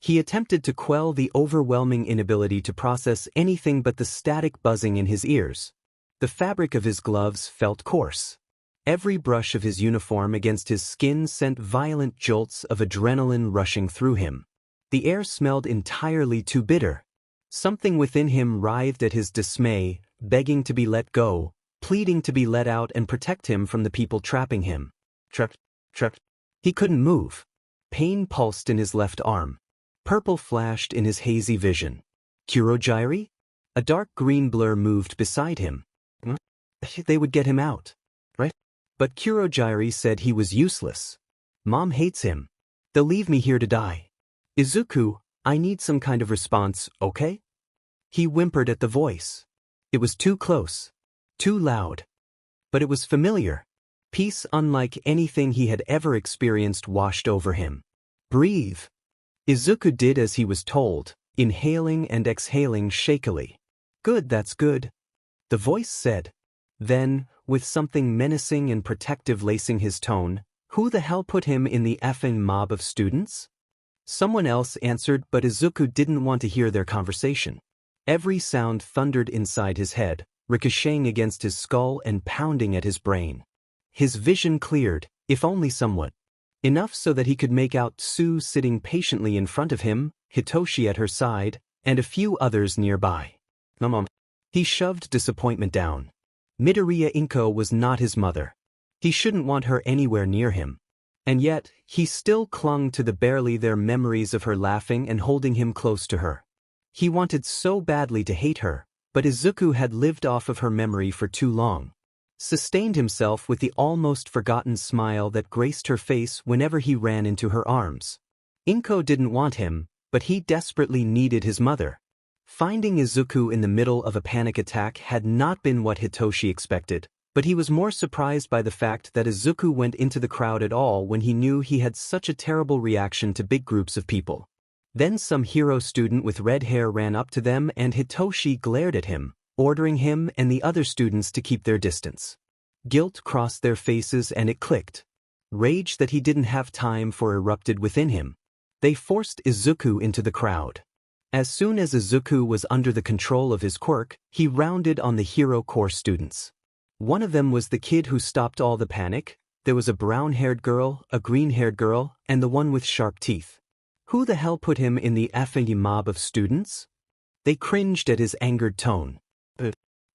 He attempted to quell the overwhelming inability to process anything but the static buzzing in his ears. The fabric of his gloves felt coarse. Every brush of his uniform against his skin sent violent jolts of adrenaline rushing through him. The air smelled entirely too bitter. Something within him writhed at his dismay, begging to be let go, pleading to be let out and protect him from the people trapping him. Trapped. He couldn't move. Pain pulsed in his left arm. Purple flashed in his hazy vision. Kurogyri? A dark green blur moved beside him. They would get him out, right? But Kurogyri said he was useless. Mom hates him. They'll leave me here to die. Izuku, I need some kind of response, okay? He whimpered at the voice. It was too close. Too loud. But it was familiar. Peace unlike anything he had ever experienced washed over him. Breathe. Izuku did as he was told, inhaling and exhaling shakily. Good, that's good. The voice said. Then, with something menacing and protective lacing his tone, who the hell put him in the effing mob of students? Someone else answered, but Izuku didn't want to hear their conversation. Every sound thundered inside his head, ricocheting against his skull and pounding at his brain. His vision cleared, if only somewhat. Enough so that he could make out Tsu sitting patiently in front of him, Hitoshi at her side, and a few others nearby. He shoved disappointment down. Midoriya Inko was not his mother. He shouldn't want her anywhere near him. And yet, he still clung to the barely there memories of her laughing and holding him close to her. He wanted so badly to hate her, but Izuku had lived off of her memory for too long. Sustained himself with the almost forgotten smile that graced her face whenever he ran into her arms. Inko didn't want him, but he desperately needed his mother. Finding Izuku in the middle of a panic attack had not been what Hitoshi expected, but he was more surprised by the fact that Izuku went into the crowd at all when he knew he had such a terrible reaction to big groups of people. Then some hero student with red hair ran up to them and Hitoshi glared at him, ordering him and the other students to keep their distance. Guilt crossed their faces and it clicked. Rage that he didn't have time for erupted within him. They forced Izuku into the crowd. As soon as Izuku was under the control of his quirk, he rounded on the hero core students. One of them was the kid who stopped all the panic. There was a brown-haired girl, a green-haired girl, and the one with sharp teeth. Who the hell put him in the affenty mob of students? They cringed at his angered tone.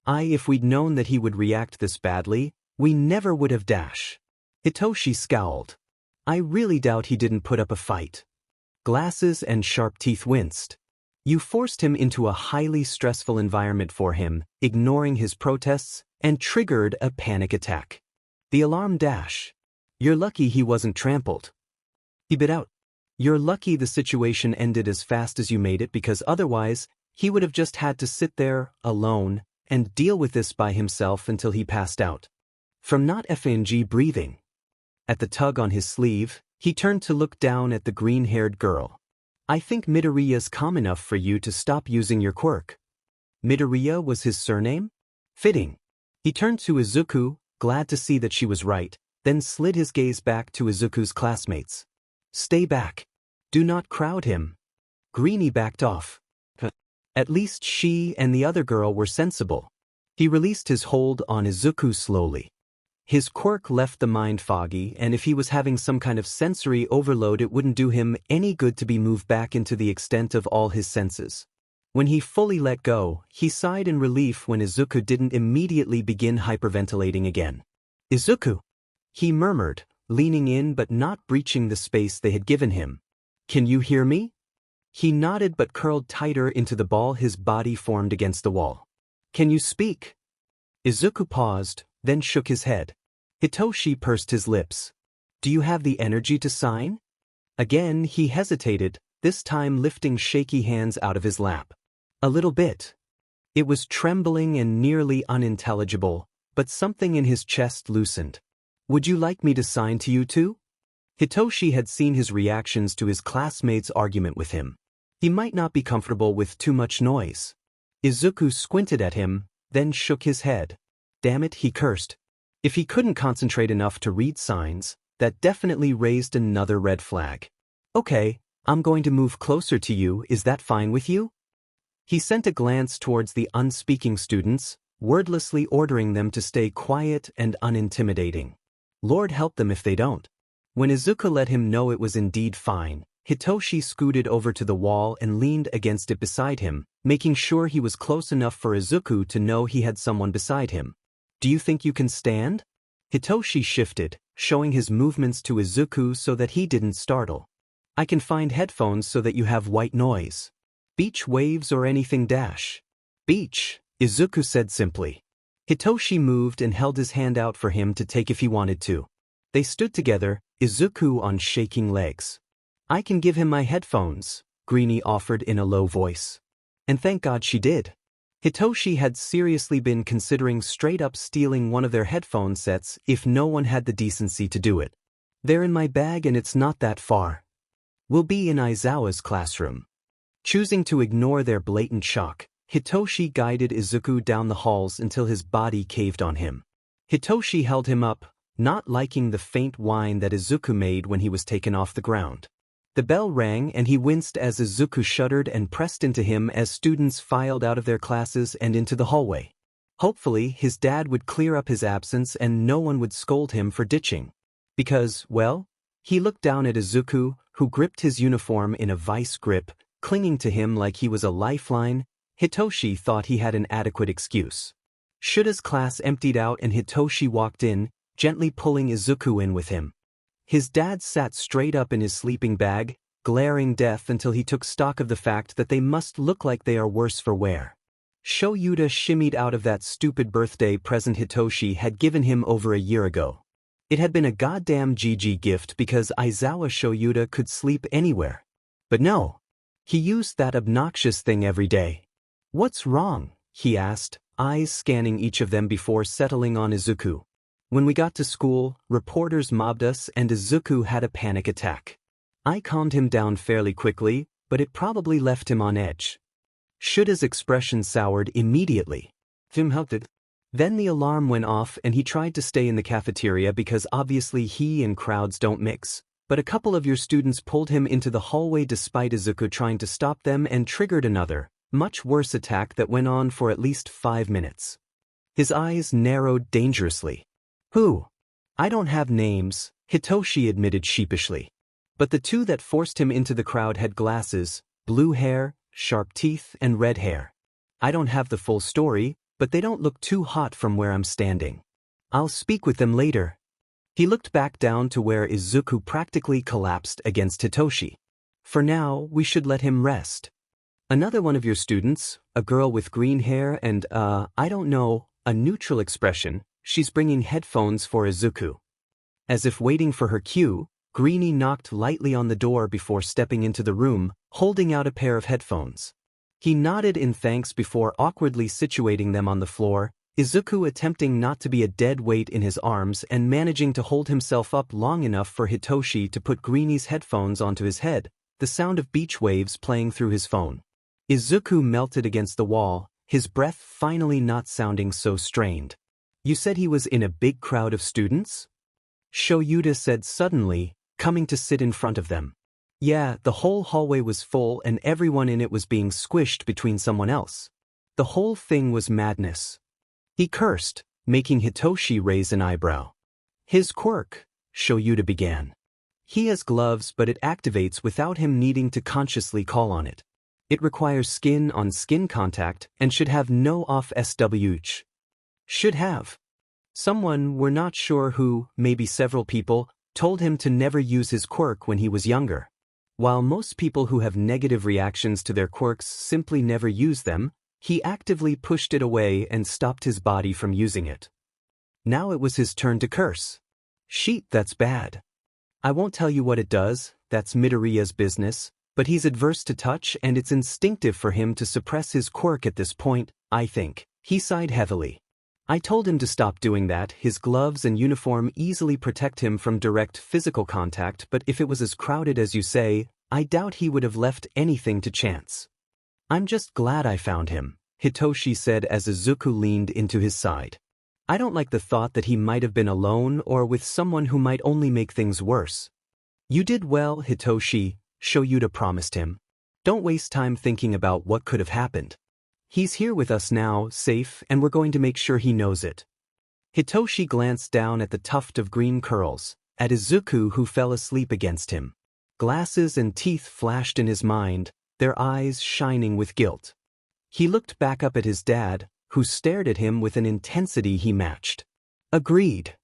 If we'd known that he would react this badly, we never would have dash. Hitoshi scowled. I really doubt he didn't put up a fight. Glasses and sharp teeth winced. You forced him into a highly stressful environment for him, ignoring his protests, and triggered a panic attack. The alarm dash. You're lucky he wasn't trampled. He bit out. You're lucky the situation ended as fast as you made it, because otherwise, he would have just had to sit there, alone, and deal with this by himself until he passed out. From not FNG breathing. At the tug on his sleeve, he turned to look down at the green-haired girl. I think Midoriya's calm enough for you to stop using your quirk. Midoriya was his surname? Fitting. He turned to Izuku, glad to see that she was right, then slid his gaze back to Izuku's classmates. Stay back. Do not crowd him. Greenie backed off. At least she and the other girl were sensible. He released his hold on Izuku slowly. His quirk left the mind foggy, and if he was having some kind of sensory overload, it wouldn't do him any good to be moved back into the extent of all his senses. When he fully let go, he sighed in relief when Izuku didn't immediately begin hyperventilating again. Izuku! He murmured, leaning in but not breaching the space they had given him. Can you hear me? He nodded but curled tighter into the ball his body formed against the wall. Can you speak? Izuku paused, then shook his head. Hitoshi pursed his lips. Do you have the energy to sign? Again he hesitated, this time lifting shaky hands out of his lap. A little bit. It was trembling and nearly unintelligible, but something in his chest loosened. Would you like me to sign to you too? Hitoshi had seen his reactions to his classmates' argument with him. He might not be comfortable with too much noise. Izuku squinted at him, then shook his head. Damn it, he cursed. If he couldn't concentrate enough to read signs, that definitely raised another red flag. Okay, I'm going to move closer to you, is that fine with you? He sent a glance towards the unspeaking students, wordlessly ordering them to stay quiet and unintimidating. Lord help them if they don't. When Izuku let him know it was indeed fine, Hitoshi scooted over to the wall and leaned against it beside him, making sure he was close enough for Izuku to know he had someone beside him. Do you think you can stand? Hitoshi shifted, showing his movements to Izuku so that he didn't startle. I can find headphones so that you have white noise. Beach waves or anything dash. Beach, Izuku said simply. Hitoshi moved and held his hand out for him to take if he wanted to. They stood together, Izuku on shaking legs. I can give him my headphones, Greenie offered in a low voice. And thank God she did. Hitoshi had seriously been considering straight up stealing one of their headphone sets if no one had the decency to do it. They're in my bag and it's not that far. We'll be in Aizawa's classroom. Choosing to ignore their blatant shock, Hitoshi guided Izuku down the halls until his body caved on him. Hitoshi held him up, not liking the faint whine that Izuku made when he was taken off the ground. The bell rang and he winced as Izuku shuddered and pressed into him as students filed out of their classes and into the hallway. Hopefully, his dad would clear up his absence and no one would scold him for ditching. Because, well, he looked down at Izuku, who gripped his uniform in a vice grip, clinging to him like he was a lifeline. Hitoshi thought he had an adequate excuse. Shuda's class emptied out and Hitoshi walked in, gently pulling Izuku in with him. His dad sat straight up in his sleeping bag, glaring death until he took stock of the fact that they must look like they are worse for wear. Shoyuta shimmied out of that stupid birthday present Hitoshi had given him over a year ago. It had been a goddamn GG gift because Aizawa Shoyuta could sleep anywhere. But no, he used that obnoxious thing every day. What's wrong? He asked, eyes scanning each of them before settling on Izuku. When we got to school, reporters mobbed us and Izuku had a panic attack. I calmed him down fairly quickly, but it probably left him on edge. Shuda's expression soured immediately. Tim helped it. Then the alarm went off and he tried to stay in the cafeteria because obviously he and crowds don't mix. but a couple of your students pulled him into the hallway despite Izuku trying to stop them and triggered another, much worse attack that went on for at least 5 minutes. His eyes narrowed dangerously. Who? I don't have names, Hitoshi admitted sheepishly. But the two that forced him into the crowd had glasses, blue hair, sharp teeth, and red hair. I don't have the full story, but they don't look too hot from where I'm standing. I'll speak with them later. He looked back down to where Izuku practically collapsed against Hitoshi. For now, we should let him rest. Another one of your students, a girl with green hair and, I don't know, a neutral expression, she's bringing headphones for Izuku. As if waiting for her cue, Greenie knocked lightly on the door before stepping into the room, holding out a pair of headphones. He nodded in thanks before awkwardly situating them on the floor, Izuku attempting not to be a dead weight in his arms and managing to hold himself up long enough for Hitoshi to put Greenie's headphones onto his head, the sound of beach waves playing through his phone. Izuku melted against the wall, his breath finally not sounding so strained. You said he was in a big crowd of students? Shoyuta said suddenly, coming to sit in front of them. Yeah, the whole hallway was full and everyone in it was being squished between someone else. The whole thing was madness. He cursed, making Hitoshi raise an eyebrow. His quirk, Shoyuta began. He has gloves but it activates without him needing to consciously call on it. It requires skin-on-skin contact and should have no off-switch. Should have. Someone, we're not sure who, maybe several people, told him to never use his quirk when he was younger. While most people who have negative reactions to their quirks simply never use them, he actively pushed it away and stopped his body from using it. Now it was his turn to curse. Sheet, that's bad. I won't tell you what it does, that's Midoriya's business, but he's adverse to touch and it's instinctive for him to suppress his quirk at this point, I think. He sighed heavily. I told him to stop doing that. His gloves and uniform easily protect him from direct physical contact, but if it was as crowded as you say, I doubt he would have left anything to chance. I'm just glad I found him, Hitoshi said as Izuku leaned into his side. I don't like the thought that he might have been alone or with someone who might only make things worse. You did well, Hitoshi, Shoyuta promised him. Don't waste time thinking about what could have happened. He's here with us now, safe, and we're going to make sure he knows it. Hitoshi glanced down at the tuft of green curls, at Izuku who fell asleep against him. Glasses and teeth flashed in his mind, their eyes shining with guilt. He looked back up at his dad, who stared at him with an intensity he matched. Agreed.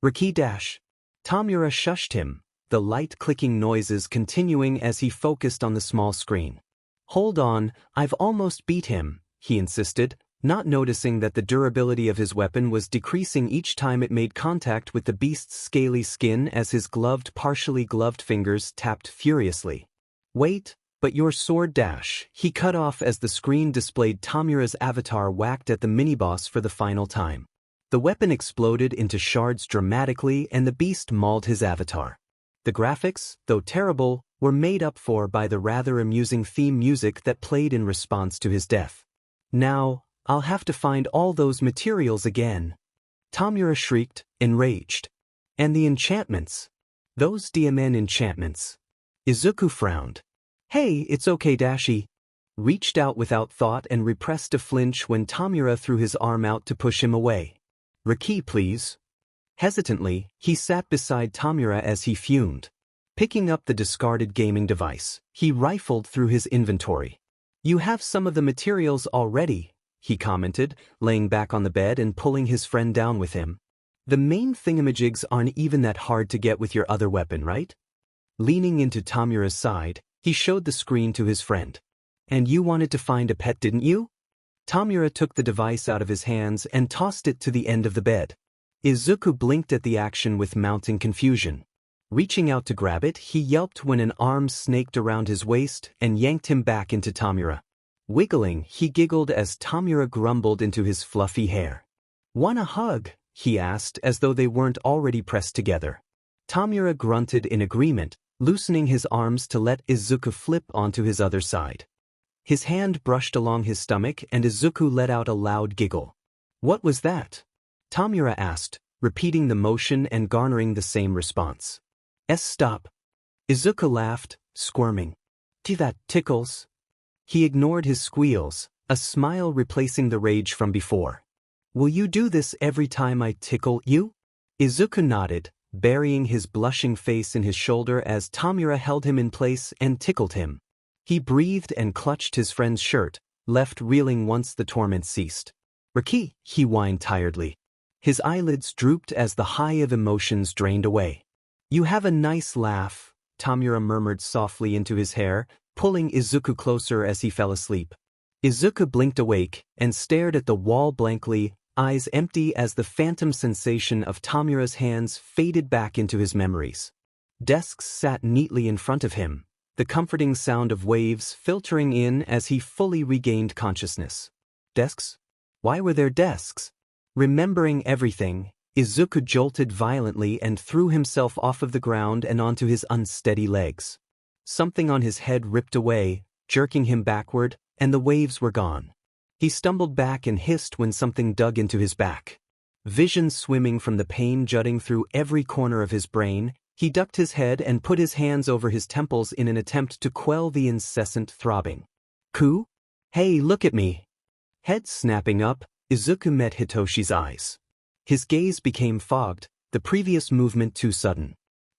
Riki dash. Tamura shushed him, the light clicking noises continuing as he focused on the small screen. Hold on, I've almost beat him, he insisted, not noticing that the durability of his weapon was decreasing each time it made contact with the beast's scaly skin as his partially gloved fingers tapped furiously. Wait, but your sword dash, he cut off as the screen displayed Tamura's avatar whacked at the mini-boss for the final time. The weapon exploded into shards dramatically and the beast mauled his avatar. The graphics, though terrible, were made up for by the rather amusing theme music that played in response to his death. Now, I'll have to find all those materials again. Tamura shrieked, enraged. And the enchantments. Those DMN enchantments. Izuku frowned. Hey, it's okay Dashi. Reached out without thought and repressed a flinch when Tamura threw his arm out to push him away. Riki, please. Hesitantly, he sat beside Tamura as he fumed. Picking up the discarded gaming device, he rifled through his inventory. You have some of the materials already, he commented, laying back on the bed and pulling his friend down with him. The main thingamajigs aren't even that hard to get with your other weapon, right? Leaning into Tamura's side, he showed the screen to his friend. And you wanted to find a pet, didn't you? Tamura took the device out of his hands and tossed it to the end of the bed. Izuku blinked at the action with mounting confusion. Reaching out to grab it, he yelped when an arm snaked around his waist and yanked him back into Tamura. Wiggling, he giggled as Tamura grumbled into his fluffy hair. Want a hug? He asked as though they weren't already pressed together. Tamura grunted in agreement, loosening his arms to let Izuku flip onto his other side. His hand brushed along his stomach and Izuku let out a loud giggle. What was that? Tamura asked, repeating the motion and garnering the same response. Stop, Izuku laughed, squirming. "Gee, that tickles." He ignored his squeals, a smile replacing the rage from before. "Will you do this every time I tickle you?" Izuku nodded, burying his blushing face in his shoulder as Tamura held him in place and tickled him. He breathed and clutched his friend's shirt, left reeling once the torment ceased. "Riki," he whined tiredly. His eyelids drooped as the high of emotions drained away. "You have a nice laugh," Tamura murmured softly into his hair, pulling Izuku closer as he fell asleep. Izuku blinked awake and stared at the wall blankly, eyes empty as the phantom sensation of Tamura's hands faded back into his memories. Desks sat neatly in front of him, the comforting sound of waves filtering in as he fully regained consciousness. Desks? Why were there desks? Remembering everything, Izuku jolted violently and threw himself off of the ground and onto his unsteady legs. Something on his head ripped away, jerking him backward, and the waves were gone. He stumbled back and hissed when something dug into his back. Vision swimming from the pain jutting through every corner of his brain, he ducked his head and put his hands over his temples in an attempt to quell the incessant throbbing. "Ku? Hey, look at me!" Head snapping up, Izuku met Hitoshi's eyes. His gaze became fogged, the previous movement too sudden.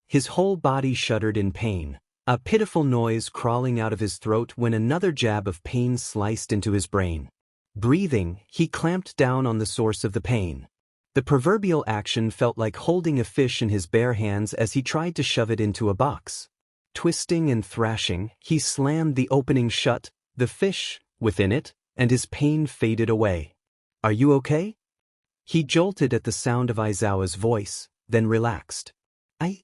His whole body shuddered in pain, a pitiful noise crawling out of his throat when another jab of pain sliced into his brain. Breathing, he clamped down on the source of the pain. The proverbial action felt like holding a fish in his bare hands as he tried to shove it into a box. Twisting and thrashing, he slammed the opening shut, the fish within it, and his pain faded away. "Are you okay?" He jolted at the sound of Aizawa's voice, then relaxed.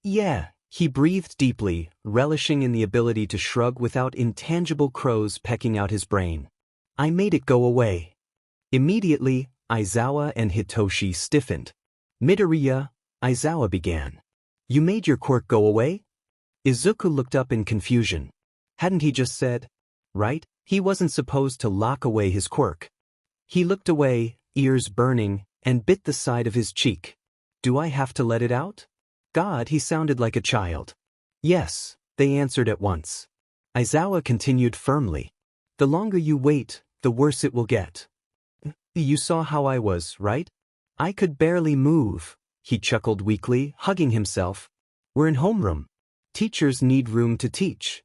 Yeah, he breathed deeply, relishing in the ability to shrug without intangible crows pecking out his brain. "I made it go away." Immediately, Aizawa and Hitoshi stiffened. "Midoriya," Aizawa began. "You made your quirk go away?" Izuku looked up in confusion. Hadn't he just said? Right? He wasn't supposed to lock away his quirk. He looked away, ears burning, and bit the side of his cheek. "Do I have to let it out?" God, he sounded like a child. "Yes," they answered at once. Aizawa continued firmly. "The longer you wait, the worse it will get. You saw how I was, right? I could barely move," he chuckled weakly, hugging himself. "We're in homeroom. Teachers need room to teach."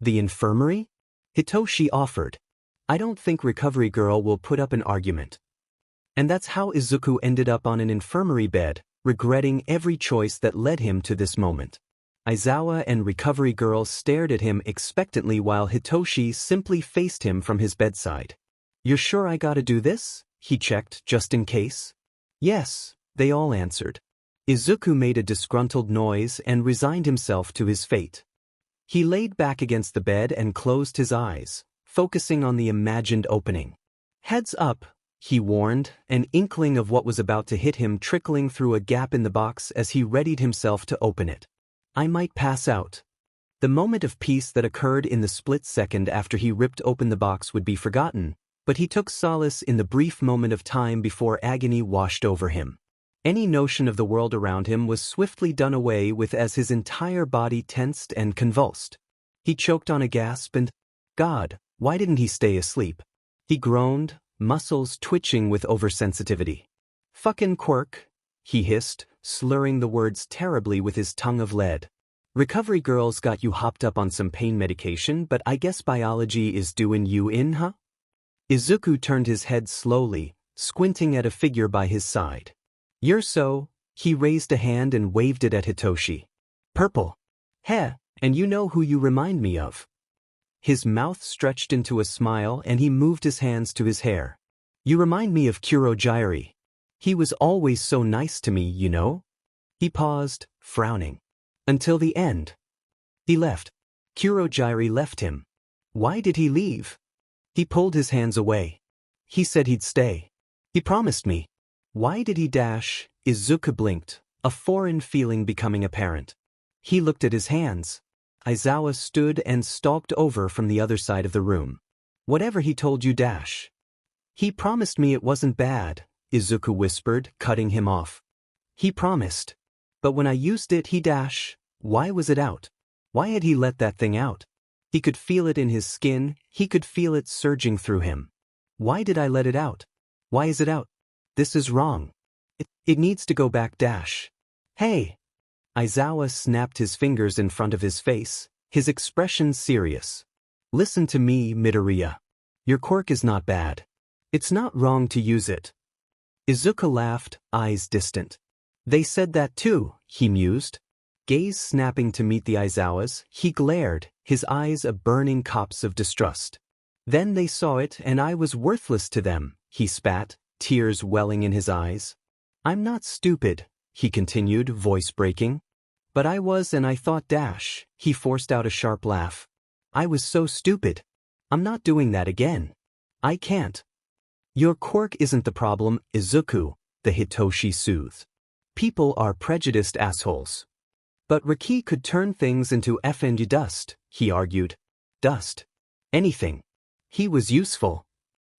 "The infirmary?" Hitoshi offered. "I don't think Recovery Girl will put up an argument." And that's how Izuku ended up on an infirmary bed, regretting every choice that led him to this moment. Aizawa and Recovery Girl stared at him expectantly while Hitoshi simply faced him from his bedside. "You're sure I gotta do this?" he checked, just in case. "Yes," they all answered. Izuku made a disgruntled noise and resigned himself to his fate. He laid back against the bed and closed his eyes, focusing on the imagined opening. "Heads up," he warned, an inkling of what was about to hit him trickling through a gap in the box as he readied himself to open it. "I might pass out." The moment of peace that occurred in the split second after he ripped open the box would be forgotten, but he took solace in the brief moment of time before agony washed over him. Any notion of the world around him was swiftly done away with as his entire body tensed and convulsed. He choked on a gasp and, God, why didn't he stay asleep? He groaned, muscles twitching with oversensitivity. "Fucking quirk," he hissed, slurring the words terribly with his tongue of lead. "Recovery Girl's got you hopped up on some pain medication, but I guess biology is doing you in, huh?" Izuku turned his head slowly, squinting at a figure by his side. "You're so," he raised a hand and waved it at Hitoshi. "Purple. Heh, and you know who you remind me of." His mouth stretched into a smile and he moved his hands to his hair. "You remind me of Kurojiiri. He was always so nice to me, you know." He paused, frowning. "Until the end." He left. Kurojiiri left him. Why did he leave? He pulled his hands away. He said he'd stay. He promised me. Why did he dash? Izuku blinked, a foreign feeling becoming apparent. He looked at his hands. Aizawa stood and stalked over from the other side of the room. "Whatever he told you, dash." "He promised me it wasn't bad," Izuku whispered, cutting him off. "He promised. But when I used it, he dash. Why was it out? Why had he let that thing out? He could feel it in his skin, he could feel it surging through him. Why did I let it out? Why is it out? This is wrong. It needs to go back dash. Hey! Aizawa snapped his fingers in front of his face, his expression serious. Listen to me, Midoriya. Your quirk is not bad. It's not wrong to use it. Izuku laughed, eyes distant. They said that too, he mused. Gaze snapping to meet the Aizawas, he glared, his eyes a burning copse of distrust. Then they saw it and I was worthless to them, he spat, tears welling in his eyes. I'm not stupid, he continued, voice breaking. But I was and I thought dash, he forced out a sharp laugh. I was so stupid. I'm not doing that again. I can't. Your quirk isn't the problem, Izuku, the Hitoshi soothed. People are prejudiced assholes. But Riki could turn things into effing dust, he argued. Dust. Anything. He was useful.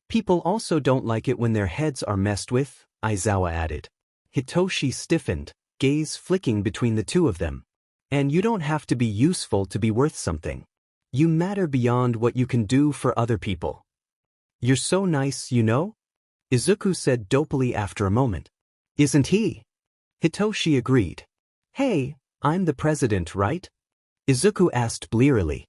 People also don't like it when their heads are messed with, Aizawa added. Hitoshi stiffened, gaze flicking between the two of them. And you don't have to be useful to be worth something. You matter beyond what you can do for other people. You're so nice, you know? Izuku said dopily after a moment. Isn't he? Hitoshi agreed. Hey, I'm the president, right? Izuku asked blearily.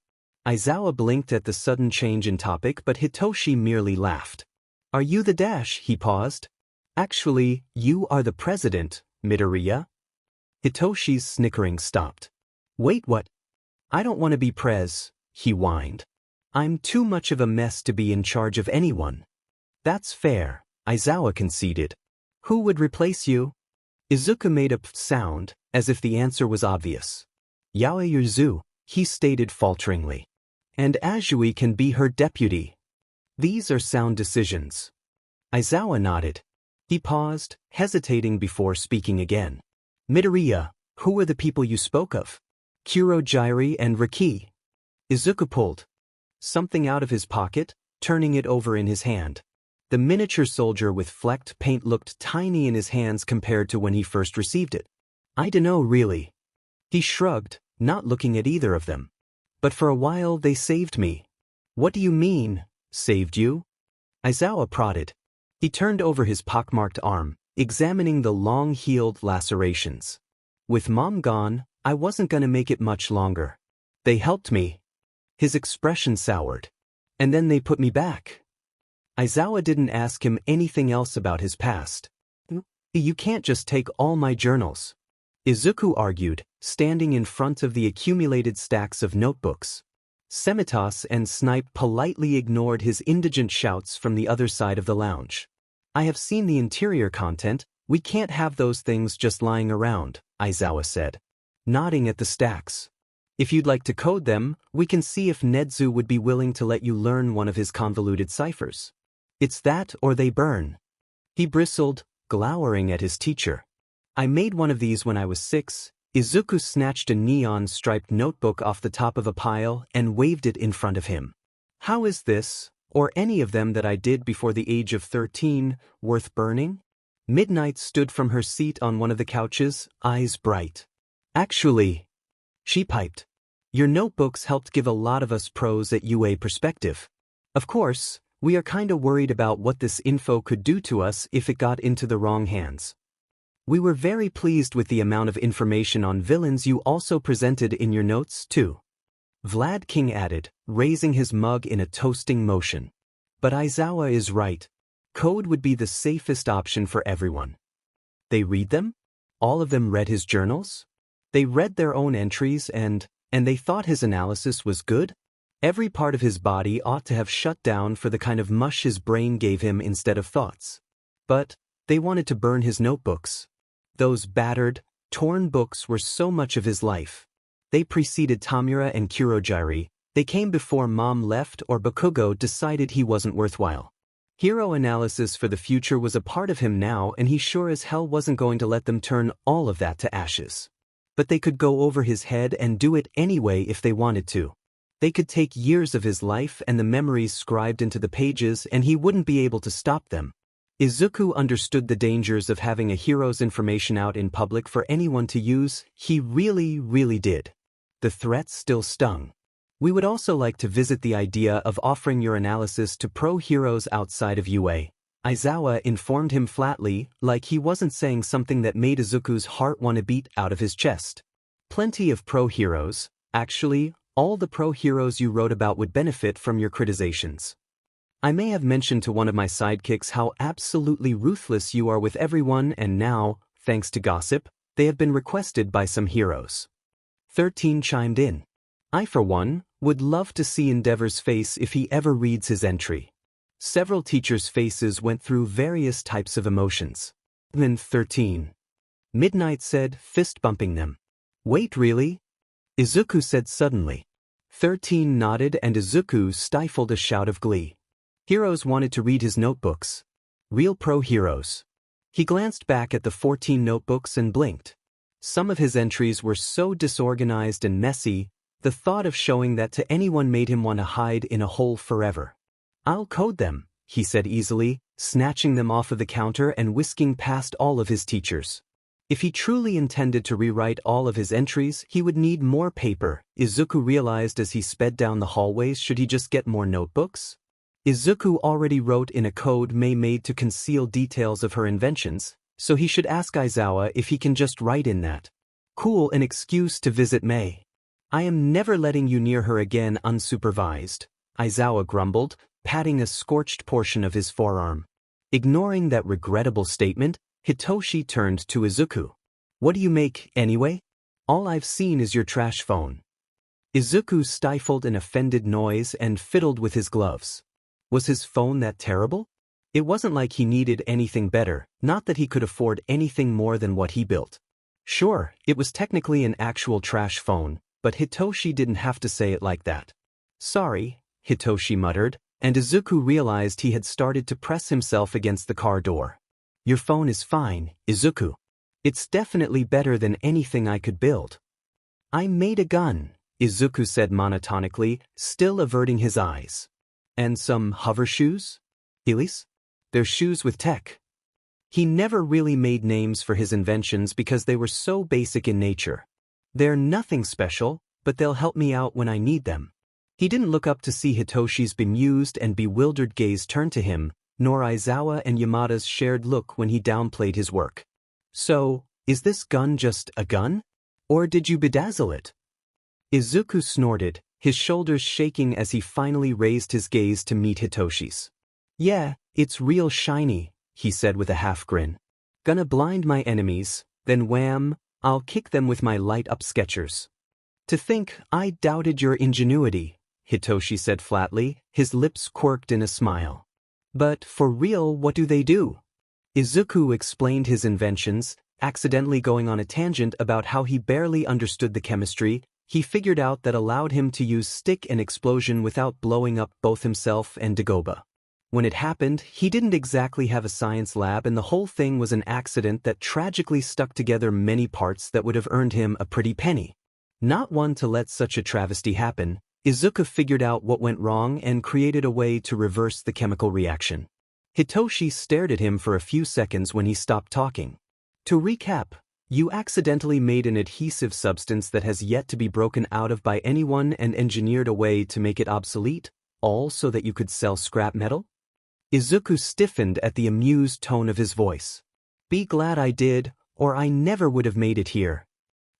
Aizawa blinked at the sudden change in topic but Hitoshi merely laughed. Are you the dash? He paused. Actually, you are the president, Midoriya. Hitoshi's snickering stopped. Wait, what? I don't want to be prez, he whined. I'm too much of a mess to be in charge of anyone. That's fair, Aizawa conceded. Who would replace you? Izuku made a sound, as if the answer was obvious. Yaoyuzu, he stated falteringly. And Azui can be her deputy. These are sound decisions. Aizawa nodded. He paused, hesitating before speaking again. Midoriya, who were the people you spoke of? Kurogyiri and Riki. Izuku pulled something out of his pocket, turning it over in his hand. The miniature soldier with flecked paint looked tiny in his hands compared to when he first received it. I dunno really. He shrugged, not looking at either of them. But for a while they saved me. What do you mean, saved you? Aizawa prodded. He turned over his pockmarked arm, examining the long-healed lacerations. With Mom gone, I wasn't gonna make it much longer. They helped me. His expression soured. And then they put me back. Aizawa didn't ask him anything else about his past. You can't just take all my journals. Izuku argued, standing in front of the accumulated stacks of notebooks. Semitas and Snipe politely ignored his indigent shouts from the other side of the lounge. I have seen the interior content, we can't have those things just lying around, Aizawa said, nodding at the stacks. If you'd like to code them, we can see if Nedzu would be willing to let you learn one of his convoluted ciphers. It's that or they burn. He bristled, glowering at his teacher. I made one of these when I was 6. Izuku snatched a neon-striped notebook off the top of a pile and waved it in front of him. How is this, or any of them that I did before the age of 13, worth burning? Midnight stood from her seat on one of the couches, eyes bright. Actually, she piped. Your notebooks helped give a lot of us pros at UA perspective. Of course, we are kinda worried about what this info could do to us if it got into the wrong hands. We were very pleased with the amount of information on villains you also presented in your notes, too. Vlad King added, raising his mug in a toasting motion. But Aizawa is right. Code would be the safest option for everyone. They read them? All of them read his journals? They read their own entries and they thought his analysis was good? Every part of his body ought to have shut down for the kind of mush his brain gave him instead of thoughts. But they wanted to burn his notebooks. Those battered, torn books were so much of his life. They preceded Tamura and Kurogyiri. They came before Mom left or Bakugo decided he wasn't worthwhile. Hero analysis for the future was a part of him now and he sure as hell wasn't going to let them turn all of that to ashes. But they could go over his head and do it anyway if they wanted to. They could take years of his life and the memories scribed into the pages and he wouldn't be able to stop them. Izuku understood the dangers of having a hero's information out in public for anyone to use, he really did. The threat still stung. We would also like to visit the idea of offering your analysis to pro heroes outside of UA. Aizawa informed him flatly, like he wasn't saying something that made Izuku's heart want to beat out of his chest. Plenty of pro heroes. Actually, all the pro heroes you wrote about would benefit from your criticizations. I may have mentioned to one of my sidekicks how absolutely ruthless you are with everyone, and now, thanks to gossip, they have been requested by some heroes. 13 chimed in. I, for one, would love to see Endeavor's face if he ever reads his entry. Several teachers' faces went through various types of emotions. Then 13. Midnight said, fist bumping them. Wait, really? Izuku said suddenly. 13 nodded and Izuku stifled a shout of glee. Heroes wanted to read his notebooks. Real pro heroes. He glanced back at the 14 notebooks and blinked. Some of his entries were so disorganized and messy, the thought of showing that to anyone made him want to hide in a hole forever. I'll code them, he said easily, snatching them off of the counter and whisking past all of his teachers. If he truly intended to rewrite all of his entries, he would need more paper, Izuku realized as he sped down the hallways. Should he just get more notebooks? Izuku already wrote in a code Mei made to conceal details of her inventions, so he should ask Aizawa if he can just write in that. Cool, an excuse to visit Mei. I am never letting you near her again unsupervised, Aizawa grumbled, patting a scorched portion of his forearm. Ignoring that regrettable statement, Hitoshi turned to Izuku. What do you make, anyway? All I've seen is your trash phone. Izuku stifled an offended noise and fiddled with his gloves. Was his phone that terrible? It wasn't like he needed anything better, not that he could afford anything more than what he built. Sure, it was technically an actual trash phone, but Hitoshi didn't have to say it like that. Sorry, Hitoshi muttered, and Izuku realized he had started to press himself against the car door. Your phone is fine, Izuku. It's definitely better than anything I could build. I made a gun, Izuku said monotonically, still averting his eyes. And some hover shoes? Heelys? They're shoes with tech. He never really made names for his inventions because they were so basic in nature. They're nothing special, but they'll help me out when I need them. He didn't look up to see Hitoshi's bemused and bewildered gaze turn to him, nor Aizawa and Yamada's shared look when he downplayed his work. So, is this gun just a gun? Or did you bedazzle it? Izuku snorted, his shoulders shaking as he finally raised his gaze to meet Hitoshi's. Yeah, it's real shiny, he said with a half grin. Gonna blind my enemies, then wham, I'll kick them with my light-up sketchers. To think I doubted your ingenuity, Hitoshi said flatly, his lips quirked in a smile. But for real, what do they do? Izuku explained his inventions, accidentally going on a tangent about how he barely understood the chemistry. He figured out that allowed him to use stick and explosion without blowing up both himself and Dagoba. When it happened, he didn't exactly have a science lab and the whole thing was an accident that tragically stuck together many parts that would have earned him a pretty penny. Not one to let such a travesty happen, Izuku figured out what went wrong and created a way to reverse the chemical reaction. Hitoshi stared at him for a few seconds when he stopped talking. To recap, you accidentally made an adhesive substance that has yet to be broken out of by anyone and engineered a way to make it obsolete, all so that you could sell scrap metal? Izuku stiffened at the amused tone of his voice. Be glad I did, or I never would have made it here.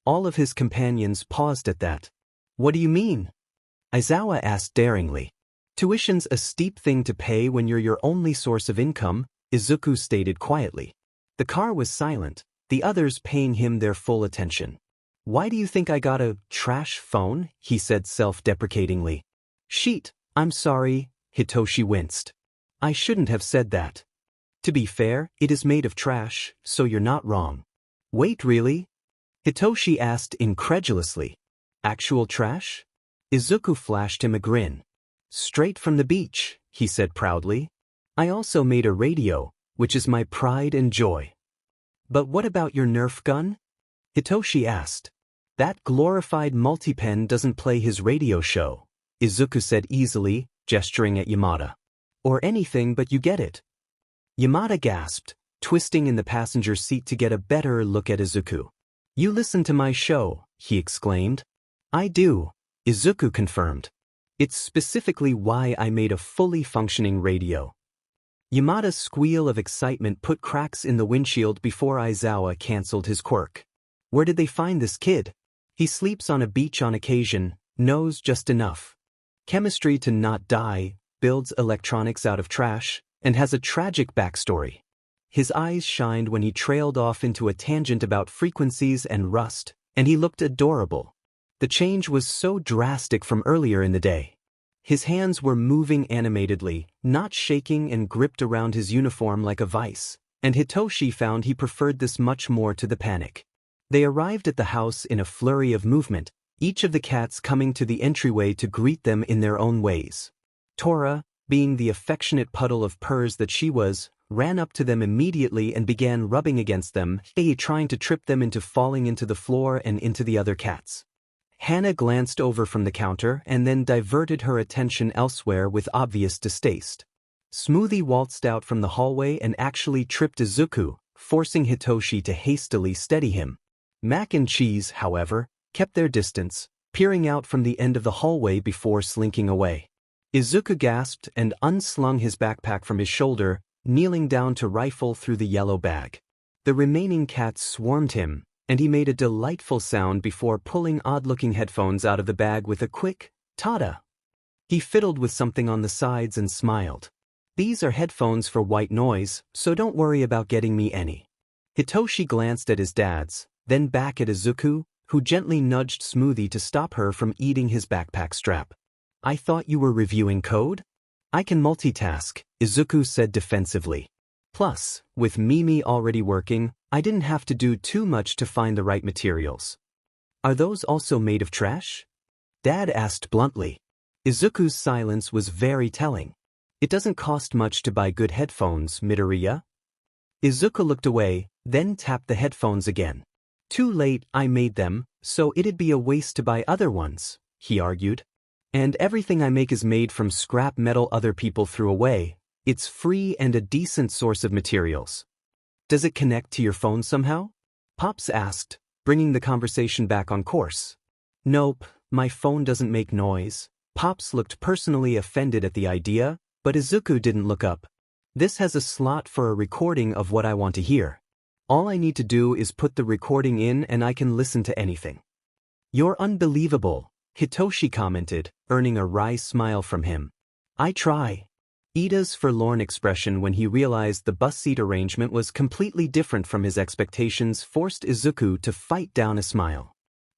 All of his companions paused at that. What do you mean? Aizawa asked daringly. Tuition's a steep thing to pay when you're your only source of income, Izuku stated quietly. The car was silent, the others paying him their full attention. Why do you think I got a trash phone? He said self-deprecatingly. Sheet, I'm sorry, Hitoshi winced. I shouldn't have said that. To be fair, it is made of trash, so you're not wrong. Wait, really? Hitoshi asked incredulously. Actual trash? Izuku flashed him a grin. Straight from the beach, he said proudly. I also made a radio, which is my pride and joy. But what about your Nerf gun? Hitoshi asked. That glorified multipen doesn't play his radio show, Izuku said easily, gesturing at Yamada. Or anything but you get it. Yamada gasped, twisting in the passenger seat to get a better look at Izuku. You listen to my show, he exclaimed. I do, Izuku confirmed. It's specifically why I made a fully functioning radio. Yamada's squeal of excitement put cracks in the windshield before Aizawa canceled his quirk. Where did they find this kid? He sleeps on a beach on occasion, knows just enough. Chemistry to not die, builds electronics out of trash, and has a tragic backstory. His eyes shined when he trailed off into a tangent about frequencies and rust, and he looked adorable. The change was so drastic from earlier in the day. His hands were moving animatedly, not shaking and gripped around his uniform like a vice, and Hitoshi found he preferred this much more to the panic. They arrived at the house in a flurry of movement, each of the cats coming to the entryway to greet them in their own ways. Tora, being the affectionate puddle of purrs that she was, ran up to them immediately and began rubbing against them, trying to trip them into falling into the floor and into the other cats. Hannah glanced over from the counter and then diverted her attention elsewhere with obvious distaste. Smoothie waltzed out from the hallway and actually tripped Izuku, forcing Hitoshi to hastily steady him. Mac and Cheese, however, kept their distance, peering out from the end of the hallway before slinking away. Izuku gasped and unslung his backpack from his shoulder, kneeling down to rifle through the yellow bag. The remaining cats swarmed him, and he made a delightful sound before pulling odd-looking headphones out of the bag with a quick, "Tada!" He fiddled with something on the sides and smiled. "These are headphones for white noise, so don't worry about getting me any." Hitoshi glanced at his dad's, then back at Izuku, who gently nudged Smoothie to stop her from eating his backpack strap. "I thought you were reviewing code?" "I can multitask," Izuku said defensively. "Plus, with Mimi already working, I didn't have to do too much to find the right materials." "Are those also made of trash?" Dad asked bluntly. Izuku's silence was very telling. "It doesn't cost much to buy good headphones, Midoriya." Izuku looked away, then tapped the headphones again. "Too late, I made them, so it'd be a waste to buy other ones," he argued. "And everything I make is made from scrap metal other people threw away. It's free and a decent source of materials." "Does it connect to your phone somehow?" Pops asked, bringing the conversation back on course. "Nope, my phone doesn't make noise." Pops looked personally offended at the idea, but Izuku didn't look up. "This has a slot for a recording of what I want to hear. All I need to do is put the recording in and I can listen to anything." "You're unbelievable," Hitoshi commented, earning a wry smile from him. "I try." Ida's forlorn expression when he realized the bus seat arrangement was completely different from his expectations forced Izuku to fight down a smile.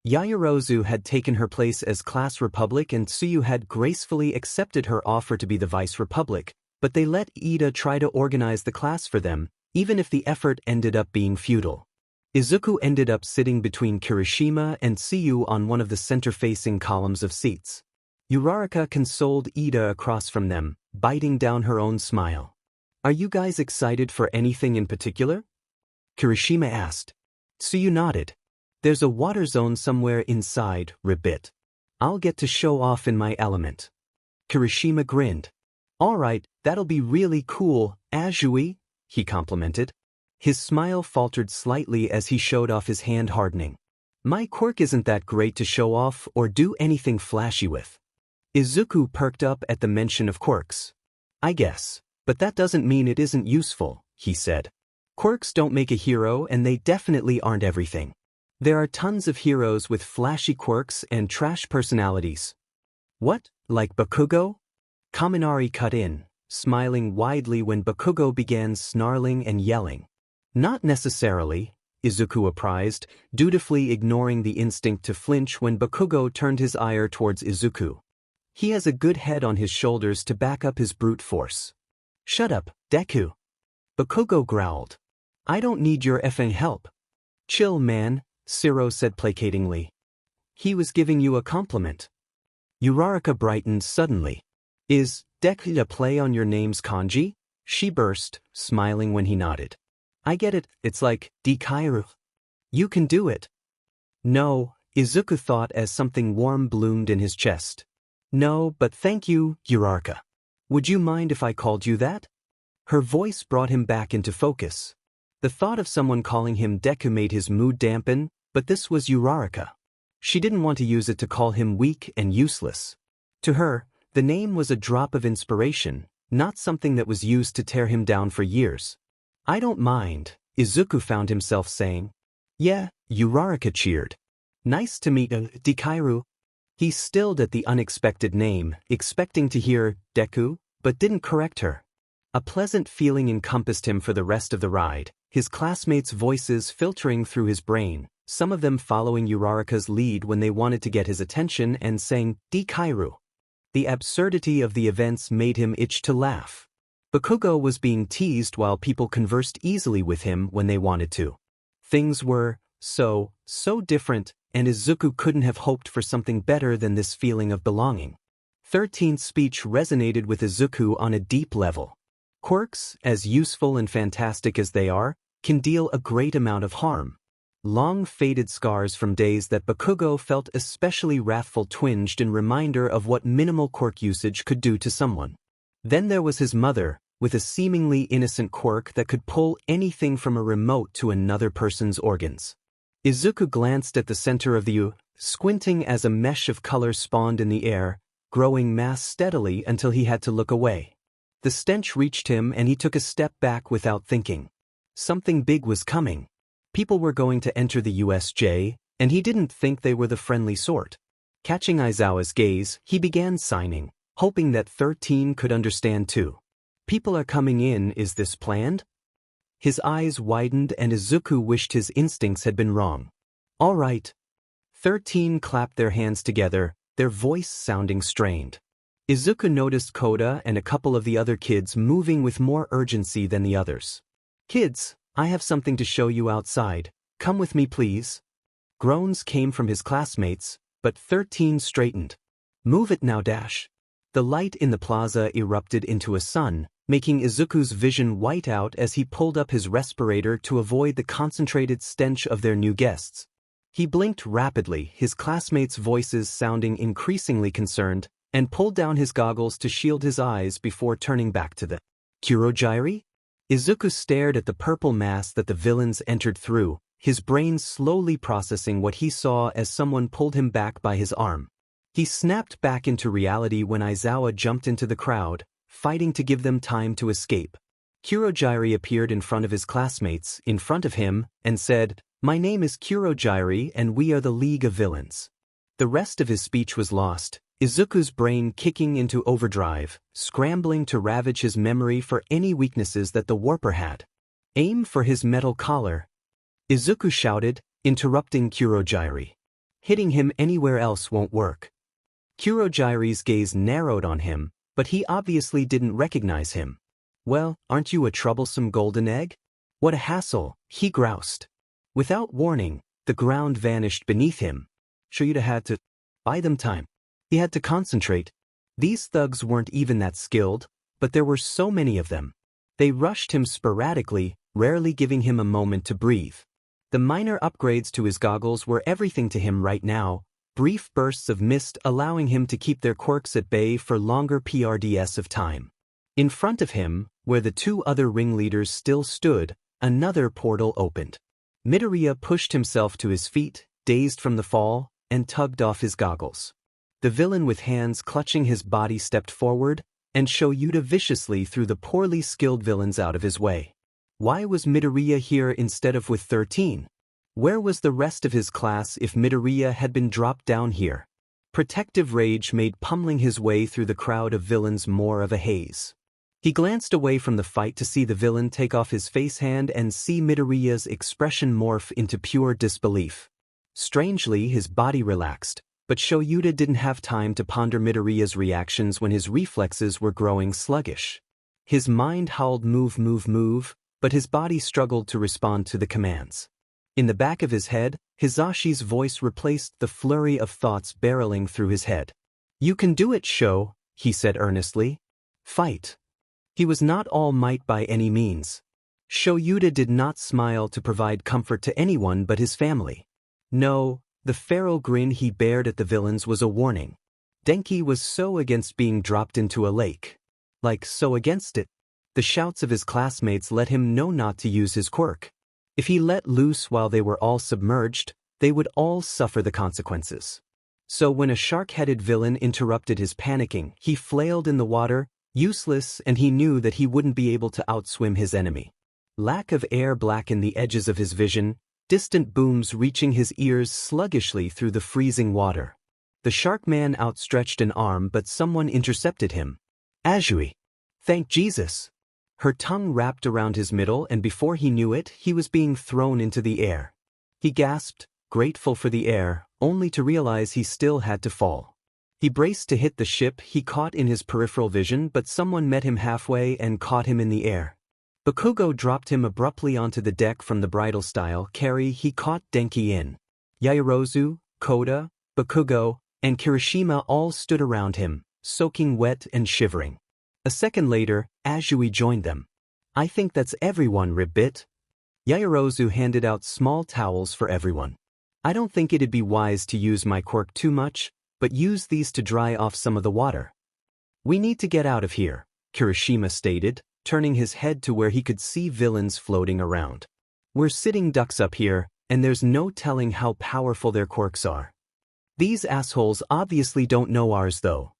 Yaoyorozu had taken her place as class republic and Tsuyu had gracefully accepted her offer to be the vice republic, but they let Ida try to organize the class for them, even if the effort ended up being futile. Izuku ended up sitting between Kirishima and Tsuyu on one of the center-facing columns of seats. Uraraka consoled Ida across from them, biting down her own smile. "Are you guys excited for anything in particular?" Kirishima asked. Tsuyu nodded. "There's a water zone somewhere inside, ribbit. I'll get to show off in my element." Kirishima grinned. "All right, that'll be really cool, Azui," he complimented. His smile faltered slightly as he showed off his hand hardening. "My quirk isn't that great to show off or do anything flashy with." Izuku perked up at the mention of quirks. "I guess, but that doesn't mean it isn't useful," he said. "Quirks don't make a hero and they definitely aren't everything. There are tons of heroes with flashy quirks and trash personalities." "What, like Bakugo?" Kaminari cut in, smiling widely when Bakugo began snarling and yelling. "Not necessarily," Izuku apprised, dutifully ignoring the instinct to flinch when Bakugo turned his ire towards Izuku. "He has a good head on his shoulders to back up his brute force." "Shut up, Deku." Bakugo growled. "I don't need your effing help." "Chill, man," Siro said placatingly. "He was giving you a compliment." Uraraka brightened suddenly. "Is Deku a play on your name's kanji?" she burst, smiling when he nodded. "I get it, it's like, Dikairu. You can do it." "No," Izuku thought as something warm bloomed in his chest. "No, but thank you, Uraraka. Would you mind if I called you that?" Her voice brought him back into focus. The thought of someone calling him Deku made his mood dampen, but this was Uraraka. She didn't want to use it to call him weak and useless. To her, the name was a drop of inspiration, not something that was used to tear him down for years. I don't mind, Izuku found himself saying. Yeah, Uraraka cheered. Nice to meet Deku. He stilled at the unexpected name, expecting to hear Deku, but didn't correct her. A pleasant feeling encompassed him for the rest of the ride, his classmates' voices filtering through his brain, some of them following Uraraka's lead when they wanted to get his attention and saying, Deku. The absurdity of the events made him itch to laugh. Bakugo was being teased while people conversed easily with him when they wanted to. Things were so different, and Izuku couldn't have hoped for something better than this feeling of belonging. 13th's speech resonated with Izuku on a deep level. Quirks, as useful and fantastic as they are, can deal a great amount of harm. Long faded scars from days that Bakugo felt especially wrathful twinged in reminder of what minimal quirk usage could do to someone. Then there was his mother, with a seemingly innocent quirk that could pull anything from a remote to another person's organs. Izuku glanced at the center of the U, squinting as a mesh of color spawned in the air, growing mass steadily until he had to look away. The stench reached him and he took a step back without thinking. Something big was coming. People were going to enter the USJ, and he didn't think they were the friendly sort. Catching Aizawa's gaze, he began signing, hoping that 13 could understand too. People are coming in, is this planned? His eyes widened and Izuku wished his instincts had been wrong. All right. 13 clapped their hands together, their voice sounding strained. Izuku noticed Koda and a couple of the other kids moving with more urgency than the others. Kids, I have something to show you outside. Come with me, please. Groans came from his classmates, but 13 straightened. Move it now, dash. The light in the plaza erupted into a sun, making Izuku's vision white out as he pulled up his respirator to avoid the concentrated stench of their new guests. He blinked rapidly, his classmates' voices sounding increasingly concerned, and pulled down his goggles to shield his eyes before turning back to the Kurogiri? Izuku stared at the purple mass that the villains entered through, his brain slowly processing what he saw as someone pulled him back by his arm. He snapped back into reality when Aizawa jumped into the crowd, fighting to give them time to escape. Kurogiri appeared in front of his classmates, in front of him, and said, "My name is Kurogiri and we are the League of Villains." The rest of his speech was lost, Izuku's brain kicking into overdrive, scrambling to ravage his memory for any weaknesses that the Warper had. Aim for his metal collar. Izuku shouted, interrupting Kurogiri. Hitting him anywhere else won't work. Kurogiri's gaze narrowed on him, but he obviously didn't recognize him. Well, aren't you a troublesome golden egg? What a hassle, he groused. Without warning, the ground vanished beneath him. Shoyuta had to buy them time. He had to concentrate. These thugs weren't even that skilled, but there were so many of them. They rushed him sporadically, rarely giving him a moment to breathe. The minor upgrades to his goggles were everything to him right now, brief bursts of mist allowing him to keep their quirks at bay for longer PRDS of time. In front of him, where the two other ringleaders still stood, another portal opened. Midoriya pushed himself to his feet, dazed from the fall, and tugged off his goggles. The villain with hands clutching his body stepped forward, and Shoyuta viciously threw the poorly skilled villains out of his way. Why was Midoriya here instead of with 13? Where was the rest of his class if Midoriya had been dropped down here? Protective rage made pummeling his way through the crowd of villains more of a haze. He glanced away from the fight to see the villain take off his face hand and see Midoriya's expression morph into pure disbelief. Strangely, his body relaxed. But Shoyuta didn't have time to ponder Midoriya's reactions when his reflexes were growing sluggish. His mind howled move move move, but his body struggled to respond to the commands. In the back of his head, Hizashi's voice replaced the flurry of thoughts barreling through his head. "You can do it, Sho," he said earnestly. "Fight." He was not all might by any means. Shoyuta did not smile to provide comfort to anyone but his family. No. The feral grin he bared at the villains was a warning. Denki was so against being dropped into a lake. Like so against it. The shouts of his classmates let him know not to use his quirk. If he let loose while they were all submerged, they would all suffer the consequences. So when a shark-headed villain interrupted his panicking, he flailed in the water, useless, and he knew that he wouldn't be able to outswim his enemy. Lack of air blackened the edges of his vision, distant booms reaching his ears sluggishly through the freezing water. The shark man outstretched an arm, but someone intercepted him. Azui! Thank Jesus! Her tongue wrapped around his middle, and before he knew it, he was being thrown into the air. He gasped, grateful for the air, only to realize he still had to fall. He braced to hit the ship he caught in his peripheral vision, but someone met him halfway and caught him in the air. Bakugo dropped him abruptly onto the deck from the bridal style carry he caught Denki in. Yaoyorozu, Koda, Bakugo, and Kirishima all stood around him, soaking wet and shivering. A second later, Azui joined them. I think that's everyone, Ribbit. Yaoyorozu handed out small towels for everyone. I don't think it'd be wise to use my quirk too much, but use these to dry off some of the water. We need to get out of here, Kirishima stated, turning his head to where he could see villains floating around. We're sitting ducks up here, and there's no telling how powerful their quirks are. These assholes obviously don't know ours though.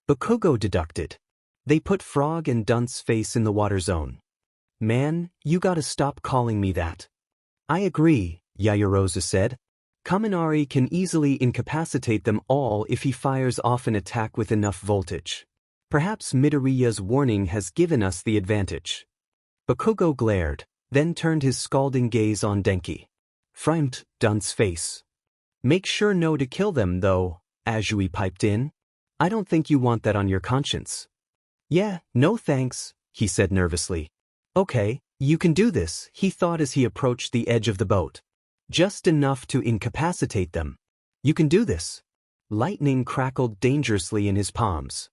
Bakugo deducted. They put Frog and Dunce's face in the water zone. Man, you gotta stop calling me that. I agree, Yaoyorozu said. Kaminari can easily incapacitate them all if he fires off an attack with enough voltage. Perhaps Midoriya's warning has given us the advantage. Bakugo glared, then turned his scalding gaze on Denki. Framed Dunce's face. Make sure no to kill them though, Azui piped in. I don't think you want that on your conscience. Yeah, no thanks, he said nervously. Okay, you can do this, he thought as he approached the edge of the boat. Just enough to incapacitate them. You can do this. Lightning crackled dangerously in his palms.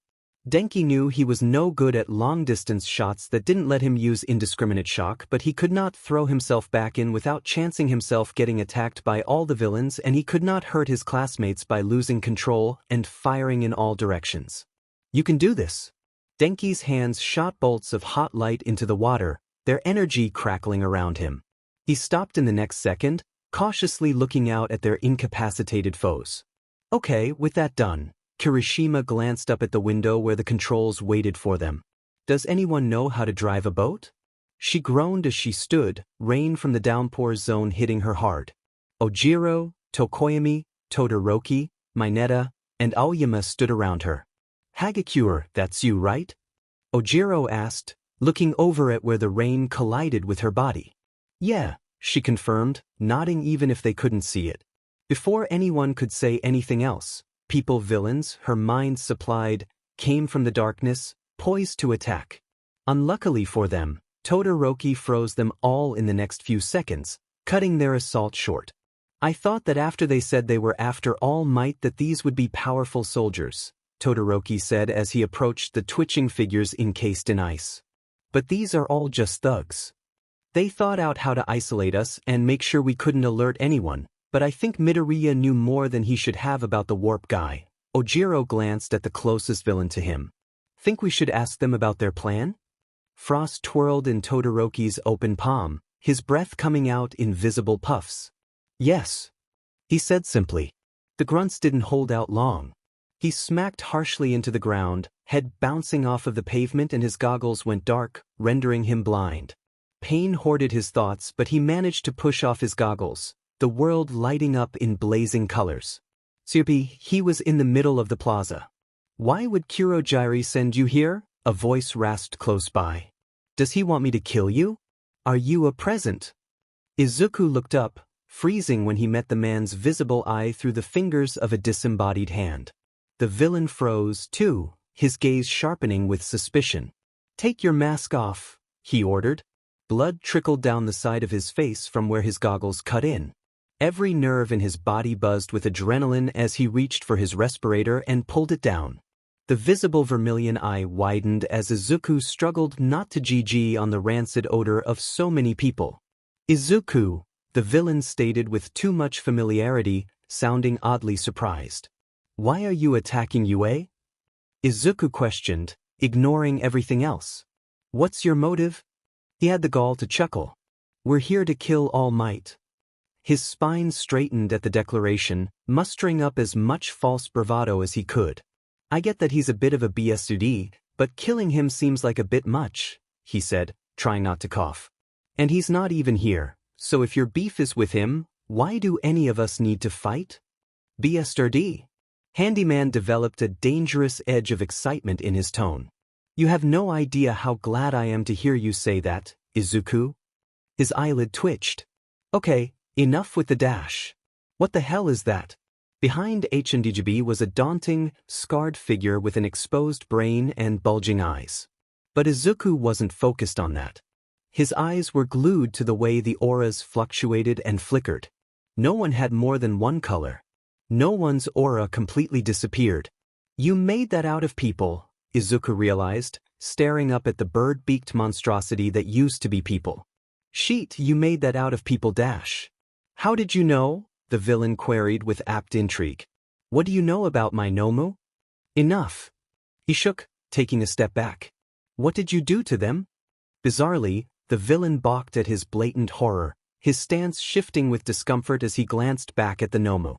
Denki knew he was no good at long-distance shots that didn't let him use indiscriminate shock, but he could not throw himself back in without chancing himself getting attacked by all the villains, and he could not hurt his classmates by losing control and firing in all directions. You can do this. Denki's hands shot bolts of hot light into the water, their energy crackling around him. He stopped in the next second, cautiously looking out at their incapacitated foes. Okay, with that done, Kirishima glanced up at the window where the controls waited for them. Does anyone know how to drive a boat? She groaned as she stood, rain from the downpour zone hitting her hard. Ojiro, Tokoyami, Todoroki, Mineta, and Aoyama stood around her. Hagakure, that's you, right? Ojiro asked, looking over at where the rain collided with her body. Yeah, she confirmed, nodding even if they couldn't see it. Before anyone could say anything else, people villains, her mind supplied, came from the darkness, poised to attack. Unluckily for them, Todoroki froze them all in the next few seconds, cutting their assault short. I thought that after they said they were after All Might that these would be powerful soldiers, Todoroki said as he approached the twitching figures encased in ice. But these are all just thugs. They thought out how to isolate us and make sure we couldn't alert anyone, but I think Midoriya knew more than he should have about the warp guy. Ojiro glanced at the closest villain to him. Think we should ask them about their plan? Frost twirled in Todoroki's open palm, his breath coming out in visible puffs. Yes, he said simply. The grunts didn't hold out long. He smacked harshly into the ground, head bouncing off of the pavement, and his goggles went dark, rendering him blind. Pain hoarded his thoughts, but he managed to push off his goggles, the world lighting up in blazing colors. Tsubi, he was in the middle of the plaza. Why would Kurogiri send you here? A voice rasped close by. Does he want me to kill you? Are you a present? Izuku looked up, freezing when he met the man's visible eye through the fingers of a disembodied hand. The villain froze, too, his gaze sharpening with suspicion. Take your mask off, he ordered. Blood trickled down the side of his face from where his goggles cut in. Every nerve in his body buzzed with adrenaline as he reached for his respirator and pulled it down. The visible vermilion eye widened as Izuku struggled not to GG on the rancid odor of so many people. Izuku, the villain stated with too much familiarity, sounding oddly surprised. Why are you attacking Yue? Izuku questioned, ignoring everything else. What's your motive? He had the gall to chuckle. We're here to kill All Might. His spine straightened at the declaration, mustering up as much false bravado as he could. I get that he's a bit of a BSUD, but killing him seems like a bit much, he said, trying not to cough. And he's not even here, so if your beef is with him, why do any of us need to fight? BSRD. Handyman developed a dangerous edge of excitement in his tone. You have no idea how glad I am to hear you say that, Izuku. His eyelid twitched. Okay, enough with the dash. What the hell is that? Behind HNDGB was a daunting, scarred figure with an exposed brain and bulging eyes. But Izuku wasn't focused on that. His eyes were glued to the way the auras fluctuated and flickered. No one had more than one color. No one's aura completely disappeared. You made that out of people, Izuku realized, staring up at the bird-beaked monstrosity that used to be people. Sheet, you made that out of people dash. How did you know? The villain queried with apt intrigue. What do you know about my Nomu? Enough. He shook, taking a step back. What did you do to them? Bizarrely, the villain balked at his blatant horror, his stance shifting with discomfort as he glanced back at the Nomu.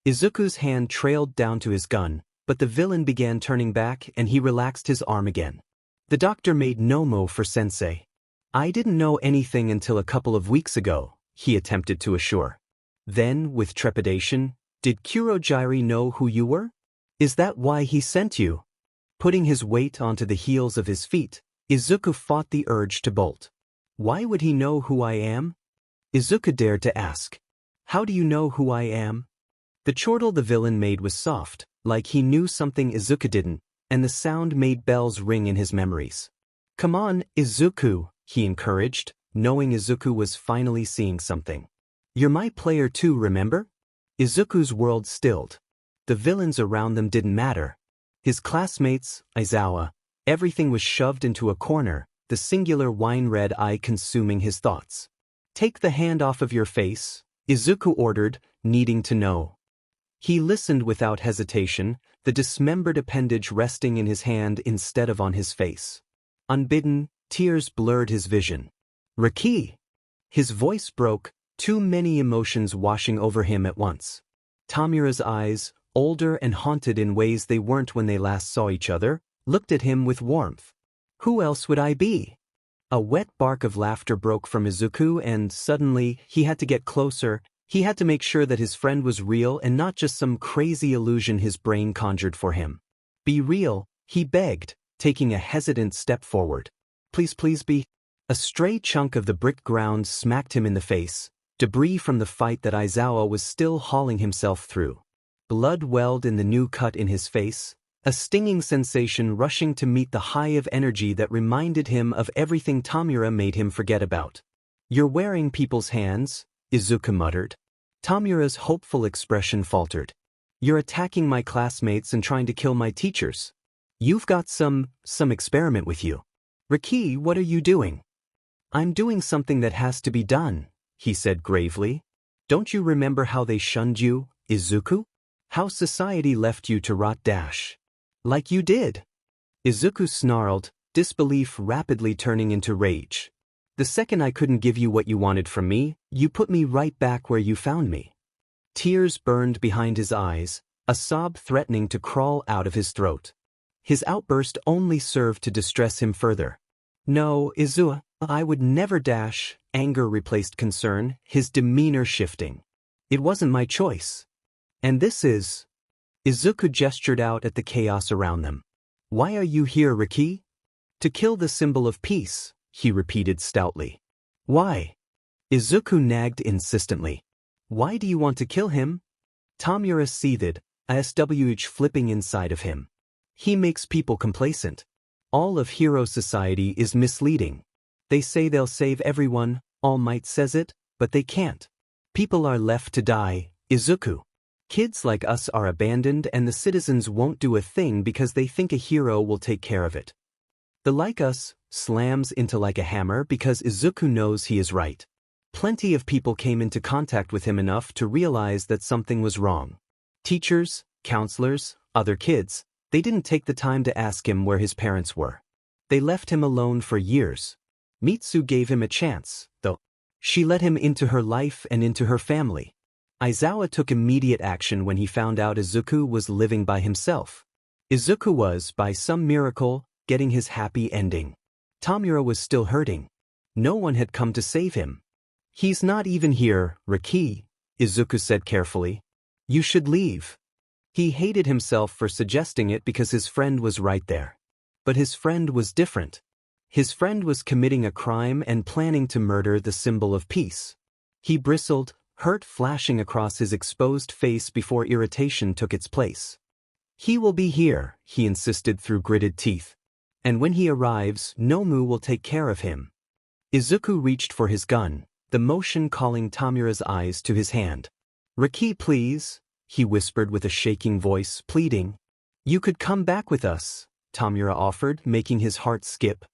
Izuku's hand trailed down to his gun, but the villain began turning back and he relaxed his arm again. The doctor made Nomu for Sensei. I didn't know anything until a couple of weeks ago, he attempted to assure. Then, with trepidation, did Kurojiri know who you were? Is that why he sent you? Putting his weight onto the heels of his feet, Izuku fought the urge to bolt. Why would he know who I am? Izuku dared to ask. How do you know who I am? The chortle the villain made was soft, like he knew something Izuku didn't, and the sound made bells ring in his memories. Come on, Izuku, he encouraged, knowing Izuku was finally seeing something. You're my player too, remember? Izuku's world stilled. The villains around them didn't matter. His classmates, Aizawa, everything was shoved into a corner, the singular wine-red eye consuming his thoughts. Take the hand off of your face, Izuku ordered, needing to know. He listened without hesitation, the dismembered appendage resting in his hand instead of on his face. Unbidden, tears blurred his vision. Riki! His voice broke, too many emotions washing over him at once. Tamura's eyes, older and haunted in ways they weren't when they last saw each other, looked at him with warmth. Who else would I be? A wet bark of laughter broke from Izuku and suddenly he had to get closer. He had to make sure that his friend was real and not just some crazy illusion his brain conjured for him. Be real, he begged, taking a hesitant step forward. Please be. A stray chunk of the brick ground smacked him in the face, debris from the fight that Aizawa was still hauling himself through. Blood welled in the new cut in his face, a stinging sensation rushing to meet the high of energy that reminded him of everything Tamura made him forget about. You're wearing people's hands, Izuku muttered. Tamura's hopeful expression faltered. You're attacking my classmates and trying to kill my teachers. You've got some experiment with you. Riki, what are you doing? I'm doing something that has to be done, he said gravely. Don't you remember how they shunned you, Izuku? How society left you to rot dash. Like you did. Izuku snarled, disbelief rapidly turning into rage. The second I couldn't give you what you wanted from me, you put me right back where you found me. Tears burned behind his eyes, a sob threatening to crawl out of his throat. His outburst only served to distress him further. No, Izuku, I would never dash, anger replaced concern, his demeanor shifting. It wasn't my choice. And this is... Izuku gestured out at the chaos around them. Why are you here, Riki? To kill the symbol of peace, he repeated stoutly. Why? Izuku nagged insistently. Why do you want to kill him? Tamura seethed, ASWH flipping inside of him. He makes people complacent. All of hero society is misleading. They say they'll save everyone, All Might says it, but they can't. People are left to die, Izuku. Kids like us are abandoned and the citizens won't do a thing because they think a hero will take care of it. The like us slams into like a hammer because Izuku knows he is right. Plenty of people came into contact with him enough to realize that something was wrong. Teachers, counselors, other kids, they didn't take the time to ask him where his parents were. They left him alone for years. Mitsu gave him a chance, though. She let him into her life and into her family. Aizawa took immediate action when he found out Izuku was living by himself. Izuku was, by some miracle, getting his happy ending. Tamura was still hurting. No one had come to save him. He's not even here, Riki, Izuku said carefully. You should leave. He hated himself for suggesting it because his friend was right there. But his friend was different. His friend was committing a crime and planning to murder the symbol of peace. He bristled, hurt flashing across his exposed face before irritation took its place. He will be here, he insisted through gritted teeth. And when he arrives, Nomu will take care of him. Izuku reached for his gun, the motion calling Tamura's eyes to his hand. Riki, please, he whispered with a shaking voice, pleading. You could come back with us, Tamura offered, making his heart skip.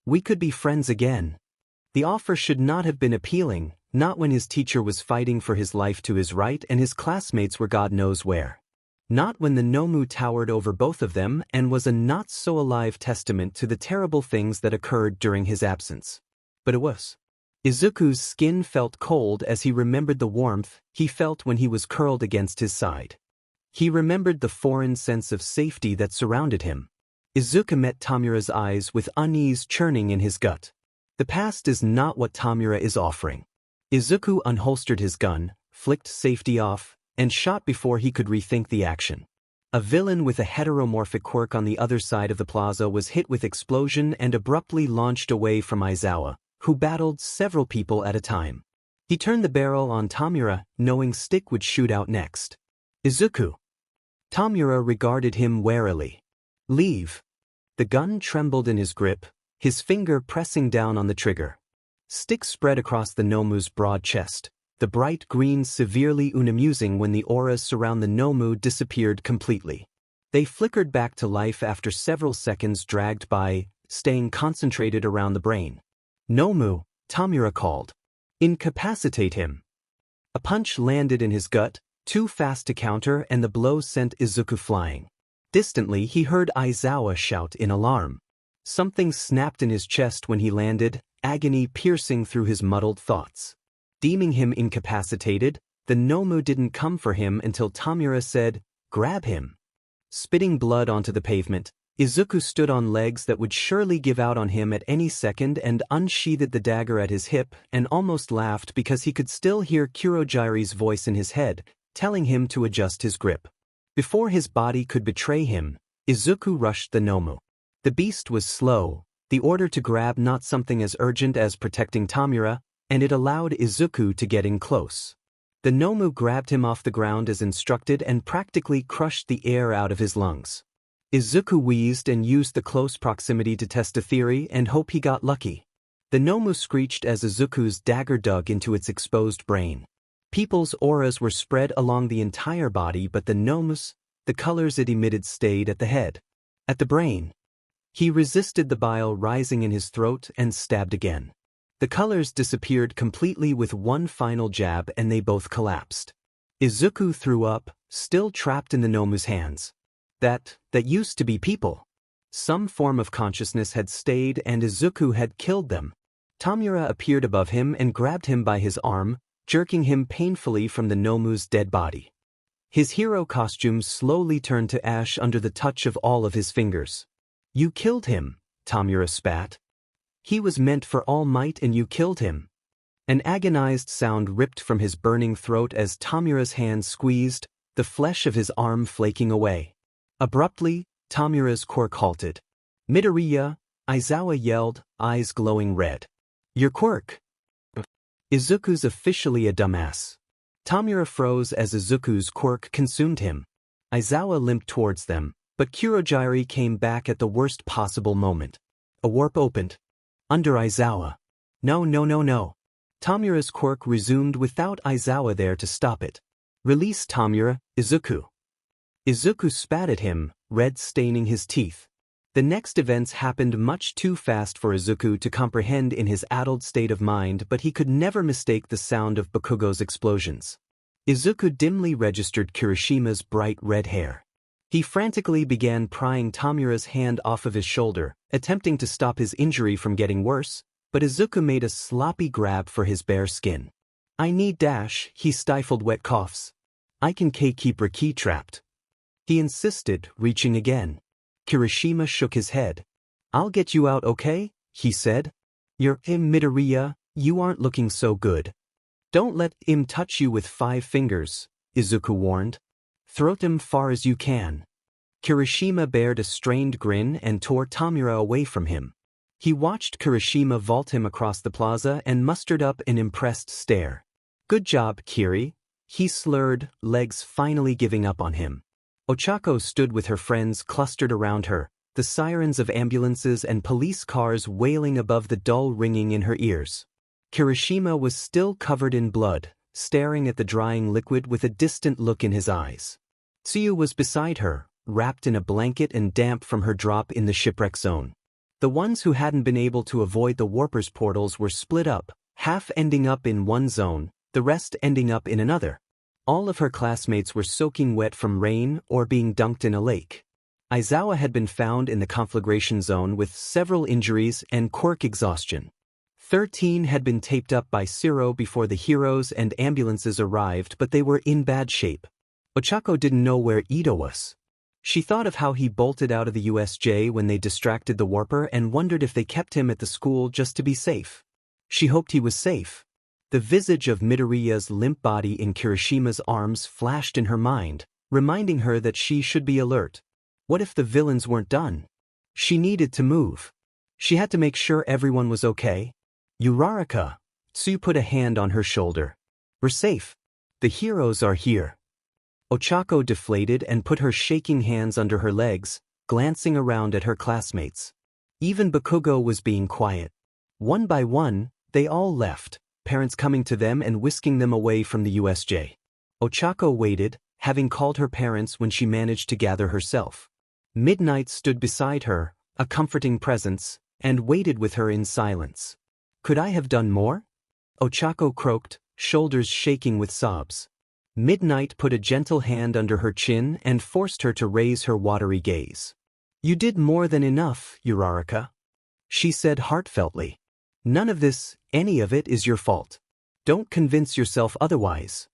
We could be friends again. The offer should not have been appealing, not when his teacher was fighting for his life to his right and his classmates were God knows where. Not when the Nomu towered over both of them and was a not-so-alive testament to the terrible things that occurred during his absence. But it was. Izuku's skin felt cold as he remembered the warmth he felt when he was curled against his side. He remembered the foreign sense of safety that surrounded him. Izuku met Tamura's eyes with unease churning in his gut. The past is not what Tamura is offering. Izuku unholstered his gun, flicked safety off, and shot before he could rethink the action. A villain with a heteromorphic quirk on the other side of the plaza was hit with explosion and abruptly launched away from Aizawa, who battled several people at a time. He turned the barrel on Tamura, knowing Stick would shoot out next. Izuku. Tamura regarded him warily. Leave. The gun trembled in his grip, his finger pressing down on the trigger. Stick spread across the Nomu's broad chest, the bright green severely unamusing when the auras surround the Nomu disappeared completely. They flickered back to life after several seconds dragged by, staying concentrated around the brain. Nomu, Tamura called. Incapacitate him. A punch landed in his gut, too fast to counter, and the blow sent Izuku flying. Distantly he heard Aizawa shout in alarm. Something snapped in his chest when he landed, agony piercing through his muddled thoughts. Deeming him incapacitated, the Nomu didn't come for him until Tamura said, "Grab him." Spitting blood onto the pavement, Izuku stood on legs that would surely give out on him at any second and unsheathed the dagger at his hip and almost laughed because he could still hear Kurogiri's voice in his head, telling him to adjust his grip. Before his body could betray him, Izuku rushed the Nomu. The beast was slow, the order to grab not something as urgent as protecting Tamura, and it allowed Izuku to get in close. The Nomu grabbed him off the ground as instructed and practically crushed the air out of his lungs. Izuku wheezed and used the close proximity to test a theory and hope he got lucky. The Nomu screeched as Izuku's dagger dug into its exposed brain. People's auras were spread along the entire body, but the Nomu's, the colors it emitted stayed at the head. At the brain. He resisted the bile rising in his throat and stabbed again. The colors disappeared completely with one final jab and they both collapsed. Izuku threw up, still trapped in the Nomu's hands. That used to be people. Some form of consciousness had stayed and Izuku had killed them. Tamura appeared above him and grabbed him by his arm, jerking him painfully from the Nomu's dead body. His hero costume slowly turned to ash under the touch of all of his fingers. You killed him, Tamura spat. He was meant for All Might and you killed him. An agonized sound ripped from his burning throat as Tamura's hand squeezed, the flesh of his arm flaking away. Abruptly, Tamura's quirk halted. Midoriya, Aizawa yelled, eyes glowing red. Your quirk. Izuku's officially a dumbass. Tamura froze as Izuku's quirk consumed him. Aizawa limped towards them, but Kurogiri came back at the worst possible moment. A warp opened. Under Aizawa. No. Tamura's quirk resumed without Aizawa there to stop it. Release Tamura, Izuku. Izuku spat at him, red staining his teeth. The next events happened much too fast for Izuku to comprehend in his addled state of mind, but he could never mistake the sound of Bakugo's explosions. Izuku dimly registered Kirishima's bright red hair. He frantically began prying Tamura's hand off of his shoulder, attempting to stop his injury from getting worse, but Izuku made a sloppy grab for his bare skin. I need dash, he stifled wet coughs. I can keep Riki trapped. He insisted, reaching again. Kirishima shook his head. I'll get you out, okay? He said. You're Midoriya, you aren't looking so good. Don't let him touch you with 5 fingers, Izuku warned. Throw him far as you can. Kirishima bared a strained grin and tore Tamura away from him. He watched Kirishima vault him across the plaza and mustered up an impressed stare. Good job, Kiri. He slurred, legs finally giving up on him. Ochako stood with her friends clustered around her, the sirens of ambulances and police cars wailing above the dull ringing in her ears. Kirishima was still covered in blood, staring at the drying liquid with a distant look in his eyes. Tsuyu was beside her, wrapped in a blanket and damp from her drop in the shipwreck zone. The ones who hadn't been able to avoid the warpers' portals were split up, half ending up in one zone, the rest ending up in another. All of her classmates were soaking wet from rain or being dunked in a lake. Aizawa had been found in the conflagration zone with several injuries and quirk exhaustion. 13 had been taped up by Siro before the heroes and ambulances arrived, but they were in bad shape. Ochako didn't know where Ito was. She thought of how he bolted out of the USJ when they distracted the warper and wondered if they kept him at the school just to be safe. She hoped he was safe. The visage of Midoriya's limp body in Kirishima's arms flashed in her mind, reminding her that she should be alert. What if the villains weren't done? She needed to move. She had to make sure everyone was okay. Uraraka. Tsuyu put a hand on her shoulder. We're safe. The heroes are here. Ochako deflated and put her shaking hands under her legs, glancing around at her classmates. Even Bakugo was being quiet. One by one, they all left, parents coming to them and whisking them away from the USJ. Ochako waited, having called her parents when she managed to gather herself. Midnight stood beside her, a comforting presence, and waited with her in silence. Could I have done more? Ochako croaked, shoulders shaking with sobs. Midnight put a gentle hand under her chin and forced her to raise her watery gaze. You did more than enough, Uraraka. She said heartfeltly. None of this, any of it, is your fault. Don't convince yourself otherwise.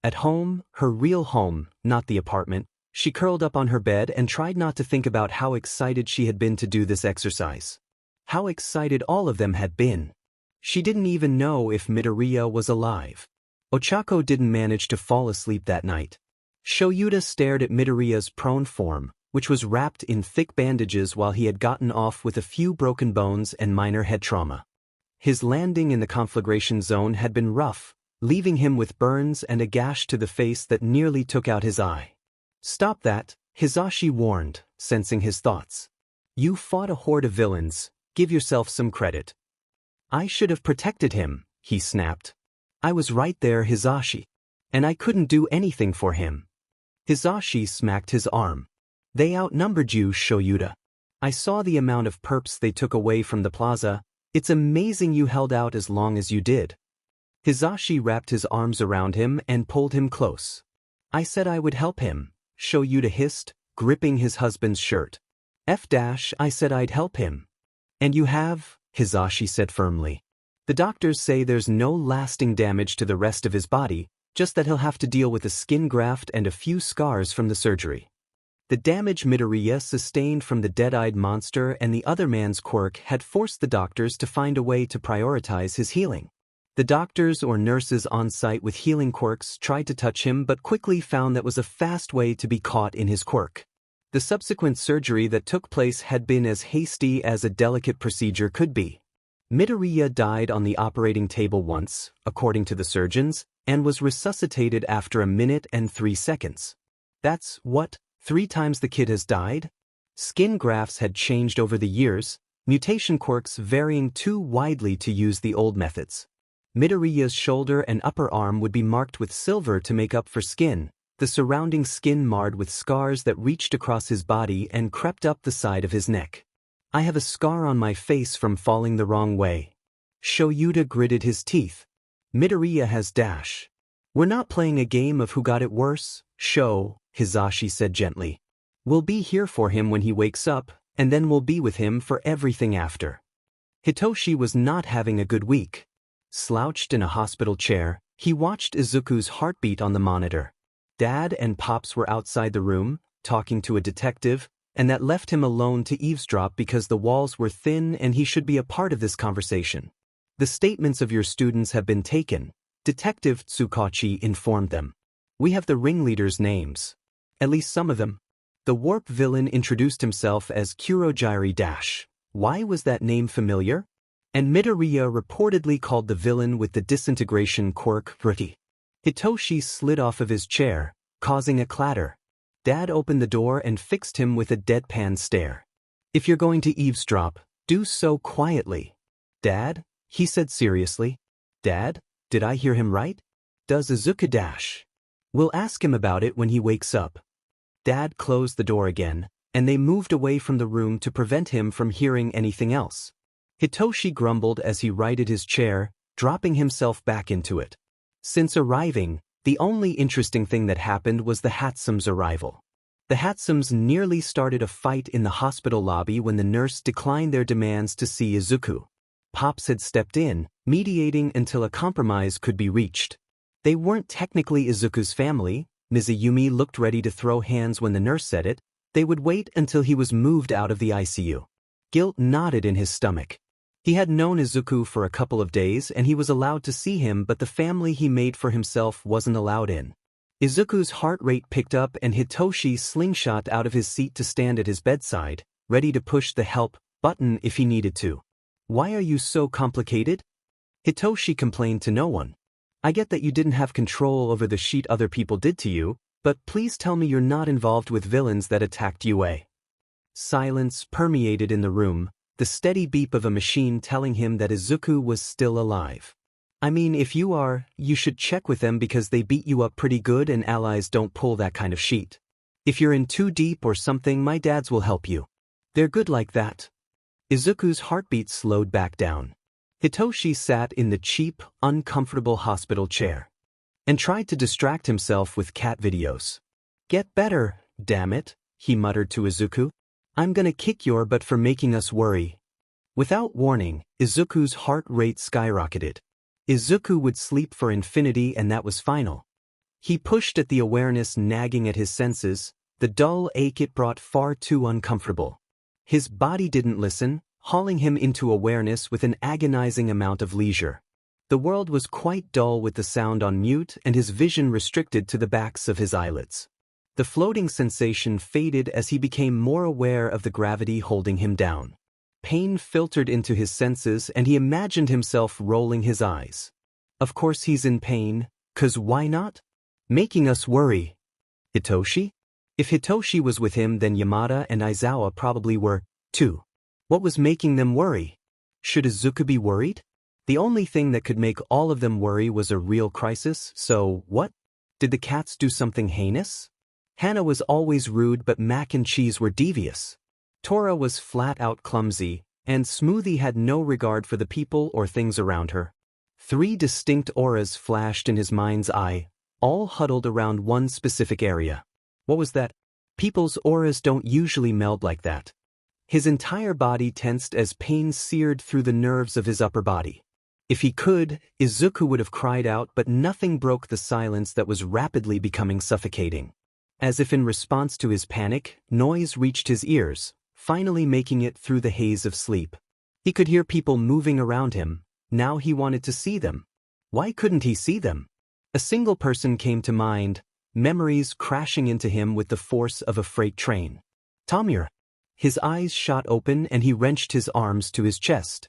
At home, her real home, not the apartment, she curled up on her bed and tried not to think about how excited she had been to do this exercise. How excited all of them had been. She didn't even know if Midoriya was alive. Ochako didn't manage to fall asleep that night. Shoyuta stared at Midoriya's prone form, which was wrapped in thick bandages while he had gotten off with a few broken bones and minor head trauma. His landing in the conflagration zone had been rough, leaving him with burns and a gash to the face that nearly took out his eye. Stop that, Hizashi warned, sensing his thoughts. You fought a horde of villains, give yourself some credit. I should have protected him, he snapped. I was right there, Hizashi. And I couldn't do anything for him. Hizashi smacked his arm. They outnumbered you, Shoyuta. I saw the amount of perps they took away from the plaza. It's amazing you held out as long as you did. Hizashi wrapped his arms around him and pulled him close. I said I would help him, Shoyuta hissed, gripping his husband's shirt. I said I'd help him. And you have, Hizashi said firmly. The doctors say there's no lasting damage to the rest of his body, just that he'll have to deal with a skin graft and a few scars from the surgery. The damage Midoriya sustained from the dead-eyed monster and the other man's quirk had forced the doctors to find a way to prioritize his healing. The doctors or nurses on site with healing quirks tried to touch him but quickly found that was a fast way to be caught in his quirk. The subsequent surgery that took place had been as hasty as a delicate procedure could be. Midoriya died on the operating table once, according to the surgeons, and was resuscitated after 1 minute and 3 seconds. That's what? 3 times the kid has died? Skin grafts had changed over the years, mutation quirks varying too widely to use the old methods. Midoriya's shoulder and upper arm would be marked with silver to make up for skin, the surrounding skin marred with scars that reached across his body and crept up the side of his neck. I have a scar on my face from falling the wrong way. Shoyuta gritted his teeth. Midoriya has dash. We're not playing a game of who got it worse, Hizashi said gently. We'll be here for him when he wakes up, and then we'll be with him for everything after. Hitoshi was not having a good week. Slouched in a hospital chair, he watched Izuku's heartbeat on the monitor. Dad and Pops were outside the room, talking to a detective, and that left him alone to eavesdrop because the walls were thin and he should be a part of this conversation. The statements of your students have been taken, Detective Tsukachi informed them. We have the ringleaders' names. At least some of them. The warp villain introduced himself as Kurojiri Dash. Why was that name familiar? And Midoriya reportedly called the villain with the disintegration quirk Pretty. Hitoshi slid off of his chair, causing a clatter. Dad opened the door and fixed him with a deadpan stare. If you're going to eavesdrop, do so quietly. Dad? He said seriously. Dad? Did I hear him right? Does Izuku dash? We'll ask him about it when he wakes up. Dad closed the door again, and they moved away from the room to prevent him from hearing anything else. Hitoshi grumbled as he righted his chair, dropping himself back into it. Since arriving, the only interesting thing that happened was the Hatsum's arrival. The Hatsums nearly started a fight in the hospital lobby when the nurse declined their demands to see Izuku. Pops had stepped in, mediating until a compromise could be reached. They weren't technically Izuku's family. Mizuyumi looked ready to throw hands when the nurse said it. They would wait until he was moved out of the ICU. Guilt knotted in his stomach. He had known Izuku for a couple of days and he was allowed to see him, but the family he made for himself wasn't allowed in. Izuku's heart rate picked up and Hitoshi slingshot out of his seat to stand at his bedside, ready to push the help button if he needed to. Why are you so complicated? Hitoshi complained to no one. I get that you didn't have control over the shit other people did to you, but please tell me you're not involved with villains that attacked UA. Silence permeated in the room, the steady beep of a machine telling him that Izuku was still alive. I mean, if you are, you should check with them because they beat you up pretty good and allies don't pull that kind of shit. If you're in too deep or something, my dads will help you. They're good like that. Izuku's heartbeat slowed back down. Hitoshi sat in the cheap, uncomfortable hospital chair and tried to distract himself with cat videos. Get better, damn it, he muttered to Izuku. I'm gonna kick your butt for making us worry. Without warning, Izuku's heart rate skyrocketed. Izuku would sleep for infinity and that was final. He pushed at the awareness nagging at his senses, the dull ache it brought far too uncomfortable. His body didn't listen, hauling him into awareness with an agonizing amount of leisure. The world was quite dull with the sound on mute and his vision restricted to the backs of his eyelids. The floating sensation faded as he became more aware of the gravity holding him down. Pain filtered into his senses and he imagined himself rolling his eyes. Of course he's in pain, 'cause why not? Making us worry. Hitoshi? If Hitoshi was with him, then Yamada and Aizawa probably were, too. What was making them worry? Should Izuku be worried? The only thing that could make all of them worry was a real crisis, so what? Did the cats do something heinous? Hannah was always rude, but mac and cheese were devious. Tora was flat-out clumsy, and Smoothie had no regard for the people or things around her. Three distinct auras flashed in his mind's eye, all huddled around one specific area. What was that? People's auras don't usually meld like that. His entire body tensed as pain seared through the nerves of his upper body. If he could, Izuku would have cried out, but nothing broke the silence that was rapidly becoming suffocating. As if in response to his panic, noise reached his ears, finally making it through the haze of sleep. He could hear people moving around him. Now he wanted to see them. Why couldn't he see them? A single person came to mind, memories crashing into him with the force of a freight train. Tamir. His eyes shot open and he wrenched his arms to his chest.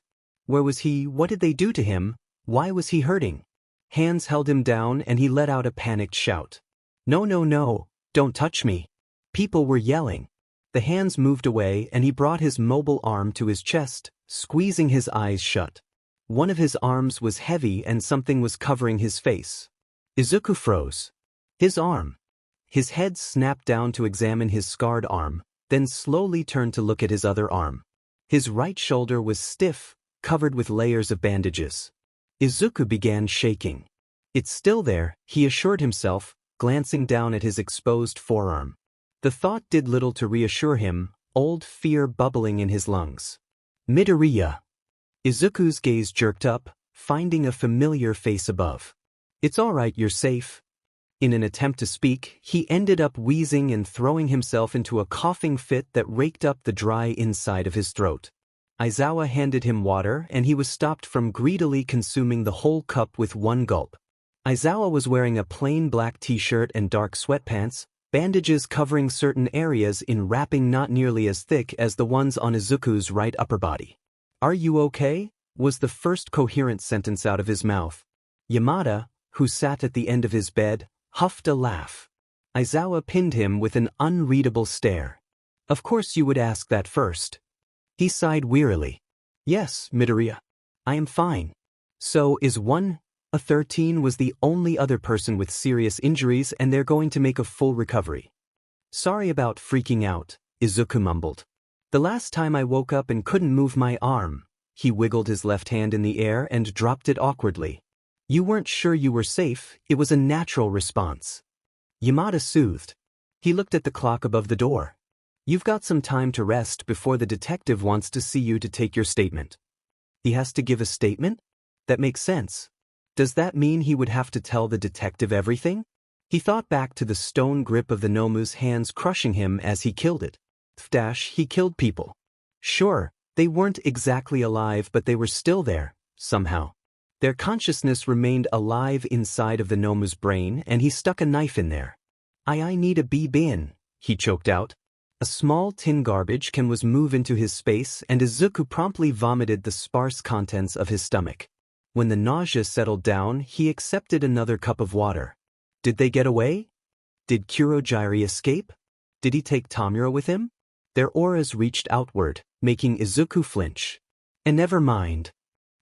Where was he? What did they do to him? Why was he hurting? Hands held him down and he let out a panicked shout. No, no, no, don't touch me. People were yelling. The hands moved away and he brought his mobile arm to his chest, squeezing his eyes shut. One of his arms was heavy and something was covering his face. Izuku froze. His arm. His head snapped down to examine his scarred arm, then slowly turned to look at his other arm. His right shoulder was stiff, covered with layers of bandages. Izuku began shaking. It's still there, he assured himself, glancing down at his exposed forearm. The thought did little to reassure him, old fear bubbling in his lungs. Midoriya. Izuku's gaze jerked up, finding a familiar face above. It's alright, you're safe. In an attempt to speak, he ended up wheezing and throwing himself into a coughing fit that raked up the dry inside of his throat. Aizawa handed him water and he was stopped from greedily consuming the whole cup with one gulp. Aizawa was wearing a plain black t-shirt and dark sweatpants, bandages covering certain areas in wrapping not nearly as thick as the ones on Izuku's right upper body. "Are you okay?" was the first coherent sentence out of his mouth. Yamada, who sat at the end of his bed, huffed a laugh. Aizawa pinned him with an unreadable stare. "Of course you would ask that first." He sighed wearily. "Yes, Midoriya. I am fine." "So is one? A 13 was the only other person with serious injuries and they're going to make a full recovery." "Sorry about freaking out," Izuku mumbled. "The last time I woke up and couldn't move my arm." He wiggled his left hand in the air and dropped it awkwardly. "You weren't sure you were safe, it was a natural response." Yamada soothed. He looked at the clock above the door. "You've got some time to rest before the detective wants to see you to take your statement." He has to give a statement? That makes sense. Does that mean he would have to tell the detective everything? He thought back to the stone grip of the Nomu's hands crushing him as he killed it. He killed people. Sure, they weren't exactly alive but they were still there, somehow. Their consciousness remained alive inside of the Nomu's brain and he stuck a knife in there. I need a bin," he choked out. A small tin garbage can was moved into his space and Izuku promptly vomited the sparse contents of his stomach. When the nausea settled down, he accepted another cup of water. Did they get away? Did Kurogyari escape? Did he take Tamura with him? Their auras reached outward, making Izuku flinch. "And never mind."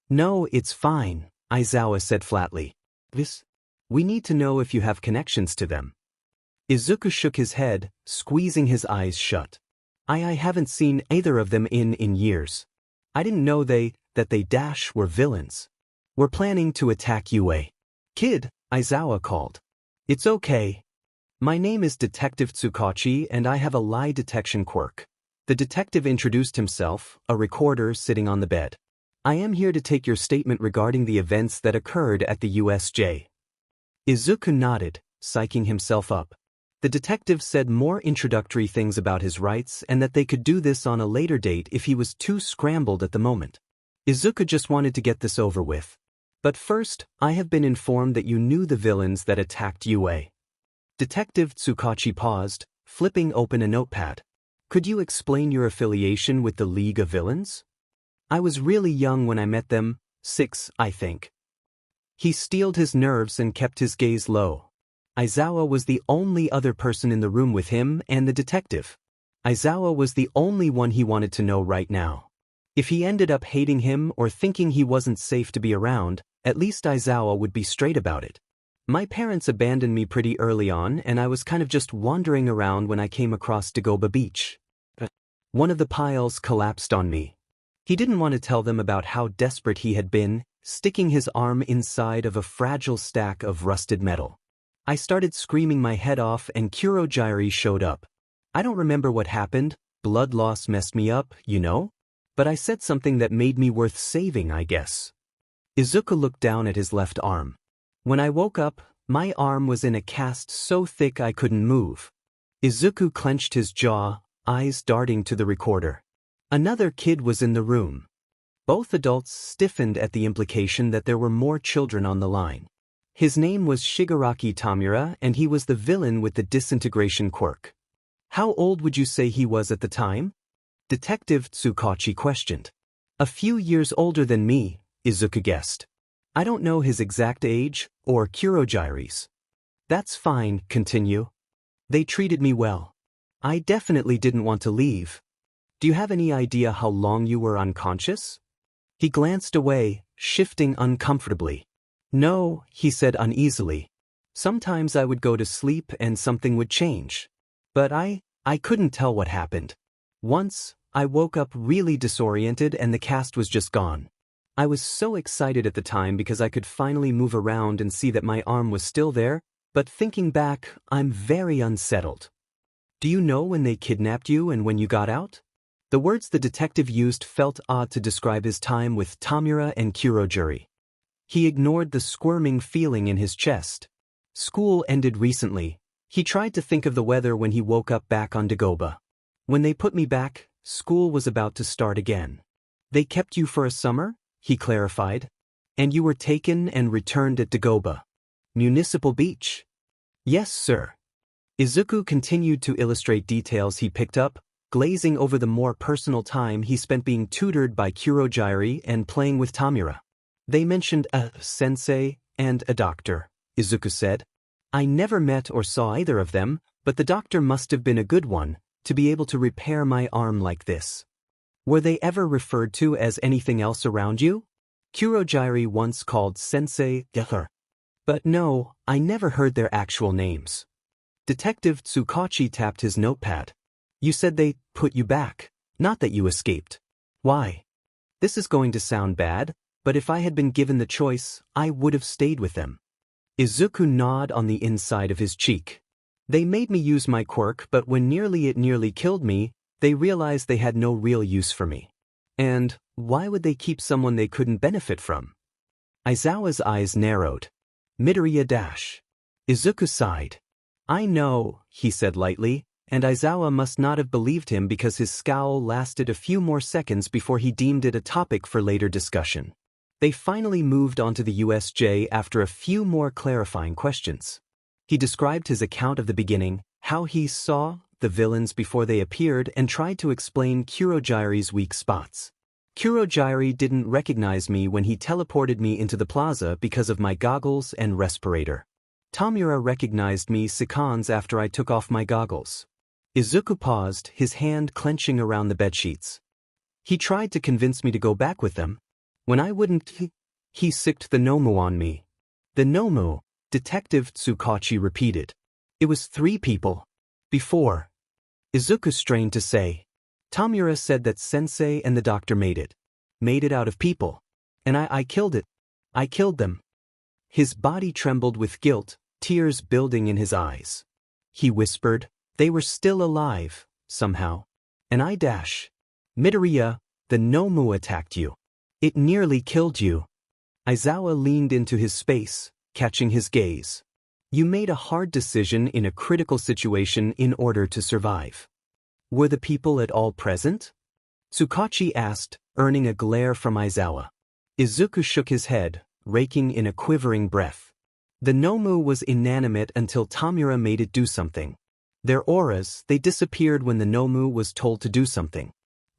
"No, it's fine," Aizawa said flatly. "We need to know if you have connections to them." Izuku shook his head, squeezing his eyes shut. I haven't seen either of them in years. I didn't know that they were villains. We're planning to attack UA. "Kid," Aizawa called. "It's okay. My name is Detective Tsukachi and I have a lie detection quirk." The detective introduced himself, a recorder sitting on the bed. "I am here to take your statement regarding the events that occurred at the USJ." Izuku nodded, psyching himself up. The detective said more introductory things about his rights and that they could do this on a later date if he was too scrambled at the moment. Izuku just wanted to get this over with. "But first, I have been informed that you knew the villains that attacked UA." Detective Tsukachi paused, flipping open a notepad. "Could you explain your affiliation with the League of Villains?" "I was really young when I met them, 6, I think." He steeled his nerves and kept his gaze low. Aizawa was the only other person in the room with him and the detective. Aizawa was the only one he wanted to know right now. If he ended up hating him or thinking he wasn't safe to be around, at least Aizawa would be straight about it. "My parents abandoned me pretty early on and I was kind of just wandering around when I came across Dagoba Beach. One of the piles collapsed on me." He didn't want to tell them about how desperate he had been, sticking his arm inside of a fragile stack of rusted metal. "I started screaming my head off and Kurogyari showed up. I don't remember what happened, blood loss messed me up, you know? But I said something that made me worth saving, I guess." Izuku looked down at his left arm. "When I woke up, my arm was in a cast so thick I couldn't move." Izuku clenched his jaw, eyes darting to the recorder. Another kid was in the room. Both adults stiffened at the implication that there were more children on the line. His name was Shigaraki Tamura and he was the villain with the disintegration quirk. "How old would you say he was at the time?" Detective Tsukachi questioned. "A few years older than me," Izuku guessed. "I don't know his exact age, or Kurogyari's." "That's fine, continue." "They treated me well. I definitely didn't want to leave." "Do you have any idea how long you were unconscious?" He glanced away, shifting uncomfortably. "No," he said uneasily. "Sometimes I would go to sleep and something would change. But I couldn't tell what happened. Once, I woke up really disoriented and the cast was just gone. I was so excited at the time because I could finally move around and see that my arm was still there, but thinking back, I'm very unsettled." "Do you know when they kidnapped you and when you got out?" The words the detective used felt odd to describe his time with Tamura and Kurojuri. He ignored the squirming feeling in his chest. School ended recently. He tried to think of the weather when he woke up back on Dagoba. When they put me back, school was about to start again. They kept you for a summer? He clarified. And you were taken and returned at Dagoba. Municipal Beach? Yes, sir. Izuku continued to illustrate details he picked up, glazing over the more personal time he spent being tutored by Kurojiri and playing with Tamura. They mentioned a sensei and a doctor, Izuku said. I never met or saw either of them, but the doctor must have been a good one, to be able to repair my arm like this. Were they ever referred to as anything else around you? Kurojiri once called Sensei Deku. But no, I never heard their actual names. Detective Tsukachi tapped his notepad. You said they put you back, not that you escaped. Why? This is going to sound bad, but if I had been given the choice, I would have stayed with them. Izuku gnawed on the inside of his cheek. They made me use my quirk, but when it nearly killed me, they realized they had no real use for me. And why would they keep someone they couldn't benefit from? Aizawa's eyes narrowed. Midoriya dash. Izuku sighed. I know, he said lightly, and Aizawa must not have believed him because his scowl lasted a few more seconds before he deemed it a topic for later discussion. They finally moved on to the USJ after a few more clarifying questions. He described his account of the beginning, how he saw the villains before they appeared, and tried to explain Kurojiri's weak spots. Kurojiri didn't recognize me when he teleported me into the plaza because of my goggles and respirator. Tamura recognized me seconds after I took off my goggles. Izuku paused, his hand clenching around the bedsheets. He tried to convince me to go back with them. When I wouldn't, he sicked the Nomu on me. The Nomu, Detective Tsukachi repeated. It was 3 people. Before. Izuku strained to say. Tamura said that Sensei and the doctor made it. Made it out of people. And I killed it. I killed them. His body trembled with guilt, tears building in his eyes. He whispered, they were still alive, somehow. And I dash. Midoriya, the Nomu attacked you. It nearly killed you. Aizawa leaned into his space, catching his gaze. You made a hard decision in a critical situation in order to survive. Were the people at all present? Tsukachi asked, earning a glare from Aizawa. Izuku shook his head, raking in a quivering breath. The Nomu was inanimate until Tamura made it do something. Their auras, they disappeared when the Nomu was told to do something.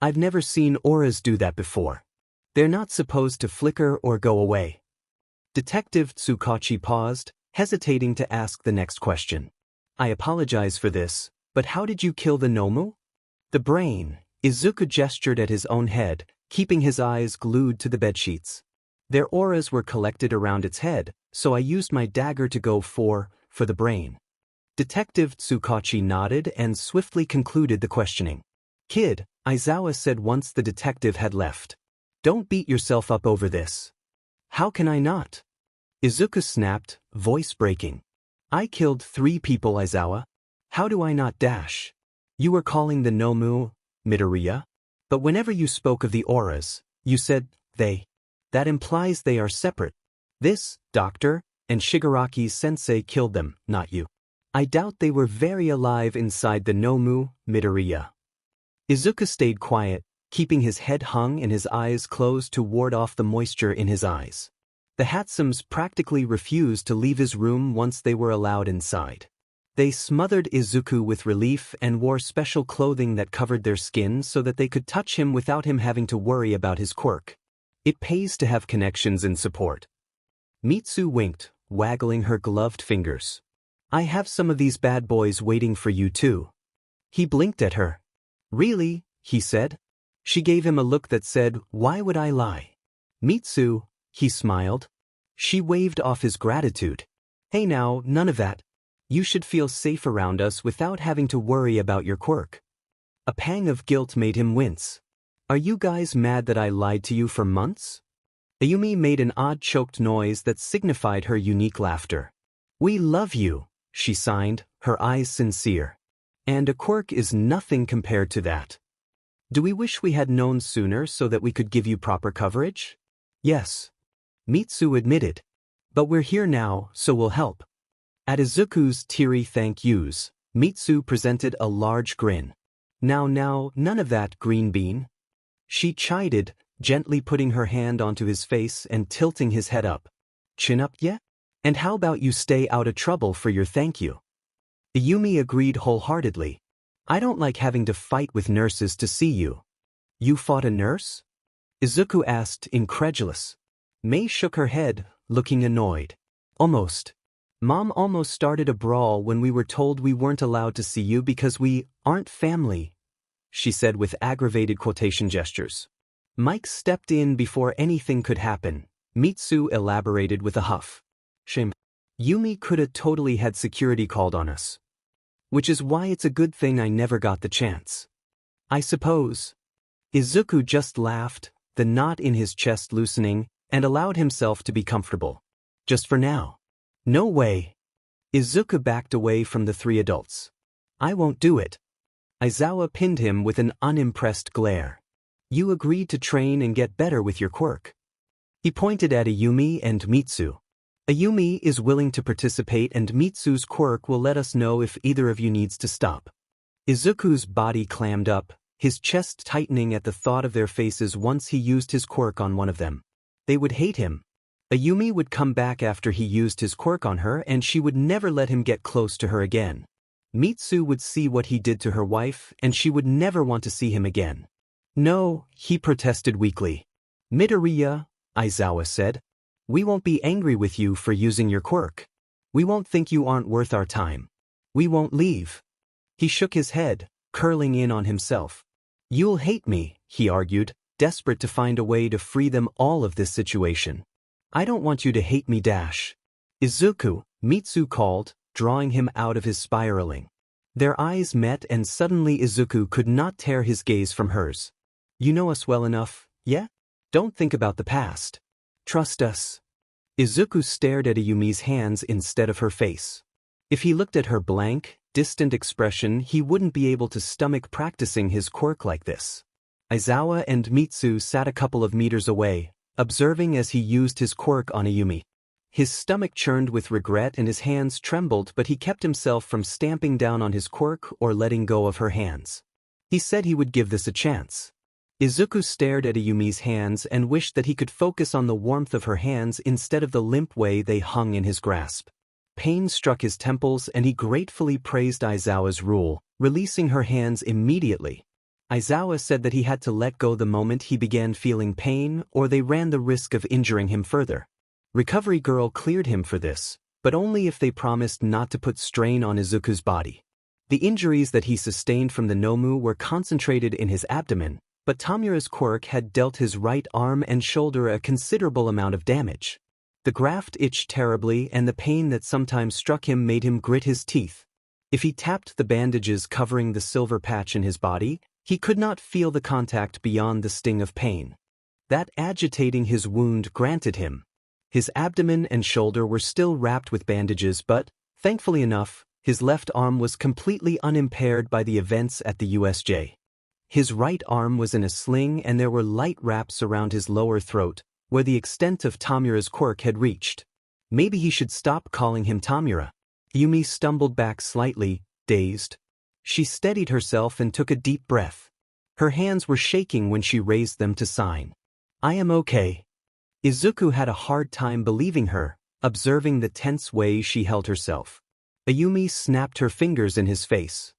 I've never seen auras do that before. They're not supposed to flicker or go away. Detective Tsukachi paused, hesitating to ask the next question. I apologize for this, but how did you kill the Nomu? The brain. Izuku gestured at his own head, keeping his eyes glued to the bedsheets. Their auras were collected around its head, so I used my dagger to go for the brain. Detective Tsukachi nodded and swiftly concluded the questioning. Kid, Aizawa said once the detective had left. Don't beat yourself up over this. How can I not? Izuku snapped, voice breaking. I killed 3 people, Aizawa. How do I not dash? You were calling the Nomu, Midoriya? But whenever you spoke of the auras, you said, they. That implies they are separate. This, doctor, and Shigaraki's sensei killed them, not you. I doubt they were very alive inside the Nomu, Midoriya. Izuku stayed quiet, keeping his head hung and his eyes closed to ward off the moisture in his eyes. The Hatsums practically refused to leave his room once they were allowed inside. They smothered Izuku with relief and wore special clothing that covered their skin so that they could touch him without him having to worry about his quirk. It pays to have connections and support. Mitsu winked, waggling her gloved fingers. I have some of these bad boys waiting for you too. He blinked at her. Really? He said. She gave him a look that said, why would I lie? Mitsu, he smiled. She waved off his gratitude. Hey now, none of that. You should feel safe around us without having to worry about your quirk. A pang of guilt made him wince. Are you guys mad that I lied to you for months? Ayumi made an odd choked noise that signified her unique laughter. We love you, she signed, her eyes sincere. And a quirk is nothing compared to that. Do we wish we had known sooner so that we could give you proper coverage? Yes. Mitsu admitted. But we're here now, so we'll help. At Izuku's teary thank yous, Mitsu presented a large grin. Now, none of that, green bean. She chided, gently putting her hand onto his face and tilting his head up. Chin up, yeah? And how about you stay out of trouble for your thank you? Ayumi agreed wholeheartedly. I don't like having to fight with nurses to see you. You fought a nurse? Izuku asked, incredulous. Mei shook her head, looking annoyed. Almost. Mom almost started a brawl when we were told we weren't allowed to see you because we aren't family, she said with aggravated quotation gestures. Mike stepped in before anything could happen, Mitsu elaborated with a huff. Shame. Yumi coulda totally had security called on us. Which is why it's a good thing I never got the chance. I suppose. Izuku just laughed, the knot in his chest loosening, and allowed himself to be comfortable. Just for now. No way. Izuku backed away from the three adults. I won't do it. Aizawa pinned him with an unimpressed glare. You agreed to train and get better with your quirk. He pointed at Ayumi and Mitsu. Ayumi is willing to participate and Mitsu's quirk will let us know if either of you needs to stop. Izuku's body clammed up, his chest tightening at the thought of their faces once he used his quirk on one of them. They would hate him. Ayumi would come back after he used his quirk on her and she would never let him get close to her again. Mitsu would see what he did to her wife and she would never want to see him again. No, he protested weakly. Midoriya, Aizawa said. We won't be angry with you for using your quirk. We won't think you aren't worth our time. We won't leave. He shook his head, curling in on himself. You'll hate me, he argued, desperate to find a way to free them all of this situation. I don't want you to hate me. Izuku, Mitsu called, drawing him out of his spiraling. Their eyes met and suddenly Izuku could not tear his gaze from hers. You know us well enough, yeah? Don't think about the past. Trust us. Izuku stared at Ayumi's hands instead of her face. If he looked at her blank, distant expression, he wouldn't be able to stomach practicing his quirk like this. Aizawa and Mitsu sat a couple of meters away, observing as he used his quirk on Ayumi. His stomach churned with regret and his hands trembled, but he kept himself from stamping down on his quirk or letting go of her hands. He said he would give this a chance. Izuku stared at Ayumi's hands and wished that he could focus on the warmth of her hands instead of the limp way they hung in his grasp. Pain struck his temples and he gratefully praised Aizawa's rule, releasing her hands immediately. Aizawa said that he had to let go the moment he began feeling pain or they ran the risk of injuring him further. Recovery Girl cleared him for this, but only if they promised not to put strain on Izuku's body. The injuries that he sustained from the Nomu were concentrated in his abdomen, but Tamura's quirk had dealt his right arm and shoulder a considerable amount of damage. The graft itched terribly and the pain that sometimes struck him made him grit his teeth. If he tapped the bandages covering the silver patch in his body, he could not feel the contact beyond the sting of pain. That agitating his wound granted him. His abdomen and shoulder were still wrapped with bandages but, thankfully enough, his left arm was completely unimpaired by the events at the USJ. His right arm was in a sling and there were light wraps around his lower throat, where the extent of Tamura's quirk had reached. Maybe he should stop calling him Tamura. Yumi stumbled back slightly, dazed. She steadied herself and took a deep breath. Her hands were shaking when she raised them to sign. I am okay. Izuku had a hard time believing her, observing the tense way she held herself. Ayumi snapped her fingers in his face.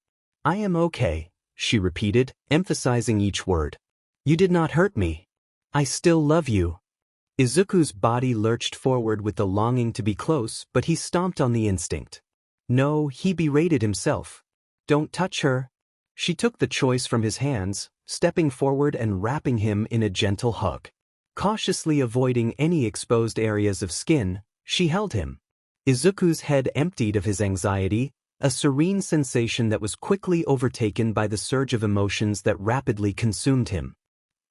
I am okay, she repeated, emphasizing each word. You did not hurt me. I still love you. Izuku's body lurched forward with the longing to be close, but he stomped on the instinct. No, he berated himself. Don't touch her. She took the choice from his hands, stepping forward and wrapping him in a gentle hug. Cautiously avoiding any exposed areas of skin, she held him. Izuku's head emptied of his anxiety, a serene sensation that was quickly overtaken by the surge of emotions that rapidly consumed him.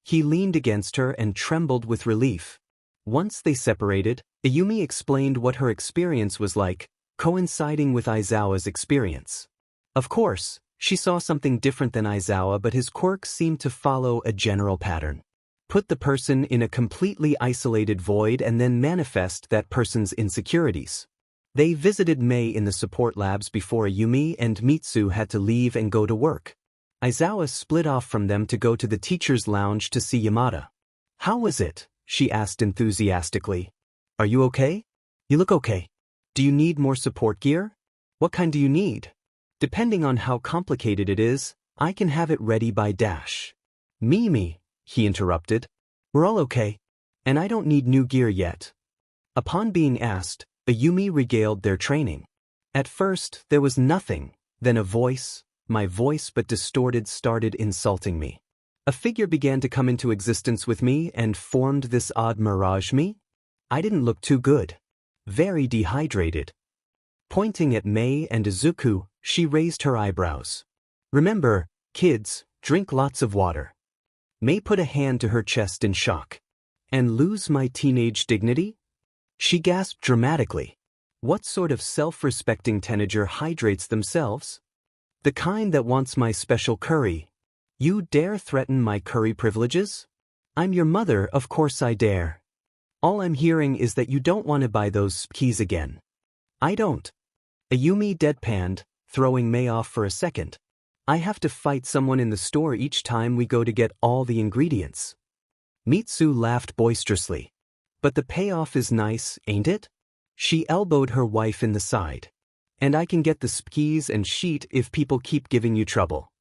He leaned against her and trembled with relief. Once they separated, Ayumi explained what her experience was like, coinciding with Aizawa's experience. Of course, She saw something different than Aizawa, but his quirks seemed to follow a general pattern. Put the person in a completely isolated void and then manifest that person's insecurities. They visited Mei in the support labs before Ayumi and Mitsu had to leave and go to work. Aizawa split off from them to go to the teacher's lounge to see Yamada. "How was it?" she asked enthusiastically. "Are you okay? You look okay. Do you need more support gear? What kind do you need? Depending on how complicated it is, I can have it ready by dash." "Mimi," he interrupted. "We're all okay. And I don't need new gear yet." Upon being asked, Ayumi regaled their training. At first, there was nothing, then a voice, my voice but distorted, started insulting me. A figure began to come into existence with me and formed this odd mirage me. I didn't look too good. Very dehydrated. Pointing at Mei and Izuku, she raised her eyebrows. "Remember, kids, drink lots of water." Mei put a hand to her chest in shock. "And lose my teenage dignity?" She gasped dramatically. "What sort of self-respecting teenager hydrates themselves? The kind that wants my special curry. You dare threaten my curry privileges? I'm your mother, of course I dare. All I'm hearing is that you don't want to buy those keys again." "I don't." Ayumi deadpanned, throwing Mei off for a second. "I have to fight someone in the store each time we go to get all the ingredients." Mitsu laughed boisterously. "But the payoff is nice, ain't it?" She elbowed her wife in the side. "And I can get the skis and sheet if people keep giving you trouble."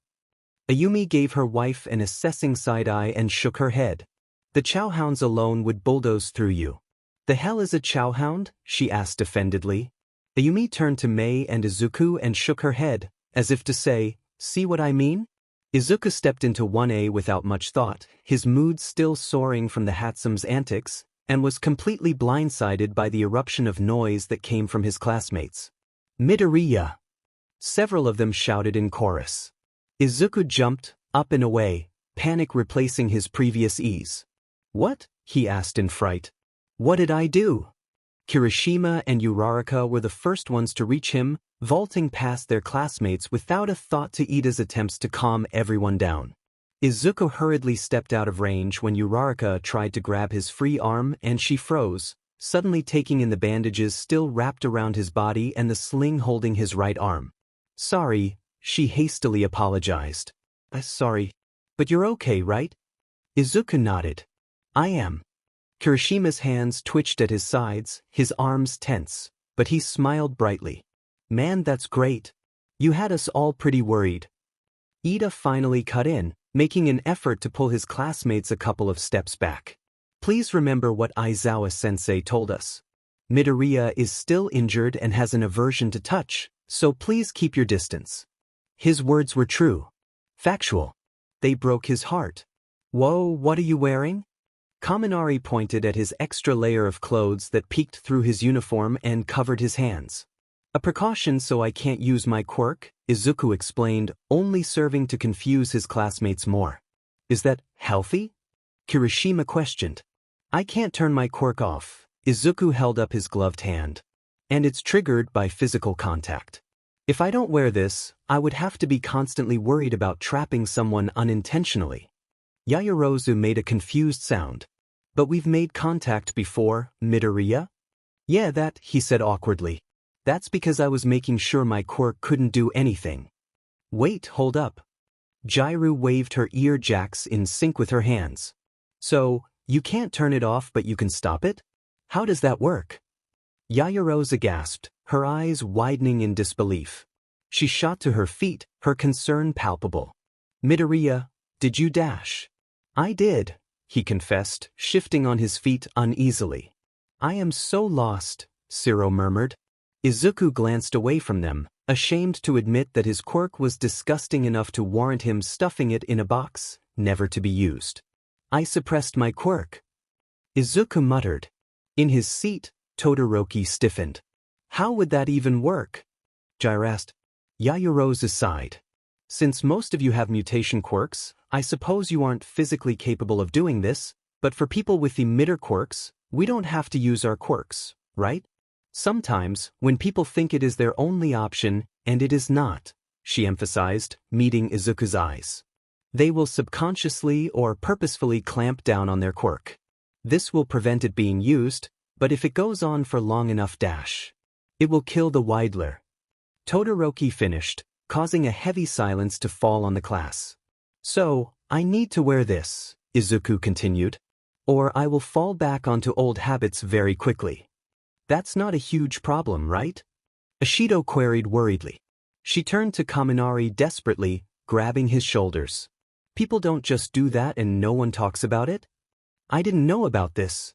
Ayumi gave her wife an assessing side-eye and shook her head. "The chowhounds alone would bulldoze through you." "The hell is a chowhound?" she asked offendedly. Ayumi turned to Mei and Izuku and shook her head, as if to say, "See what I mean?" Izuku stepped into 1A without much thought, his mood still soaring from the handsome's antics, and was completely blindsided by the eruption of noise that came from his classmates. "Midoriya!" Several of them shouted in chorus. Izuku jumped, up and away, panic replacing his previous ease. "What?" he asked in fright. "What did I do?" Kirishima and Uraraka were the first ones to reach him, vaulting past their classmates without a thought to Ida's attempts to calm everyone down. Izuku hurriedly stepped out of range when Uraraka tried to grab his free arm and she froze, suddenly taking in the bandages still wrapped around his body and the sling holding his right arm. "Sorry," she hastily apologized. Sorry. But you're okay, right?" Izuku nodded. "I am." Kirishima's hands twitched at his sides, his arms tense, but he smiled brightly. "Man, that's great. You had us all pretty worried." Ida finally cut in, making an effort to pull his classmates a couple of steps back. "Please remember what Aizawa-sensei told us. Midoriya is still injured and has an aversion to touch, so please keep your distance." His words were true. Factual. They broke his heart. "Whoa, what are you wearing?" Kaminari pointed at his extra layer of clothes that peeked through his uniform and covered his hands. "A precaution so I can't use my quirk," Izuku explained, only serving to confuse his classmates more. "Is that healthy?" Kirishima questioned. "I can't turn my quirk off." Izuku held up his gloved hand. "And it's triggered by physical contact. If I don't wear this, I would have to be constantly worried about trapping someone unintentionally." Yaoyorozu made a confused sound. "But we've made contact before, Midoriya?" "Yeah, that," he said awkwardly. "That's because I was making sure my quirk couldn't do anything." "Wait, hold up." Jairu waved her ear jacks in sync with her hands. "So, you can't turn it off but you can stop it? How does that work?" Yaoyorozu gasped, her eyes widening in disbelief. She shot to her feet, her concern palpable. "Midoriya, did you dash?" "I did," he confessed, shifting on his feet uneasily. "I am so lost," Shiro murmured. Izuku glanced away from them, ashamed to admit that his quirk was disgusting enough to warrant him stuffing it in a box, never to be used. "I suppressed my quirk." Izuku muttered. In his seat, Todoroki stiffened. "How would that even work?" Jairu asked. Yaoyorozu sighed. "Since most of you have mutation quirks, I suppose you aren't physically capable of doing this, but for people with emitter quirks, we don't have to use our quirks, right? Sometimes, when people think it is their only option, and it is not," she emphasized, meeting Izuku's eyes. They will subconsciously or purposefully clamp down on their quirk. This will prevent it being used, but if it goes on for long enough it will kill the Widler. Todoroki finished, causing a heavy silence to fall on the class. So, I need to wear this, Izuku continued, or I will fall back onto old habits very quickly. That's not a huge problem, right? Ashido queried worriedly. She turned to Kaminari desperately, grabbing his shoulders. People don't just do that and no one talks about it? I didn't know about this.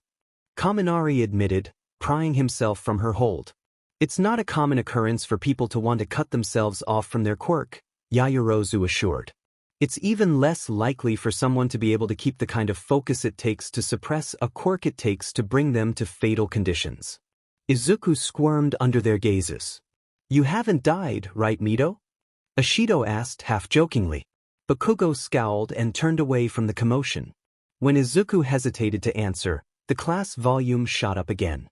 Kaminari admitted, prying himself from her hold. It's not a common occurrence for people to want to cut themselves off from their quirk, Yaoyorozu assured. It's even less likely for someone to be able to keep the kind of focus it takes to suppress a quirk it takes to bring them to fatal conditions. Izuku squirmed under their gazes. You haven't died, right, Mito? Ashido asked half-jokingly. Bakugo scowled and turned away from the commotion. When Izuku hesitated to answer, the class volume shot up again.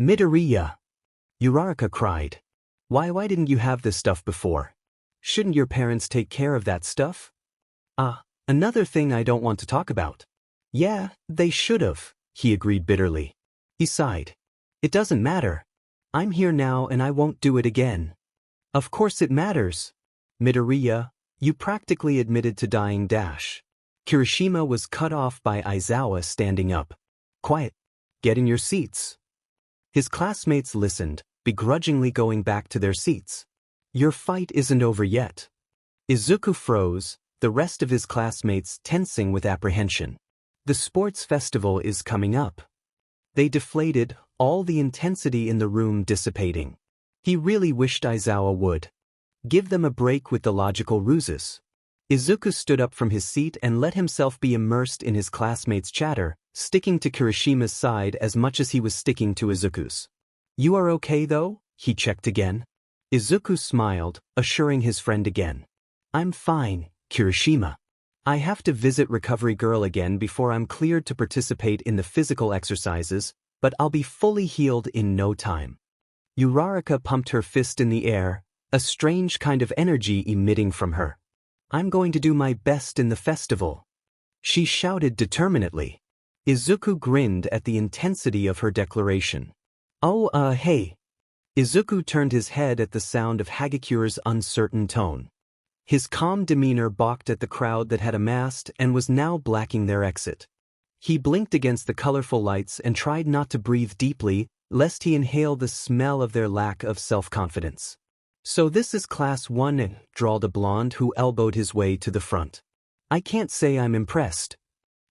Midoriya! Uraraka cried. Why didn't you have this stuff before? Shouldn't your parents take care of that stuff? Another thing I don't want to talk about. Yeah, they should've, he agreed bitterly. He sighed. It doesn't matter. I'm here now and I won't do it again. Of course it matters. Midoriya, you practically admitted to dying. Kirishima was cut off by Aizawa standing up. Quiet. Get in your seats. His classmates listened, begrudgingly going back to their seats. Your fight isn't over yet. Izuku froze, the rest of his classmates tensing with apprehension. The sports festival is coming up. They deflated, all the intensity in the room dissipating. He really wished Aizawa would give them a break with the logical ruses. Izuku stood up from his seat and let himself be immersed in his classmates' chatter, sticking to Kirishima's side as much as he was sticking to Izuku's. You are okay though? He checked again. Izuku smiled, assuring his friend again. I'm fine, Kirishima. I have to visit Recovery Girl again before I'm cleared to participate in the physical exercises, but I'll be fully healed in no time. Uraraka pumped her fist in the air, a strange kind of energy emitting from her. I'm going to do my best in the festival, she shouted determinedly. Izuku grinned at the intensity of her declaration. Oh, hey. Izuku turned his head at the sound of Hagikure's uncertain tone. His calm demeanor balked at the crowd that had amassed and was now blocking their exit. He blinked against the colorful lights and tried not to breathe deeply, lest he inhale the smell of their lack of self-confidence. So this is Class 1, drawled a blonde who elbowed his way to the front. I can't say I'm impressed.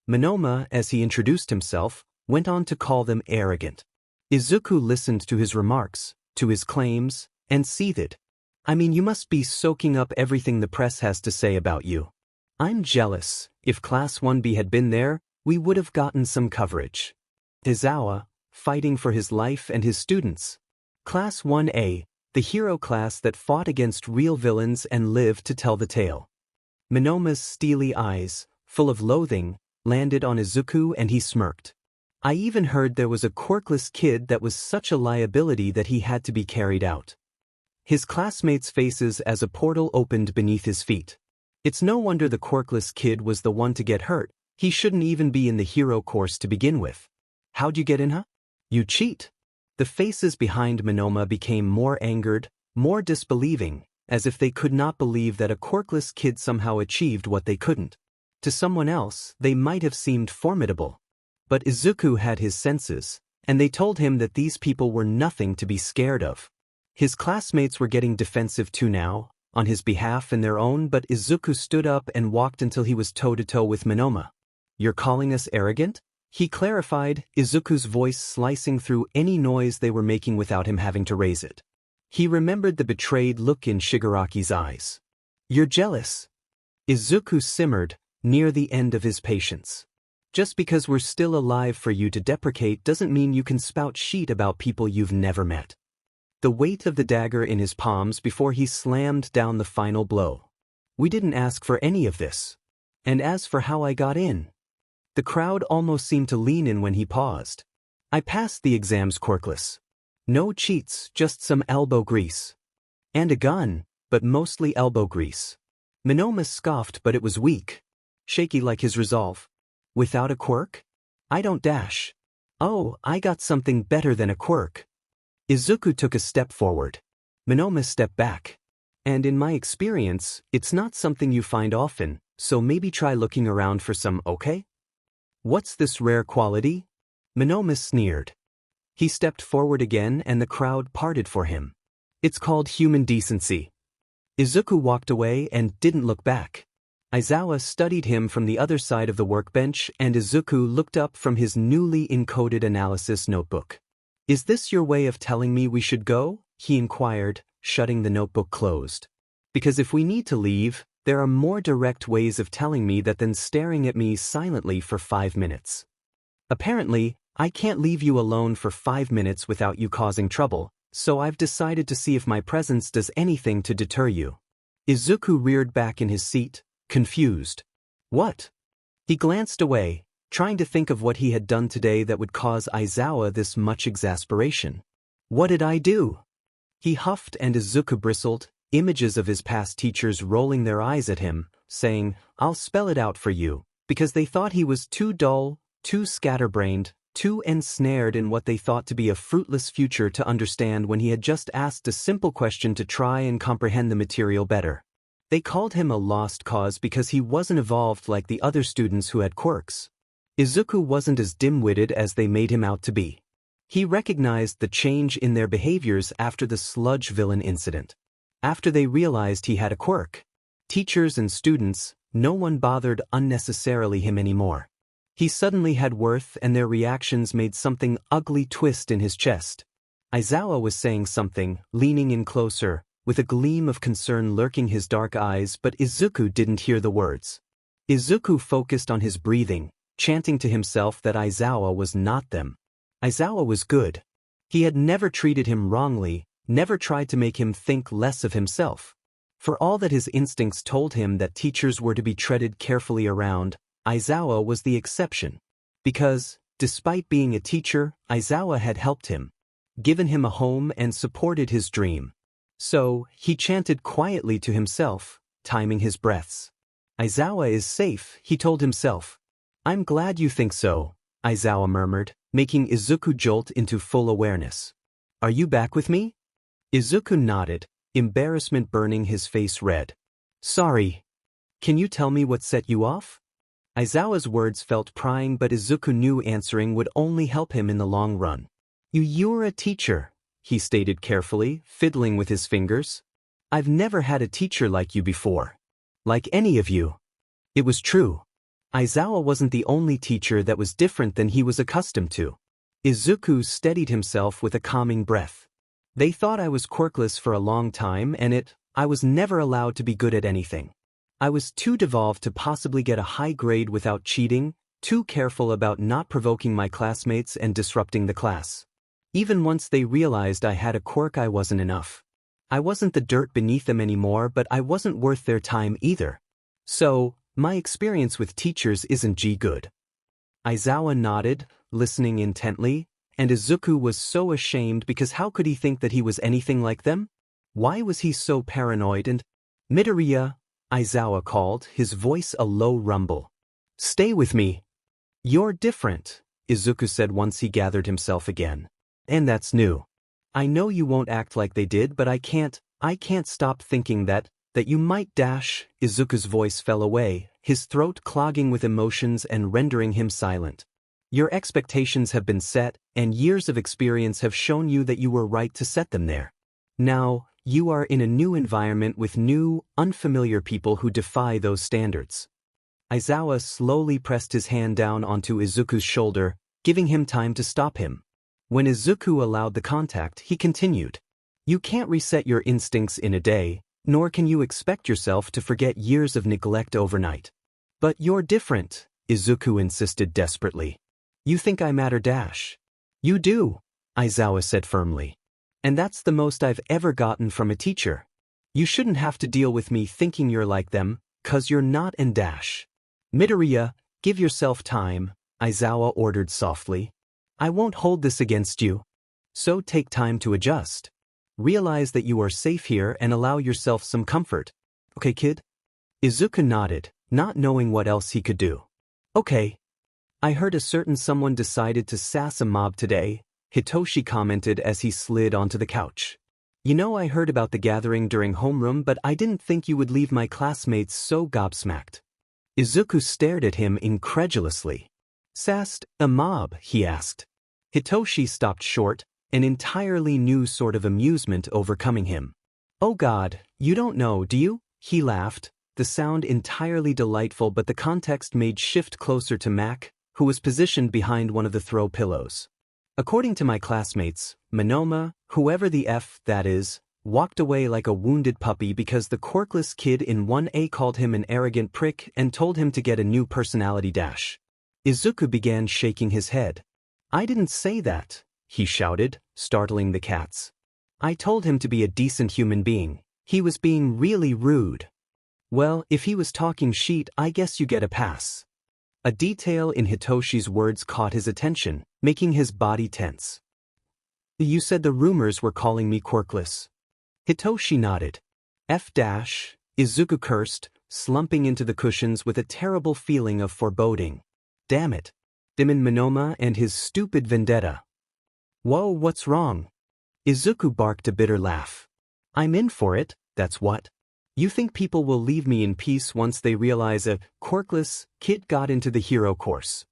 Monoma, as he introduced himself, went on to call them arrogant. Izuku listened to his remarks, to his claims, and seethed. I mean, you must be soaking up everything the press has to say about you. I'm jealous. If Class 1B had been there, we would have gotten some coverage. Aizawa, fighting for his life and his students. Class 1A, the hero class that fought against real villains and lived to tell the tale. Monoma's steely eyes, full of loathing, landed on Izuku and he smirked. I even heard there was a quirkless kid that was such a liability that he had to be carried out. His classmates' faces as a portal opened beneath his feet. It's no wonder the quirkless kid was the one to get hurt. He shouldn't even be in the hero course to begin with. How'd you get in, huh? You cheat. The faces behind Monoma became more angered, more disbelieving, as if they could not believe that a quirkless kid somehow achieved what they couldn't. To someone else, they might have seemed formidable. But Izuku had his senses, and they told him that these people were nothing to be scared of. His classmates were getting defensive too now, on his behalf and their own, but Izuku stood up and walked until he was toe-to-toe with Monoma. You're calling us arrogant? He clarified, Izuku's voice slicing through any noise they were making without him having to raise it. He remembered the betrayed look in Shigaraki's eyes. You're jealous. Izuku simmered, near the end of his patience. Just because we're still alive for you to deprecate doesn't mean you can spout shit about people you've never met. The weight of the dagger in his palms before he slammed down the final blow. We didn't ask for any of this. And as for how I got in, the crowd almost seemed to lean in when he paused. I passed the exams quirkless. No cheats, just some elbow grease. And a gun, but mostly elbow grease. Minoma scoffed, but it was weak. Shaky like his resolve. Without a quirk? I don't dash. Oh, I got something better than a quirk. Izuku took a step forward. Minoma stepped back. And in my experience, it's not something you find often, so maybe try looking around for some, okay? What's this rare quality? Minoma sneered. He stepped forward again and the crowd parted for him. It's called human decency. Izuku walked away and didn't look back. Aizawa studied him from the other side of the workbench and Izuku looked up from his newly encoded analysis notebook. Is this your way of telling me we should go? He inquired, shutting the notebook closed. Because if we need to leave, there are more direct ways of telling me that than staring at me silently for 5 minutes. Apparently, I can't leave you alone for 5 minutes without you causing trouble, so I've decided to see if my presence does anything to deter you. Izuku reared back in his seat, confused. What? He glanced away, trying to think of what he had done today that would cause Aizawa this much exasperation. What did I do? He huffed and Izuku bristled, images of his past teachers rolling their eyes at him, saying, I'll spell it out for you, because they thought he was too dull, too scatterbrained, too ensnared in what they thought to be a fruitless future to understand when he had just asked a simple question to try and comprehend the material better. They called him a lost cause because he wasn't evolved like the other students who had quirks. Izuku wasn't as dim-witted as they made him out to be. He recognized the change in their behaviors after the sludge villain incident. After they realized he had a quirk. Teachers and students, no one bothered unnecessarily him anymore. He suddenly had worth and their reactions made something ugly twist in his chest. Aizawa was saying something, leaning in closer, with a gleam of concern lurking his dark eyes, but Izuku didn't hear the words. Izuku focused on his breathing, chanting to himself that Aizawa was not them. Aizawa was good. He had never treated him wrongly, never tried to make him think less of himself. For all that his instincts told him that teachers were to be treaded carefully around, Aizawa was the exception. Because, despite being a teacher, Aizawa had helped him, given him a home and supported his dream. So, he chanted quietly to himself, timing his breaths. Aizawa is safe, he told himself. I'm glad you think so, Aizawa murmured, making Izuku jolt into full awareness. Are you back with me? Izuku nodded, embarrassment burning his face red. Sorry. Can you tell me what set you off? Aizawa's words felt prying, but Izuku knew answering would only help him in the long run. You're a teacher, he stated carefully, fiddling with his fingers. I've never had a teacher like you before. Like any of you. It was true. Aizawa wasn't the only teacher that was different than he was accustomed to. Izuku steadied himself with a calming breath. They thought I was quirkless for a long time and I was never allowed to be good at anything. I was too devolved to possibly get a high grade without cheating, too careful about not provoking my classmates and disrupting the class. Even once they realized I had a quirk, I wasn't enough. I wasn't the dirt beneath them anymore, but I wasn't worth their time either. So, my experience with teachers isn't good. Aizawa nodded, listening intently, and Izuku was so ashamed because how could he think that he was anything like them? Why was he so paranoid and… Midoriya, Aizawa called, his voice a low rumble. Stay with me. You're different, Izuku said once he gathered himself again. And that's new. I know you won't act like they did, but I can't stop thinking that you might dash. Izuku's voice fell away, his throat clogging with emotions and rendering him silent. Your expectations have been set, and years of experience have shown you that you were right to set them there. Now, you are in a new environment with new, unfamiliar people who defy those standards. Aizawa slowly pressed his hand down onto Izuku's shoulder, giving him time to stop him. When Izuku allowed the contact, he continued. You can't reset your instincts in a day, nor can you expect yourself to forget years of neglect overnight. But you're different, Izuku insisted desperately. You think I matter dash. You do, Aizawa said firmly. And that's the most I've ever gotten from a teacher. You shouldn't have to deal with me thinking you're like them, 'cause you're not and dash. Midoriya, give yourself time, Aizawa ordered softly. I won't hold this against you. So take time to adjust. Realize that you are safe here and allow yourself some comfort. Okay, kid? Izuku nodded, not knowing what else he could do. Okay. I heard a certain someone decided to sass a mob today, Hitoshi commented as he slid onto the couch. You know, I heard about the gathering during homeroom, but I didn't think you would leave my classmates so gobsmacked. Izuku stared at him incredulously. Sassed a mob, he asked. Hitoshi stopped short, an entirely new sort of amusement overcoming him. Oh God, you don't know, do you? He laughed, the sound entirely delightful, but the context made shift closer to Mac, who was positioned behind one of the throw pillows. According to my classmates, Monoma, whoever the F that is, walked away like a wounded puppy because the quirkless kid in 1A called him an arrogant prick and told him to get a new personality dash. Izuku began shaking his head. I didn't say that, he shouted, startling the cats. I told him to be a decent human being. He was being really rude. Well, if he was talking shit, I guess you get a pass. A detail in Hitoshi's words caught his attention, making his body tense. You said the rumors were calling me quirkless. Hitoshi nodded. Izuku cursed, slumping into the cushions with a terrible feeling of foreboding. Damn it. Demon Monoma and his stupid vendetta. Whoa, what's wrong? Izuku barked a bitter laugh. I'm in for it, that's what. You think people will leave me in peace once they realize a quirkless kid got into the hero course?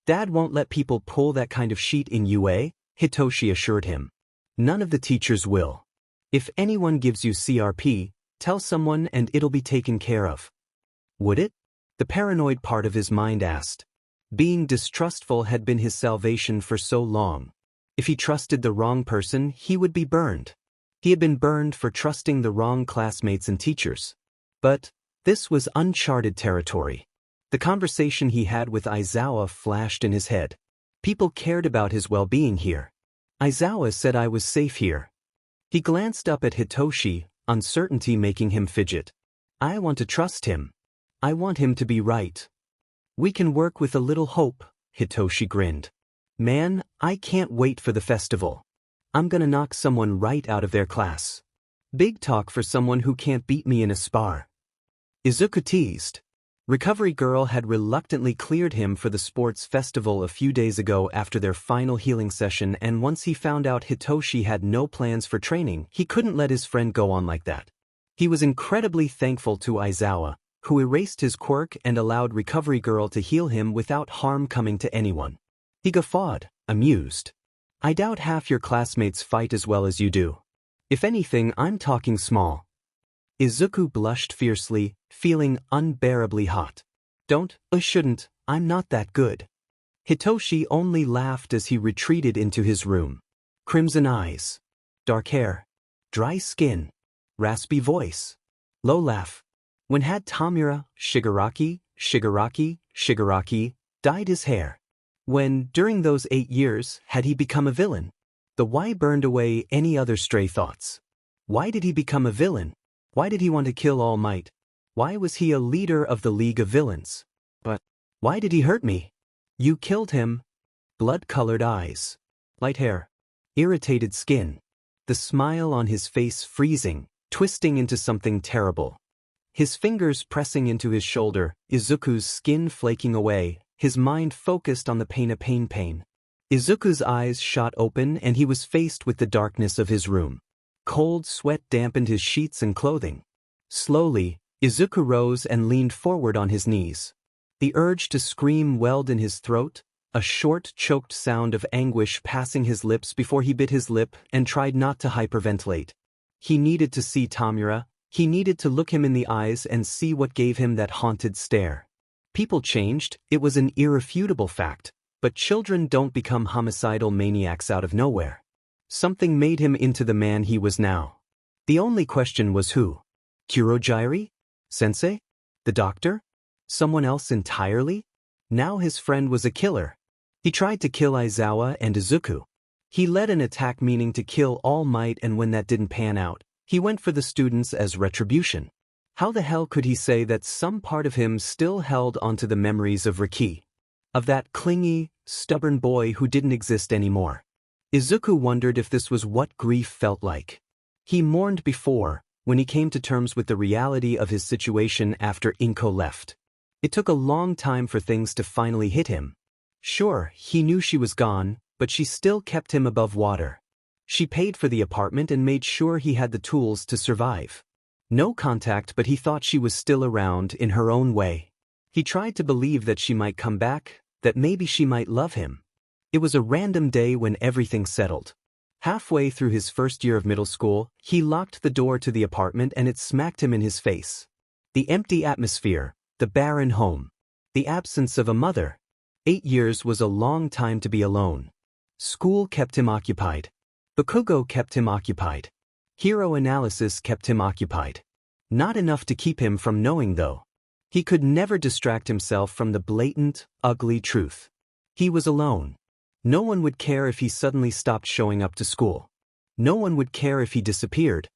Dad won't let people pull that kind of sheet in UA, Hitoshi assured him. None of the teachers will. If anyone gives you CRP, tell someone and it'll be taken care of. Would it? The paranoid part of his mind asked. Being distrustful had been his salvation for so long. If he trusted the wrong person, he would be burned. He had been burned for trusting the wrong classmates and teachers. But this was uncharted territory. The conversation he had with Aizawa flashed in his head. People cared about his well-being here. Aizawa said I was safe here. He glanced up at Hitoshi, uncertainty making him fidget. I want to trust him. I want him to be right. We can work with a little hope, Hitoshi grinned. Man, I can't wait for the festival. I'm gonna knock someone right out of their class. Big talk for someone who can't beat me in a spar. Izuku teased. Recovery Girl had reluctantly cleared him for the sports festival a few days ago after their final healing session, and once he found out Hitoshi had no plans for training, he couldn't let his friend go on like that. He was incredibly thankful to Aizawa, who erased his quirk and allowed Recovery Girl to heal him without harm coming to anyone. He guffawed, amused. I doubt half your classmates fight as well as you do. If anything, I'm talking small. Izuku blushed fiercely, feeling unbearably hot. Don't, I shouldn't, I'm not that good. Hitoshi only laughed as he retreated into his room. Crimson eyes. Dark hair. Dry skin. Raspy voice. Low laugh. When had Tamura, Shigaraki, dyed his hair? When, during those 8 years, had he become a villain? The why burned away any other stray thoughts. Why did he become a villain? Why did he want to kill All Might? Why was he a leader of the League of Villains? But why did he hurt me? You killed him. Blood-colored eyes. Light hair. Irritated skin. The smile on his face freezing, twisting into something terrible. His fingers pressing into his shoulder, Izuku's skin flaking away, his mind focused on the pain. Izuku's eyes shot open and he was faced with the darkness of his room. Cold sweat dampened his sheets and clothing. Slowly, Izuku rose and leaned forward on his knees. The urge to scream welled in his throat, a short, choked sound of anguish passing his lips before he bit his lip and tried not to hyperventilate. He needed to see Tamura. He needed to look him in the eyes and see what gave him that haunted stare. People changed, it was an irrefutable fact, but children don't become homicidal maniacs out of nowhere. Something made him into the man he was now. The only question was who? Kurojiiri? Sensei? The doctor? Someone else entirely? Now his friend was a killer. He tried to kill Aizawa and Izuku. He led an attack meaning to kill All Might, and when that didn't pan out, he went for the students as retribution. How the hell could he say that some part of him still held onto the memories of Riki? Of that clingy, stubborn boy who didn't exist anymore? Izuku wondered if this was what grief felt like. He mourned before, when he came to terms with the reality of his situation after Inko left. It took a long time for things to finally hit him. Sure, he knew she was gone, but she still kept him above water. She paid for the apartment and made sure he had the tools to survive. No contact, but he thought she was still around in her own way. He tried to believe that she might come back, that maybe she might love him. It was a random day when everything settled. Halfway through his first year of middle school, he locked the door to the apartment and it smacked him in his face. The empty atmosphere, the barren home, the absence of a mother. 8 years was a long time to be alone. School kept him occupied. Bakugo kept him occupied. Hero analysis kept him occupied. Not enough to keep him from knowing though. He could never distract himself from the blatant, ugly truth. He was alone. No one would care if he suddenly stopped showing up to school. No one would care if he disappeared.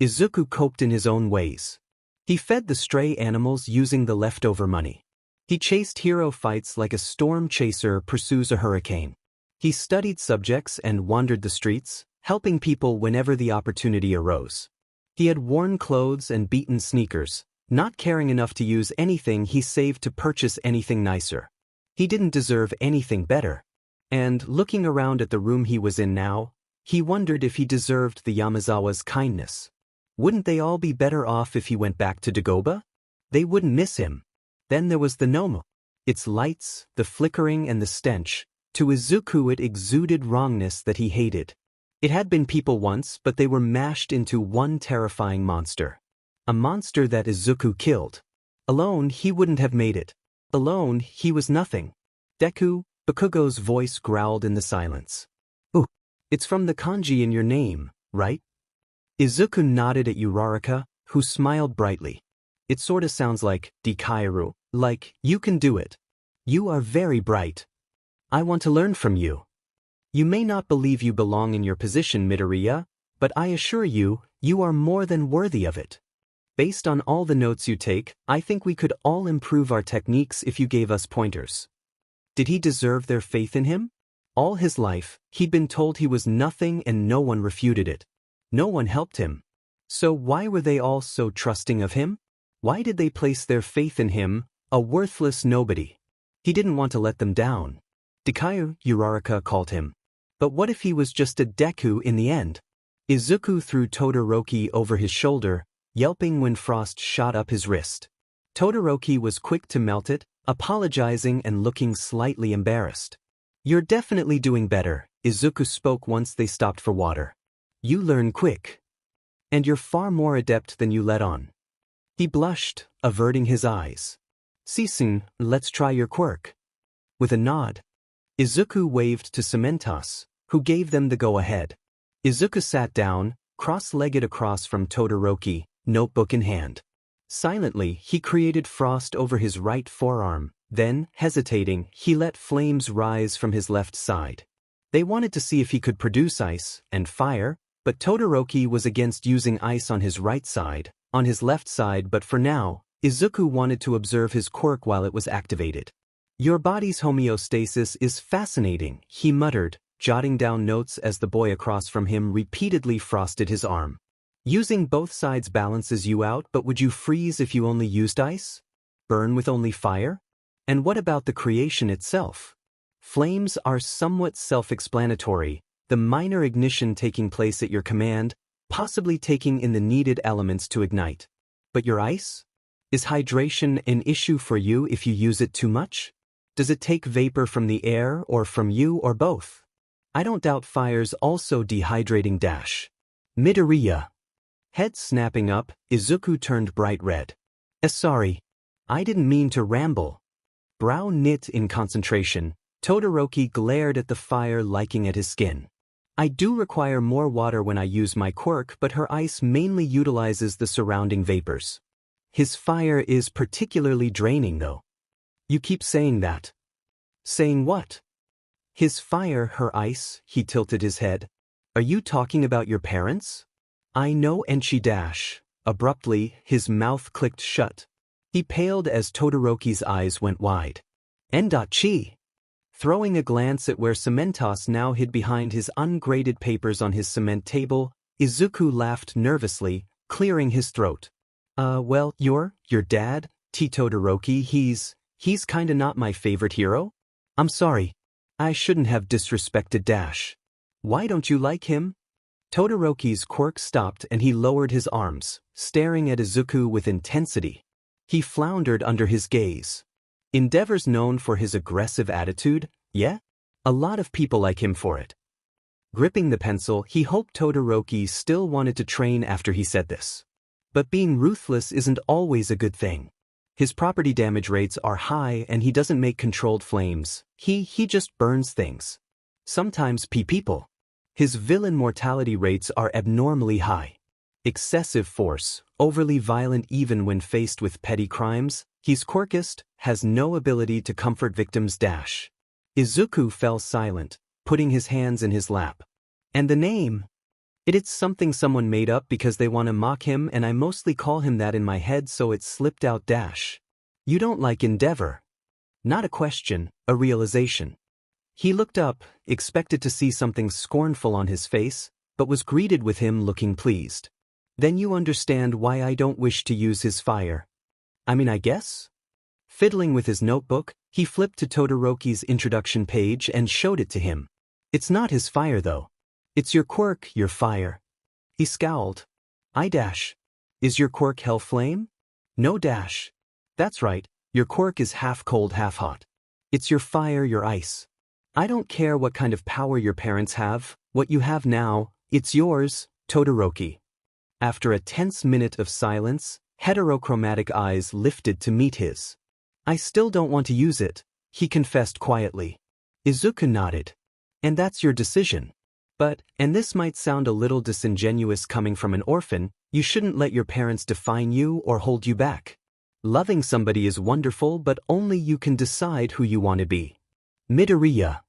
Izuku coped in his own ways. He fed the stray animals using the leftover money. He chased hero fights like a storm chaser pursues a hurricane. He studied subjects and wandered the streets, helping people whenever the opportunity arose. He had worn clothes and beaten sneakers, not caring enough to use anything he saved to purchase anything nicer. He didn't deserve anything better. And, looking around at the room he was in now, he wondered if he deserved the Yamazawa's kindness. Wouldn't they all be better off if he went back to Dagoba? They wouldn't miss him. Then there was the Nomu. Its lights, the flickering and the stench. To Izuku it exuded wrongness that he hated. It had been people once, but they were mashed into one terrifying monster. A monster that Izuku killed. Alone, he wouldn't have made it. Alone, he was nothing. Deku, Bakugo's voice growled in the silence. Ooh, it's from the kanji in your name, right? Izuku nodded at Uraraka, who smiled brightly. It sorta sounds like Dikairu, like, you can do it. You are very bright. I want to learn from you. You may not believe you belong in your position, Midoriya, but I assure you, you are more than worthy of it. Based on all the notes you take, I think we could all improve our techniques if you gave us pointers. Did he deserve their faith in him? All his life, he'd been told he was nothing and no one refuted it. No one helped him. So why were they all so trusting of him? Why did they place their faith in him, a worthless nobody? He didn't want to let them down. Dikairu, Uraraka called him. But what if he was just a Deku in the end? Izuku threw Todoroki over his shoulder, yelping when frost shot up his wrist. Todoroki was quick to melt it, apologizing and looking slightly embarrassed. You're definitely doing better, Izuku spoke once they stopped for water. You learn quick. And you're far more adept than you let on. He blushed, averting his eyes. Sisun, let's try your quirk. With a nod, Izuku waved to Cementos, who gave them the go-ahead. Izuku sat down, cross-legged across from Todoroki, notebook in hand. Silently, he created frost over his right forearm, then, hesitating, he let flames rise from his left side. They wanted to see if he could produce ice and fire, but Todoroki was against using ice on his right side, on his left side, but for now, Izuku wanted to observe his quirk while it was activated. Your body's homeostasis is fascinating, he muttered, jotting down notes as the boy across from him repeatedly frosted his arm. Using both sides balances you out, but would you freeze if you only used ice? Burn with only fire? And what about the creation itself? Flames are somewhat self-explanatory, the minor ignition taking place at your command, possibly taking in the needed elements to ignite. But your ice? Is hydration an issue for you if you use it too much? Does it take vapor from the air or from you or both? I don't doubt fire's also dehydrating dash. Midoriya. Head snapping up, Izuku turned bright red. Sorry. I didn't mean to ramble. Brow knit in concentration, Todoroki glared at the fire, liking at his skin. I do require more water when I use my quirk, but her ice mainly utilizes the surrounding vapors. His fire is particularly draining though. You keep saying that. Saying what? His fire, her ice, he tilted his head. Are you talking about your parents? I know, and she dash. Abruptly, his mouth clicked shut. He paled as Todoroki's eyes went wide. Endachi. Throwing a glance at where Cementos now hid behind his ungraded papers on his cement table, Izuku laughed nervously, clearing his throat. Well, your dad, Todoroki, he's kinda not my favorite hero? I'm sorry. I shouldn't have disrespected Dash. Why don't you like him? Todoroki's quirk stopped and he lowered his arms, staring at Izuku with intensity. He floundered under his gaze. Endeavor's known for his aggressive attitude, yeah? A lot of people like him for it. Gripping the pencil, he hoped Todoroki still wanted to train after he said this. But being ruthless isn't always a good thing. His property damage rates are high and he doesn't make controlled flames, he just burns things. Sometimes people. His villain mortality rates are abnormally high. Excessive force, overly violent even when faced with petty crimes, he's quirkist, has no ability to comfort victims. Izuku fell silent, putting his hands in his lap. And the name? It's something someone made up because they want to mock him and I mostly call him that in my head so it slipped out. You don't like Endeavor? Not a question, a realization. He looked up, expected to see something scornful on his face, but was greeted with him looking pleased. Then you understand why I don't wish to use his fire. I guess? Fiddling with his notebook, he flipped to Todoroki's introduction page and showed it to him. It's not his fire though. It's your quirk, your fire. He scowled. Is your quirk hell flame? No. That's right, your quirk is half cold, half hot. It's your fire, your ice. I don't care what kind of power your parents have, what you have now, it's yours, Todoroki. After a tense minute of silence, heterochromatic eyes lifted to meet his. I still don't want to use it, he confessed quietly. Izuku nodded. And that's your decision. But, and this might sound a little disingenuous coming from an orphan, you shouldn't let your parents define you or hold you back. Loving somebody is wonderful, but only you can decide who you want to be. Midoriya.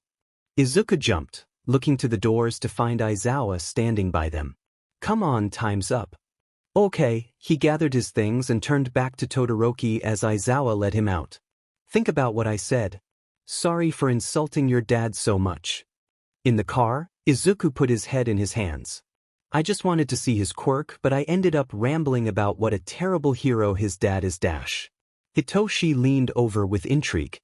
Izuku jumped, looking to the doors to find Aizawa standing by them. Come on, time's up. Okay, he gathered his things and turned back to Todoroki as Aizawa led him out. Think about what I said. Sorry for insulting your dad so much. In the car, Izuku put his head in his hands. I just wanted to see his quirk, but I ended up rambling about what a terrible hero his dad is. Hitoshi leaned over with intrigue.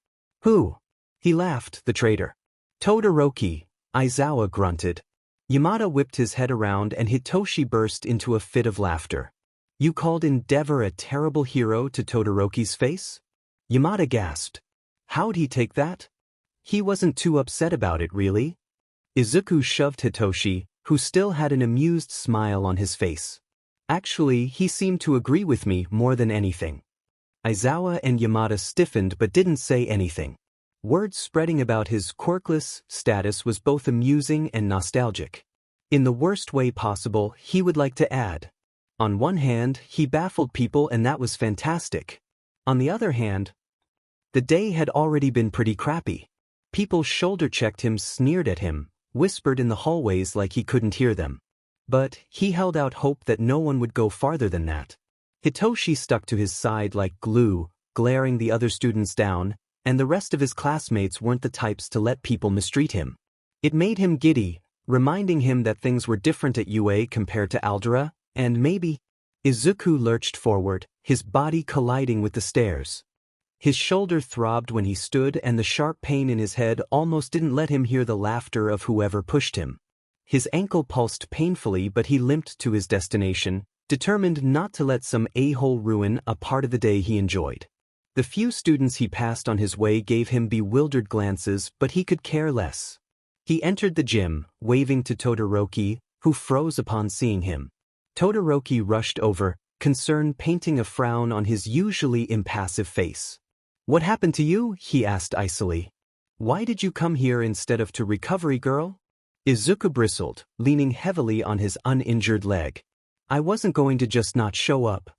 Who? He laughed, the traitor. Todoroki, Aizawa grunted. Yamada whipped his head around and Hitoshi burst into a fit of laughter. You called Endeavor a terrible hero to Todoroki's face? Yamada gasped. How'd he take that? He wasn't too upset about it, really. Izuku shoved Hitoshi, who still had an amused smile on his face. Actually, he seemed to agree with me more than anything. Aizawa and Yamada stiffened but didn't say anything. Word spreading about his quirkless status was both amusing and nostalgic. In the worst way possible, he would like to add. On one hand, he baffled people and that was fantastic. On the other hand, the day had already been pretty crappy. People shoulder-checked him, sneered at him, whispered in the hallways like he couldn't hear them. But he held out hope that no one would go farther than that. Hitoshi stuck to his side like glue, glaring the other students down, and the rest of his classmates weren't the types to let people mistreat him. It made him giddy, reminding him that things were different at UA compared to Aldera, and maybe. Izuku lurched forward, his body colliding with the stairs. His shoulder throbbed when he stood and the sharp pain in his head almost didn't let him hear the laughter of whoever pushed him. His ankle pulsed painfully but he limped to his destination, determined not to let some a-hole ruin a part of the day he enjoyed. The few students he passed on his way gave him bewildered glances but he could care less. He entered the gym, waving to Todoroki, who froze upon seeing him. Todoroki rushed over, concern painting a frown on his usually impassive face. What happened to you? He asked icily. Why did you come here instead of to Recovery Girl? Izuku bristled, leaning heavily on his uninjured leg. I wasn't going to just not show up.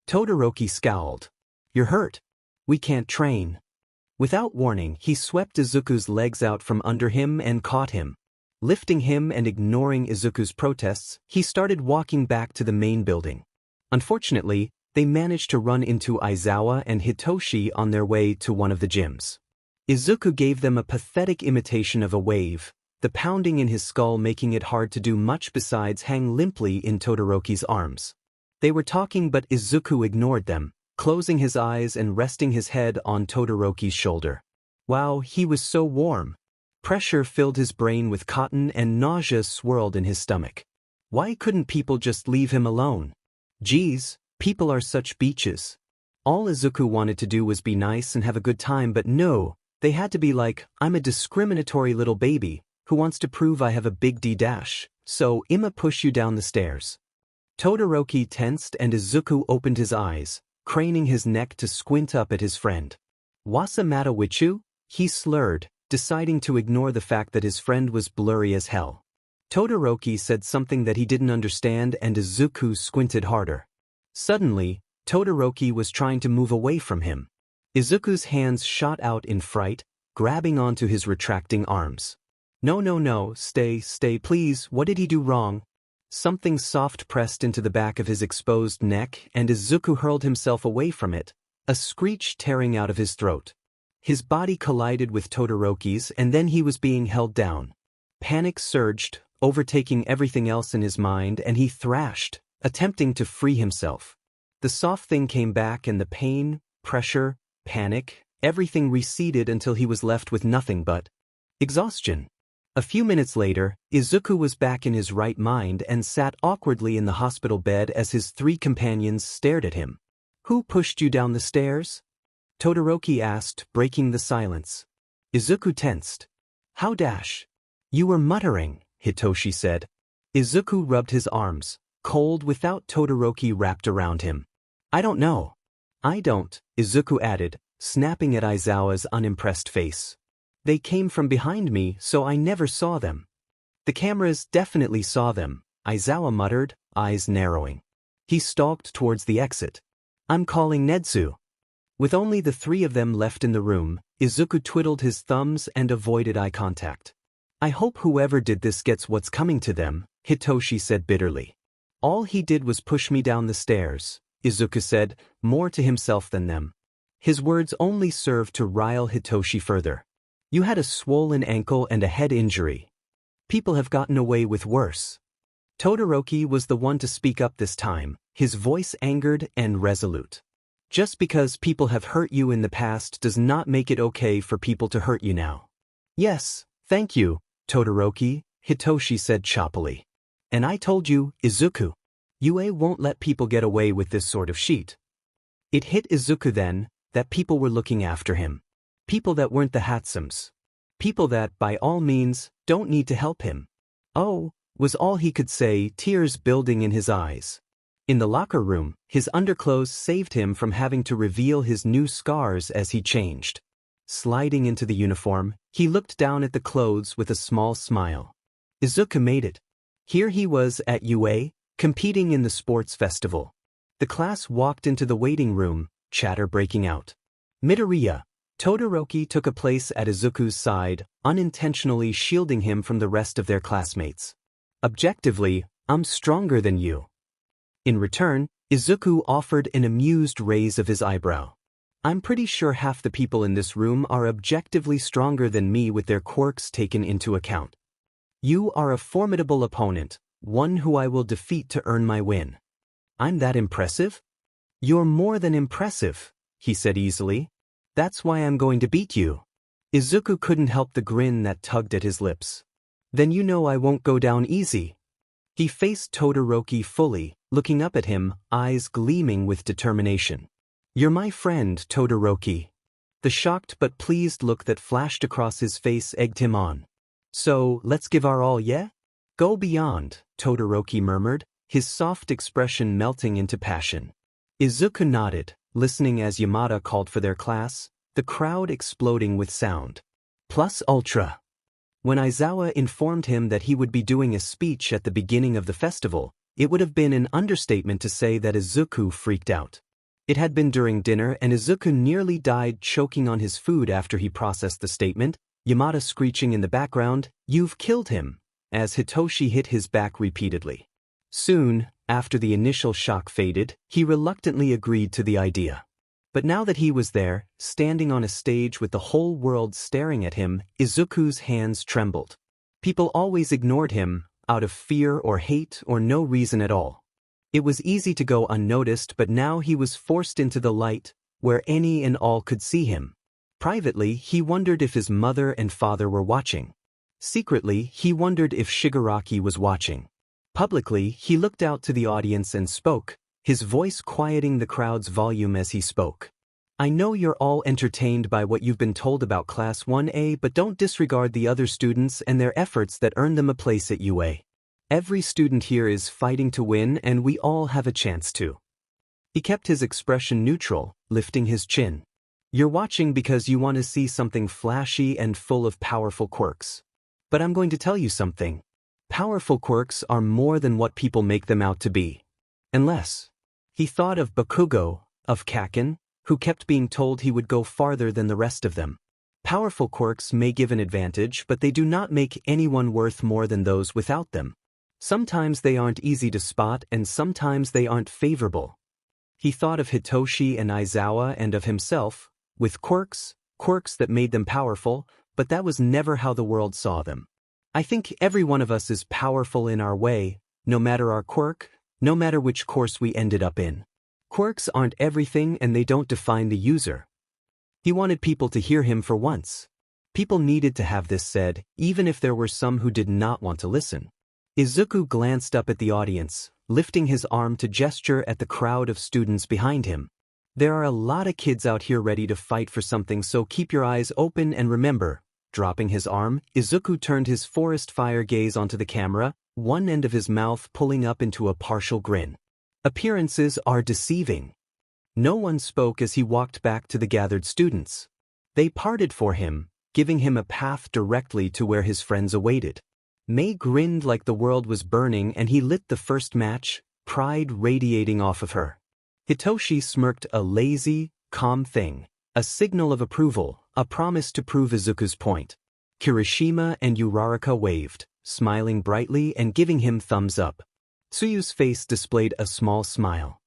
Todoroki scowled. You're hurt. We can't train. Without warning, he swept Izuku's legs out from under him and caught him. Lifting him and ignoring Izuku's protests, he started walking back to the main building. Unfortunately, they managed to run into Aizawa and Hitoshi on their way to one of the gyms. Izuku gave them a pathetic imitation of a wave, the pounding in his skull making it hard to do much besides hang limply in Todoroki's arms. They were talking but Izuku ignored them, closing his eyes and resting his head on Todoroki's shoulder. Wow, he was so warm. Pressure filled his brain with cotton and nausea swirled in his stomach. Why couldn't people just leave him alone? Geez, people are such beaches. All Izuku wanted to do was be nice and have a good time, but no, they had to be like, I'm a discriminatory little baby who wants to prove I have a big D dash, so I'ma push you down the stairs. Todoroki tensed and Izuku opened his eyes, craning his neck to squint up at his friend. Wasa mata wichu? He slurred, deciding to ignore the fact that his friend was blurry as hell. Todoroki said something that he didn't understand and Izuku squinted harder. Suddenly, Todoroki was trying to move away from him. Izuku's hands shot out in fright, grabbing onto his retracting arms. No, stay, please, what did he do wrong? Something soft pressed into the back of his exposed neck and Izuku hurled himself away from it, a screech tearing out of his throat. His body collided with Todoroki's and then he was being held down. Panic surged, overtaking everything else in his mind, and he thrashed, attempting to free himself. The soft thing came back and the pain, pressure, panic, everything receded until he was left with nothing but exhaustion. A few minutes later, Izuku was back in his right mind and sat awkwardly in the hospital bed as his three companions stared at him. Who pushed you down the stairs? Todoroki asked, breaking the silence. Izuku tensed. How dash? You were muttering, Hitoshi said. Izuku rubbed his arms, cold without Todoroki wrapped around him. I don't know. I don't, Izuku added, snapping at Aizawa's unimpressed face. They came from behind me, so I never saw them. The cameras definitely saw them, Aizawa muttered, eyes narrowing. He stalked towards the exit. I'm calling Nedzu. With only the three of them left in the room, Izuku twiddled his thumbs and avoided eye contact. I hope whoever did this gets what's coming to them, Hitoshi said bitterly. All he did was push me down the stairs, Izuku said, more to himself than them. His words only served to rile Hitoshi further. You had a swollen ankle and a head injury. People have gotten away with worse. Todoroki was the one to speak up this time, his voice angered and resolute. Just because people have hurt you in the past does not make it okay for people to hurt you now. Yes, thank you, Todoroki, Hitoshi said choppily. And I told you, Izuku. UA won't let people get away with this sort of shit. It hit Izuku then, that people were looking after him. People that weren't the Hatsumes. People that, by all means, don't need to help him. Oh, was all he could say, tears building in his eyes. In the locker room, his underclothes saved him from having to reveal his new scars as he changed. Sliding into the uniform, he looked down at the clothes with a small smile. Izuku made it. Here he was at UA, competing in the sports festival. The class walked into the waiting room, chatter breaking out. Midoriya. Todoroki took a place at Izuku's side, unintentionally shielding him from the rest of their classmates. Objectively, I'm stronger than you. In return, Izuku offered an amused raise of his eyebrow. I'm pretty sure half the people in this room are objectively stronger than me with their quirks taken into account. You are a formidable opponent, one who I will defeat to earn my win. I'm that impressive? You're more than impressive, he said easily. That's why I'm going to beat you. Izuku couldn't help the grin that tugged at his lips. Then you know I won't go down easy. He faced Todoroki fully, looking up at him, eyes gleaming with determination. You're my friend, Todoroki. The shocked but pleased look that flashed across his face egged him on. So, let's give our all, yeah? Go beyond, Todoroki murmured, his soft expression melting into passion. Izuku nodded, listening as Yamada called for their class, the crowd exploding with sound. Plus ultra. When Aizawa informed him that he would be doing a speech at the beginning of the festival, it would have been an understatement to say that Izuku freaked out. It had been during dinner and Izuku nearly died choking on his food after he processed the statement, Yamada screeching in the background, "You've killed him," as Hitoshi hit his back repeatedly. Soon, after the initial shock faded, he reluctantly agreed to the idea. But now that he was there, standing on a stage with the whole world staring at him, Izuku's hands trembled. People always ignored him, out of fear or hate or no reason at all. It was easy to go unnoticed, but now he was forced into the light, where any and all could see him. Privately, he wondered if his mother and father were watching. Secretly, he wondered if Shigaraki was watching. Publicly, he looked out to the audience and spoke, his voice quieting the crowd's volume as he spoke. I know you're all entertained by what you've been told about Class 1A, but don't disregard the other students and their efforts that earned them a place at UA. Every student here is fighting to win, and we all have a chance to. He kept his expression neutral, lifting his chin. You're watching because you want to see something flashy and full of powerful quirks. But I'm going to tell you something. Powerful quirks are more than what people make them out to be. Unless. He thought of Bakugo, of Kaken, who kept being told he would go farther than the rest of them. Powerful quirks may give an advantage, but they do not make anyone worth more than those without them. Sometimes they aren't easy to spot, and sometimes they aren't favorable. He thought of Hitoshi and Aizawa and of himself, with quirks that made them powerful, but that was never how the world saw them. I think every one of us is powerful in our way, no matter our quirk, no matter which course we ended up in. Quirks aren't everything, and they don't define the user. He wanted people to hear him for once. People needed to have this said, even if there were some who did not want to listen. Izuku glanced up at the audience, lifting his arm to gesture at the crowd of students behind him. There are a lot of kids out here ready to fight for something, so keep your eyes open and remember. Dropping his arm, Izuku turned his forest fire gaze onto the camera, one end of his mouth pulling up into a partial grin. Appearances are deceiving. No one spoke as he walked back to the gathered students. They parted for him, giving him a path directly to where his friends awaited. Mei grinned like the world was burning, and he lit the first match, pride radiating off of her. Hitoshi smirked, a lazy, calm thing, a signal of approval, a promise to prove Izuku's point. Kirishima and Uraraka waved, smiling brightly and giving him thumbs up. Tsuyu's face displayed a small smile.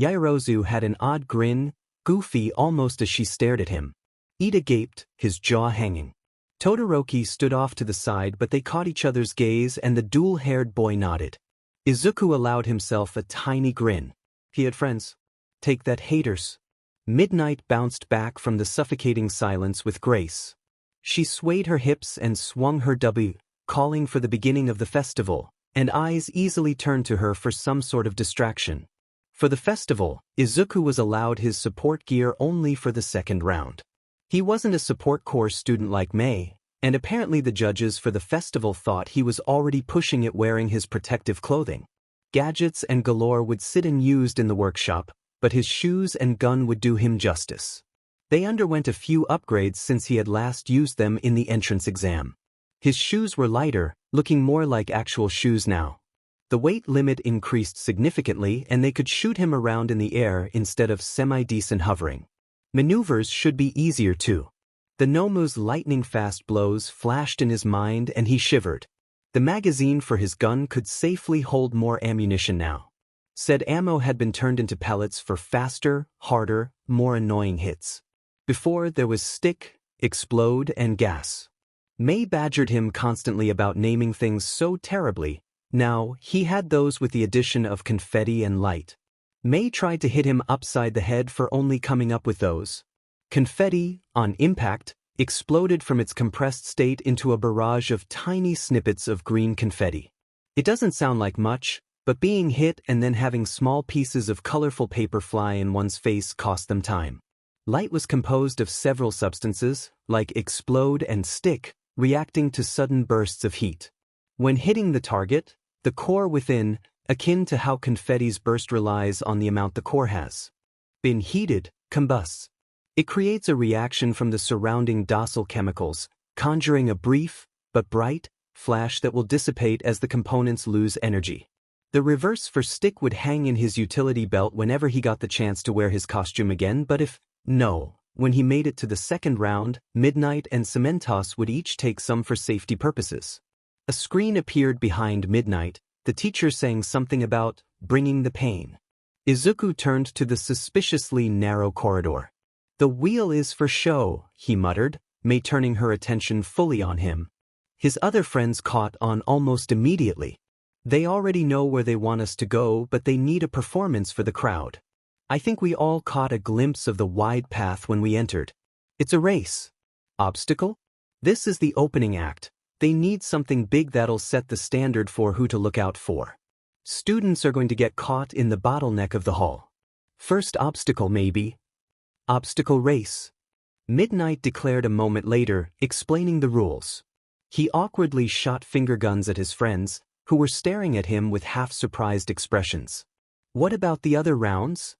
Yaoyorozu had an odd grin, goofy almost as she stared at him. Ida gaped, his jaw hanging. Todoroki stood off to the side, but they caught each other's gaze, and the dual-haired boy nodded. Izuku allowed himself a tiny grin. He had friends. Take that, haters. Midnight bounced back from the suffocating silence with grace. She swayed her hips and swung her W, calling for the beginning of the festival, and eyes easily turned to her for some sort of distraction. For the festival, Izuku was allowed his support gear only for the second round. He wasn't a support corps student like Mei, and apparently the judges for the festival thought he was already pushing it wearing his protective clothing. Gadgets and galore would sit unused in the workshop, but his shoes and gun would do him justice. They underwent a few upgrades since he had last used them in the entrance exam. His shoes were lighter, looking more like actual shoes now. The weight limit increased significantly, and they could shoot him around in the air instead of semi-decent hovering. Maneuvers should be easier too. The Nomu's lightning-fast blows flashed in his mind, and he shivered. The magazine for his gun could safely hold more ammunition now. Said ammo had been turned into pellets for faster, harder, more annoying hits. Before, there was stick, explode, and gas. Mei badgered him constantly about naming things so terribly. Now, he had those with the addition of confetti and light. Mei tried to hit him upside the head for only coming up with those. Confetti, on impact, exploded from its compressed state into a barrage of tiny snippets of green confetti. It doesn't sound like much, but being hit and then having small pieces of colorful paper fly in one's face cost them time. Light was composed of several substances, like explode and stick, reacting to sudden bursts of heat. When hitting the target, the core within, akin to how confetti's burst relies on the amount the core has been heated, combusts. It creates a reaction from the surrounding docile chemicals, conjuring a brief, but bright, flash that will dissipate as the components lose energy. The reverse for stick would hang in his utility belt whenever he got the chance to wear his costume again, but when he made it to the second round, Midnight and Cementos would each take some for safety purposes. A screen appeared behind Midnight, the teacher saying something about bringing the pain. Izuku turned to the suspiciously narrow corridor. The wheel is for show, he muttered, Mei turning her attention fully on him. His other friends caught on almost immediately. They already know where they want us to go, but they need a performance for the crowd. I think we all caught a glimpse of the wide path when we entered. It's a race. Obstacle? This is the opening act. They need something big that'll set the standard for who to look out for. Students are going to get caught in the bottleneck of the hall. First obstacle maybe. Obstacle race. Midnight declared a moment later, explaining the rules. He awkwardly shot finger guns at his friends, who were staring at him with half-surprised expressions. What about the other rounds?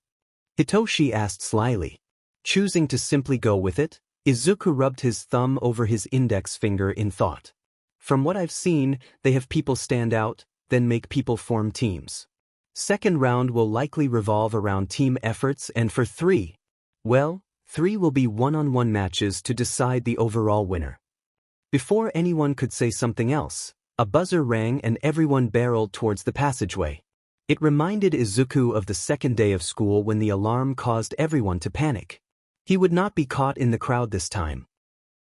Hitoshi asked slyly. Choosing to simply go with it, Izuku rubbed his thumb over his index finger in thought. From what I've seen, they have people stand out, then make people form teams. Second round will likely revolve around team efforts, and for 3, well, 3 will be one-on-one matches to decide the overall winner. Before anyone could say something else, a buzzer rang and everyone barreled towards the passageway. It reminded Izuku of the second day of school when the alarm caused everyone to panic. He would not be caught in the crowd this time.